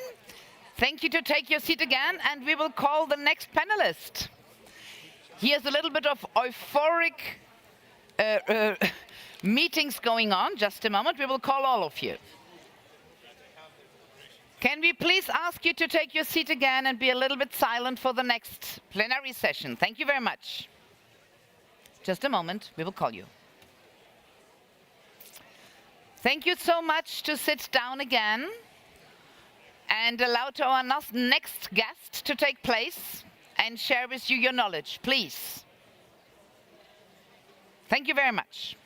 thank you to take your seat again, and we will call the next panelist. Here's a little bit of euphoric meetings going on. Just a moment, we will call all of you. Can we please ask you to take your seat again and be a little bit silent for the next plenary session? Thank you very much. Just a moment, we will call you. Thank you so much to sit down again and allow to our next guest to take place and share with you your knowledge, please. Thank you very much.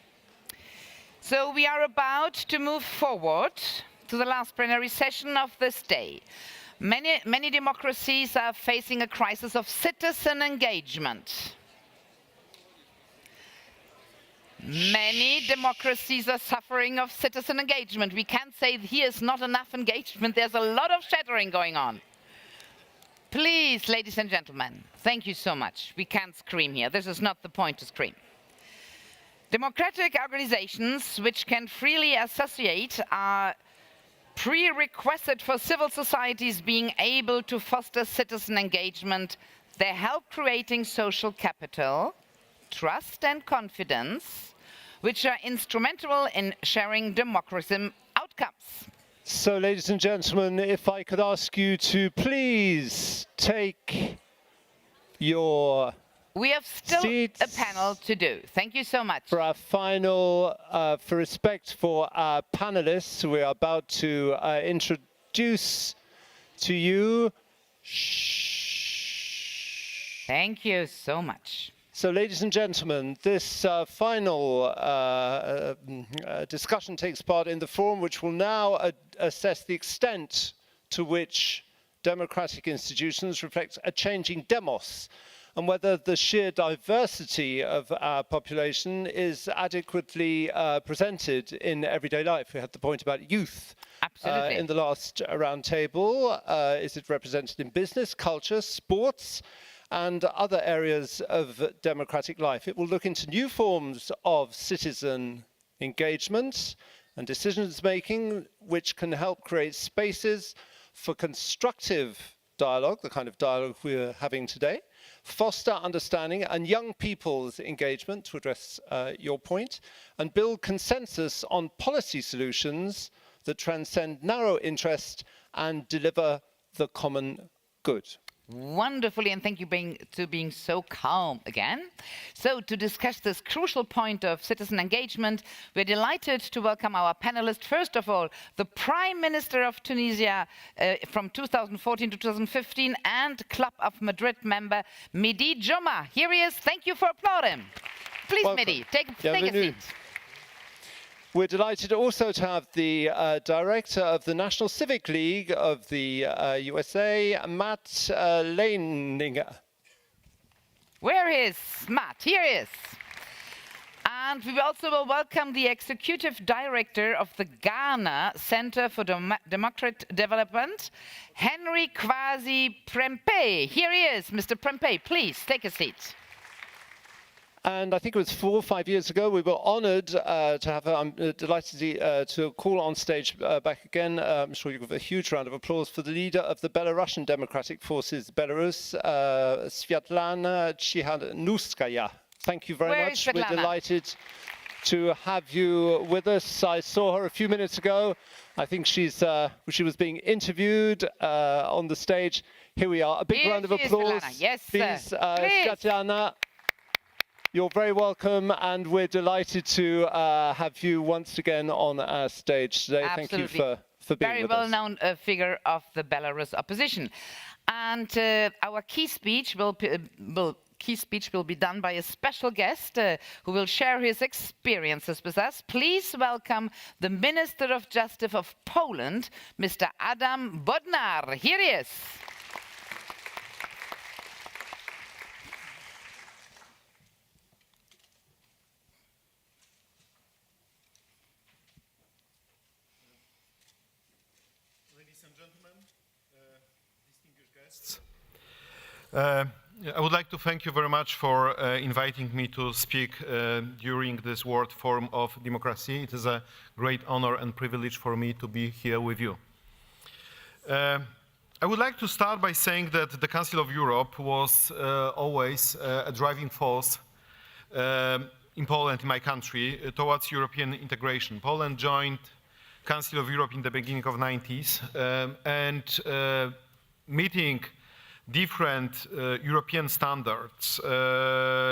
So we are about to move forward to the last plenary session of this day. Many democracies are facing a crisis of citizen engagement. Many democracies are suffering of citizen engagement. We can't say here is not enough engagement. There's a lot of shattering going on. Please, ladies and gentlemen, thank you so much. We can't scream here. This is not the point to scream. Democratic organizations which can freely associate are prerequisite for civil societies being able to foster citizen engagement. They help creating social capital, trust and confidence, which are instrumental in sharing democracy outcomes. So, ladies and gentlemen, if I could ask you to please take your We have still seats a panel to do. Thank you so much. for our final, for respect for our panelists, we are about to introduce to you. Thank you so much. So, ladies and gentlemen, this final discussion takes part in the forum, which will now assess the extent to which democratic institutions reflect a changing demos, and whether the sheer diversity of our population is adequately presented in everyday life. We had the point about youth in the last round table. Is it represented in business, culture, sports, and other areas of democratic life? It will look into new forms of citizen engagement and decisions making, which can help create spaces for constructive dialogue, the kind of dialogue we're having today, foster understanding and young people's engagement, to address your point, and build consensus on policy solutions that transcend narrow interest and deliver the common good. Wonderfully, and thank you for being so calm again. So to discuss this crucial point of citizen engagement, we're delighted to welcome our panelists. First of all, the Prime Minister of Tunisia from 2014 to 2015 and Club of Madrid member Mehdi Joma. Here he is. Thank you for applauding. Please, Mehdi, take a seat. We're delighted also to have the director of the National Civic League of the USA, Matt Leininger. Where is Matt? Here he is. And we also will welcome the executive director of the Ghana Center for Democratic Development, Henry Kwasi Prempeh. Here he is, Mr. Prempeh. Please take a seat. And I think it was 4 or 5 years ago, we were honored to have, I'm delighted to call on stage back again, I'm sure you give a huge round of applause for the leader of the Belarusian Democratic Forces, Belarus, Sviatlana Tsikhanouskaya. Thank you very much. We're delighted to have you with us. I saw her a few minutes ago. I think she was being interviewed on the stage. Here we are. A big round of applause. Yes, please, Sviatlana. You're very welcome, and we're delighted to have you once again on our stage today. Absolutely. Thank you for being very with well-known figure of the Belarus opposition. And our key speech will be done by a special guest who will share his experiences with us. Please welcome the Minister of Justice of Poland, Mr. Adam Bodnar. Here he is. I would like to thank you very much for inviting me to speak during this World Forum of Democracy. It is a great honor and privilege for me to be here with you. I would like to start by saying that the Council of Europe was always a driving force in Poland, in my country, towards European integration. Poland joined Council of Europe in the beginning of the 90s, and meeting different European standards,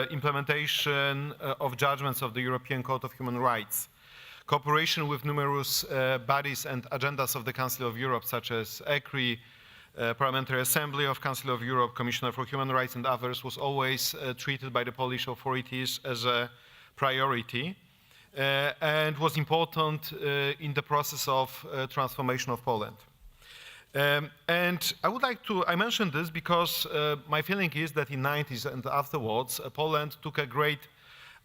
implementation of judgments of the European Court of Human Rights, cooperation with numerous bodies and agendas of the Council of Europe, such as ECRI, Parliamentary Assembly of Council of Europe, Commissioner for Human Rights and others, was always treated by the Polish authorities as a priority and was important in the process of transformation of Poland. And I would like to, I mentioned this because my feeling is that in the 90s and afterwards, Poland took a great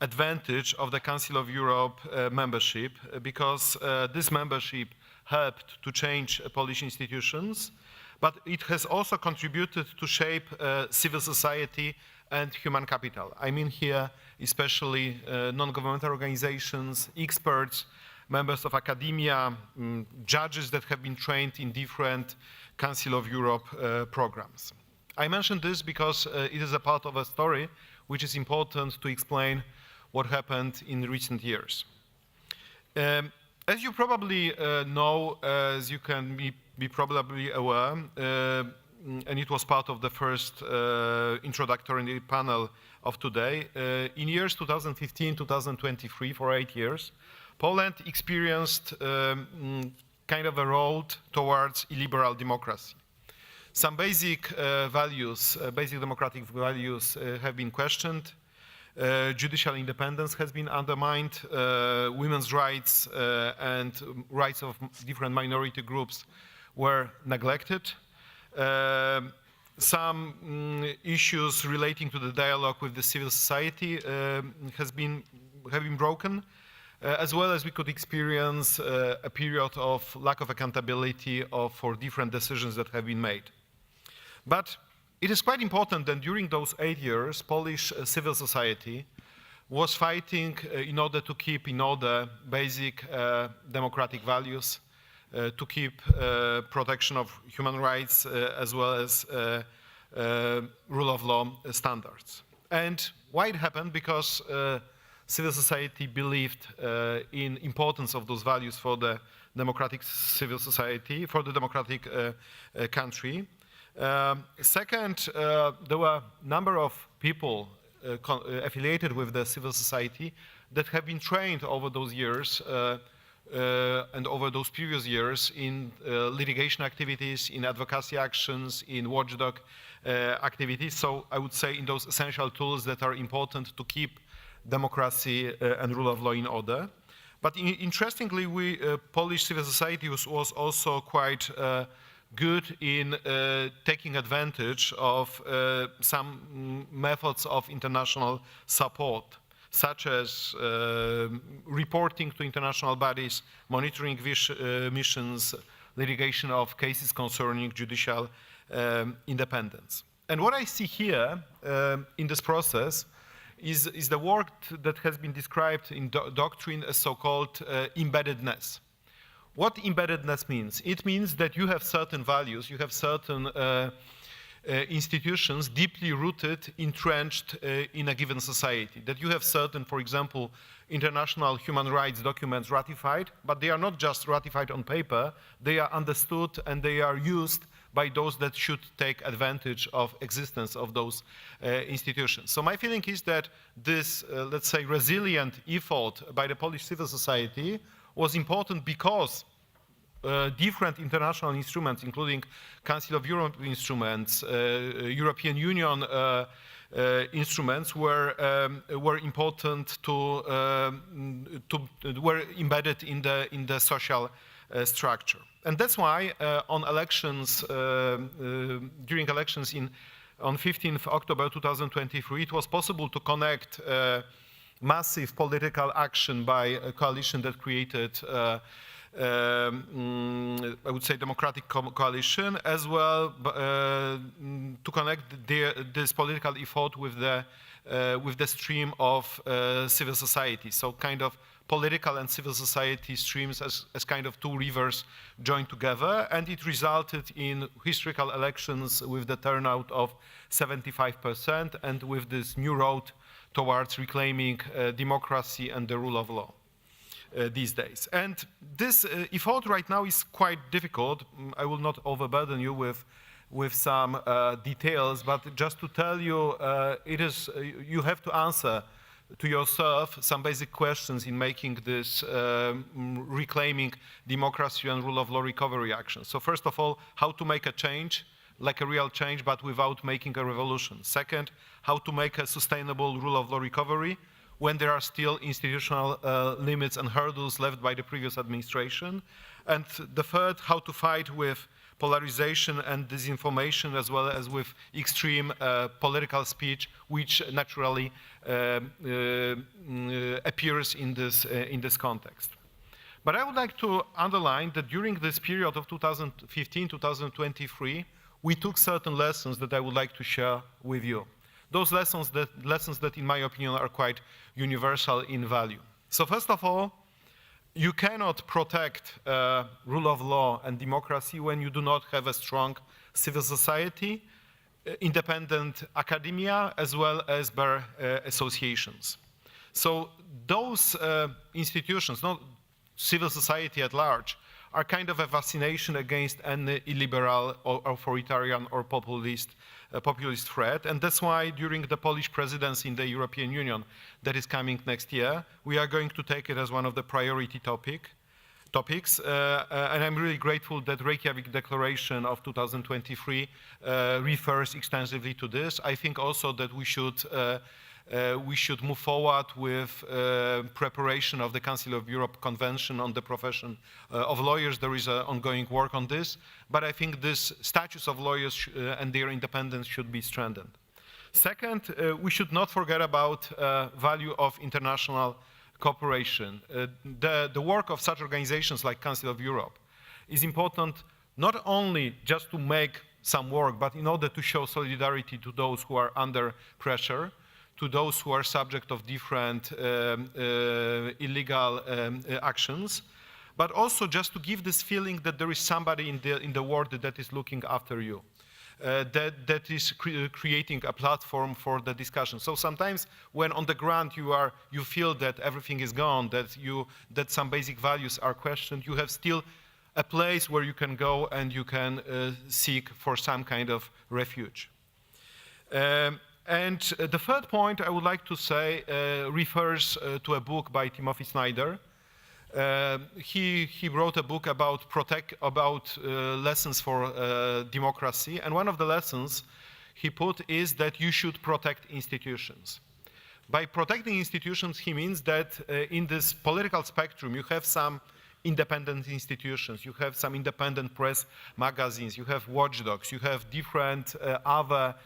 advantage of the Council of Europe membership because this membership helped to change Polish institutions, but it has also contributed to shape civil society and human capital. I mean here especially non-governmental organizations, experts, members of academia, judges that have been trained in different Council of Europe programs. I mention this because it is a part of a story which is important to explain what happened in recent years. As you probably know, as you can be probably aware, and it was part of the first introductory panel of today, in years 2015-2023, for 8 years, Poland experienced kind of a road towards illiberal democracy. Some basic values, basic democratic values have been questioned. Judicial independence has been undermined. Women's rights and rights of different minority groups were neglected. Some issues relating to the dialogue with the civil society have been broken, as well as we could experience a period of lack of accountability for different decisions that have been made. But it is quite important that during those 8 years, Polish civil society was fighting in order to keep in order basic democratic values, to keep protection of human rights as well as rule of law standards. And why it happened? Because civil society believed in importance of those values for the democratic civil society, for the democratic country. Second, there were a number of people affiliated with the civil society that have been trained over those years and over those previous years in litigation activities, in advocacy actions, in watchdog activities. So I would say in those essential tools that are important to keep democracy and rule of law in order. But interestingly, Polish civil society was also quite good in taking advantage of some methods of international support, such as reporting to international bodies, monitoring missions, litigation of cases concerning judicial independence. And what I see here in this process is the work that has been described in doctrine as so-called embeddedness. What embeddedness means? It means that you have certain values, you have certain institutions deeply rooted, entrenched in a given society. That you have certain, for example, international human rights documents ratified, but they are not just ratified on paper, they are understood and they are used by those that should take advantage of existence of those institutions. So my feeling is that this, let's say, resilient effort by the Polish civil society was important because different international instruments, including Council of Europe instruments, European Union instruments, were important were embedded in the social structure. And that's why on elections, during elections on 15th October 2023, it was possible to connect massive political action by a coalition that created, I would say, democratic coalition, as well to connect this political effort with the stream of civil society. So kind of political and civil society streams as kind of two rivers joined together, and it resulted in historical elections with the turnout of 75% and with this new road towards reclaiming democracy and the rule of law these days. And this effort right now is quite difficult. I will not overburden you with some details, but just to tell you, you have to answer to yourself some basic questions in making this reclaiming democracy and rule of law recovery action. So first of all, how to make a change, like a real change, but without making a revolution. Second, how to make a sustainable rule of law recovery when there are still institutional limits and hurdles left by the previous administration. And the third, how to fight with polarization and disinformation, as well as with extreme political speech, which naturally appears in this context. But I would like to underline that during this period of 2015-2023, we took certain lessons that I would like to share with you. Those lessons that, in my opinion, are quite universal in value. So first of all, you cannot protect rule of law and democracy when you do not have a strong civil society, independent academia, as well as bar associations. So those institutions, not civil society at large, are kind of a vaccination against any illiberal or authoritarian or populist threat. And that's why during the Polish presidency in the European Union that is coming next year, we are going to take it as one of the priority topics. And I'm really grateful that Reykjavik Declaration of 2023 refers extensively to this. I think also that we should move forward with preparation of the Council of Europe Convention on the profession of lawyers. There is ongoing work on this, but I think this status of lawyers and their independence should be strengthened. Second, we should not forget about value of international cooperation. The work of such organizations like Council of Europe is important not only just to make some work, but in order to show solidarity to those who are under pressure, to those who are subject of different illegal actions, but also just to give this feeling that there is somebody in the world that is looking after you, that is creating a platform for the discussion. So sometimes when on the ground you feel that everything is gone, that some basic values are questioned, you have still a place where you can go and you can seek for some kind of refuge. And the third point I would like to say refers to a book by Timothy Snyder. He wrote a book about lessons for democracy, and one of the lessons he put is that you should protect institutions. By protecting institutions, he means that in this political spectrum, you have some independent institutions, you have some independent press magazines, you have watchdogs, you have different other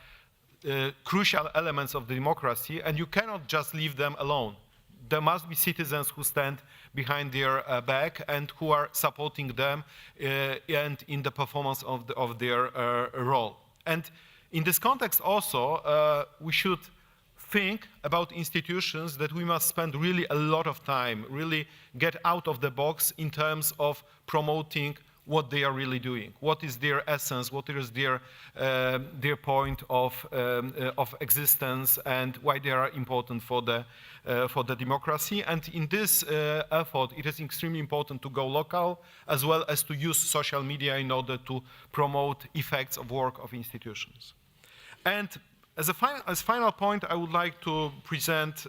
crucial elements of the democracy, and you cannot just leave them alone. There must be citizens who stand behind their back and who are supporting them and in the performance of their role. And in this context also, we should think about institutions that we must spend really a lot of time, really get out of the box in terms of promoting what they are really doing, what is their essence, what is their point of existence, and why they are important for the democracy. And in this effort, it is extremely important to go local, as well as to use social media in order to promote effects of work of institutions. And as final point, I would like to present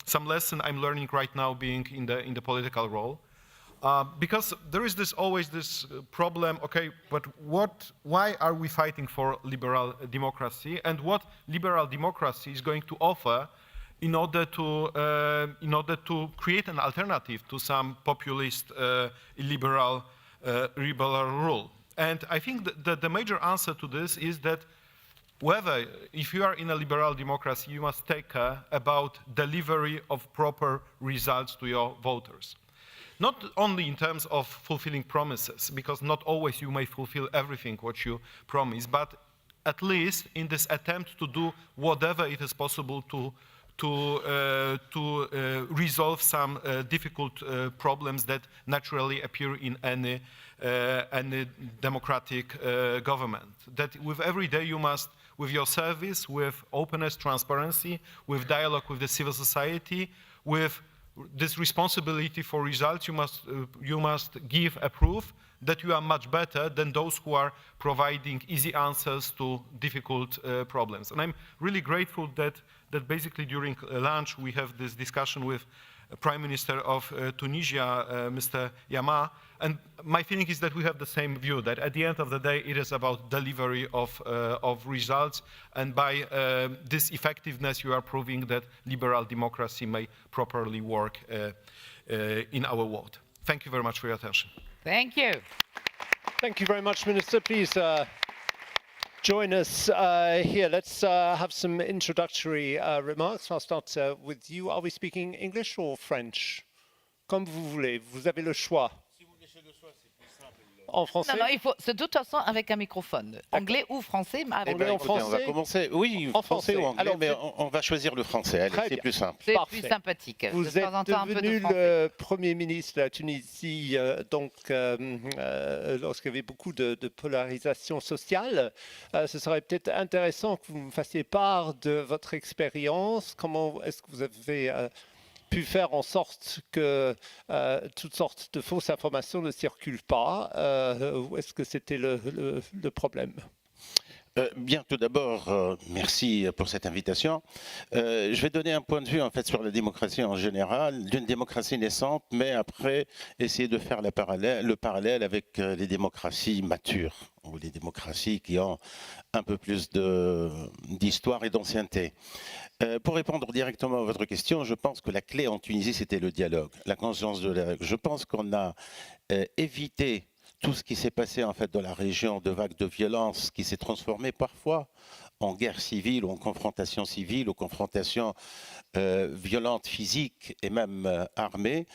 some lesson I'm learning right now, being in the political role. Because there is always this problem, okay, but why are we fighting for liberal democracy, and what liberal democracy is going to offer in order to create an alternative to some populist liberal rule? And I think that the major answer to this is that if you are in a liberal democracy, you must take care about delivery of proper results to your voters. Not only in terms of fulfilling promises, because not always you may fulfill everything what you promise, but at least in this attempt to do whatever it is possible to resolve some difficult problems that naturally appear in any democratic government. That with every day you must, with your service, with openness, transparency, with dialogue with the civil society, with this responsibility for results, you must give a proof that you are much better than those who are providing easy answers to difficult problems. And I'm really grateful that basically during lunch we have this discussion with Prime Minister of Tunisia, Mr. Yama, and my feeling is that we have the same view, that at the end of the day it is about delivery of results, and by this effectiveness you are proving that liberal democracy may properly work in our world. Thank you very much for your attention. Thank you. Thank you very much, Minister. Please join us here. Let's have some introductory remarks. I'll start with you. Are we speaking English or French? Comme vous voulez. Vous avez le choix. En français? Non, il faut, de toute façon, avec un microphone. Anglais ou français, mais avec Anglais ou Écoutez, on va français? commencer. Oui, En français ou anglais, Alors, mais on va choisir le français. Allez, Très c'est bien. plus simple. C'est Parfait. plus sympathique. Vous De temps en êtes temps, un peu de devenu français. le Premier ministre de la Tunisie, lorsqu'il y avait beaucoup de polarisation sociale. Ce serait peut-être intéressant que vous me fassiez part de votre expérience. Comment est-ce que vous avez pu faire en sorte que toutes sortes de fausses informations ne circulent pas? Où est-ce que c'était le problème? Bien, tout d'abord, merci pour cette invitation. Je vais donner un point de vue en fait sur la démocratie en général, d'une démocratie naissante, mais après essayer de faire le parallèle avec les démocraties matures ou les démocraties qui ont un peu plus d'histoire et d'ancienneté. Pour répondre directement à votre question, je pense que la clé en Tunisie, c'était le dialogue, la conscience de la règle. Je pense qu'on a évité tout ce qui s'est passé en fait dans la région de vagues de violence qui s'est transformé parfois en guerre civile, ou en confrontation civile, ou confrontation violente, physique et même armée.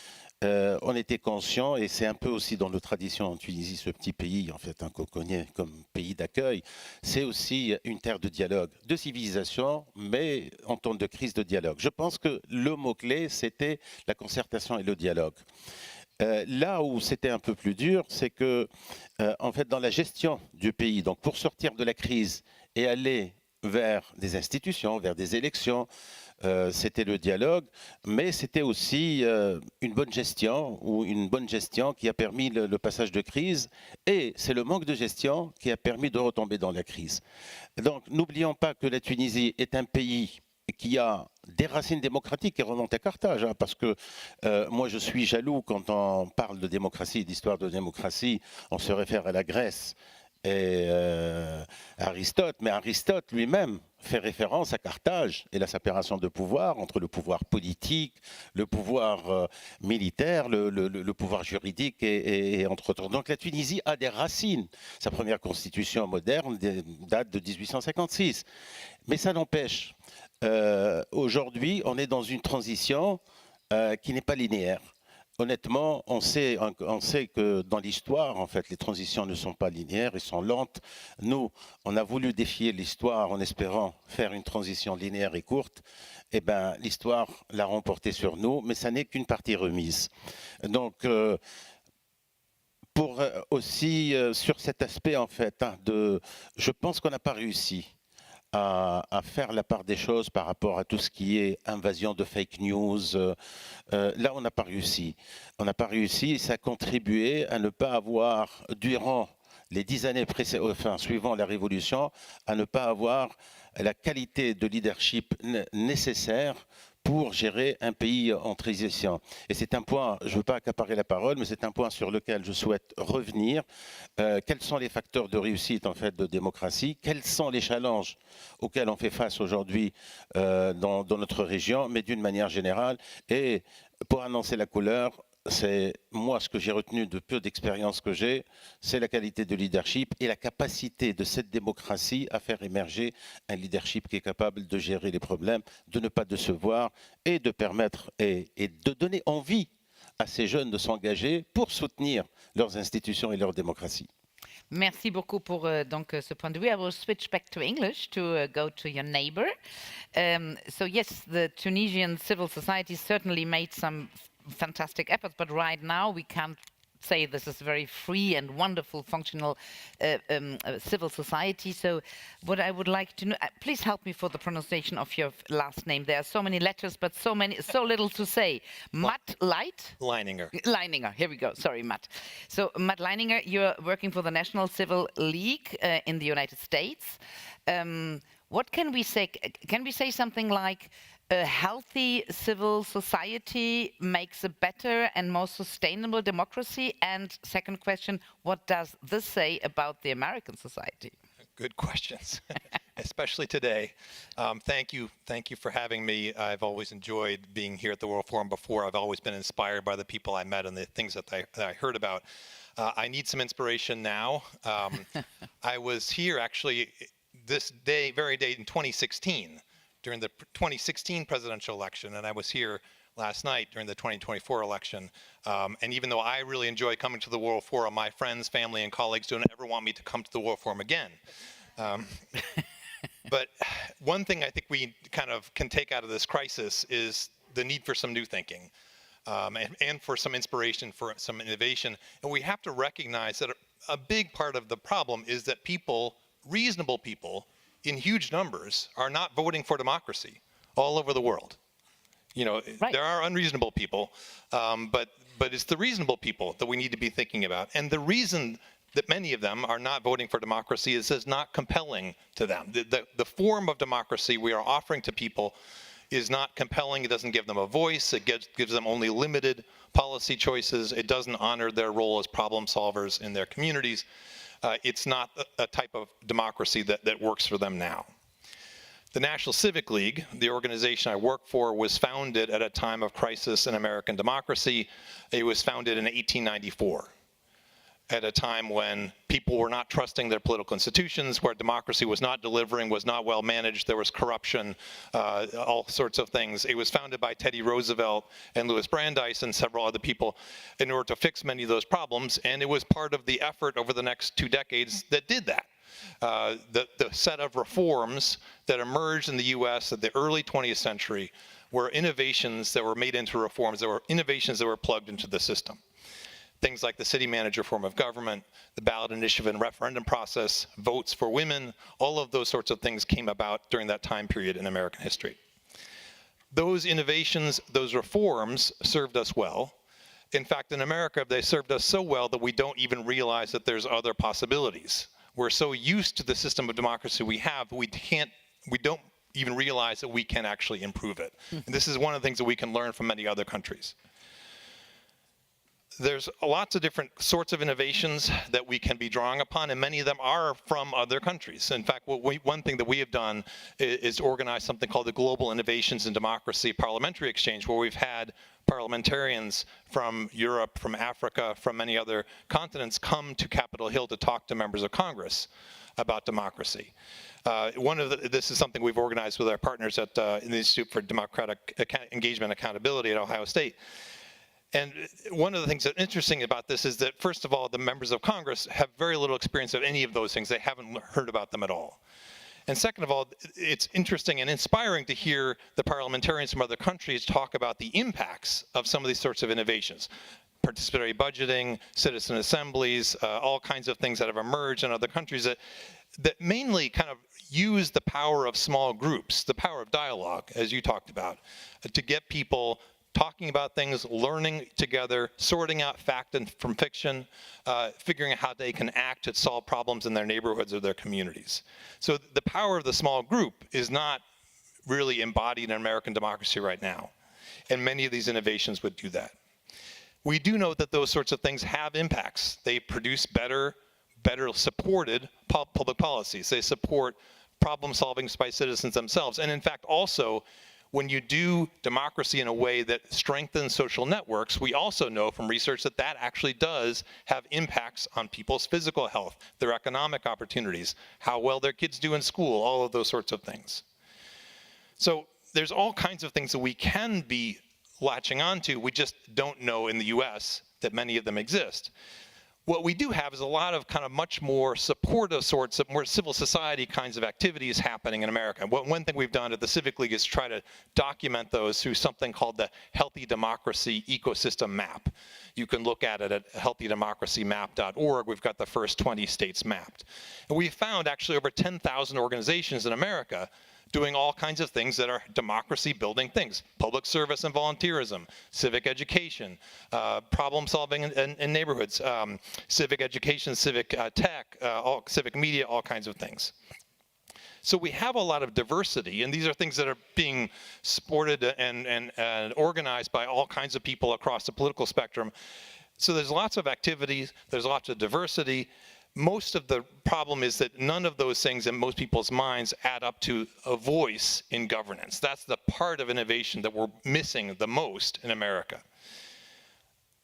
On était conscient, et c'est un peu aussi dans nos traditions en Tunisie, ce petit pays en fait qu'on connaît comme pays d'accueil, c'est aussi une terre de dialogue, de civilisation, mais en temps de crise de dialogue. Je pense que le mot-clé, c'était la concertation et le dialogue. Là où c'était un peu plus dur, c'est que, en fait, dans la gestion du pays, donc pour sortir de la crise et aller vers des institutions, vers des élections, c'était le dialogue, mais c'était aussi une bonne gestion ou une bonne gestion qui a permis le passage de crise, et c'est le manque de gestion qui a permis de retomber dans la crise. Donc, n'oublions pas que la Tunisie est un pays qui a des racines démocratiques qui remontent à Carthage, hein, parce que moi je suis jaloux quand on parle de démocratie, d'histoire de démocratie, on se réfère à la Grèce et à Aristote, mais Aristote lui-même fait référence à Carthage et la séparation de pouvoir entre le pouvoir politique, le pouvoir militaire, le pouvoir juridique et entre autres. Donc la Tunisie a des racines. Sa première constitution moderne date de 1856. Mais ça n'empêche, aujourd'hui, on est dans une transition qui n'est pas linéaire. Honnêtement, on sait que dans l'histoire, en fait, les transitions ne sont pas linéaires, elles sont lentes. Nous, on a voulu défier l'histoire en espérant faire une transition linéaire et courte. Eh bien, l'histoire l'a remporté sur nous, mais ça n'est qu'une partie remise. Donc, pour aussi, sur cet aspect, en fait, hein, je pense qu'on n'a pas réussi à faire la part des choses par rapport à tout ce qui est invasion de fake news. Là, on n'a pas réussi. On n'a pas réussi et ça a contribué à ne pas avoir, durant les 10 années suivant la Révolution, à ne pas avoir la qualité de leadership nécessaire pour gérer un pays en transition. Et c'est un point, je ne veux pas accaparer la parole, mais c'est un point sur lequel je souhaite revenir. Quels sont les facteurs de réussite en fait de démocratie? Quels sont les challenges auxquels on fait face aujourd'hui dans notre région, mais d'une manière générale? Et pour annoncer la couleur, c'est moi ce que j'ai retenu de peu d'expérience que j'ai, c'est la qualité de leadership et la capacité de cette démocratie à faire émerger un leadership qui est capable de gérer les problèmes, de ne pas décevoir et de permettre et de donner envie à ces jeunes de s'engager pour soutenir leurs institutions et leur démocratie. Merci beaucoup pour donc ce point de vue. I will switch back to English to go to your neighbor. So yes, the Tunisian civil society certainly made some fantastic efforts, but right now we can't say this is very free and wonderful functional civil society. So what I would like to know, please help me for the pronunciation of your last name. There are so many letters, but so little to say. Matt Light? Leininger. Leininger, here we go. Sorry, Matt. So Matt Leininger, you're working for the National Civil League in the United States. What can we say? Can we say something like a healthy civil society makes a better and more sustainable democracy? And second question, what does this say about the American society? Good questions, especially today. Thank you for having me. I've always enjoyed being here at the World Forum before. I've always been inspired by the people I met and the things that I heard about. I need some inspiration now. I was here actually this very day in 2016, during the 2016 presidential election, and I was here last night during the 2024 election. And even though I really enjoy coming to the World Forum, my friends, family, and colleagues don't ever want me to come to the World Forum again. But one thing I think we kind of can take out of this crisis is the need for some new thinking and for some inspiration, for some innovation. And we have to recognize that a big part of the problem is that people, reasonable people, in huge numbers, are not voting for democracy all over the world. You know, there are unreasonable people, but it's the reasonable people that we need to be thinking about. And the reason that many of them are not voting for democracy is it's not compelling to them. The form of democracy we are offering to people is not compelling. It doesn't give them a voice. It gives them only limited policy choices. It doesn't honor their role as problem solvers in their communities. It's not a type of democracy that works for them now. The National Civic League, the organization I work for, was founded at a time of crisis in American democracy. It was founded in 1894, at a time when people were not trusting their political institutions, where democracy was not delivering, was not well managed, there was corruption, all sorts of things. It was founded by Teddy Roosevelt and Louis Brandeis and several other people in order to fix many of those problems, and it was part of the effort over the next 2 decades that did that. The set of reforms that emerged in the US at the early 20th century were innovations that were made into reforms, that were innovations that were plugged into the system. Things like the city manager form of government, the ballot initiative and referendum process, votes for women, all of those sorts of things came about during that time period in American history. Those innovations, those reforms served us well. In fact, in America, they served us so well that we don't even realize that there's other possibilities. We're so used to the system of democracy we have, we don't even realize that we can actually improve it. And this is one of the things that we can learn from many other countries. There's lots of different sorts of innovations that we can be drawing upon, and many of them are from other countries. In fact, one thing that we have done is organize something called the Global Innovations in Democracy Parliamentary Exchange, where we've had parliamentarians from Europe, from Africa, from many other continents come to Capitol Hill to talk to members of Congress about democracy. This is something we've organized with our partners at the Institute for Democratic Engagement and Accountability at Ohio State. And one of the things that's interesting about this is that, first of all, the members of Congress have very little experience of any of those things. They haven't heard about them at all. And second of all, it's interesting and inspiring to hear the parliamentarians from other countries talk about the impacts of some of these sorts of innovations. Participatory budgeting, citizen assemblies, all kinds of things that have emerged in other countries that mainly kind of use the power of small groups, the power of dialogue, as you talked about, to get people talking about things, learning together, sorting out fact from fiction, figuring out how they can act to solve problems in their neighborhoods or their communities. So the power of the small group is not really embodied in American democracy right now. And many of these innovations would do that. We do know that those sorts of things have impacts. They produce better supported public policies. They support problem solving by citizens themselves. And in fact, also, when you do democracy in a way that strengthens social networks, we also know from research that that actually does have impacts on people's physical health, their economic opportunities, how well their kids do in school, all of those sorts of things. So there's all kinds of things that we can be latching onto. We just don't know in the US that many of them exist. What we do have is a lot of kind of much more supportive sorts of more civil society kinds of activities happening in America. One thing we've done at the Civic League is try to document those through something called the Healthy Democracy Ecosystem Map. You can look at it at healthydemocracymap.org. We've got the first 20 states mapped. And we found actually over 10,000 organizations in America doing all kinds of things that are democracy building things. Public service and volunteerism, civic education, problem solving in neighborhoods, civic education, civic tech, civic media, all kinds of things. So we have a lot of diversity, and these are things that are being supported and organized by all kinds of people across the political spectrum. So there's lots of activities, there's lots of diversity. Most of the problem is that none of those things in most people's minds add up to a voice in governance. That's the part of innovation that we're missing the most in America.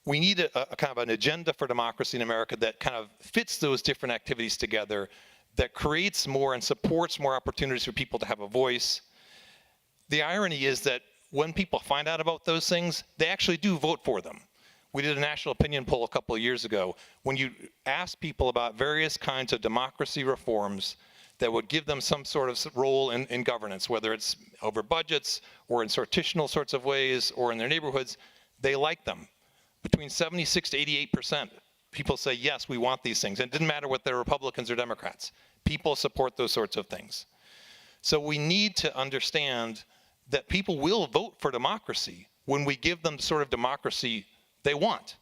We need a kind of an agenda for democracy in America that kind of fits those different activities together, that creates more and supports more opportunities for people to have a voice. The irony is that when people find out about those things, they actually do vote for them. We did a national opinion poll a couple of years ago. When you ask people about various kinds of democracy reforms that would give them some sort of role in governance, whether it's over budgets or in sortitional sorts of ways or in their neighborhoods, they like them. Between 76 to 88%, people say, yes, we want these things. And it didn't matter whether they're Republicans or Democrats. People support those sorts of things. So we need to understand that people will vote for democracy when we give them the sort of democracy they want.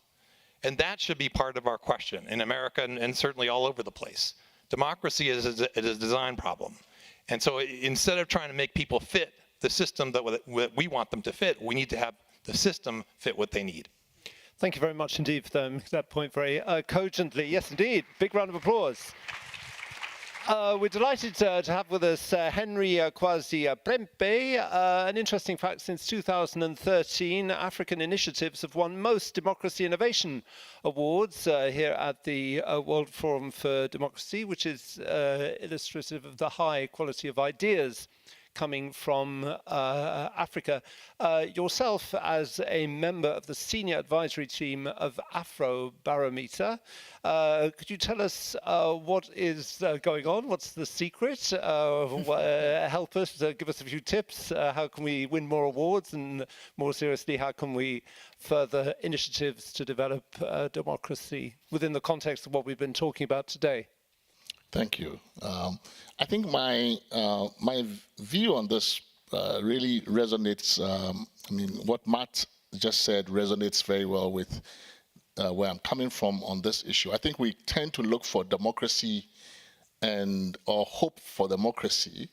And that should be part of our question in America and certainly all over the place. Democracy is a design problem. And so instead of trying to make people fit the system that we want them to fit, we need to have the system fit what they need. Thank you very much indeed for that point very cogently. Yes, indeed. Big round of applause. We're delighted to have with us Henry Kwasi Prempeh. An interesting fact, since 2013, African initiatives have won most Democracy Innovation Awards here at the World Forum for Democracy, which is illustrative of the high quality of ideas coming from Africa. Yourself, as a member of the senior advisory team of Afrobarometer, could you tell us what is going on? What's the secret? Help us, give us a few tips. How can we win more awards? And more seriously, how can we further initiatives to develop democracy within the context of what we've been talking about today? Thank you. I think my view on this really resonates. I mean, what Matt just said resonates very well with where I'm coming from on this issue. I think we tend to look for democracy or hope for democracy,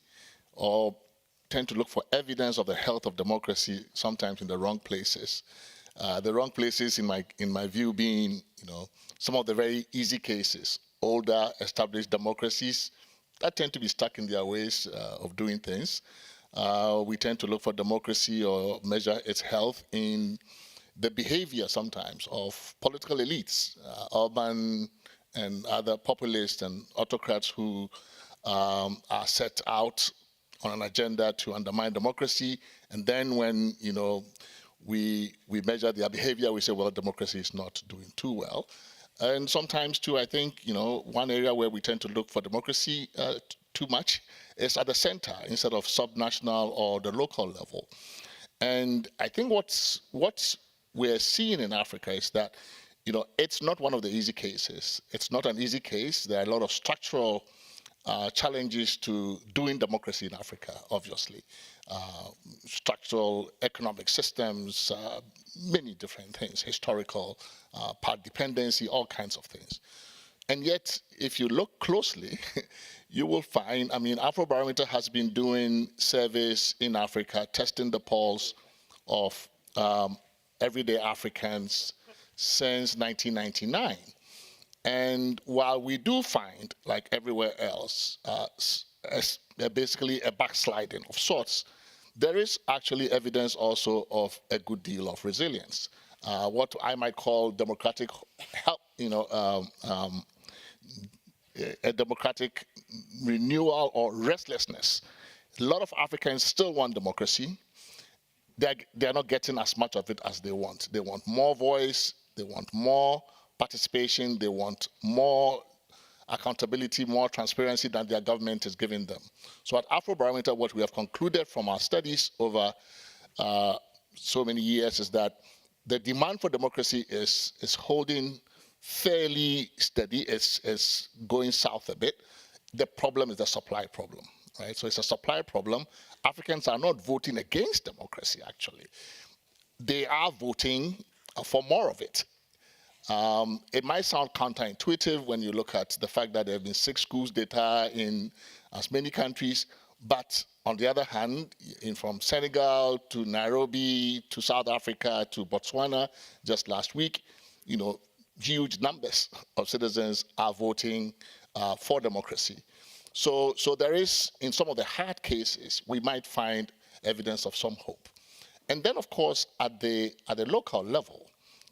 or tend to look for evidence of the health of democracy sometimes in the wrong places. The wrong places, in my view, being some of the very easy cases. Older, established democracies that tend to be stuck in their ways of doing things. We tend to look for democracy or measure its health in the behavior sometimes of political elites, urban and other populists and autocrats who are set out on an agenda to undermine democracy. And then when we measure their behavior, we say, well, democracy is not doing too well. And sometimes, too, I think, one area where we tend to look for democracy too much is at the center instead of subnational or the local level. And I think what we're seeing in Africa is that, it's not one of the easy cases. It's not an easy case. There are a lot of structural challenges to doing democracy in Africa, obviously. Structural economic systems, many different things, historical, part dependency, all kinds of things. And yet, if you look closely, you will find, Afrobarometer has been doing surveys in Africa, testing the pulse of everyday Africans since 1999. And while we do find, like everywhere else, basically a backsliding of sorts, there is actually evidence also of a good deal of resilience. What I might call democratic help, a democratic renewal or restlessness. A lot of Africans still want democracy. They're not getting as much of it as they want. They want more voice, they want more participation, they want more accountability, more transparency than their government is giving them. So at Afrobarometer, what we have concluded from our studies over so many years is that the demand for democracy is holding fairly steady. It's going south a bit. The problem is the supply problem, right? So it's a supply problem. Africans are not voting against democracy, actually. They are voting for more of it. It might sound counterintuitive when you look at the fact that there have been 6 coups d'etat in as many countries, but on the other hand, from Senegal to Nairobi to South Africa to Botswana just last week, huge numbers of citizens are voting for democracy. So there is, in some of the hard cases, we might find evidence of some hope. And then, of course, at the local level,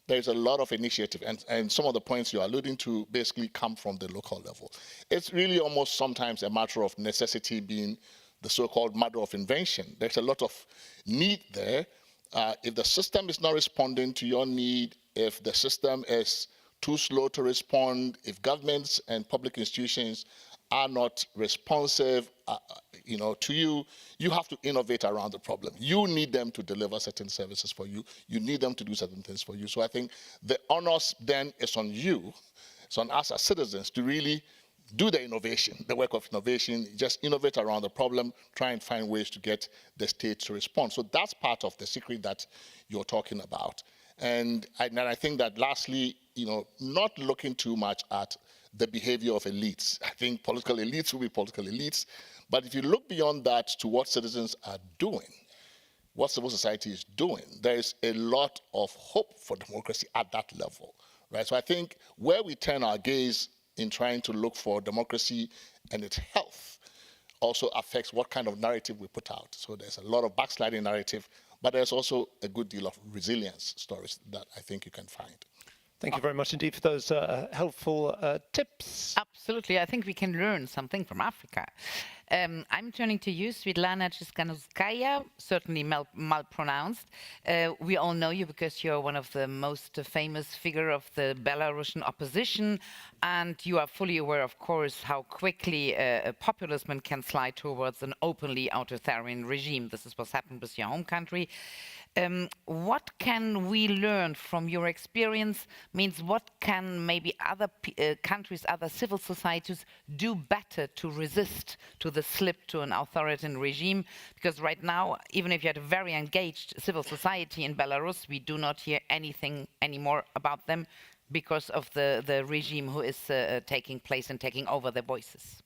there's a lot of initiative, and some of the points you're alluding to basically come from the local level. It's really almost sometimes a matter of necessity being the so-called mother of invention. There's a lot of need there. If the system is not responding to your need, if the system is too slow to respond, if governments and public institutions are not responsive to you, you have to innovate around the problem. You need them to deliver certain services for you. You need them to do certain things for you. So I think the onus then is on you, it's on us as citizens to really do the innovation, the work of innovation, just innovate around the problem, try and find ways to get the state to respond. So that's part of the secret that you're talking about. And I think that lastly, not looking too much at the behavior of elites. I think political elites will be political elites. But if you look beyond that to what citizens are doing, what civil society is doing, there is a lot of hope for democracy at that level, right? So I think where we turn our gaze in trying to look for democracy and its health also affects what kind of narrative we put out. So there's a lot of backsliding narrative, but there's also a good deal of resilience stories that I think you can find. Thank you very much indeed for those helpful tips. Absolutely. I think we can learn something from Africa. I'm turning to you, Svitlana Tsikhanouskaya, certainly malpronounced. We all know you because you're one of the most famous figure of the Belarusian opposition, and you are fully aware, of course, how quickly a populism can slide towards an openly authoritarian regime. This is what's happened with your home country. What can we learn from your experience? Means what can maybe other countries, other civil societies do better to resist to the slip to an authoritarian regime? Because right now, even if you had a very engaged civil society in Belarus, we do not hear anything anymore about them because of the regime who is taking place and taking over their voices.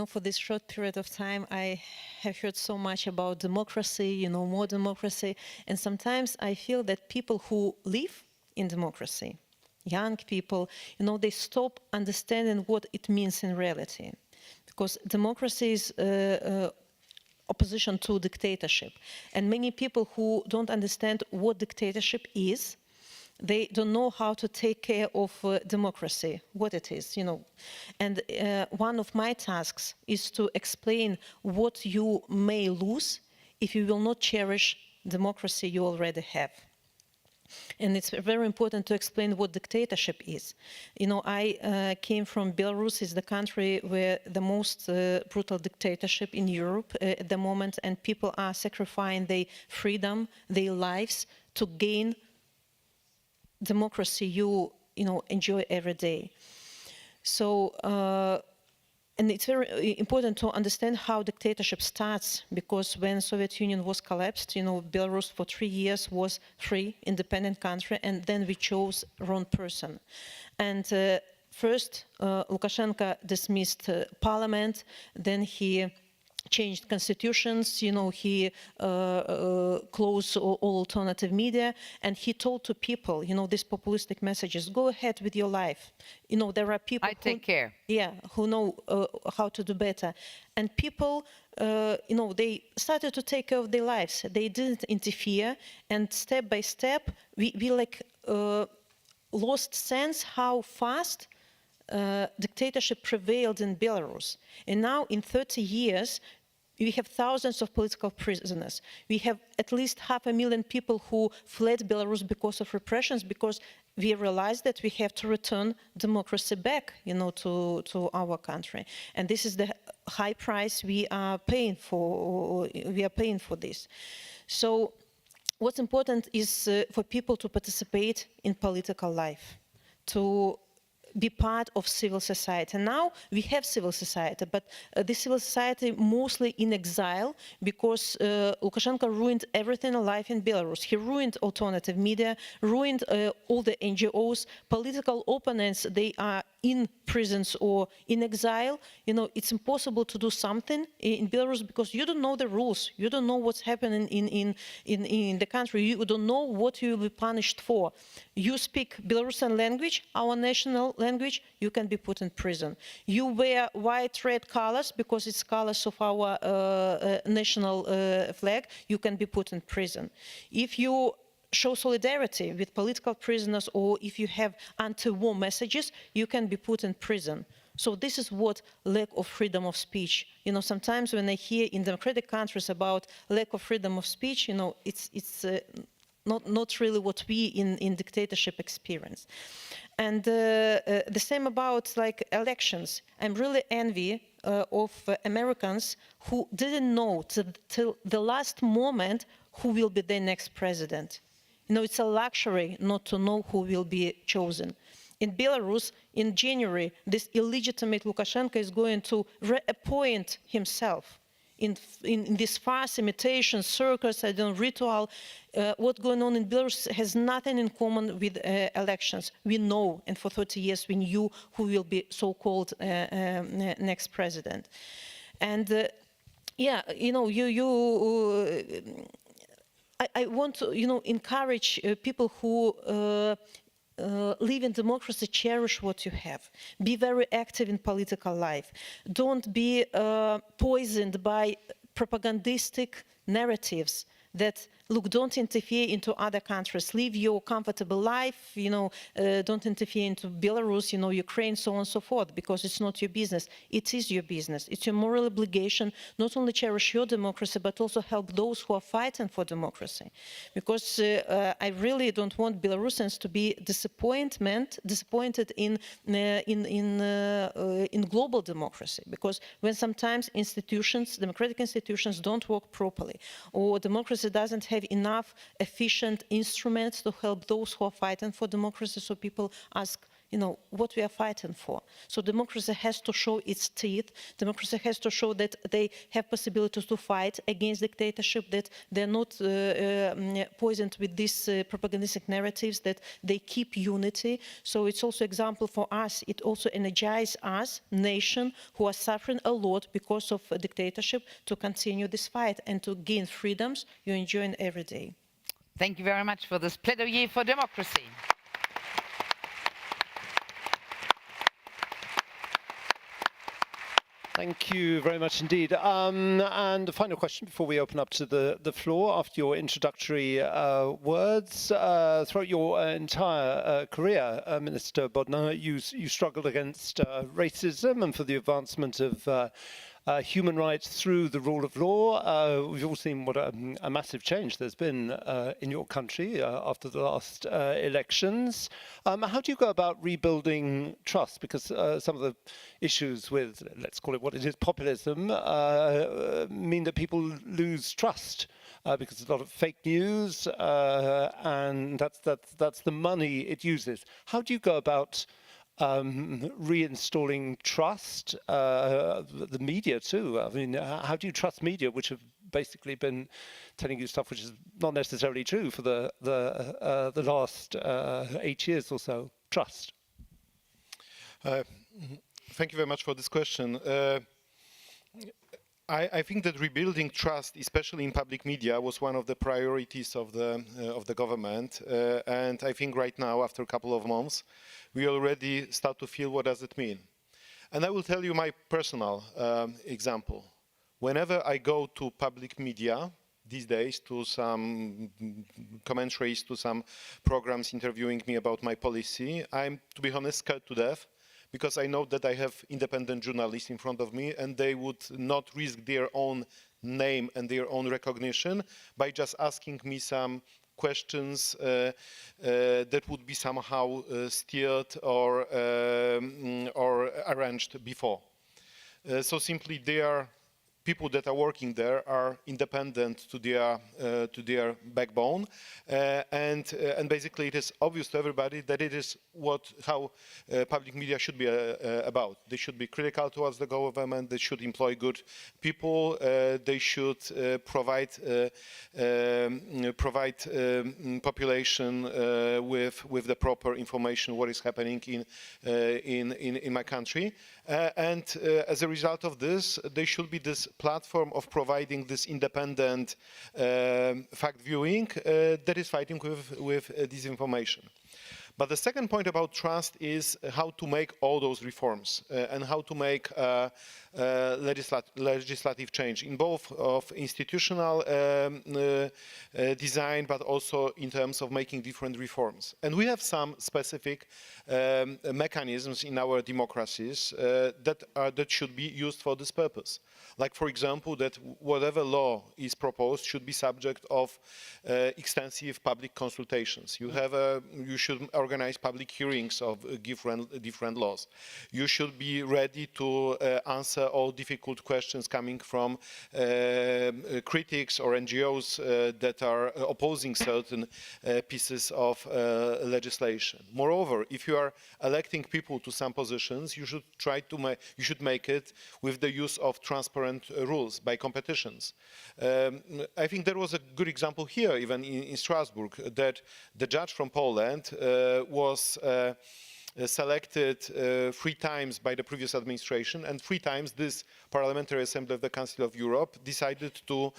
For this short period of time, I have heard so much about democracy, more democracy. And sometimes I feel that people who live in democracy, young people, they stop understanding what it means in reality. Because democracy is opposition to dictatorship. And many people who don't understand what dictatorship is, they don't know how to take care of democracy, what it is, And one of my tasks is to explain what you may lose if you will not cherish democracy you already have. And it's very important to explain what dictatorship is. I came from Belarus, is the country where the most brutal dictatorship in Europe at the moment, and people are sacrificing their freedom, their lives to gain democracy you enjoy every day. So and it's very important to understand how dictatorship starts, because when Soviet Union was collapsed, Belarus for 3 years was free, independent country, and then we chose wrong person. And first, Lukashenko dismissed parliament, then he changed constitutions, he closed all alternative media, and he told to people, these populistic messages, go ahead with your life. There are people who know how to do better. And people, they started to take care of their lives. They didn't interfere, and step by step, we lost sense how fast dictatorship prevailed in Belarus. And now in 30 years, we have thousands of political prisoners. We have at least 500,000 people who fled Belarus because of repressions, because we realized that we have to return democracy back, to our country. And this is the high price we are paying for. This. So what's important is for people to participate in political life, to be part of civil society. Now we have civil society, but the civil society mostly in exile, because Lukashenko ruined everything alive in Belarus. He ruined alternative media, ruined all the NGOs, political opponents, they are in prisons or in exile. It's impossible to do something in Belarus because you don't know the rules. You don't know what's happening in the country. You don't know what you will be punished for. You speak Belarusian language, our national language, you can be put in prison. You wear white, red colors because it's colors of our national flag, you can be put in prison. If you show solidarity with political prisoners, or if you have anti-war messages, you can be put in prison. So this is what lack of freedom of speech. You know, sometimes when I hear in democratic countries about lack of freedom of speech, you know, it's not really what we in dictatorship experience. And the same about like elections. I'm really envy of Americans who didn't know till the last moment who will be their next president. You know, it's a luxury not to know who will be chosen. In Belarus, in January, this illegitimate Lukashenko is going to reappoint himself in this farce, imitation, circus, I don't know, ritual. What's going on in Belarus has nothing in common with elections. We know, and for 30 years we knew who will be so-called next president. And yeah, you know, I want to, you know, encourage people who live in democracy, cherish what you have. Be very active in political life. Don't be poisoned by propagandistic narratives that, look, don't interfere into other countries. Live your comfortable life, you know, don't interfere into Belarus, you know, Ukraine, so on and so forth, because it's not your business. It is your business. It's your moral obligation not only cherish your democracy, but also help those who are fighting for democracy. Because I really don't want Belarusians to be disappointed in global democracy. Because when sometimes institutions, democratic institutions, don't work properly, or democracy doesn't have enough efficient instruments to help those who are fighting for democracy, so people ask, you know, what we are fighting for. So democracy has to show its teeth. Democracy has to show that they have possibilities to fight against dictatorship, that they're not poisoned with these propagandistic narratives, that they keep unity. So it's also example for us. It also energizes us, nation, who are suffering a lot because of a dictatorship, to continue this fight and to gain freedoms you're enjoying every day. Thank you very much for this plaidoyer for democracy. Thank you very much indeed. And a final question before we open up to the floor. After your introductory words, throughout your entire career, Minister Bodnar, you struggled against racism and for the advancement of human rights through the rule of law. We've all seen what a massive change there's been in your country after the last elections. How do you go about rebuilding trust? Because some of the issues with, let's call it what it is, populism, mean that people lose trust. Because there's a lot of fake news, and that's the money it uses. How do you go about reinstalling trust, the media too? I mean, how do you trust media, which have basically been telling you stuff which is not necessarily true for the last 8 years or so? Trust. Thank you very much for this question. I think that rebuilding trust, especially in public media, was one of the priorities of the government. And I think right now, after a couple of months, we already start to feel what does it mean. And I will tell you my personal example. Whenever I go to public media these days, to some commentaries, to some programs interviewing me about my policy, I'm, to be honest, scared to death, because I know that I have independent journalists in front of me, and they would not risk their own name and their own recognition by just asking me some questions that would be somehow steered or arranged before. So simply they are people that are working there are independent to their backbone, and basically it is obvious to everybody that it is how public media should be about. They should be critical towards the government. They should employ good people. They should provide population with the proper information what is happening in my country, and as a result of this, they should be this platform of providing this independent fact viewing that is fighting with disinformation. But the second point about trust is how to make all those reforms and how to make legislative change in both of institutional design, but also in terms of making different reforms. And we have some specific mechanisms in our democracies that should be used for this purpose. Like, for example, that whatever law is proposed should be subject of extensive public consultations. You should organize public hearings of different laws. You should be ready to answer all difficult questions coming from critics or NGOs that are opposing certain pieces of legislation. Moreover, if you are electing people to some positions, you should make it with the use of transparent rules by competitions. I think there was a good example here, even in Strasbourg, that the judge from Poland was selected 3 times by the previous administration, and 3 times this Parliamentary Assembly of the Council of Europe decided to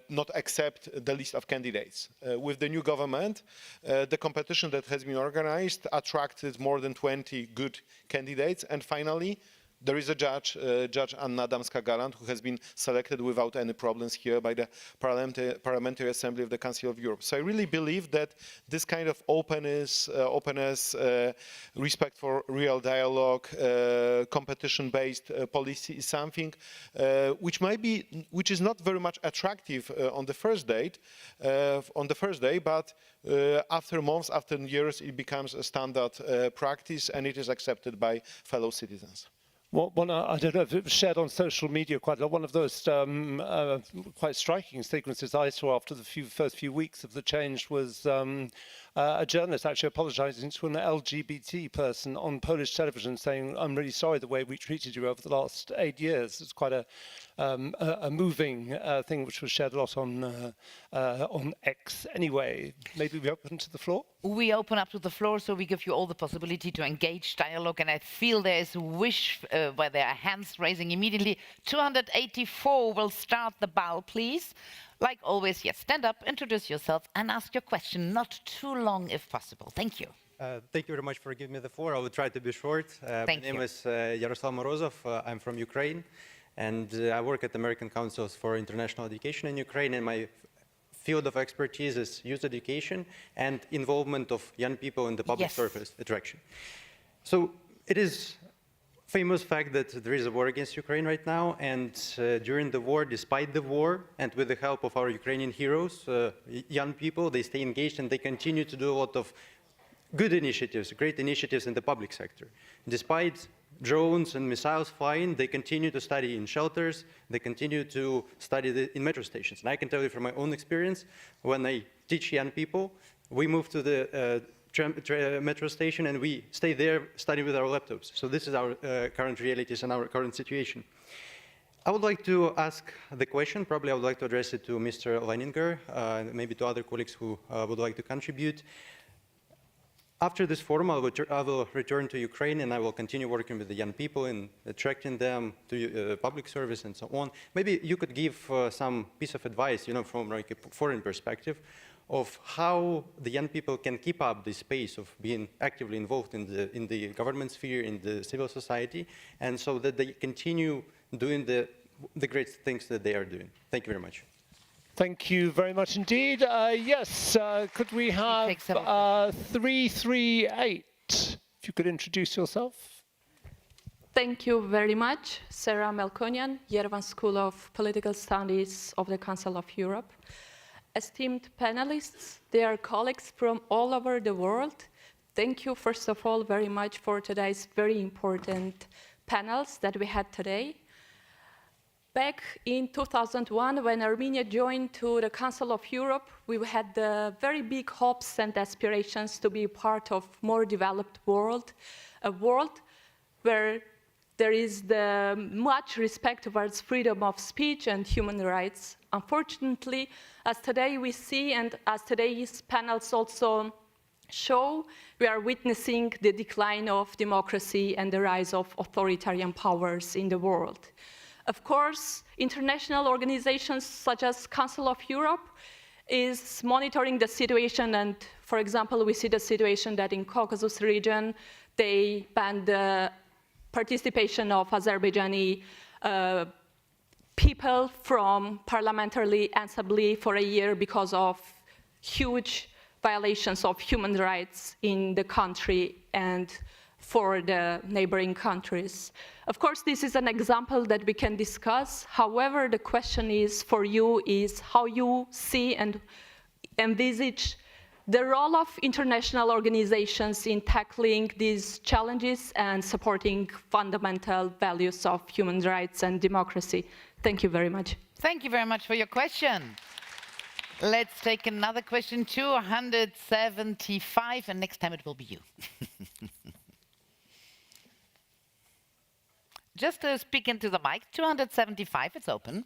not accept the list of candidates. With the new government, the competition that has been organized attracted more than 20 good candidates, and finally there is a judge, Judge Anna Damska-Galant, who has been selected without any problems here by the Parliamentary Assembly of the Council of Europe. So I really believe that this kind of openness, respect for real dialogue, competition-based policy is something which is not very much attractive on the first day, but after months, after years, it becomes a standard practice, and it is accepted by fellow citizens. I don't know if it was shared on social media quite a lot. One of those quite striking sequences I saw after the first few weeks of the change was a journalist actually apologizing to an LGBT person on Polish television, saying, "I'm really sorry the way we treated you over the last 8 years." It's quite a moving thing, which was shared a lot on X. Anyway, maybe we open to the floor? We open up to the floor, so we give you all the possibility to engage dialogue, and I feel there is a wish where there are hands raising immediately. 284 will start the bell, please. Like always, yes, stand up, introduce yourself, and ask your question. Not too long, if possible. Thank you. Thank you very much for giving me the floor. I will try to be short. My name is Yaroslav Morozov. I'm from Ukraine, and I work at the American Councils for International Education in Ukraine, and my field of expertise is youth education and involvement of young people in the public service attraction. So it is famous fact that there is a war against Ukraine right now, and during the war, despite the war, and with the help of our Ukrainian heroes, young people, they stay engaged and they continue to do a lot of good initiatives, great initiatives in the public sector. Despite drones and missiles flying, they continue to study in shelters, they continue to study in metro stations. And I can tell you from my own experience, when I teach young people, we move to the metro station and we stay there, study with our laptops. So this is our current realities and our current situation. I would like to ask the question, probably I would like to address it to Mr. Leininger, maybe to other colleagues who would like to contribute. After this forum, I will return to Ukraine and I will continue working with the young people and attracting them to public service and so on. Maybe you could give some piece of advice, from like a foreign perspective, of how the young people can keep up this pace of being actively involved in the government sphere, in the civil society, and so that they continue doing the great things that they are doing. Thank you very much. Thank you very much indeed. Yes, could we have 338? If you could introduce yourself. Thank you very much. Sarah Melkonian, Yerevan School of Political Studies of the Council of Europe. Esteemed panelists, dear colleagues from all over the world, thank you first of all very much for today's very important panels that we had today. Back in 2001, when Armenia joined to the Council of Europe, we had very big hopes and aspirations to be part of a more developed world, a world where there is much respect towards freedom of speech and human rights. Unfortunately, as today we see, and as today's panels also show, we are witnessing the decline of democracy and the rise of authoritarian powers in the world. Of course, international organizations such as Council of Europe is monitoring the situation. And for example, we see the situation that in Caucasus region, they banned the participation of Azerbaijani people from parliamentary assembly for a year because of huge violations of human rights in the country and for the neighboring countries. Of course, this is an example that we can discuss. However, the question is for you is how you see and envisage the role of international organizations in tackling these challenges and supporting fundamental values of human rights and democracy. Thank you very much. Thank you very much for your question. Let's take another question, 275, and next time it will be you. Just to speak into the mic, 275, it's open.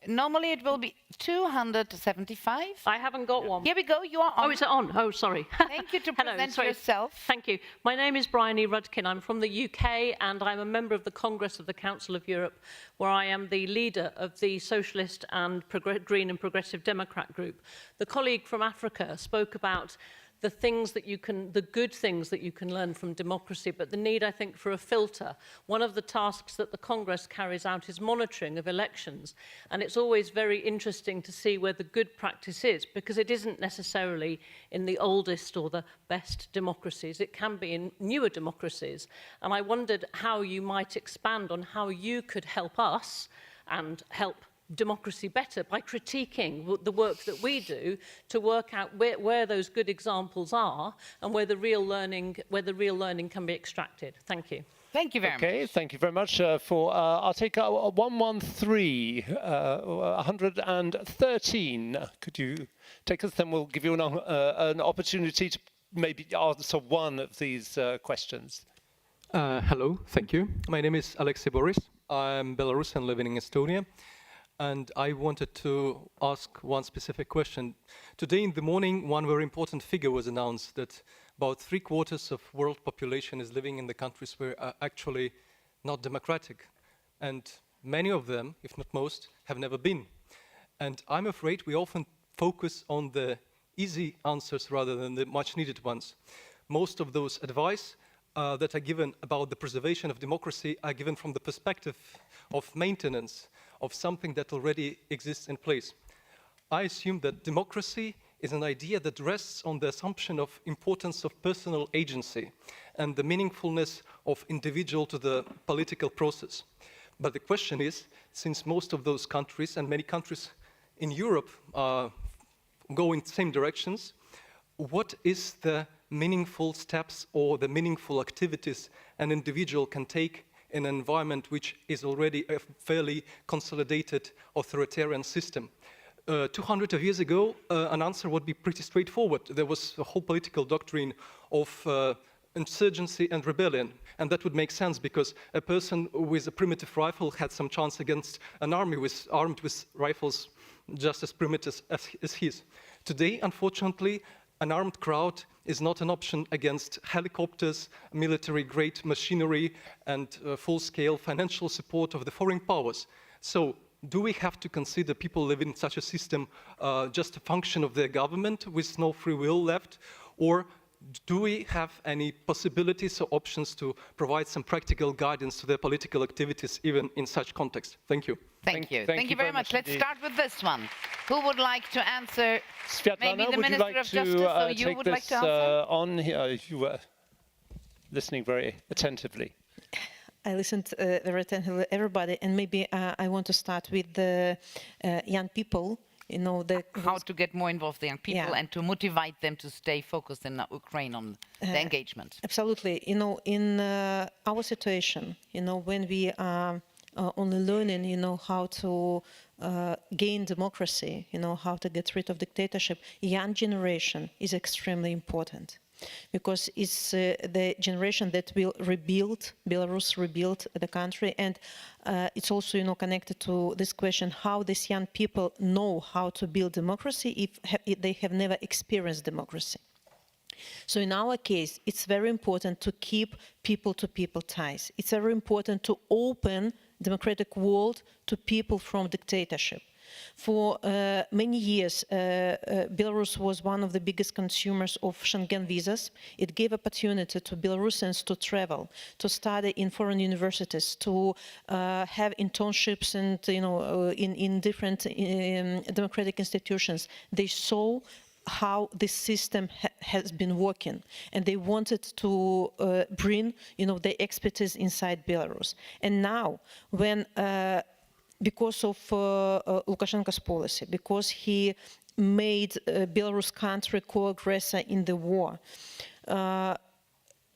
Normally it will be 275. I haven't got one. Here we go, you are on. Oh, is it on? Oh, sorry. Thank you to present yourself. Thank you. My name is Bryony Rudkin. I'm from the UK and I'm a member of the Congress of the Council of Europe, where I am the leader of the Socialist and Green and Progressive Democrat group. The colleague from Africa spoke about the things that you can, the good things that you can learn from democracy, but the need, I think, for a filter. One of the tasks that the Congress carries out is monitoring of elections, and it's always very interesting to see where the good practice is, because it isn't necessarily in the oldest or the best democracies. It can be in newer democracies, and I wondered how you might expand on how you could help us and help democracy better by critiquing the work that we do to work out where those good examples are and where the real learning can be extracted. Thank you. Thank you very much. Okay, thank you very much I'll take 113. Could you take us? Then we'll give you an opportunity to maybe answer one of these questions. Hello, thank you. My name is Alexei Boris. I'm Belarusian living in Estonia. And I wanted to ask one specific question. Today in the morning, one very important figure was announced that about 3/4 of world population is living in the countries where are actually not democratic. And many of them, if not most, have never been. And I'm afraid we often focus on the easy answers rather than the much needed ones. Most of those advice that are given about the preservation of democracy are given from the perspective of maintenance of something that already exists in place. I assume that democracy is an idea that rests on the assumption of importance of personal agency and the meaningfulness of individual to the political process. But the question is, since most of those countries and many countries in Europe go in the same directions, what is the meaningful steps or the meaningful activities an individual can take in an environment which is already a fairly consolidated authoritarian system? 200 years ago, an answer would be pretty straightforward. There was a whole political doctrine of insurgency and rebellion, and that would make sense because a person with a primitive rifle had some chance against an army armed with rifles just as primitive as his. Today, unfortunately, an armed crowd is not an option against helicopters, military-grade machinery, and full-scale financial support of the foreign powers. So, do we have to consider people living in such a system just a function of their government with no free will left? Or do we have any possibilities or options to provide some practical guidance to their political activities even in such context? Thank you. Thank you very much. Let's start with this one. Who would like to answer? Svetlana, maybe the would Minister you like of Justice, or you would like to answer? On here, you were listening very attentively. I listened very attentively to everybody, and maybe I want to start with the young people. You know, how to get more involved the young people and to motivate them to stay focused in Ukraine on the engagement. Absolutely. You know, in our situation, you know, when we are only learning, you know, how to gain democracy, you know, how to get rid of dictatorship, young generation is extremely important. Because it's the generation that will rebuild, Belarus rebuild the country, and it's also, you know, connected to this question, how these young people know how to build democracy if they have never experienced democracy. So in our case, it's very important to keep people-to-people ties. It's very important to open democratic world to people from dictatorship. For many years, Belarus was one of the biggest consumers of Schengen visas. It gave opportunity to Belarusians to travel, to study in foreign universities, to have internships and in different democratic institutions. They saw how this system has been working, and they wanted to bring their expertise inside Belarus. And now, when because of Lukashenko's policy, because he made Belarus country co-aggressor in the war,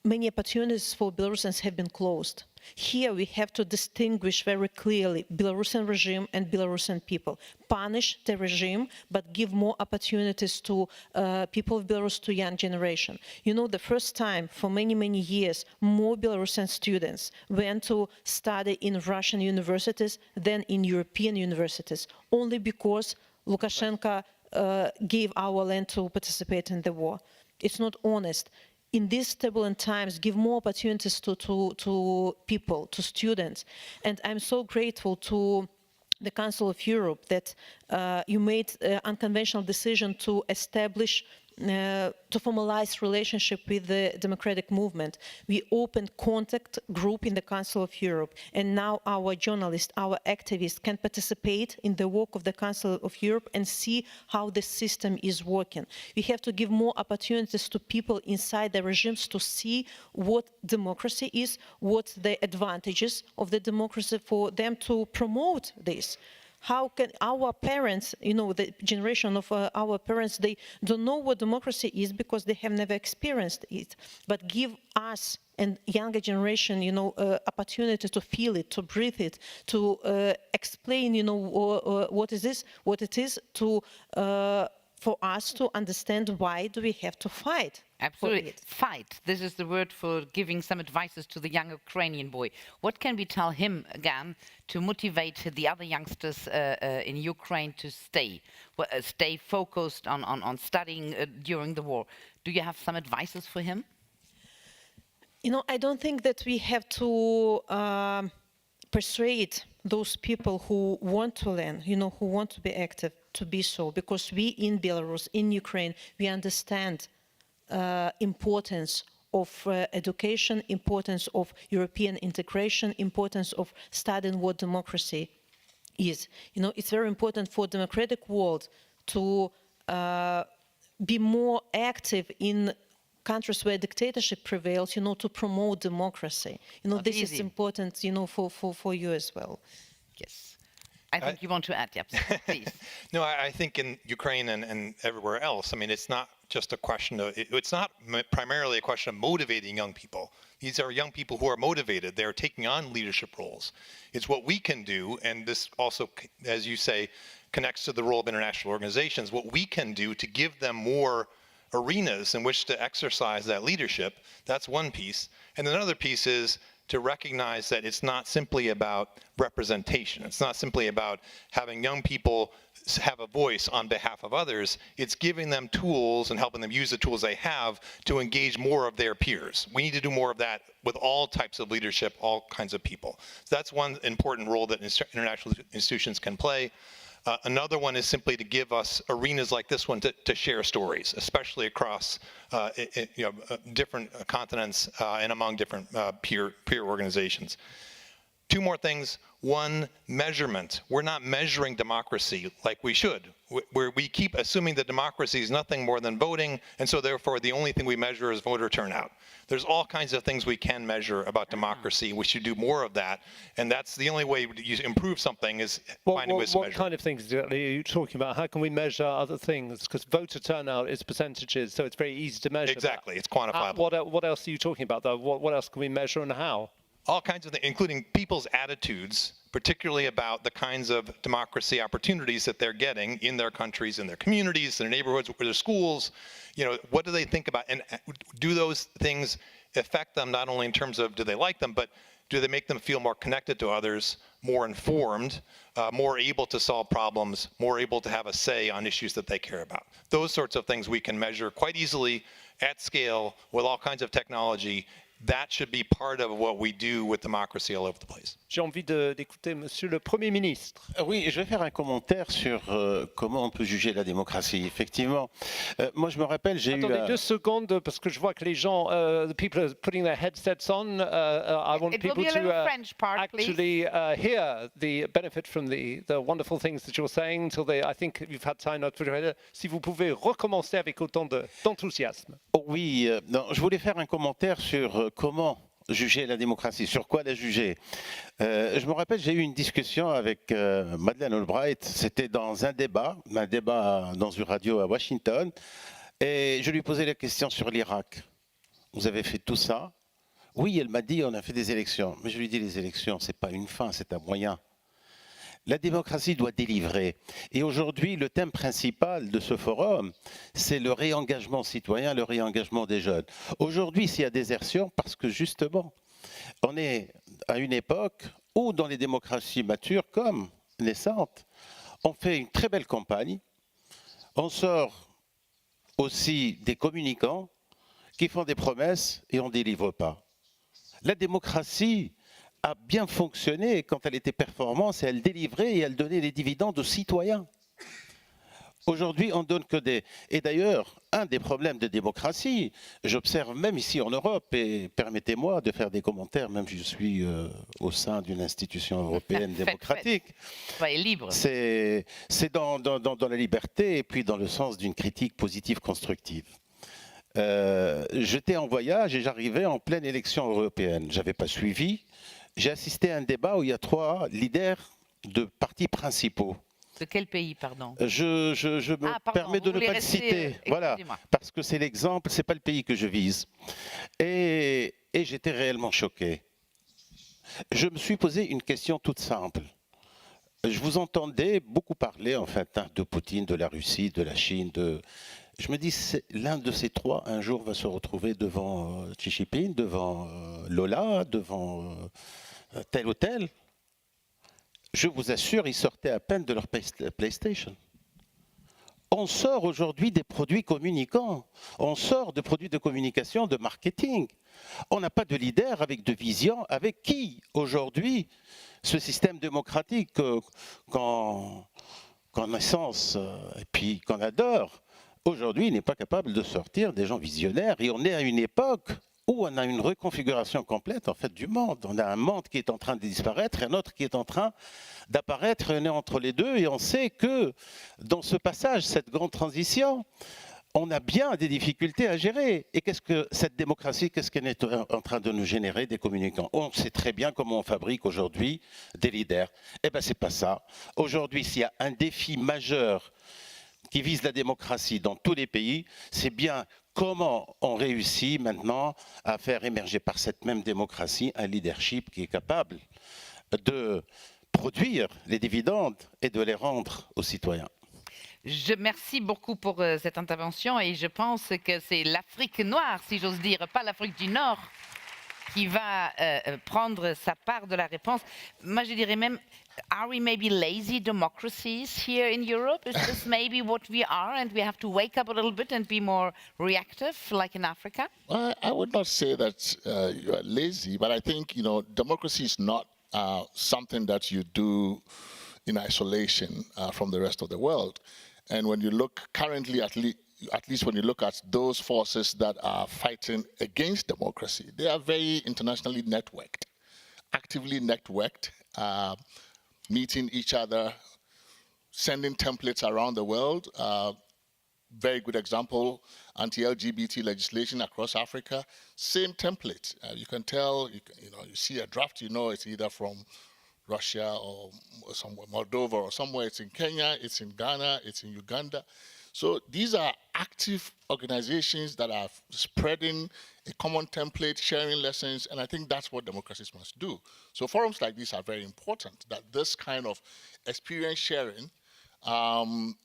many opportunities for Belarusians have been closed. Here we have to distinguish very clearly Belarusian regime and Belarusian people. Punish the regime, but give more opportunities to people of Belarus, to young generation. The first time for many, many years, more Belarusian students went to study in Russian universities than in European universities, only because Lukashenko gave our land to participate in the war. It's not honest. In these turbulent times, give more opportunities to people, to students. And I'm so grateful to the Council of Europe that you made an unconventional decision to establish, to formalize relationship with the democratic movement. We opened contact group in the Council of Europe, and now our journalists, our activists can participate in the work of the Council of Europe and see how the system is working. We have to give more opportunities to people inside the regimes to see what democracy is, what the advantages of the democracy, for them to promote this. How can our parents, the generation of our parents, they don't know what democracy is because they have never experienced it, but give us and younger generation, opportunity to feel it, to breathe it, to explain, what is this, what it is, to for us to understand why do we have to fight. Absolutely. Fight. This is the word for giving some advices to the young Ukrainian boy. What can we tell him, again, to motivate the other youngsters in Ukraine to stay focused on studying during the war? Do you have some advices for him? I don't think that we have to persuade those people who want to learn, who want to be active, to be so, because we in Belarus, in Ukraine, we understand importance of education, importance of European integration, importance of studying what democracy is. It's very important for democratic world to be more active in countries where dictatorship prevails, to promote democracy. This is important, for you as well. Yes. I think you want to add, yep, please. No, I think in Ukraine and everywhere else, it's not just a question of, it's not primarily a question of motivating young people. These are young people who are motivated. They're taking on leadership roles. It's what we can do, and this also, as you say, connects to the role of international organizations, what we can do to give them more arenas in which to exercise that leadership. That's one piece. And another piece is to recognize that it's not simply about representation. It's not simply about having young people have a voice on behalf of others. It's giving them tools and helping them use the tools they have to engage more of their peers. We need to do more of that with all types of leadership, all kinds of people. So that's one important role that international institutions can play. Another one is simply to give us arenas like this one to share stories, especially across different continents and among different peer organizations. Two more things. One, measurement. We're not measuring democracy like we should. We keep assuming that democracy is nothing more than voting, and so therefore the only thing we measure is voter turnout. There's all kinds of things we can measure about democracy. We should do more of that, and that's the only way you improve something is finding ways to measure. What kind of things are you talking about? How can we measure other things? Because voter turnout is percentages, so it's very easy to measure. Exactly, it's quantifiable. What else are you talking about, though? What else can we measure and how? All kinds of things, including people's attitudes, particularly about the kinds of democracy opportunities that they're getting in their countries, in their communities, their neighborhoods, or their schools. What do they think about, and do those things affect them not only in terms of do they like them, but do they make them feel more connected to others, more informed, more able to solve problems, more able to have a say on issues that they care about. Those sorts of things we can measure quite easily at scale with all kinds of technology, that should be part of what we do with democracy all over the place. J'ai envie d'écouter Monsieur le Premier ministre. Oui, je vais faire un commentaire sur comment on peut juger la démocratie. Effectivement, moi je me rappelle, j'ai eu... Attendez 2 secondes parce que je vois que les gens, the people are putting their headsets on. I want people to actually hear the benefit from the wonderful things that you're saying. Until I think you've had time not to. Si vous pouvez recommencer avec autant d'enthousiasme. Oui, non, je voulais faire un commentaire sur comment juger la démocratie, sur quoi la juger. Je me rappelle, j'ai eu une discussion avec Madeleine Albright, c'était dans un débat dans une radio à Washington, et je lui posais la question sur l'Irak. Vous avez fait tout ça? Oui, elle m'a dit, on a fait des élections. Mais je lui dis, les élections, ce n'est pas une fin, c'est un moyen. La démocratie doit délivrer. Et aujourd'hui, le thème principal de ce forum, c'est le réengagement citoyen, le réengagement des jeunes. Aujourd'hui, s'il y a désertion, parce que justement, on est à une époque où, dans les démocraties matures comme naissantes, on fait une très belle campagne, on sort aussi des communicants qui font des promesses et on ne délivre pas. La démocratie a bien fonctionné quand elle était performante et elle délivrait et elle donnait les dividendes aux citoyens. Aujourd'hui, on donne que des... Et d'ailleurs, un des problèmes de démocratie, j'observe même ici en Europe, et permettez-moi de faire des commentaires, même si je suis au sein d'une institution européenne démocratique. Soyez libre. C'est dans la liberté et puis dans le sens d'une critique positive constructive. J'étais en voyage et j'arrivais en pleine élection européenne. Je n'avais pas suivi. J'ai assisté à un débat où il y a 3 leaders de partis principaux. De quel pays, pardon? Je me permets de ne pas le citer. Voilà, parce que c'est l'exemple, ce n'est pas le pays que je vise. Et j'étais réellement choqué. Je me suis posé une question toute simple. Je vous entendais beaucoup parler, en fait, de Poutine, de la Russie, de la Chine, Je me dis, l'un de ces 3, un jour, va se retrouver devant Xi Jinping, devant Lola, devant tel ou tel. Je vous assure, ils sortaient à peine de leur PlayStation. On sort aujourd'hui des produits communicants. On sort de produits de communication, de marketing. On n'a pas de leader avec de vision, avec qui, aujourd'hui, ce système démocratique qu'on essence et puis qu'on adore, aujourd'hui, il n'est pas capable de sortir des gens visionnaires. Et on est à une époque où on a une reconfiguration complète en fait, du monde. On a un monde qui est en train de disparaître et un autre qui est en train d'apparaître. On est entre les deux et on sait que dans ce passage, cette grande transition, on a bien des difficultés à gérer. Et qu'est-ce que cette démocratie, qu'est-ce qu'elle est en train de nous générer des communicants? On sait très bien comment on fabrique aujourd'hui des leaders. Eh bien, c'est pas ça. Aujourd'hui, s'il y a un défi majeur qui vise la démocratie dans tous les pays, c'est bien comment on réussit maintenant à faire émerger par cette même démocratie un leadership qui est capable de produire les dividendes et de les rendre aux citoyens. Merci beaucoup pour cette intervention et je pense que c'est l'Afrique noire, si j'ose dire, pas l'Afrique du Nord, qui va prendre sa part de la réponse. Moi, je dirais même, are we maybe lazy democracies here in Europe? Is this maybe what we are and we have to wake up a little bit and be more reactive like in Africa? I would not say that you are lazy, but I think, democracy is not something that you do in isolation from the rest of the world. And when you look currently, at least when you look at those forces that are fighting against democracy, they are very internationally networked, actively networked, meeting each other, sending templates around the world. Very good example, anti-LGBT legislation across Africa, same template. You can tell, you see a draft, it's either from Russia or somewhere, Moldova or somewhere. It's in Kenya, it's in Ghana, it's in Uganda. So these are active organizations that are spreading a common template, sharing lessons, and I think that's what democracies must do. So forums like these are very important, that this kind of experience sharing, from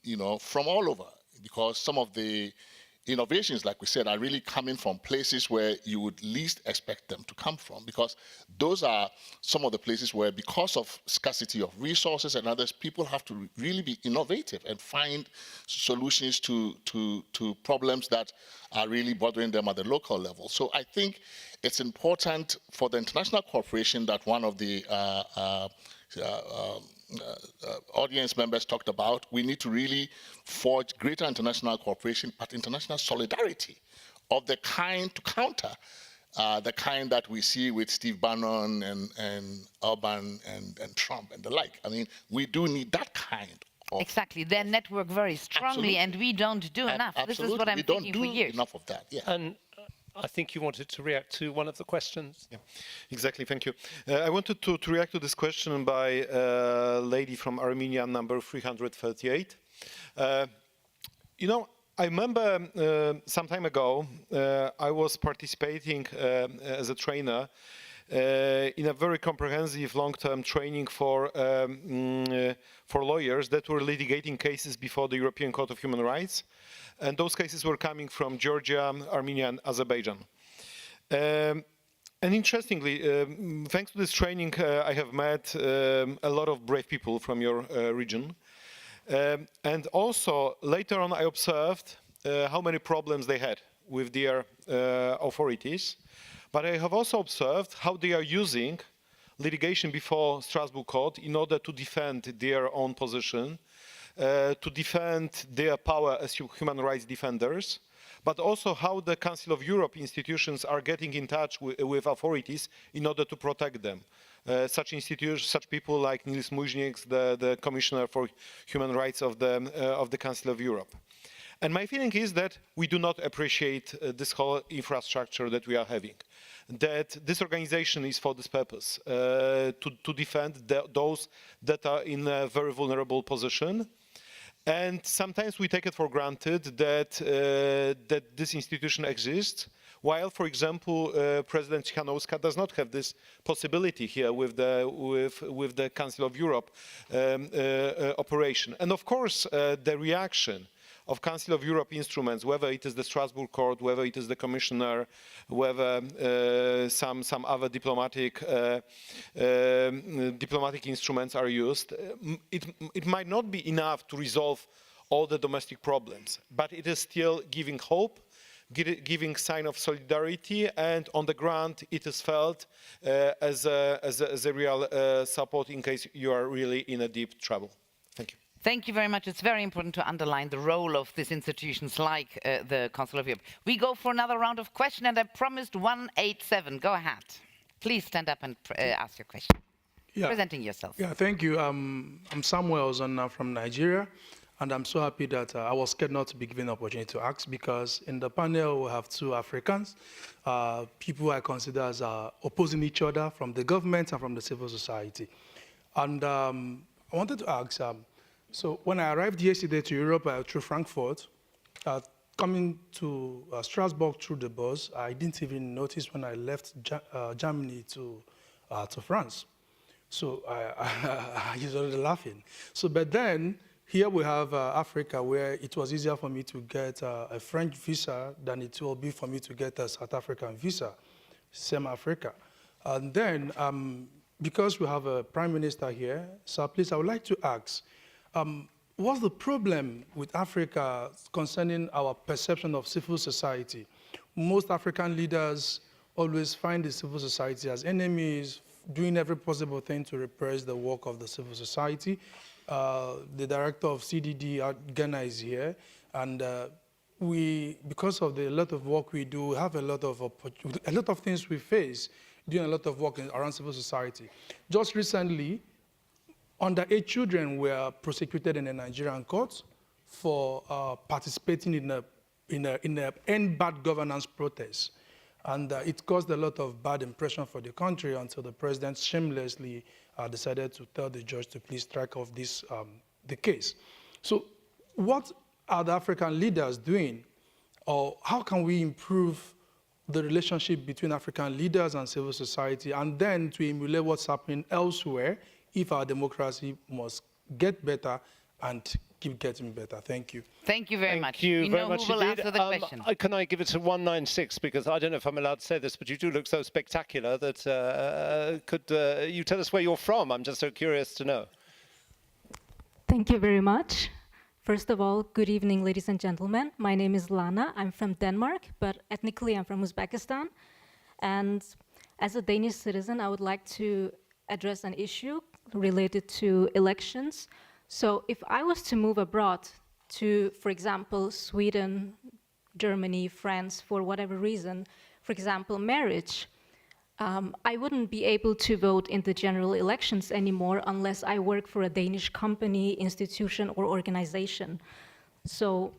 all over, because some of the innovations, like we said, are really coming from places where you would least expect them to come from, because those are some of the places where, because of scarcity of resources and others, people have to really be innovative and find solutions to problems that are really bothering them at the local level. So I think it's important for the international cooperation that one of the audience members talked about. We need to really forge greater international cooperation, but international solidarity of the kind to counter the kind that we see with Steve Bannon and Orban and Trump and the like. I mean, we do need that kind of... Exactly, they network very strongly. Absolutely. And we don't do enough. Absolutely. This is what I'm thinking for years. We don't do enough of that, yeah. And I think you wanted to react to one of the questions. Yeah, exactly, thank you. I wanted to react to this question by a lady from Armenia, number 338. You know, I remember some time ago, I was participating as a trainer in a very comprehensive long-term training for lawyers that were litigating cases before the European Court of Human Rights. And those cases were coming from Georgia, Armenia, and Azerbaijan. And interestingly, thanks to this training, I have met a lot of brave people from your region. And also, later on, I observed how many problems they had with their authorities. But I have also observed how they are using litigation before Strasbourg Court in order to defend their own position, to defend their power as human rights defenders, but also how the Council of Europe institutions are getting in touch with authorities in order to protect them. Such institutions, such people like Nils Muizhnieks, the Commissioner for Human Rights of the Council of Europe. And my feeling is that we do not appreciate this whole infrastructure that we are having, that this organization is for this purpose, to defend those that are in a very vulnerable position. And sometimes we take it for granted that, that this institution exists, while, for example, President Tsikhanouska does not have this possibility here with the Council of Europe operation. And of course, the reaction of Council of Europe instruments, whether it is the Strasbourg Court, whether it is the Commissioner, whether some other diplomatic instruments are used, it might not be enough to resolve all the domestic problems, but it is still giving hope, giving sign of solidarity, and on the ground it is felt as a real support in case you are really in a deep trouble. Thank you. Thank you very much. It's very important to underline the role of these institutions like the Council of Europe. We go for another round of questions, and I promised 187. Go ahead. Please stand up and ask your question. Yeah. Presenting yourself. Yeah, thank you. I'm Samuel Ozonna from Nigeria, and I'm so happy that I was scared not to be given the opportunity to ask, because in the panel we have two Africans, people I consider as opposing each other from the government and from the civil society. And I wanted to ask, so when I arrived yesterday to Europe through Frankfurt, coming to Strasbourg through the bus, I didn't even notice when I left Germany to France. So I was already laughing. So, but then here we have Africa, where it was easier for me to get a French visa than it will be for me to get a South African visa, same Africa. And then, because we have a prime minister here, so please, I would like to ask, what's the problem with Africa concerning our perception of civil society? Most African leaders always find the civil society as enemies, doing every possible thing to repress the work of the civil society. The director of CDD, Ghana, is here, and because of a lot of work we do, we have a lot of things we face, doing a lot of work around civil society. Just recently, underage children were prosecuted in a Nigerian court for participating in a end bad governance protest. And it caused a lot of bad impression for the country until the president shamelessly decided to tell the judge to please strike off this, the case. So what are the African leaders doing? Or how can we improve the relationship between African leaders and civil society, and then to emulate what's happening elsewhere if our democracy must get better and keep getting better. Thank you. Thank you very much. Thank you very know much who will indeed. answer the question. Can I give it to 196, because I don't know if I'm allowed to say this, but you do look so spectacular that could you tell us where you're from? I'm just so curious to know. Thank you very much. First of all, good evening, ladies and gentlemen. My name is Lana. I'm from Denmark, but ethnically I'm from Uzbekistan. And as a Danish citizen, I would like to address an issue related to elections. So if I was to move abroad to, for example, Sweden, Germany, France, for whatever reason, for example, marriage, I wouldn't be able to vote in the general elections anymore unless I work for a Danish company, institution, or organization. So,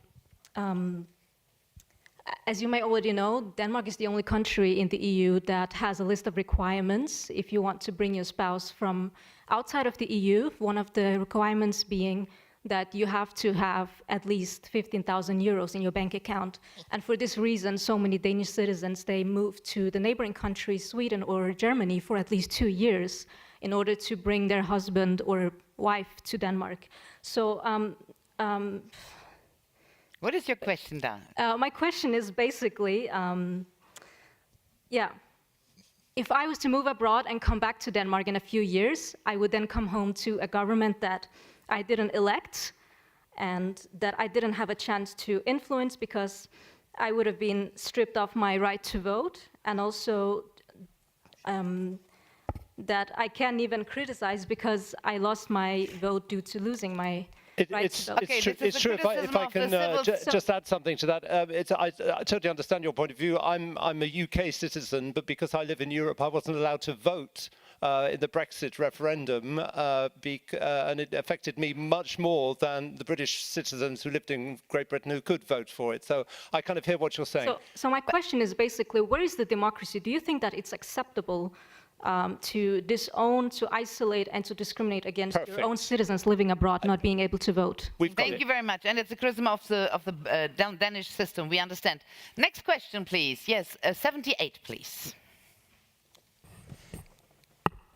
as you may already know, Denmark is the only country in the EU that has a list of requirements if you want to bring your spouse from outside of the EU, one of the requirements being that you have to have at least 15,000 euros in your bank account. And for this reason, so many Danish citizens, they move to the neighboring countries, Sweden or Germany, for at least 2 years in order to bring their husband or wife to Denmark. So, what is your question, Dan? my question is basically, if I was to move abroad and come back to Denmark in a few years, I would then come home to a government that I didn't elect and that I didn't have a chance to influence because I would have been stripped of my right to vote, and also that I can't even criticize because I lost my vote due to losing my right to vote. It's true. If I can just add something to that, I totally understand your point of view. I'm a UK citizen, but because I live in Europe, I wasn't allowed to vote in the Brexit referendum, and it affected me much more than the British citizens who lived in Great Britain who could vote for it. So I kind of hear what you're saying. So my question is basically, where is the democracy? Do you think that it's acceptable to disown, to isolate, and to discriminate against your own citizens living abroad, not being able to vote? Thank you very much. And it's a criticism of the Danish system. We understand. Next question, please. Yes, 78, please.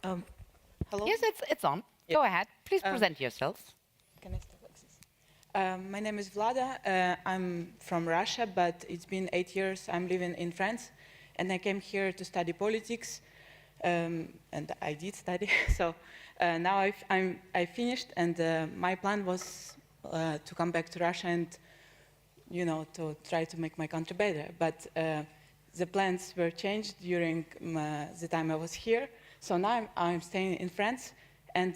Hello? Yes, it's on. Yeah. Go ahead. Please present yourself. Can I start like this? My name is Vlada. I'm from Russia, but it's been 8 years I'm living in France, and I came here to study politics, and I did study. So now I finished, and my plan was to come back to Russia and, you know, to try to make my country better. But the plans were changed during the time I was here. So now I'm staying in France, and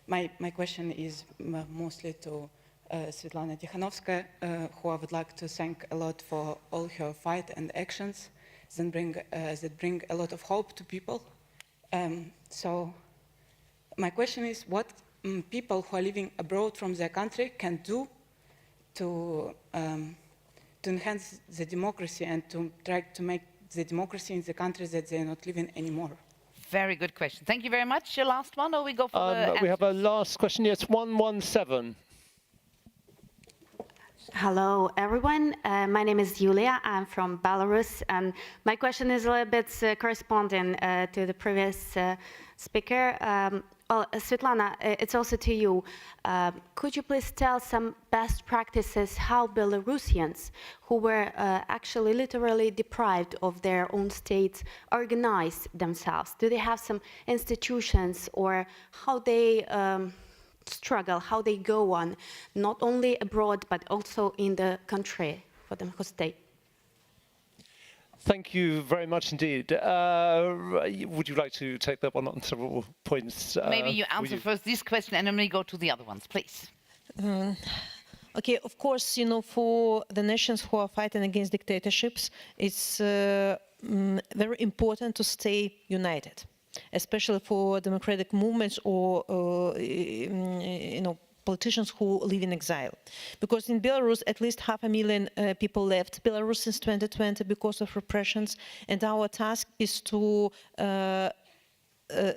my question is mostly to Svetlana Tikhanovskaya, who I would like to thank a lot for all her fight and actions that bring a lot of hope to people. So my question is, what people who are living abroad from their country can do to enhance the democracy and to try to make the democracy in the countries that they're not living anymore? Very good question. Thank you very much. Your last one, or we go for the we have a last question. Yes, 117. Hello, everyone. My name is Yulia. I'm from Belarus, and my question is a little bit corresponding to the previous speaker. Well, Svetlana, it's also to you. Could you please tell some best practices how Belarusians who were actually literally deprived of their own states organize themselves? Do they have some institutions, or how they struggle, how they go on, not only abroad, but also in the country for them who stay? Thank you very much indeed. Would you like to take that one on several points? Maybe you answer first this question and then we go to the other ones, please. Okay, of course, you know, for the nations who are fighting against dictatorships, it's very important to stay united, especially for democratic movements or, you know, politicians who live in exile. Because in Belarus, at least 500,000 people left Belarus since 2020 because of repressions, and our task is to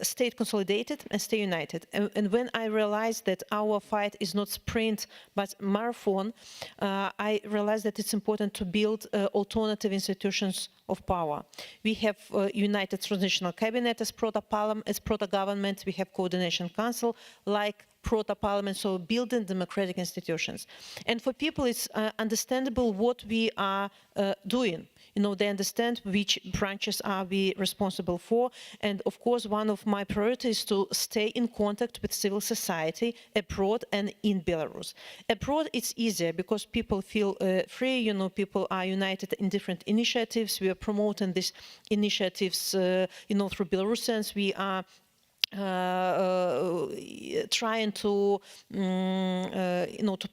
stay consolidated and stay united. And when I realized that our fight is not sprint but marathon, I realized that it's important to build alternative institutions of power. We have united transitional cabinet as proto-parliament, as proto-government. We have coordination council, like proto-parliament, so building democratic institutions. And for people, it's understandable what we are doing. You know, they understand which branches are we responsible for. And of course, one of my priorities is to stay in contact with civil society abroad and in Belarus. Abroad, it's easier because people feel free, you know, people are united in different initiatives. We are promoting these initiatives, you know, through Belarusians. We are trying to, you know, to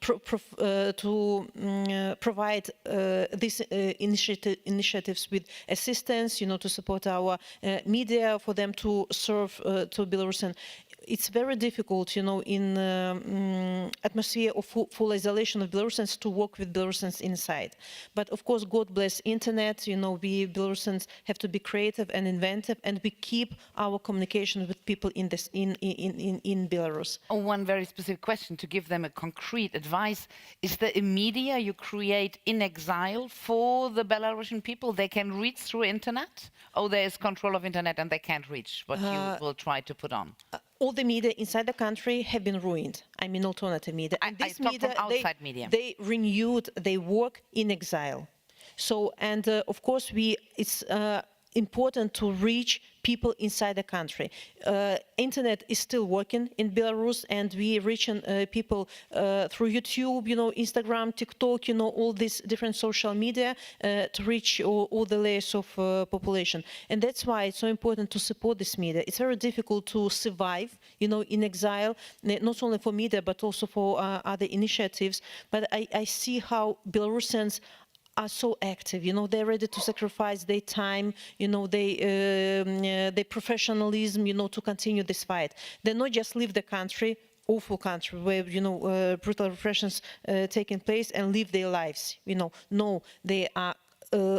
provide these initiatives with assistance, you know, to support our media, for them to serve to Belarusian. It's very difficult, you know, in atmosphere of full isolation of Belarusians to work with Belarusians inside. But of course, God bless internet. You know, we Belarusians have to be creative and inventive, and we keep our communication with people in this in Belarus. One very specific question to give them a concrete advice: is there a media you create in exile for the Belarusian people? They can reach through internet, or there is control of internet and they can't reach what you will try to put on? All the media inside the country have been ruined. I mean, alternative media. And this media, from outside media. They renewed their work in exile. So, and of course, it's important to reach people inside the country. Internet is still working in Belarus, and we reaching people through YouTube, you know, Instagram, TikTok, you know, all these different social media to reach all the layers of population. And that's why it's so important to support this media. It's very difficult to survive, you know, in exile, not only for media, but also for other initiatives. But I see how Belarusians are so active, you know, they're ready to sacrifice their time, you know, their professionalism, you know, to continue this fight. They not just leave the country, awful country where, you know, brutal repressions taking place, and live their lives, you know. No, they are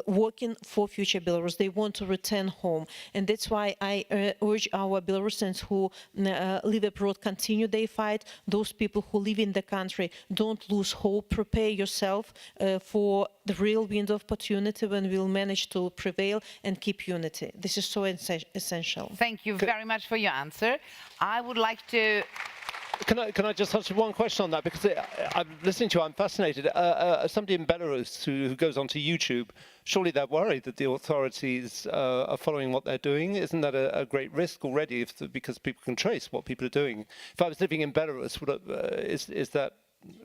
working for future Belarus. They want to return home. And that's why I urge our Belarusians who live abroad, continue their fight. Those people who live in the country, don't lose hope. Prepare yourself for the real window of opportunity when we'll manage to prevail and keep unity. This is so essential. Thank you very much for your answer. I would like to... Can I just answer one question on that? Because I'm listening to you, I'm fascinated. Somebody in Belarus who goes onto YouTube, surely they're worried that the authorities are following what they're doing. Isn't that a great risk already, because people can trace what people are doing? If I was living in Belarus, is that...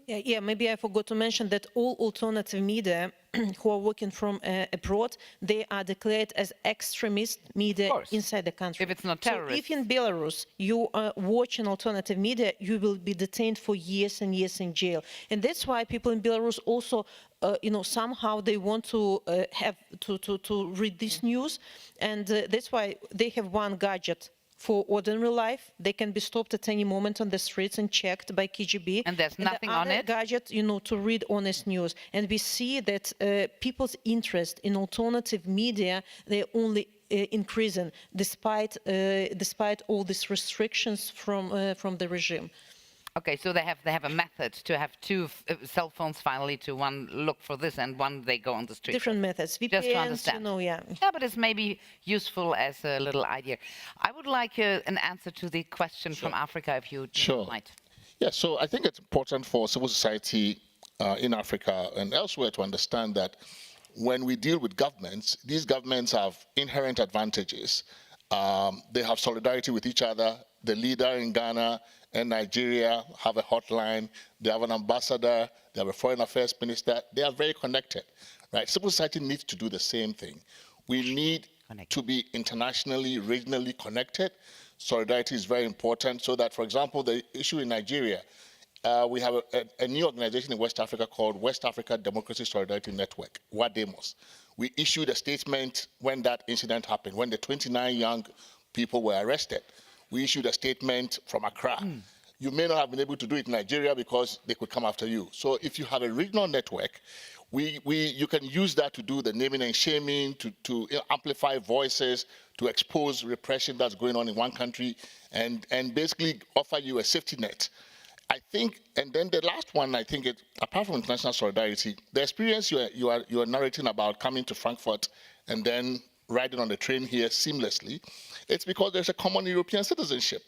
Yeah, maybe I forgot to mention that all alternative media who are working from abroad, they are declared as extremist media inside the country. If it's not terrorist. So if in Belarus you are watching alternative media, you will be detained for years and years in jail. And that's why people in Belarus also, you know, somehow they want to have to read this news, and that's why they have one gadget. For ordinary life, they can be stopped at any moment on the streets and checked by KGB. And there's nothing on it? Gadget, you know, to read honest news. And we see that people's interest in alternative media, they're only increasing despite all these restrictions from the regime. Okay, so they have a method to have two cell phones finally, to one look for this and one they go on the street. Different methods, VPNs, just to understand. You know, yeah. Yeah, but it's maybe useful as a little idea. I would like an answer to the question from Africa, if you might. Yeah, so I think it's important for civil society in Africa and elsewhere to understand that when we deal with governments, these governments have inherent advantages. They have solidarity with each other. The leader in Ghana and Nigeria have a hotline. They have an ambassador. They have a foreign affairs minister. They are very connected, right? Civil society needs to do the same thing. We need to be internationally, regionally connected. Solidarity is very important, so that, for example, the issue in Nigeria, we have a new organization in West Africa called West Africa Democracy Solidarity Network, WADEMOS. We issued a statement when that incident happened, when the 29 young people were arrested. We issued a statement from Accra. You may not have been able to do it in Nigeria because they could come after you. So if you have a regional network, you can use that to do the naming and shaming, to amplify voices, to expose repression that's going on in one country, and basically offer you a safety net. I think, and then the last one, I think, apart from international solidarity, the experience you are narrating about coming to Frankfurt and then riding on the train here seamlessly, it's because there's a common European citizenship.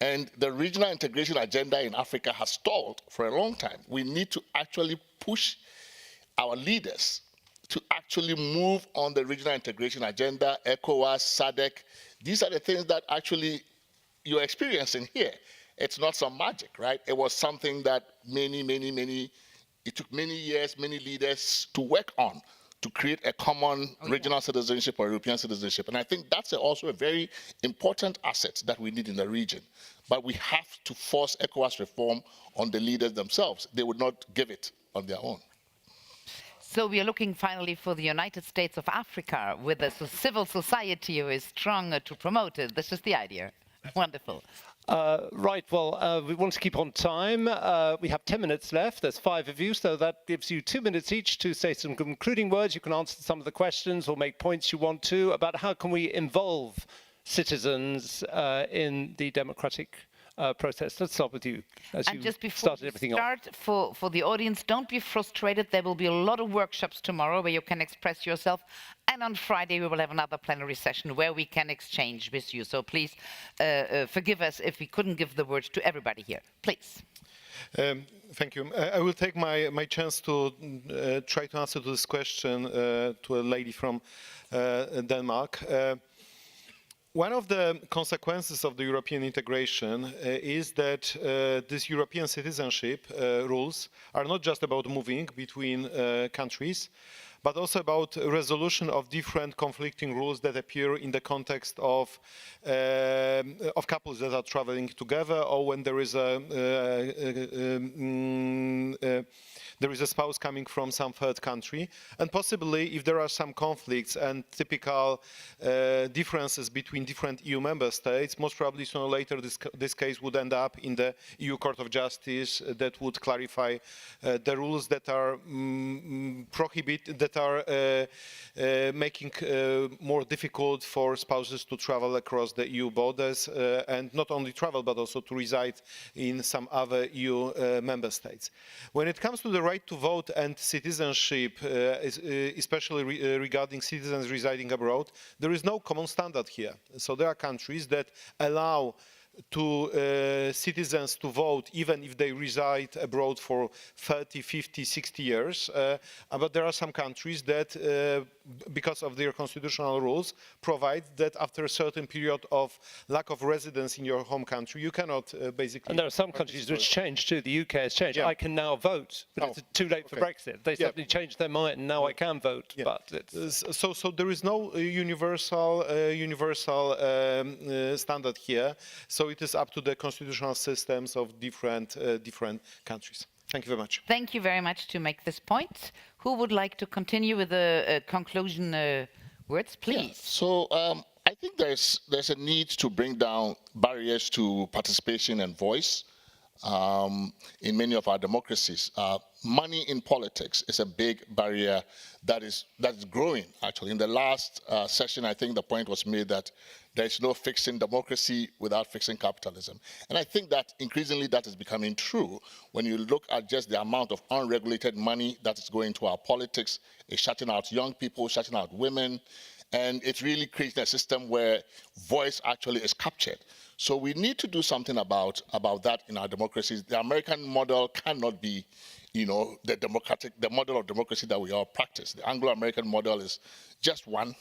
And the regional integration agenda in Africa has stalled for a long time. We need to actually push our leaders to actually move on the regional integration agenda, ECOWAS, SADC. These are the things that actually you're experiencing here. It's not some magic, right? It was something that it took many years, many leaders to work on to create a common regional citizenship or European citizenship. And I think that's also a very important asset that we need in the region. But we have to force ECOWAS reform on the leaders themselves. They would not give it on their own. So we are looking finally for the United States of Africa with a civil society who is strong to promote it. This is the idea. Wonderful. Right, well, we want to keep on time. We have 10 minutes left. There's 5 of you, so that gives you 2 minutes each to say some concluding words. You can answer some of the questions or make points you want to about how can we involve citizens in the democratic process. Let's start with you, as and you just before started we everything start, for the audience, don't be frustrated. There will be a lot of workshops tomorrow where you can express yourself. And on Friday, we will have another plenary session where we can exchange with you. So please forgive us if we couldn't give the word to everybody here. Please. Thank you. I will take my chance to try to answer to this question to a lady from Denmark. One of the consequences of the European integration is that these European citizenship rules are not just about moving between countries, but also about resolution of different conflicting rules that appear in the context of couples that are traveling together, or when there is a spouse coming from some third country, and possibly if there are some conflicts and typical differences between different EU member states, most probably sooner or later this case would end up in the EU Court of Justice that would clarify the rules that are making more difficult for spouses to travel across the EU borders, and not only travel but also to reside in some other EU member states. When it comes to the right to vote and citizenship, especially regarding citizens residing abroad, there is no common standard here. So there are countries that allow citizens to vote even if they reside abroad for 30, 50, 60 years. But there are some countries that, because of their constitutional rules, provide that after a certain period of lack of residence in your home country, you cannot basically... And there are some countries which changed too. The UK has changed. Yeah. I can now vote, but it's too late for Brexit. They suddenly changed their mind and now I can vote. Yeah. But it's... So there is no universal standard here. So it is up to the constitutional systems of different countries. Thank you very much. Thank you very much to make this point. Who would like to continue with the conclusion words, please? Yeah. So I think there's a need to bring down barriers to participation and voice in many of our democracies. Money in politics is a big barrier that is growing, actually. In the last session, I think the point was made that there is no fixing democracy without fixing capitalism. And I think that increasingly that is becoming true when you look at just the amount of unregulated money that is going to our politics. It's shutting out young people, shutting out women, and it's really creating a system where voice actually is captured. So we need to do something about that in our democracies. The American model cannot be, the model of democracy that we all practice. The Anglo-American model is just one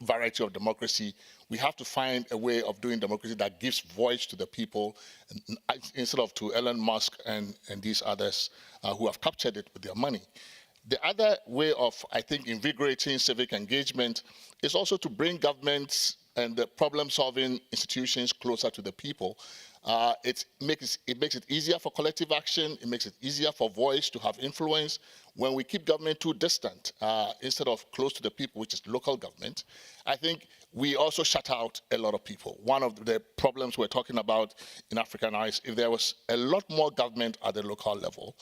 variety of democracy. We have to find a way of doing democracy that gives voice to the people instead of to Elon Musk and these others who have captured it with their money. The other way of, I think, invigorating civic engagement is also to bring governments and the problem-solving institutions closer to the people. It makes it easier for collective action. It makes it easier for voice to have influence. When we keep government too distant instead of close to the people, which is local government, I think we also shut out a lot of people. One of the problems we're talking about in Africa now is if there was a lot more government at the local level,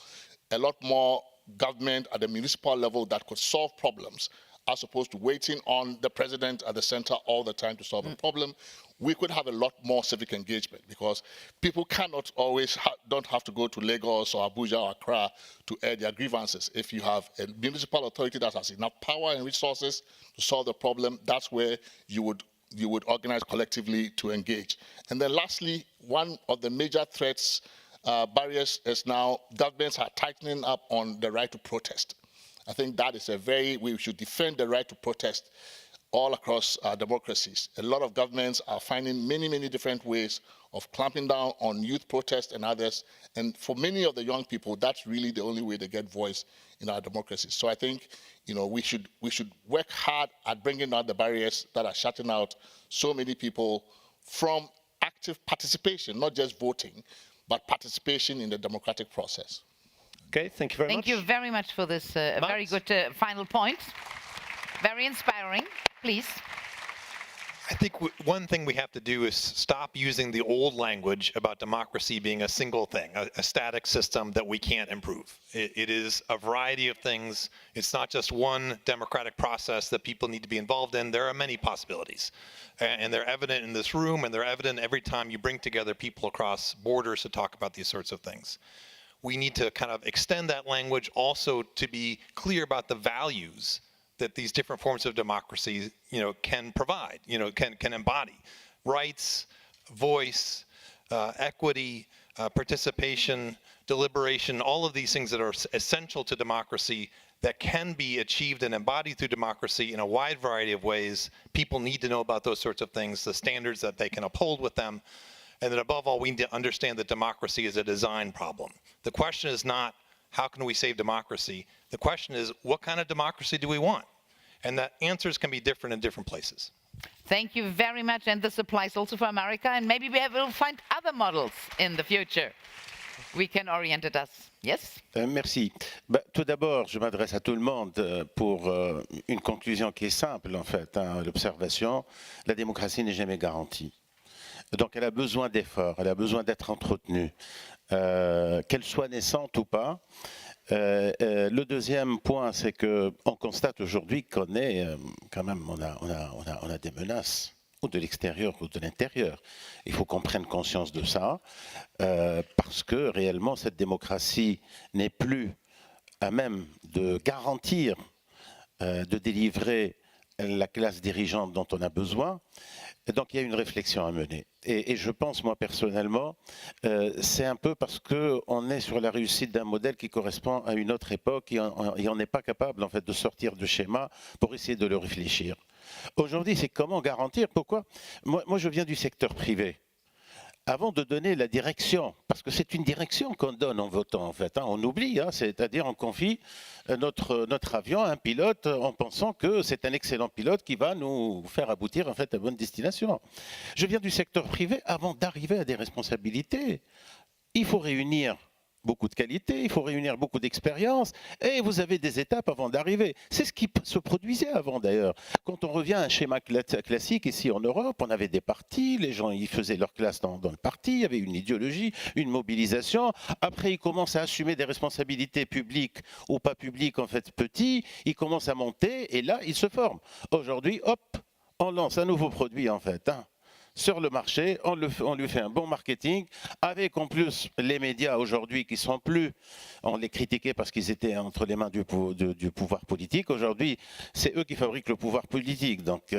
a lot more government at the municipal level that could solve problems, as opposed to waiting on the president at the center all the time to solve a problem, we could have a lot more civic engagement, because people cannot always don't have to go to Lagos or Abuja or Accra to air their grievances. If you have a municipal authority that has enough power and resources to solve the problem, that's where you would you would organize collectively to engage. And then lastly, one of the major threats, barriers, is now governments are tightening up on the right to protest. I think that is we should defend the right to protest all across democracies. A lot of governments are finding many, many different ways of clamping down on youth protests and others. And for many of the young people, that's really the only way they get voice in our democracies. So I think, we should work hard at bringing down the barriers that are shutting out so many people from active participation, not just voting, but participation in the democratic process. Okay, thank you very much. Thank you very much for this very good final point. Very inspiring. Please. I think one thing we have to do is stop using the old language about democracy being a single thing, a static system that we can't improve. It is a variety of things. It's not just one democratic process that people need to be involved in. There are many possibilities. And they're evident in this room, and they're evident every time you bring together people across borders to talk about these sorts of things. We need to kind of extend that language also to be clear about the values that these different forms of democracy, can provide, can embody. Rights, voice, equity, participation, deliberation, all of these things that are essential to democracy that can be achieved and embodied through democracy in a wide variety of ways. People need to know about those sorts of things, the standards that they can uphold with them. And then above all, we need to understand that democracy is a design problem. The question is not, how can we save democracy? The question is, what kind of democracy do we want? And the answers can be different in different places. Thank you very much. And this applies also for America. And maybe we'll find other models in the future. We can orient us. Yes? Merci. Tout d'abord, je m'adresse à tout le monde pour une conclusion qui est simple, en fait. L'observation, la démocratie n'est jamais garantie. Donc elle a besoin d'efforts, elle a besoin d'être entretenue. Qu'elle soit naissante ou pas. Le deuxième point, c'est qu'on constate aujourd'hui qu'on est, quand même, on a des menaces, ou de l'extérieur ou de l'intérieur. Il faut qu'on prenne conscience de ça, parce que réellement, cette démocratie n'est plus à même de garantir, de délivrer la classe dirigeante dont on a besoin. Donc il y a une réflexion à mener. Et je pense, moi personnellement, c'est un peu parce qu'on est sur la réussite d'un modèle qui correspond à une autre époque et on n'est pas capable en fait, de sortir de schéma pour essayer de le réfléchir. Aujourd'hui, c'est comment garantir. Pourquoi ? Moi, je viens du secteur privé. Avant de donner la direction, parce que c'est une direction qu'on donne en votant en fait, on oublie, c'est-à-dire on confie notre avion à un pilote en pensant que c'est un excellent pilote qui va nous faire aboutir en fait à bonne destination. Je viens du secteur privé, avant d'arriver à des responsabilités, il faut réunir beaucoup de qualité, il faut réunir beaucoup d'expérience, et vous avez des étapes avant d'arriver. C'est ce qui se produisait avant d'ailleurs. Quand on revient à un schéma classique ici en Europe, on avait des partis, les gens ils faisaient leur classe dans le parti, il y avait une idéologie, une mobilisation. Après, ils commencent à assumer des responsabilités publiques ou pas publiques, en fait, petits, ils commencent à monter, et là, ils se forment. Aujourd'hui, hop, on lance un nouveau produit, en fait, sur le marché, on lui fait un bon marketing, avec en plus les médias aujourd'hui qui sont plus, on les critiquait parce qu'ils étaient entre les mains du pouvoir politique, aujourd'hui c'est eux qui fabriquent le pouvoir politique, donc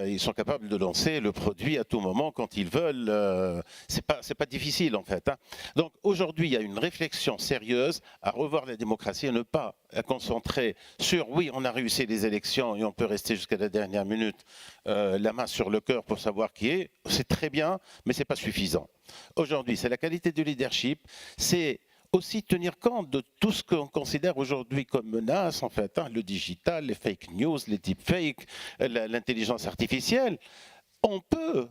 ils sont capables de lancer le produit à tout moment quand ils veulent, c'est pas difficile en fait. Donc aujourd'hui il y a une réflexion sérieuse à revoir la démocratie et ne pas concentrer sur oui on a réussi les élections et on peut rester jusqu'à la dernière minute la main sur le cœur pour savoir qui est. C'est très bien, mais ce n'est pas suffisant. Aujourd'hui, c'est la qualité du leadership, c'est aussi tenir compte de tout ce qu'on considère aujourd'hui comme menace, en fait, le digital, les fake news, les deepfakes, l'intelligence artificielle. On peut,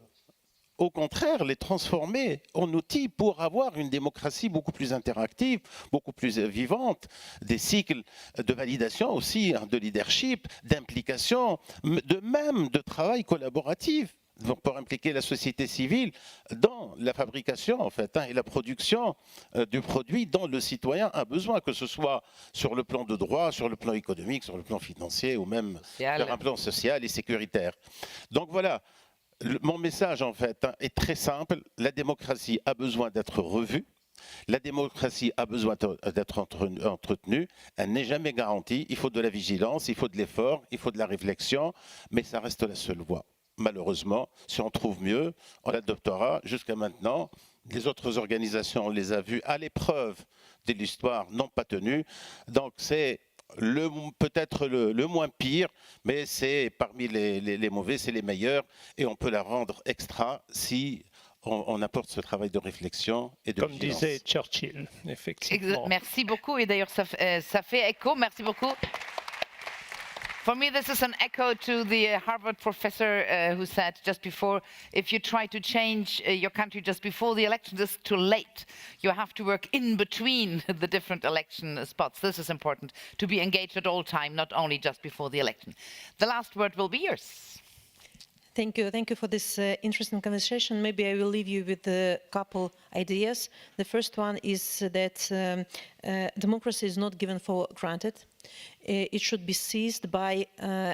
au contraire, les transformer en outils pour avoir une démocratie beaucoup plus interactive, beaucoup plus vivante, des cycles de validation aussi, de leadership, d'implication, de travail collaboratif. Pour impliquer la société civile dans la fabrication en fait, et la production du produit dont le citoyen a besoin, que ce soit sur le plan de droit, sur le plan économique, sur le plan financier ou même sur un plan social et sécuritaire. Donc voilà, mon message en fait est très simple, la démocratie a besoin d'être revue, la démocratie a besoin d'être entretenue, elle n'est jamais garantie, il faut de la vigilance, il faut de l'effort, il faut de la réflexion, mais ça reste la seule voie. malheureusement. Si on trouve mieux, on l'adoptera. Jusqu'à maintenant, les autres organisations, on les a vues à l'épreuve de l'histoire, n'ont pas tenu. Donc c'est peut-être le moins pire, mais c'est parmi les mauvais, c'est les meilleurs, et on peut la rendre extra si on apporte ce travail de réflexion et de Comme vigilance. disait Churchill, effectivement. Merci beaucoup, et d'ailleurs ça fait écho, merci beaucoup. For me, this is an echo to the Harvard professor who said just before, if you try to change your country just before the election, it's too late. You have to work in between the different election spots. This is important, to be engaged at all time, not only just before the election. The last word will be yours. Thank you for this interesting conversation. Maybe I will leave you with a couple ideas. The first one is that democracy is not given for granted. It should be seized by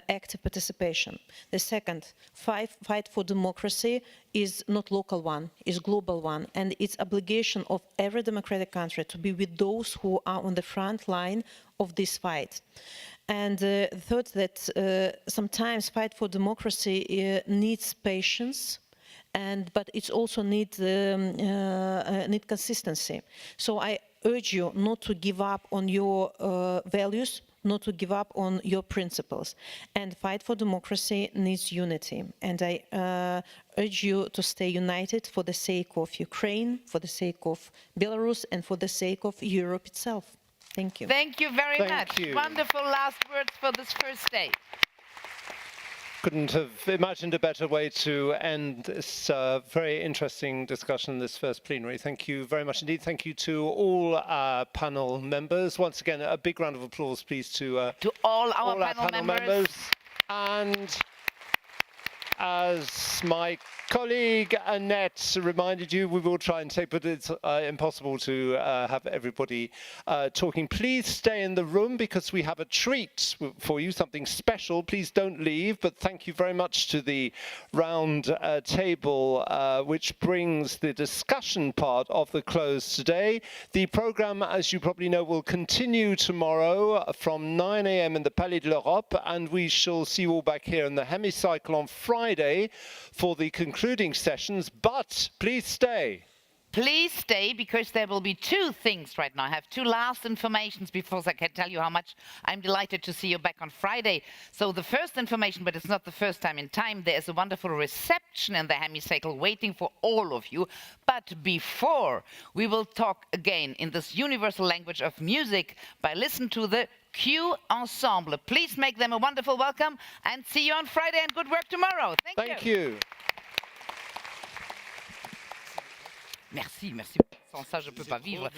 active participation. The second, fight for democracy is not local one, is global one, and it's obligation of every democratic country to be with those who are on the front line of this fight. And third, that sometimes fight for democracy needs patience, but it also needs consistency. So I urge you not to give up on your values, not to give up on your principles. And fight for democracy needs unity. And I urge you to stay united for the sake of Ukraine, for the sake of Belarus, and for the sake of Europe itself. Thank you. Thank you very much. you. Wonderful last words for this first day. Couldn't have imagined a better way to end this very interesting discussion, this first plenary. Thank you very much indeed. Thank you to all our panel members. Once again, a big round of applause, please, to all our panel members. And as my colleague Annette reminded you, we will try and take, but it's impossible to have everybody talking. Please stay in the room because we have a treat for you, something special. Please don't leave, but thank you very much to the round table, which brings the discussion part of the close today. The program, as you probably know, will continue tomorrow from 9 a.m. in the Palais de l'Europe, and we shall see you all back here in the hemicycle on Friday for the concluding sessions, but please stay. Please stay, because there will be two things right now. I have two last informations before I can tell you how much I'm delighted to see you back on Friday. So the first information, but it's not the first time in time, there's a wonderful reception in the hemicycle waiting for all of you. But before, we will talk again in this universal language of music by listening to the Q Ensemble. Please make them a wonderful welcome and see you on Friday, and good work tomorrow. Thank you. Merci, merci. Sans ça, je ne peux pas vivre.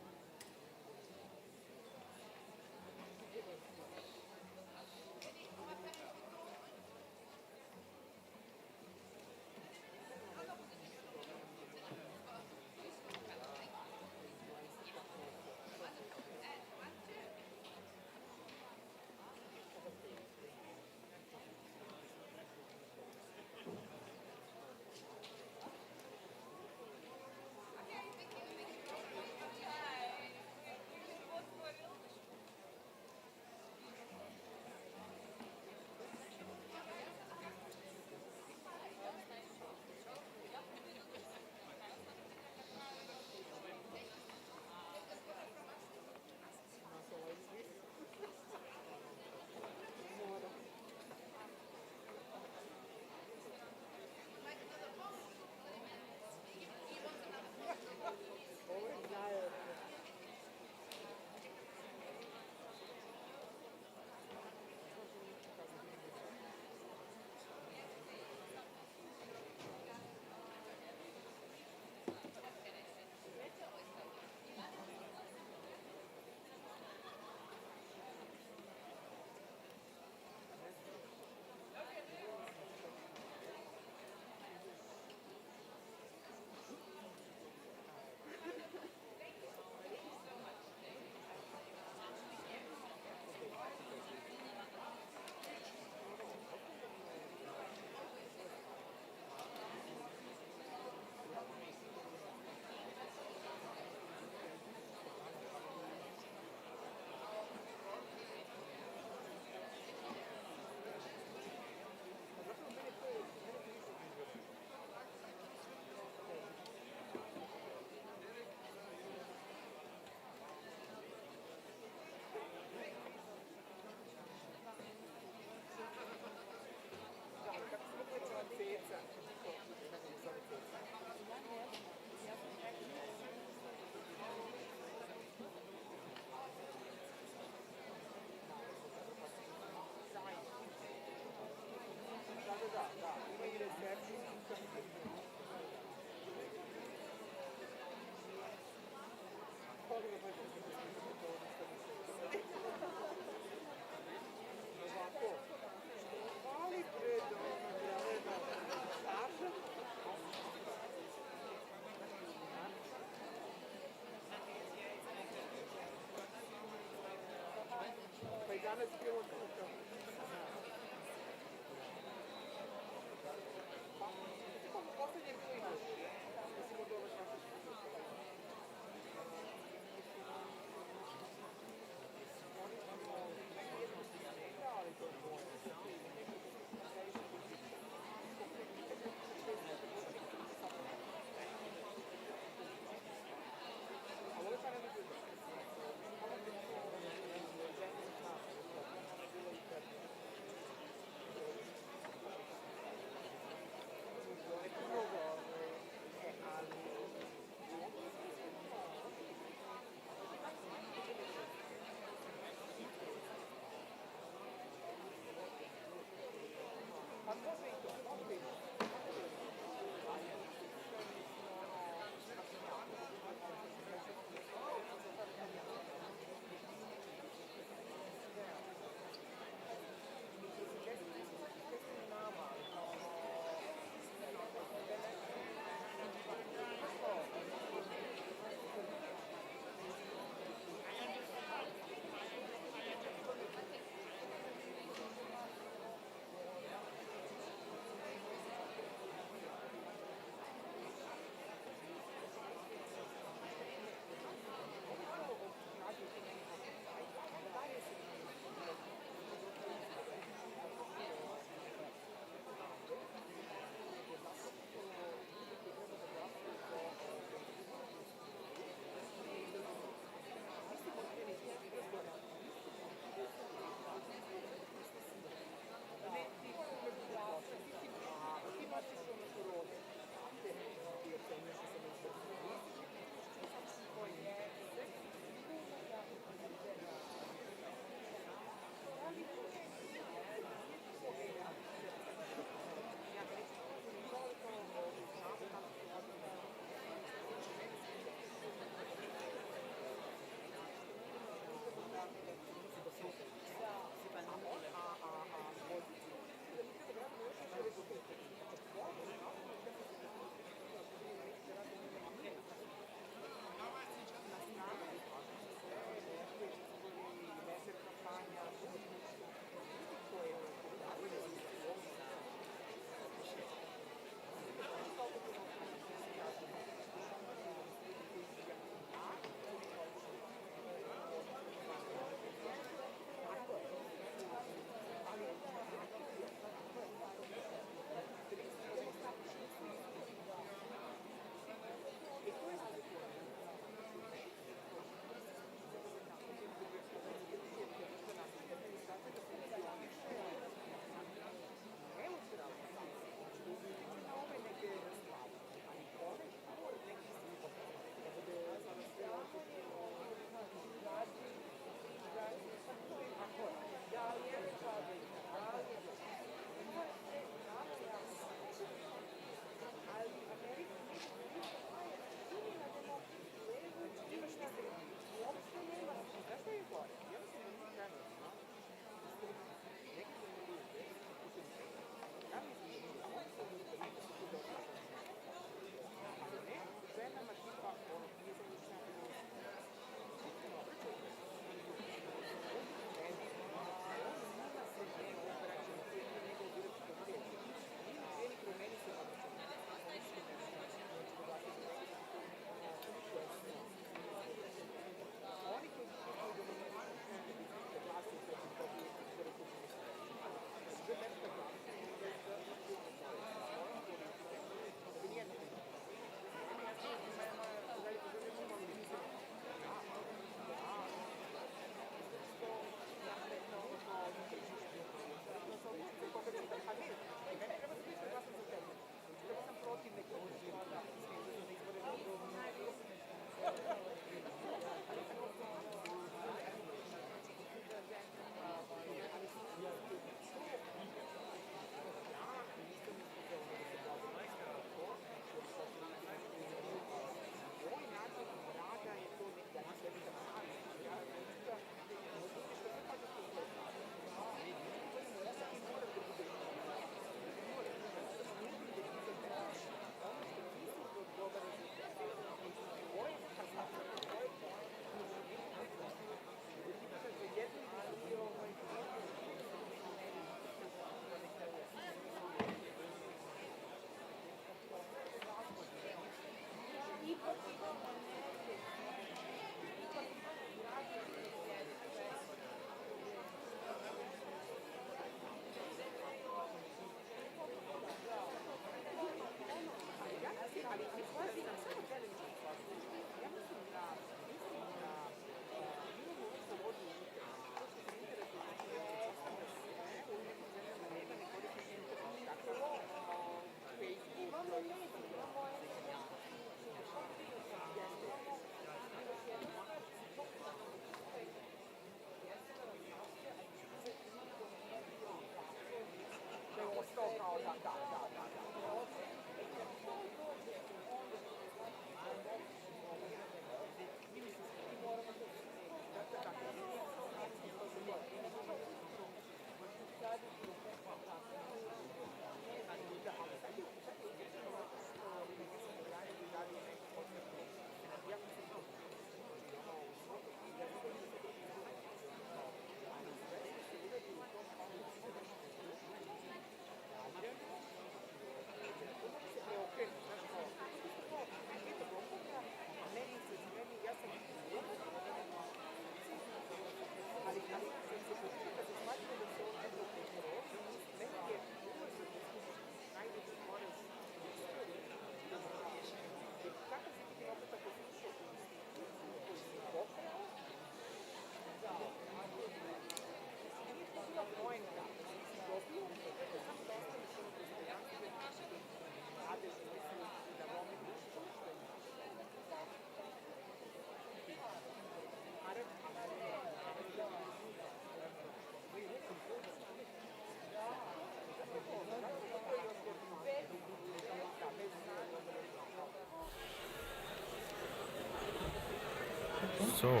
So,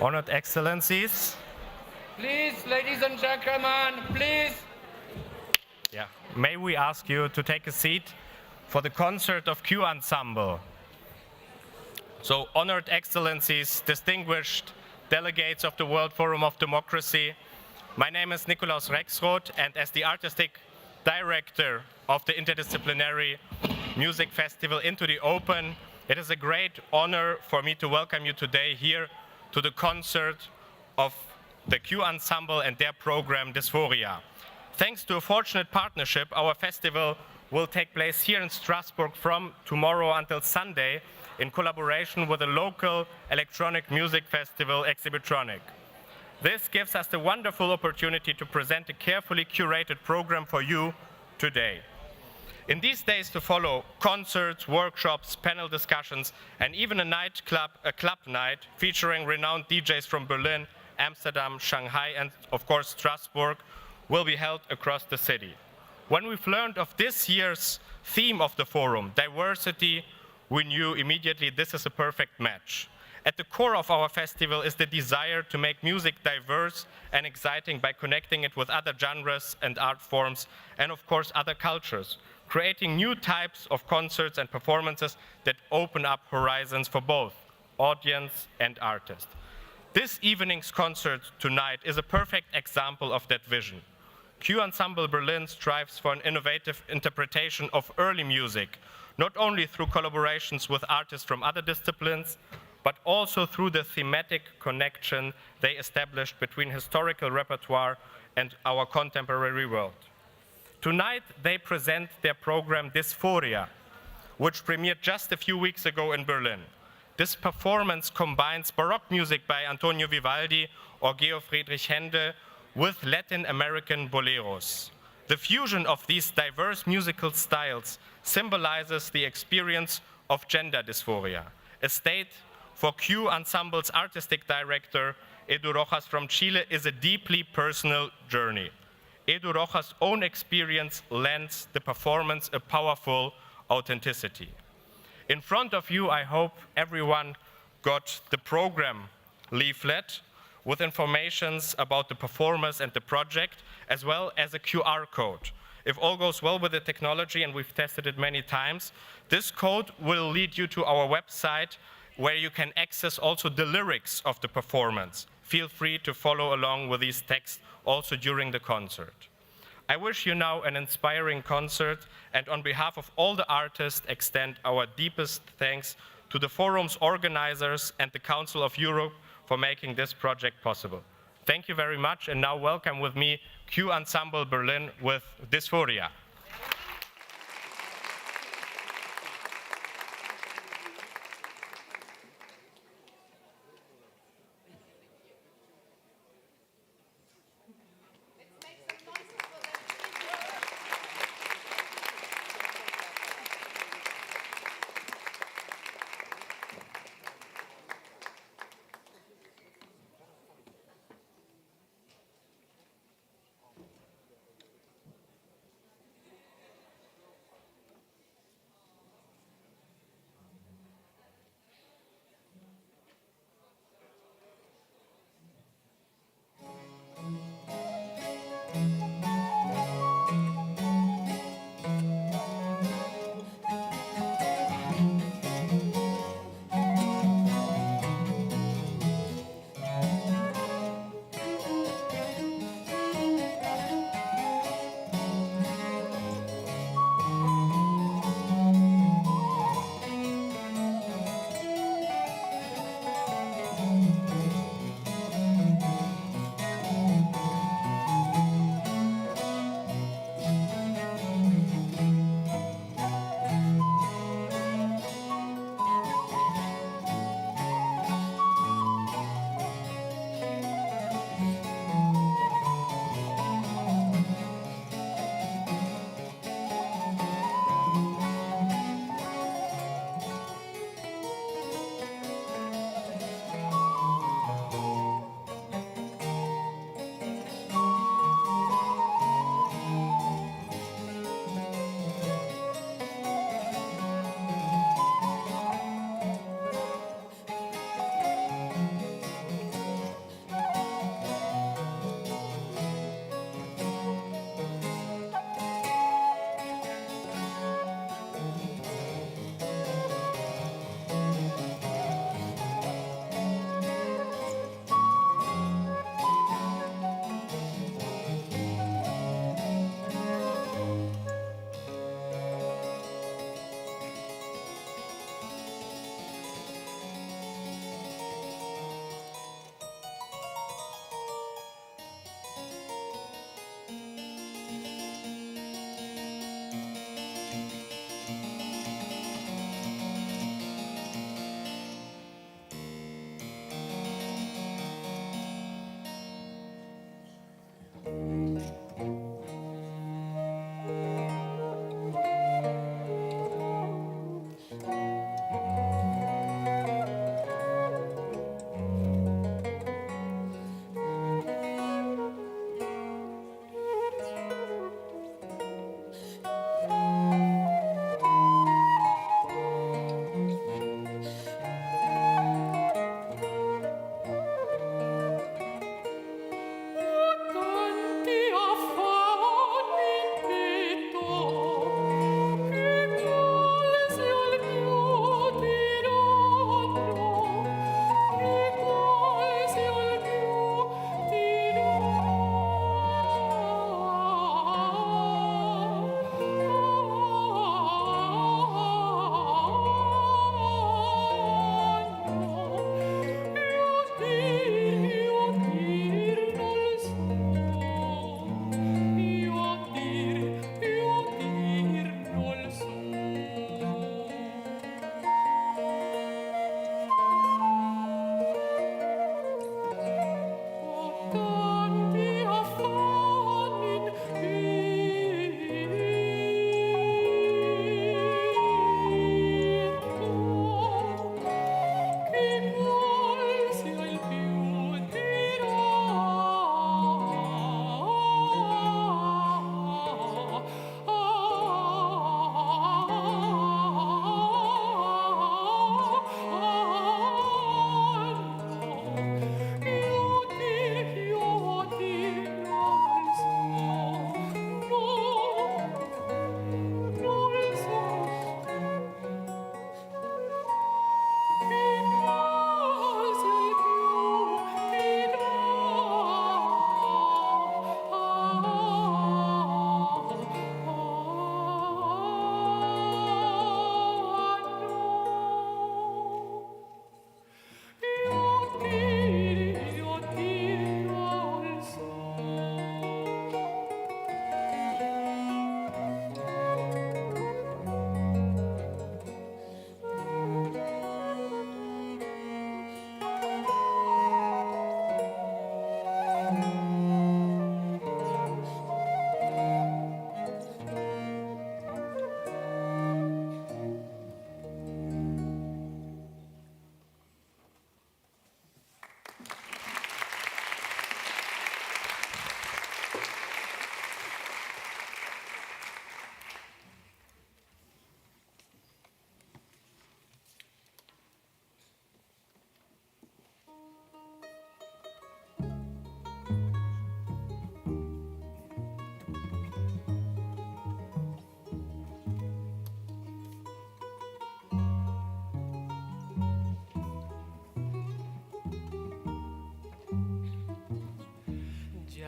honored excellencies. Please, ladies and gentlemen, please. Yeah. May we ask you to take a seat for the concert of Q Ensemble. So, honored excellencies, distinguished delegates of the World Forum of Democracy, my name is Nikolaus Rexroth, and as the artistic director of the interdisciplinary music festival Into the Open, it is a great honor for me to welcome you today here to the concert of the Q Ensemble and their program Dysphoria. Thanks to a fortunate partnership, our festival will take place here in Strasbourg from tomorrow until Sunday in collaboration with a local electronic music festival, Exhibitronic. This gives us the wonderful opportunity to present a carefully curated program for you today. In these days to follow, concerts, workshops, panel discussions, and even a club night featuring renowned DJs from Berlin, Amsterdam, Shanghai, and of course Strasbourg will be held across the city. When we've learned of this year's theme of the forum, diversity, we knew immediately this is a perfect match. At the core of our festival is the desire to make music diverse and exciting by connecting it with other genres and art forms, and of course other cultures, creating new types of concerts and performances that open up horizons for both audience and artist. This evening's concert tonight is a perfect example of that vision. Q Ensemble Berlin strives for an innovative interpretation of early music, not only through collaborations with artists from other disciplines, but also through the thematic connection they established between historical repertoire and our contemporary world. Tonight, they present their program Dysphoria, which premiered just a few weeks ago in Berlin. This performance combines Baroque music by Antonio Vivaldi or Georg Friedrich Händel with Latin American boleros. The fusion of these diverse musical styles symbolizes the experience of gender dysphoria, a state for Q Ensemble's artistic director, Edu Rojas from Chile, is a deeply personal journey. Edu Rojas' own experience lends the performance a powerful authenticity. In front of you, I hope everyone got the program leaflet with informations about the performers and the project, as well as a QR code. If all goes well with the technology, and we've tested it many times, this code will lead you to our website where you can access also the lyrics of the performance. Feel free to follow along with these texts also during the concert. I wish you now an inspiring concert, and on behalf of all the artists, extend our deepest thanks to the forum's organizers and the Council of Europe for making this project possible. Thank you very much, and now welcome with me Q Ensemble Berlin with Dysphoria.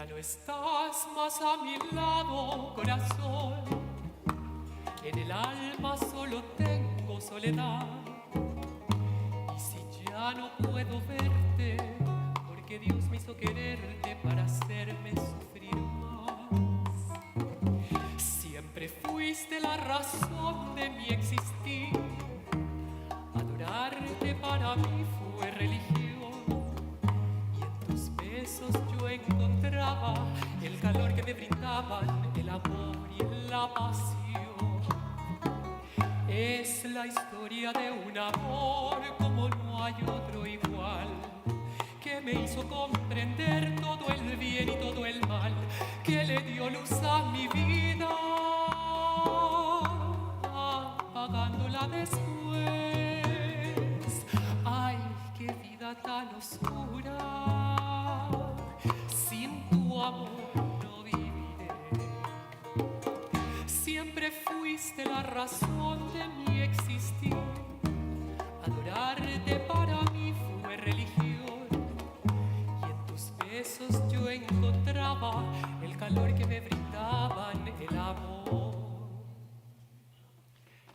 Ya no estás más a mi lado, corazón. En el alma solo tengo soledad. Y si ya no puedo verte, porque Dios me hizo quererte para hacerme sufrir más. Siempre fuiste la razón de mi existir. Adorarte para mí fue religión. Y en tus besos yo encontraba el calor que me brindaban el amor y la pasión. Es la historia de un amor como no hay otro igual, que me hizo comprender todo el bien y todo el mal, que le dio luz a mi vida, apagándola después. Ay, qué vida tan oscura, sin tu amor no viviré. Siempre fuiste la razón de mi existir. Adorarte para mí fue religión. Y en tus besos yo encontraba el calor que me brindaban el amor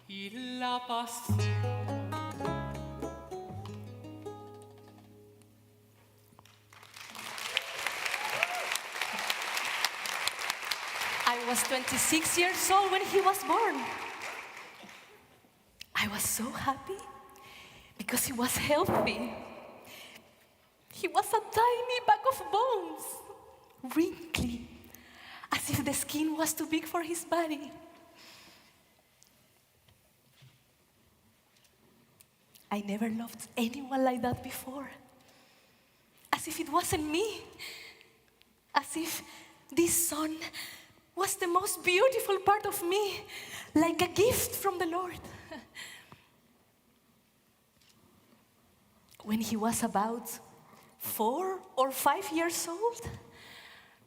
y la pasión. I was 26 years old when he was born. I was so happy because he was healthy. He was a tiny bag of bones, wrinkly, as if the skin was too big for his body. I never loved anyone like that before. As if it wasn't me. As if this son was the most beautiful part of me, like a gift from the Lord. When he was about 4 or 5 years old,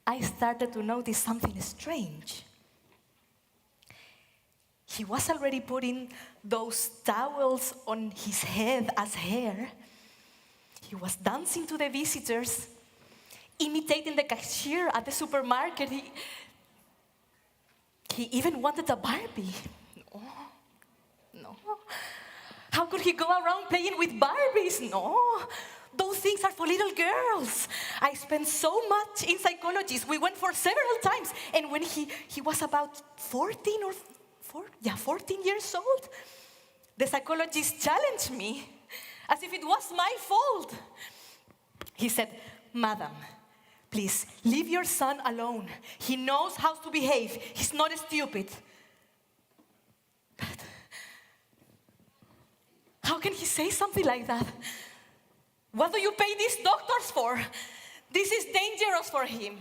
I started to notice something strange. He was already putting those towels on his head as hair. He was dancing to the visitors, imitating the cashier at the supermarket. He even wanted a Barbie. No. How could he go around playing with Barbies? No. Those things are for little girls. I spent so much in psychology. We went for several times. And when he was about 14 years old, the psychologist challenged me as if it was my fault. He said, "Madam, please, leave your son alone. He knows how to behave. He's not stupid." But how can he say something like that? What do you pay these doctors for? This is dangerous for him.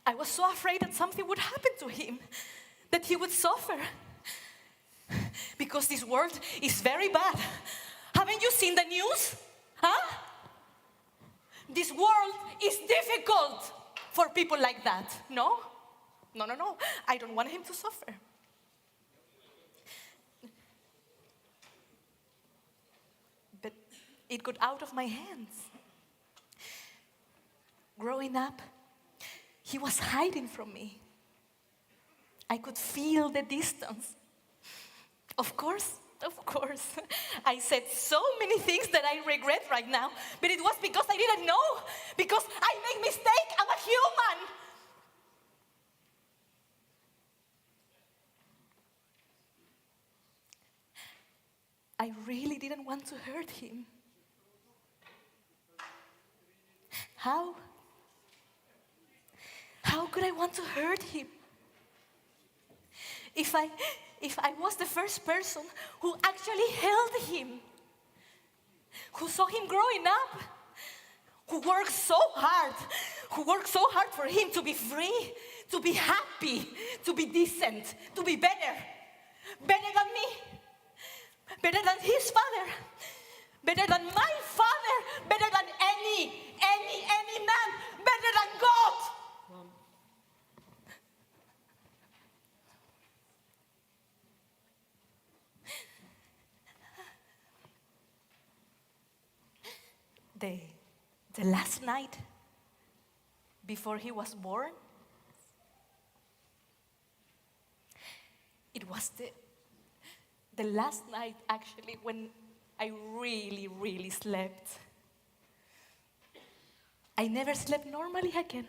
I was so afraid that something would happen to him, that he would suffer. Because this world is very bad. Haven't you seen the news? Huh? This world is difficult for people like that. No? No. I don't want him to suffer. But it got out of my hands. Growing up, he was hiding from me. I could feel the distance. Of course, I said so many things that I regret right now, but it was because I didn't know, because I make mistakes, I'm a human. I really didn't want to hurt him. How? How could I want to hurt him? If I was the first person who actually held him, who saw him growing up, who worked so hard for him to be free, to be happy, to be decent, to be better than me, better than his father, better than my father, better than any man, better than God. The last night, before he was born. It was the last night, actually, when I really, really slept. I never slept normally again,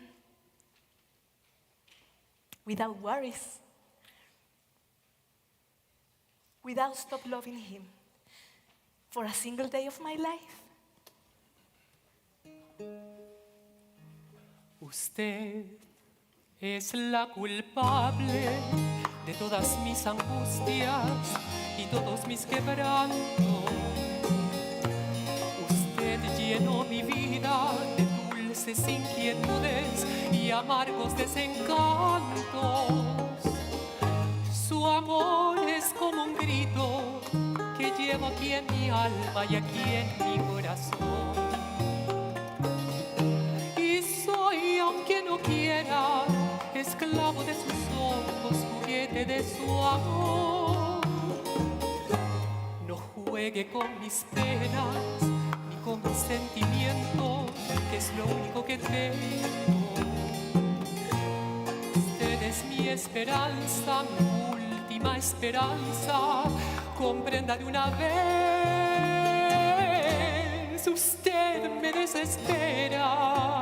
without worries, without stop loving him for a single day of my life. Usted es la culpable de todas mis angustias y todos mis quebrantos. Usted llenó mi vida de dulces inquietudes y amargos desencantos. Su amor es como un grito que llevo aquí en mi alma y aquí en mi corazón. Y soy, aunque no quiera, esclavo de sus ojos, juguete de su amor. No juegue con mis penas ni con mis sentimientos, que es lo único que tengo. Usted es mi esperanza, mi última esperanza. Comprenda de una vez, usted me desespera,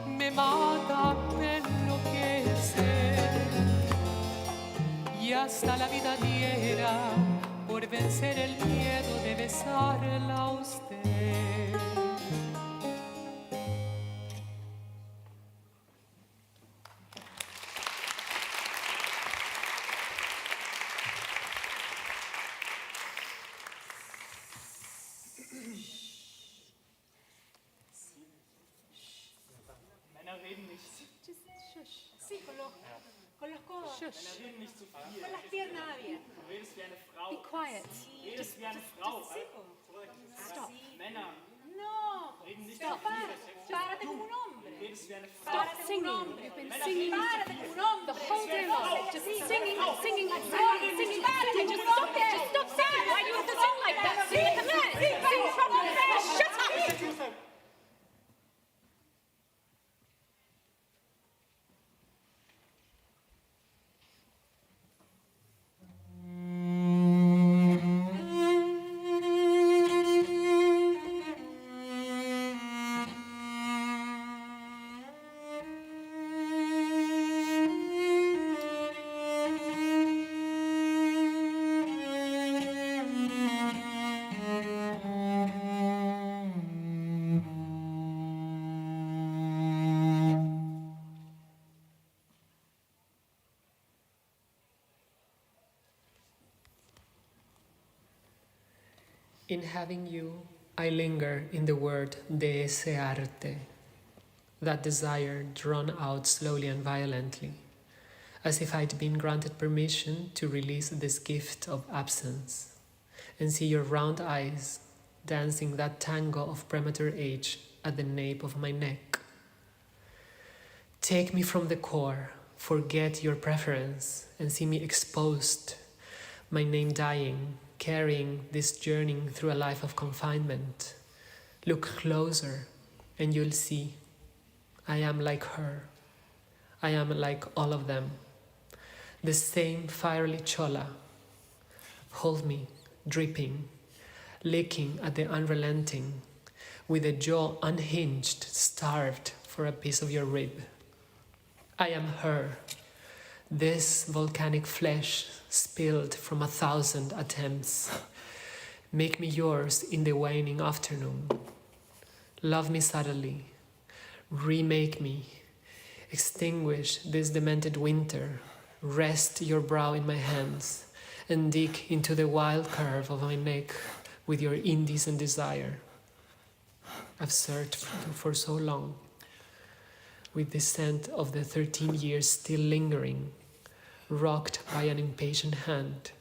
me mata, me enloquece, y hasta la vida diera por vencer el miedo de besarla a usted. Sí, con los codos. Con las piernas abiertas. Be quiet. Just stop. No. Stop. Párate como un hombre. Stop singing. You've been singing. Párate como un hombre. The whole day long. Just singing like singing. Párate. Just stop it. Just stop singing. Why do you have to sing like that? Sing like a man. Sing properly. Shut up. In having you, I linger in the word desearte, that desire drawn out slowly and violently, as if I'd been granted permission to release this gift of absence, and see your round eyes dancing that tango of premature age at the nape of my neck. Take me from the core, forget your preference, and see me exposed, my name dying, carrying this journey through a life of confinement. Look closer and you'll see I am like her. I am like all of them. The same fiery chola. Hold me, dripping, licking at the unrelenting, with a jaw unhinged, starved for a piece of your rib. I am her. This volcanic flesh spilled from 1,000 attempts. Make me yours in the waning afternoon. Love me subtly. Remake me. Extinguish this demented winter. Rest your brow in my hands and dig into the wild curve of my neck with your indecent desire. I've searched for so long, with the scent of the 13 years still lingering, rocked by an impatient hand,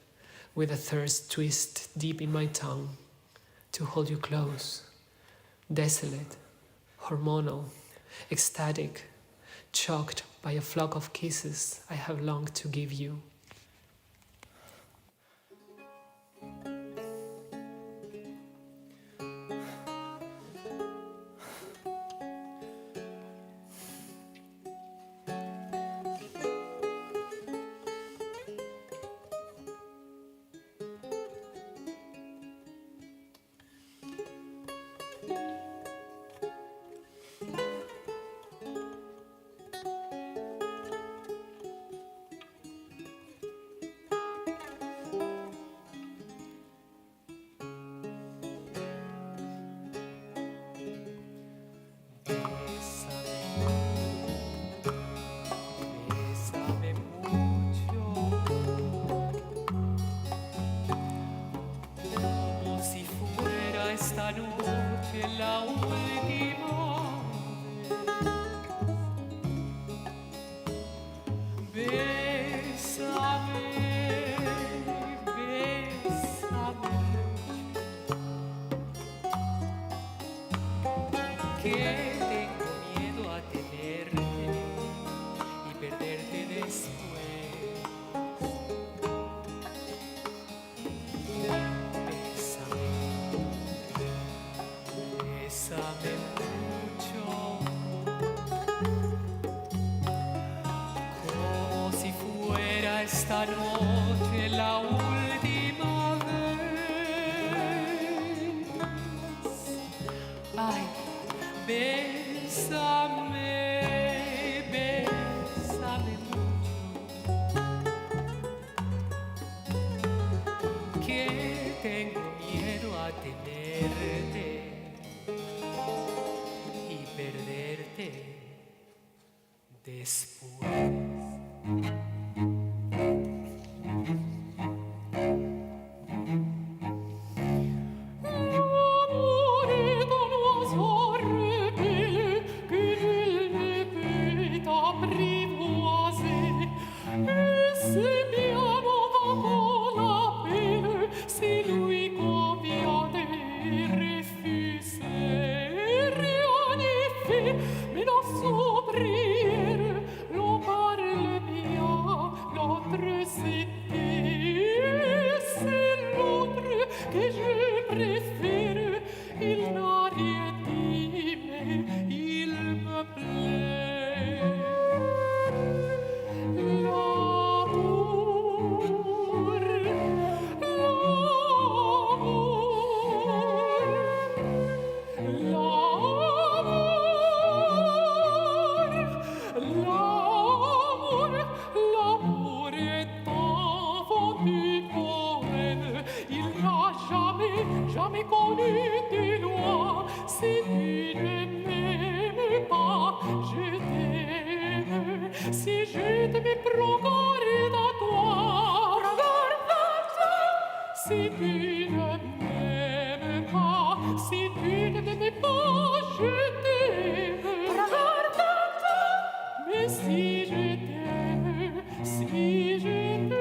with a thirst twist deep in my tongue, to hold you close, desolate, hormonal, ecstatic, choked by a flock of kisses I have longed to give you. esta noche la última vez. Bésame, bésame mucho, que tengo miedo a tenerte y perderte después. Bésame mucho, como si fuera esta noche la última vez. Ay, bésame, bésame mucho, que tengo miedo a tenerte y perderte después. Jamais connu tes lois, si tu ne m'aimes pas, je t'aime. Si je t'aime, regarde à toi, regarde à toi. Si tu ne m'aimes pas, si tu ne m'aimes pas, je t'aime, regarde à toi. Mais si je t'aime, si je t'aime,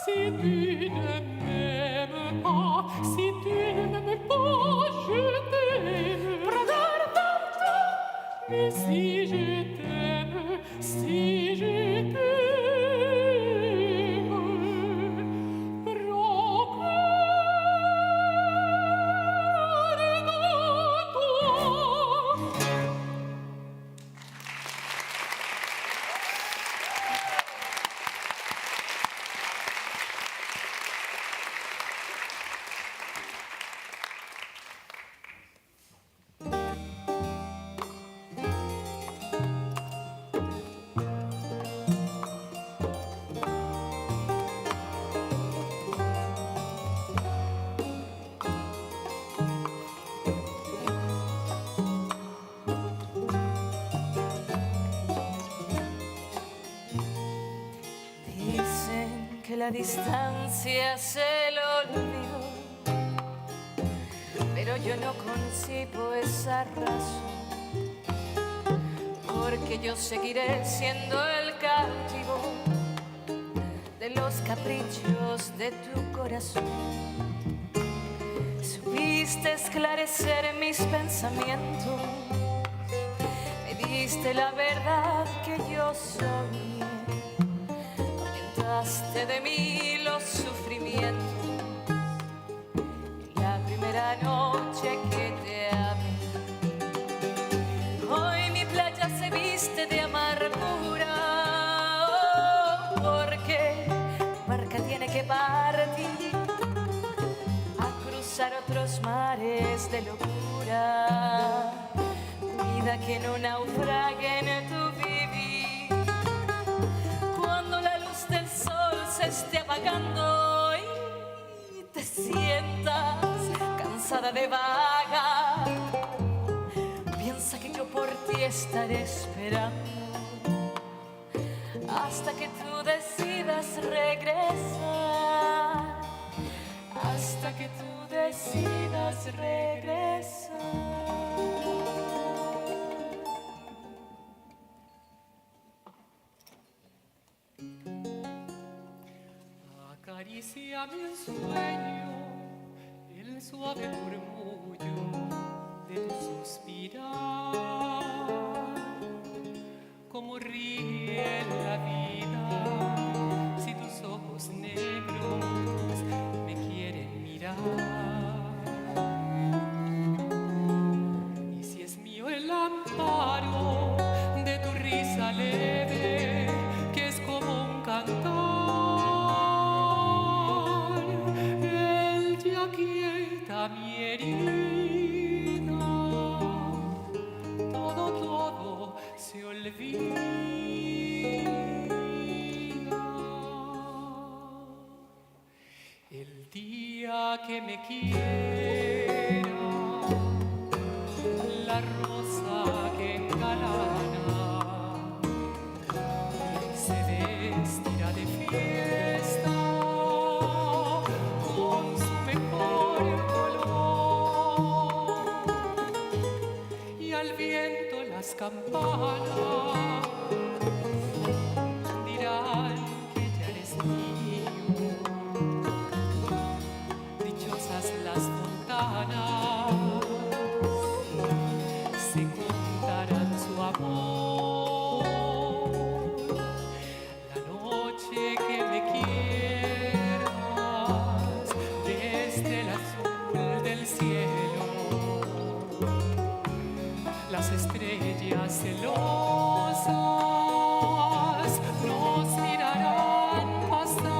si tu ne m'aimes pas, si tu ne m'aimes pas, je t'aime, regarde à toi. Mais si je t'aime, si je t'aime, regarde à toi. Dicen que la distancia es el olvido, pero yo no concibo esa razón, porque yo seguiré siendo el cautivo de los caprichos de tu corazón. Supiste esclarecer mis pensamientos, me diste la verdad que yo soñé, aumentaste de mí los sufrimientos. La primera noche que te amé, hoy mi playa se viste de amargura, porque tu barca tiene que partir a cruzar otros mares de locura. Mi vida que no naufrague en tu vivir. Cuando la luz del sol se esté apagando y te sientas cansada de vagar, piensa que yo por ti estaré esperando hasta que tú decidas regresar, hasta que tú decidas regresar. Acaricia mi sueño, el suave murmullo de tu suspirar. Como ríe la vida si tus ojos negros me quieren mirar. Y si es mío el amparo de tu risa leve, que es como un cantar, él ya quieta mi herida, todo se olvida. El día que me quiera, la rosa que engalana se vestirá de fiesta con su mejor color, y al viento las campanas dirán que ya eres mío. Dichosas las fontanas se contarán su amor. La noche que me quieras desde el azul del cielo, las estrellas celosas nos mirarán pasar,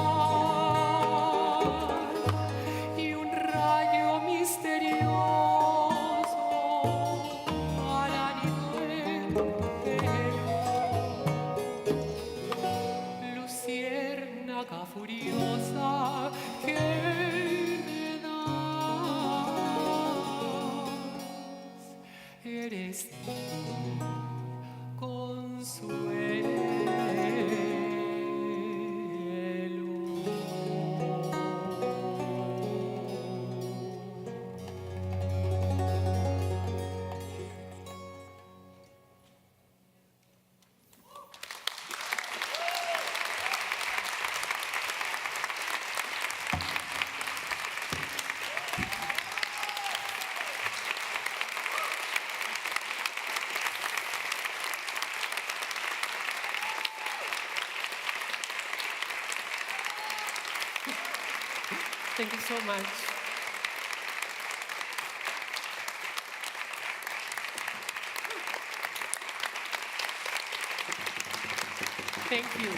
y un rayo misterioso hará nido en tu pelo. Luciérnaga furiosa que me das, eres mi consuelo. Thank you so much. Thank you.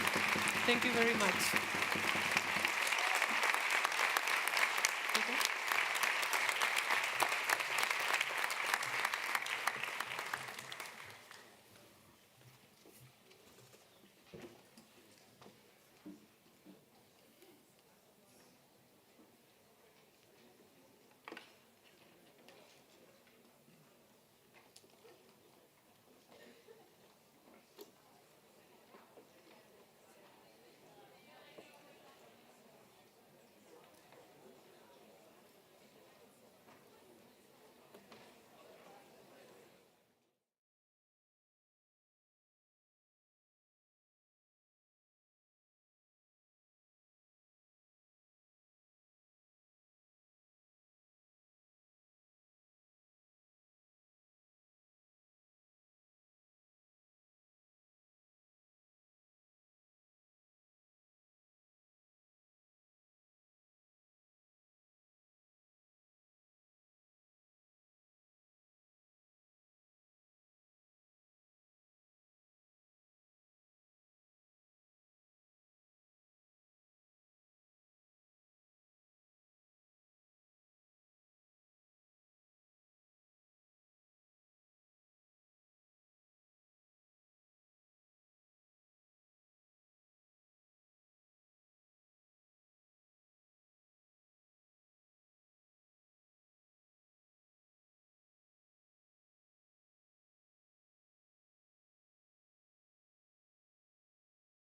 Thank you very much.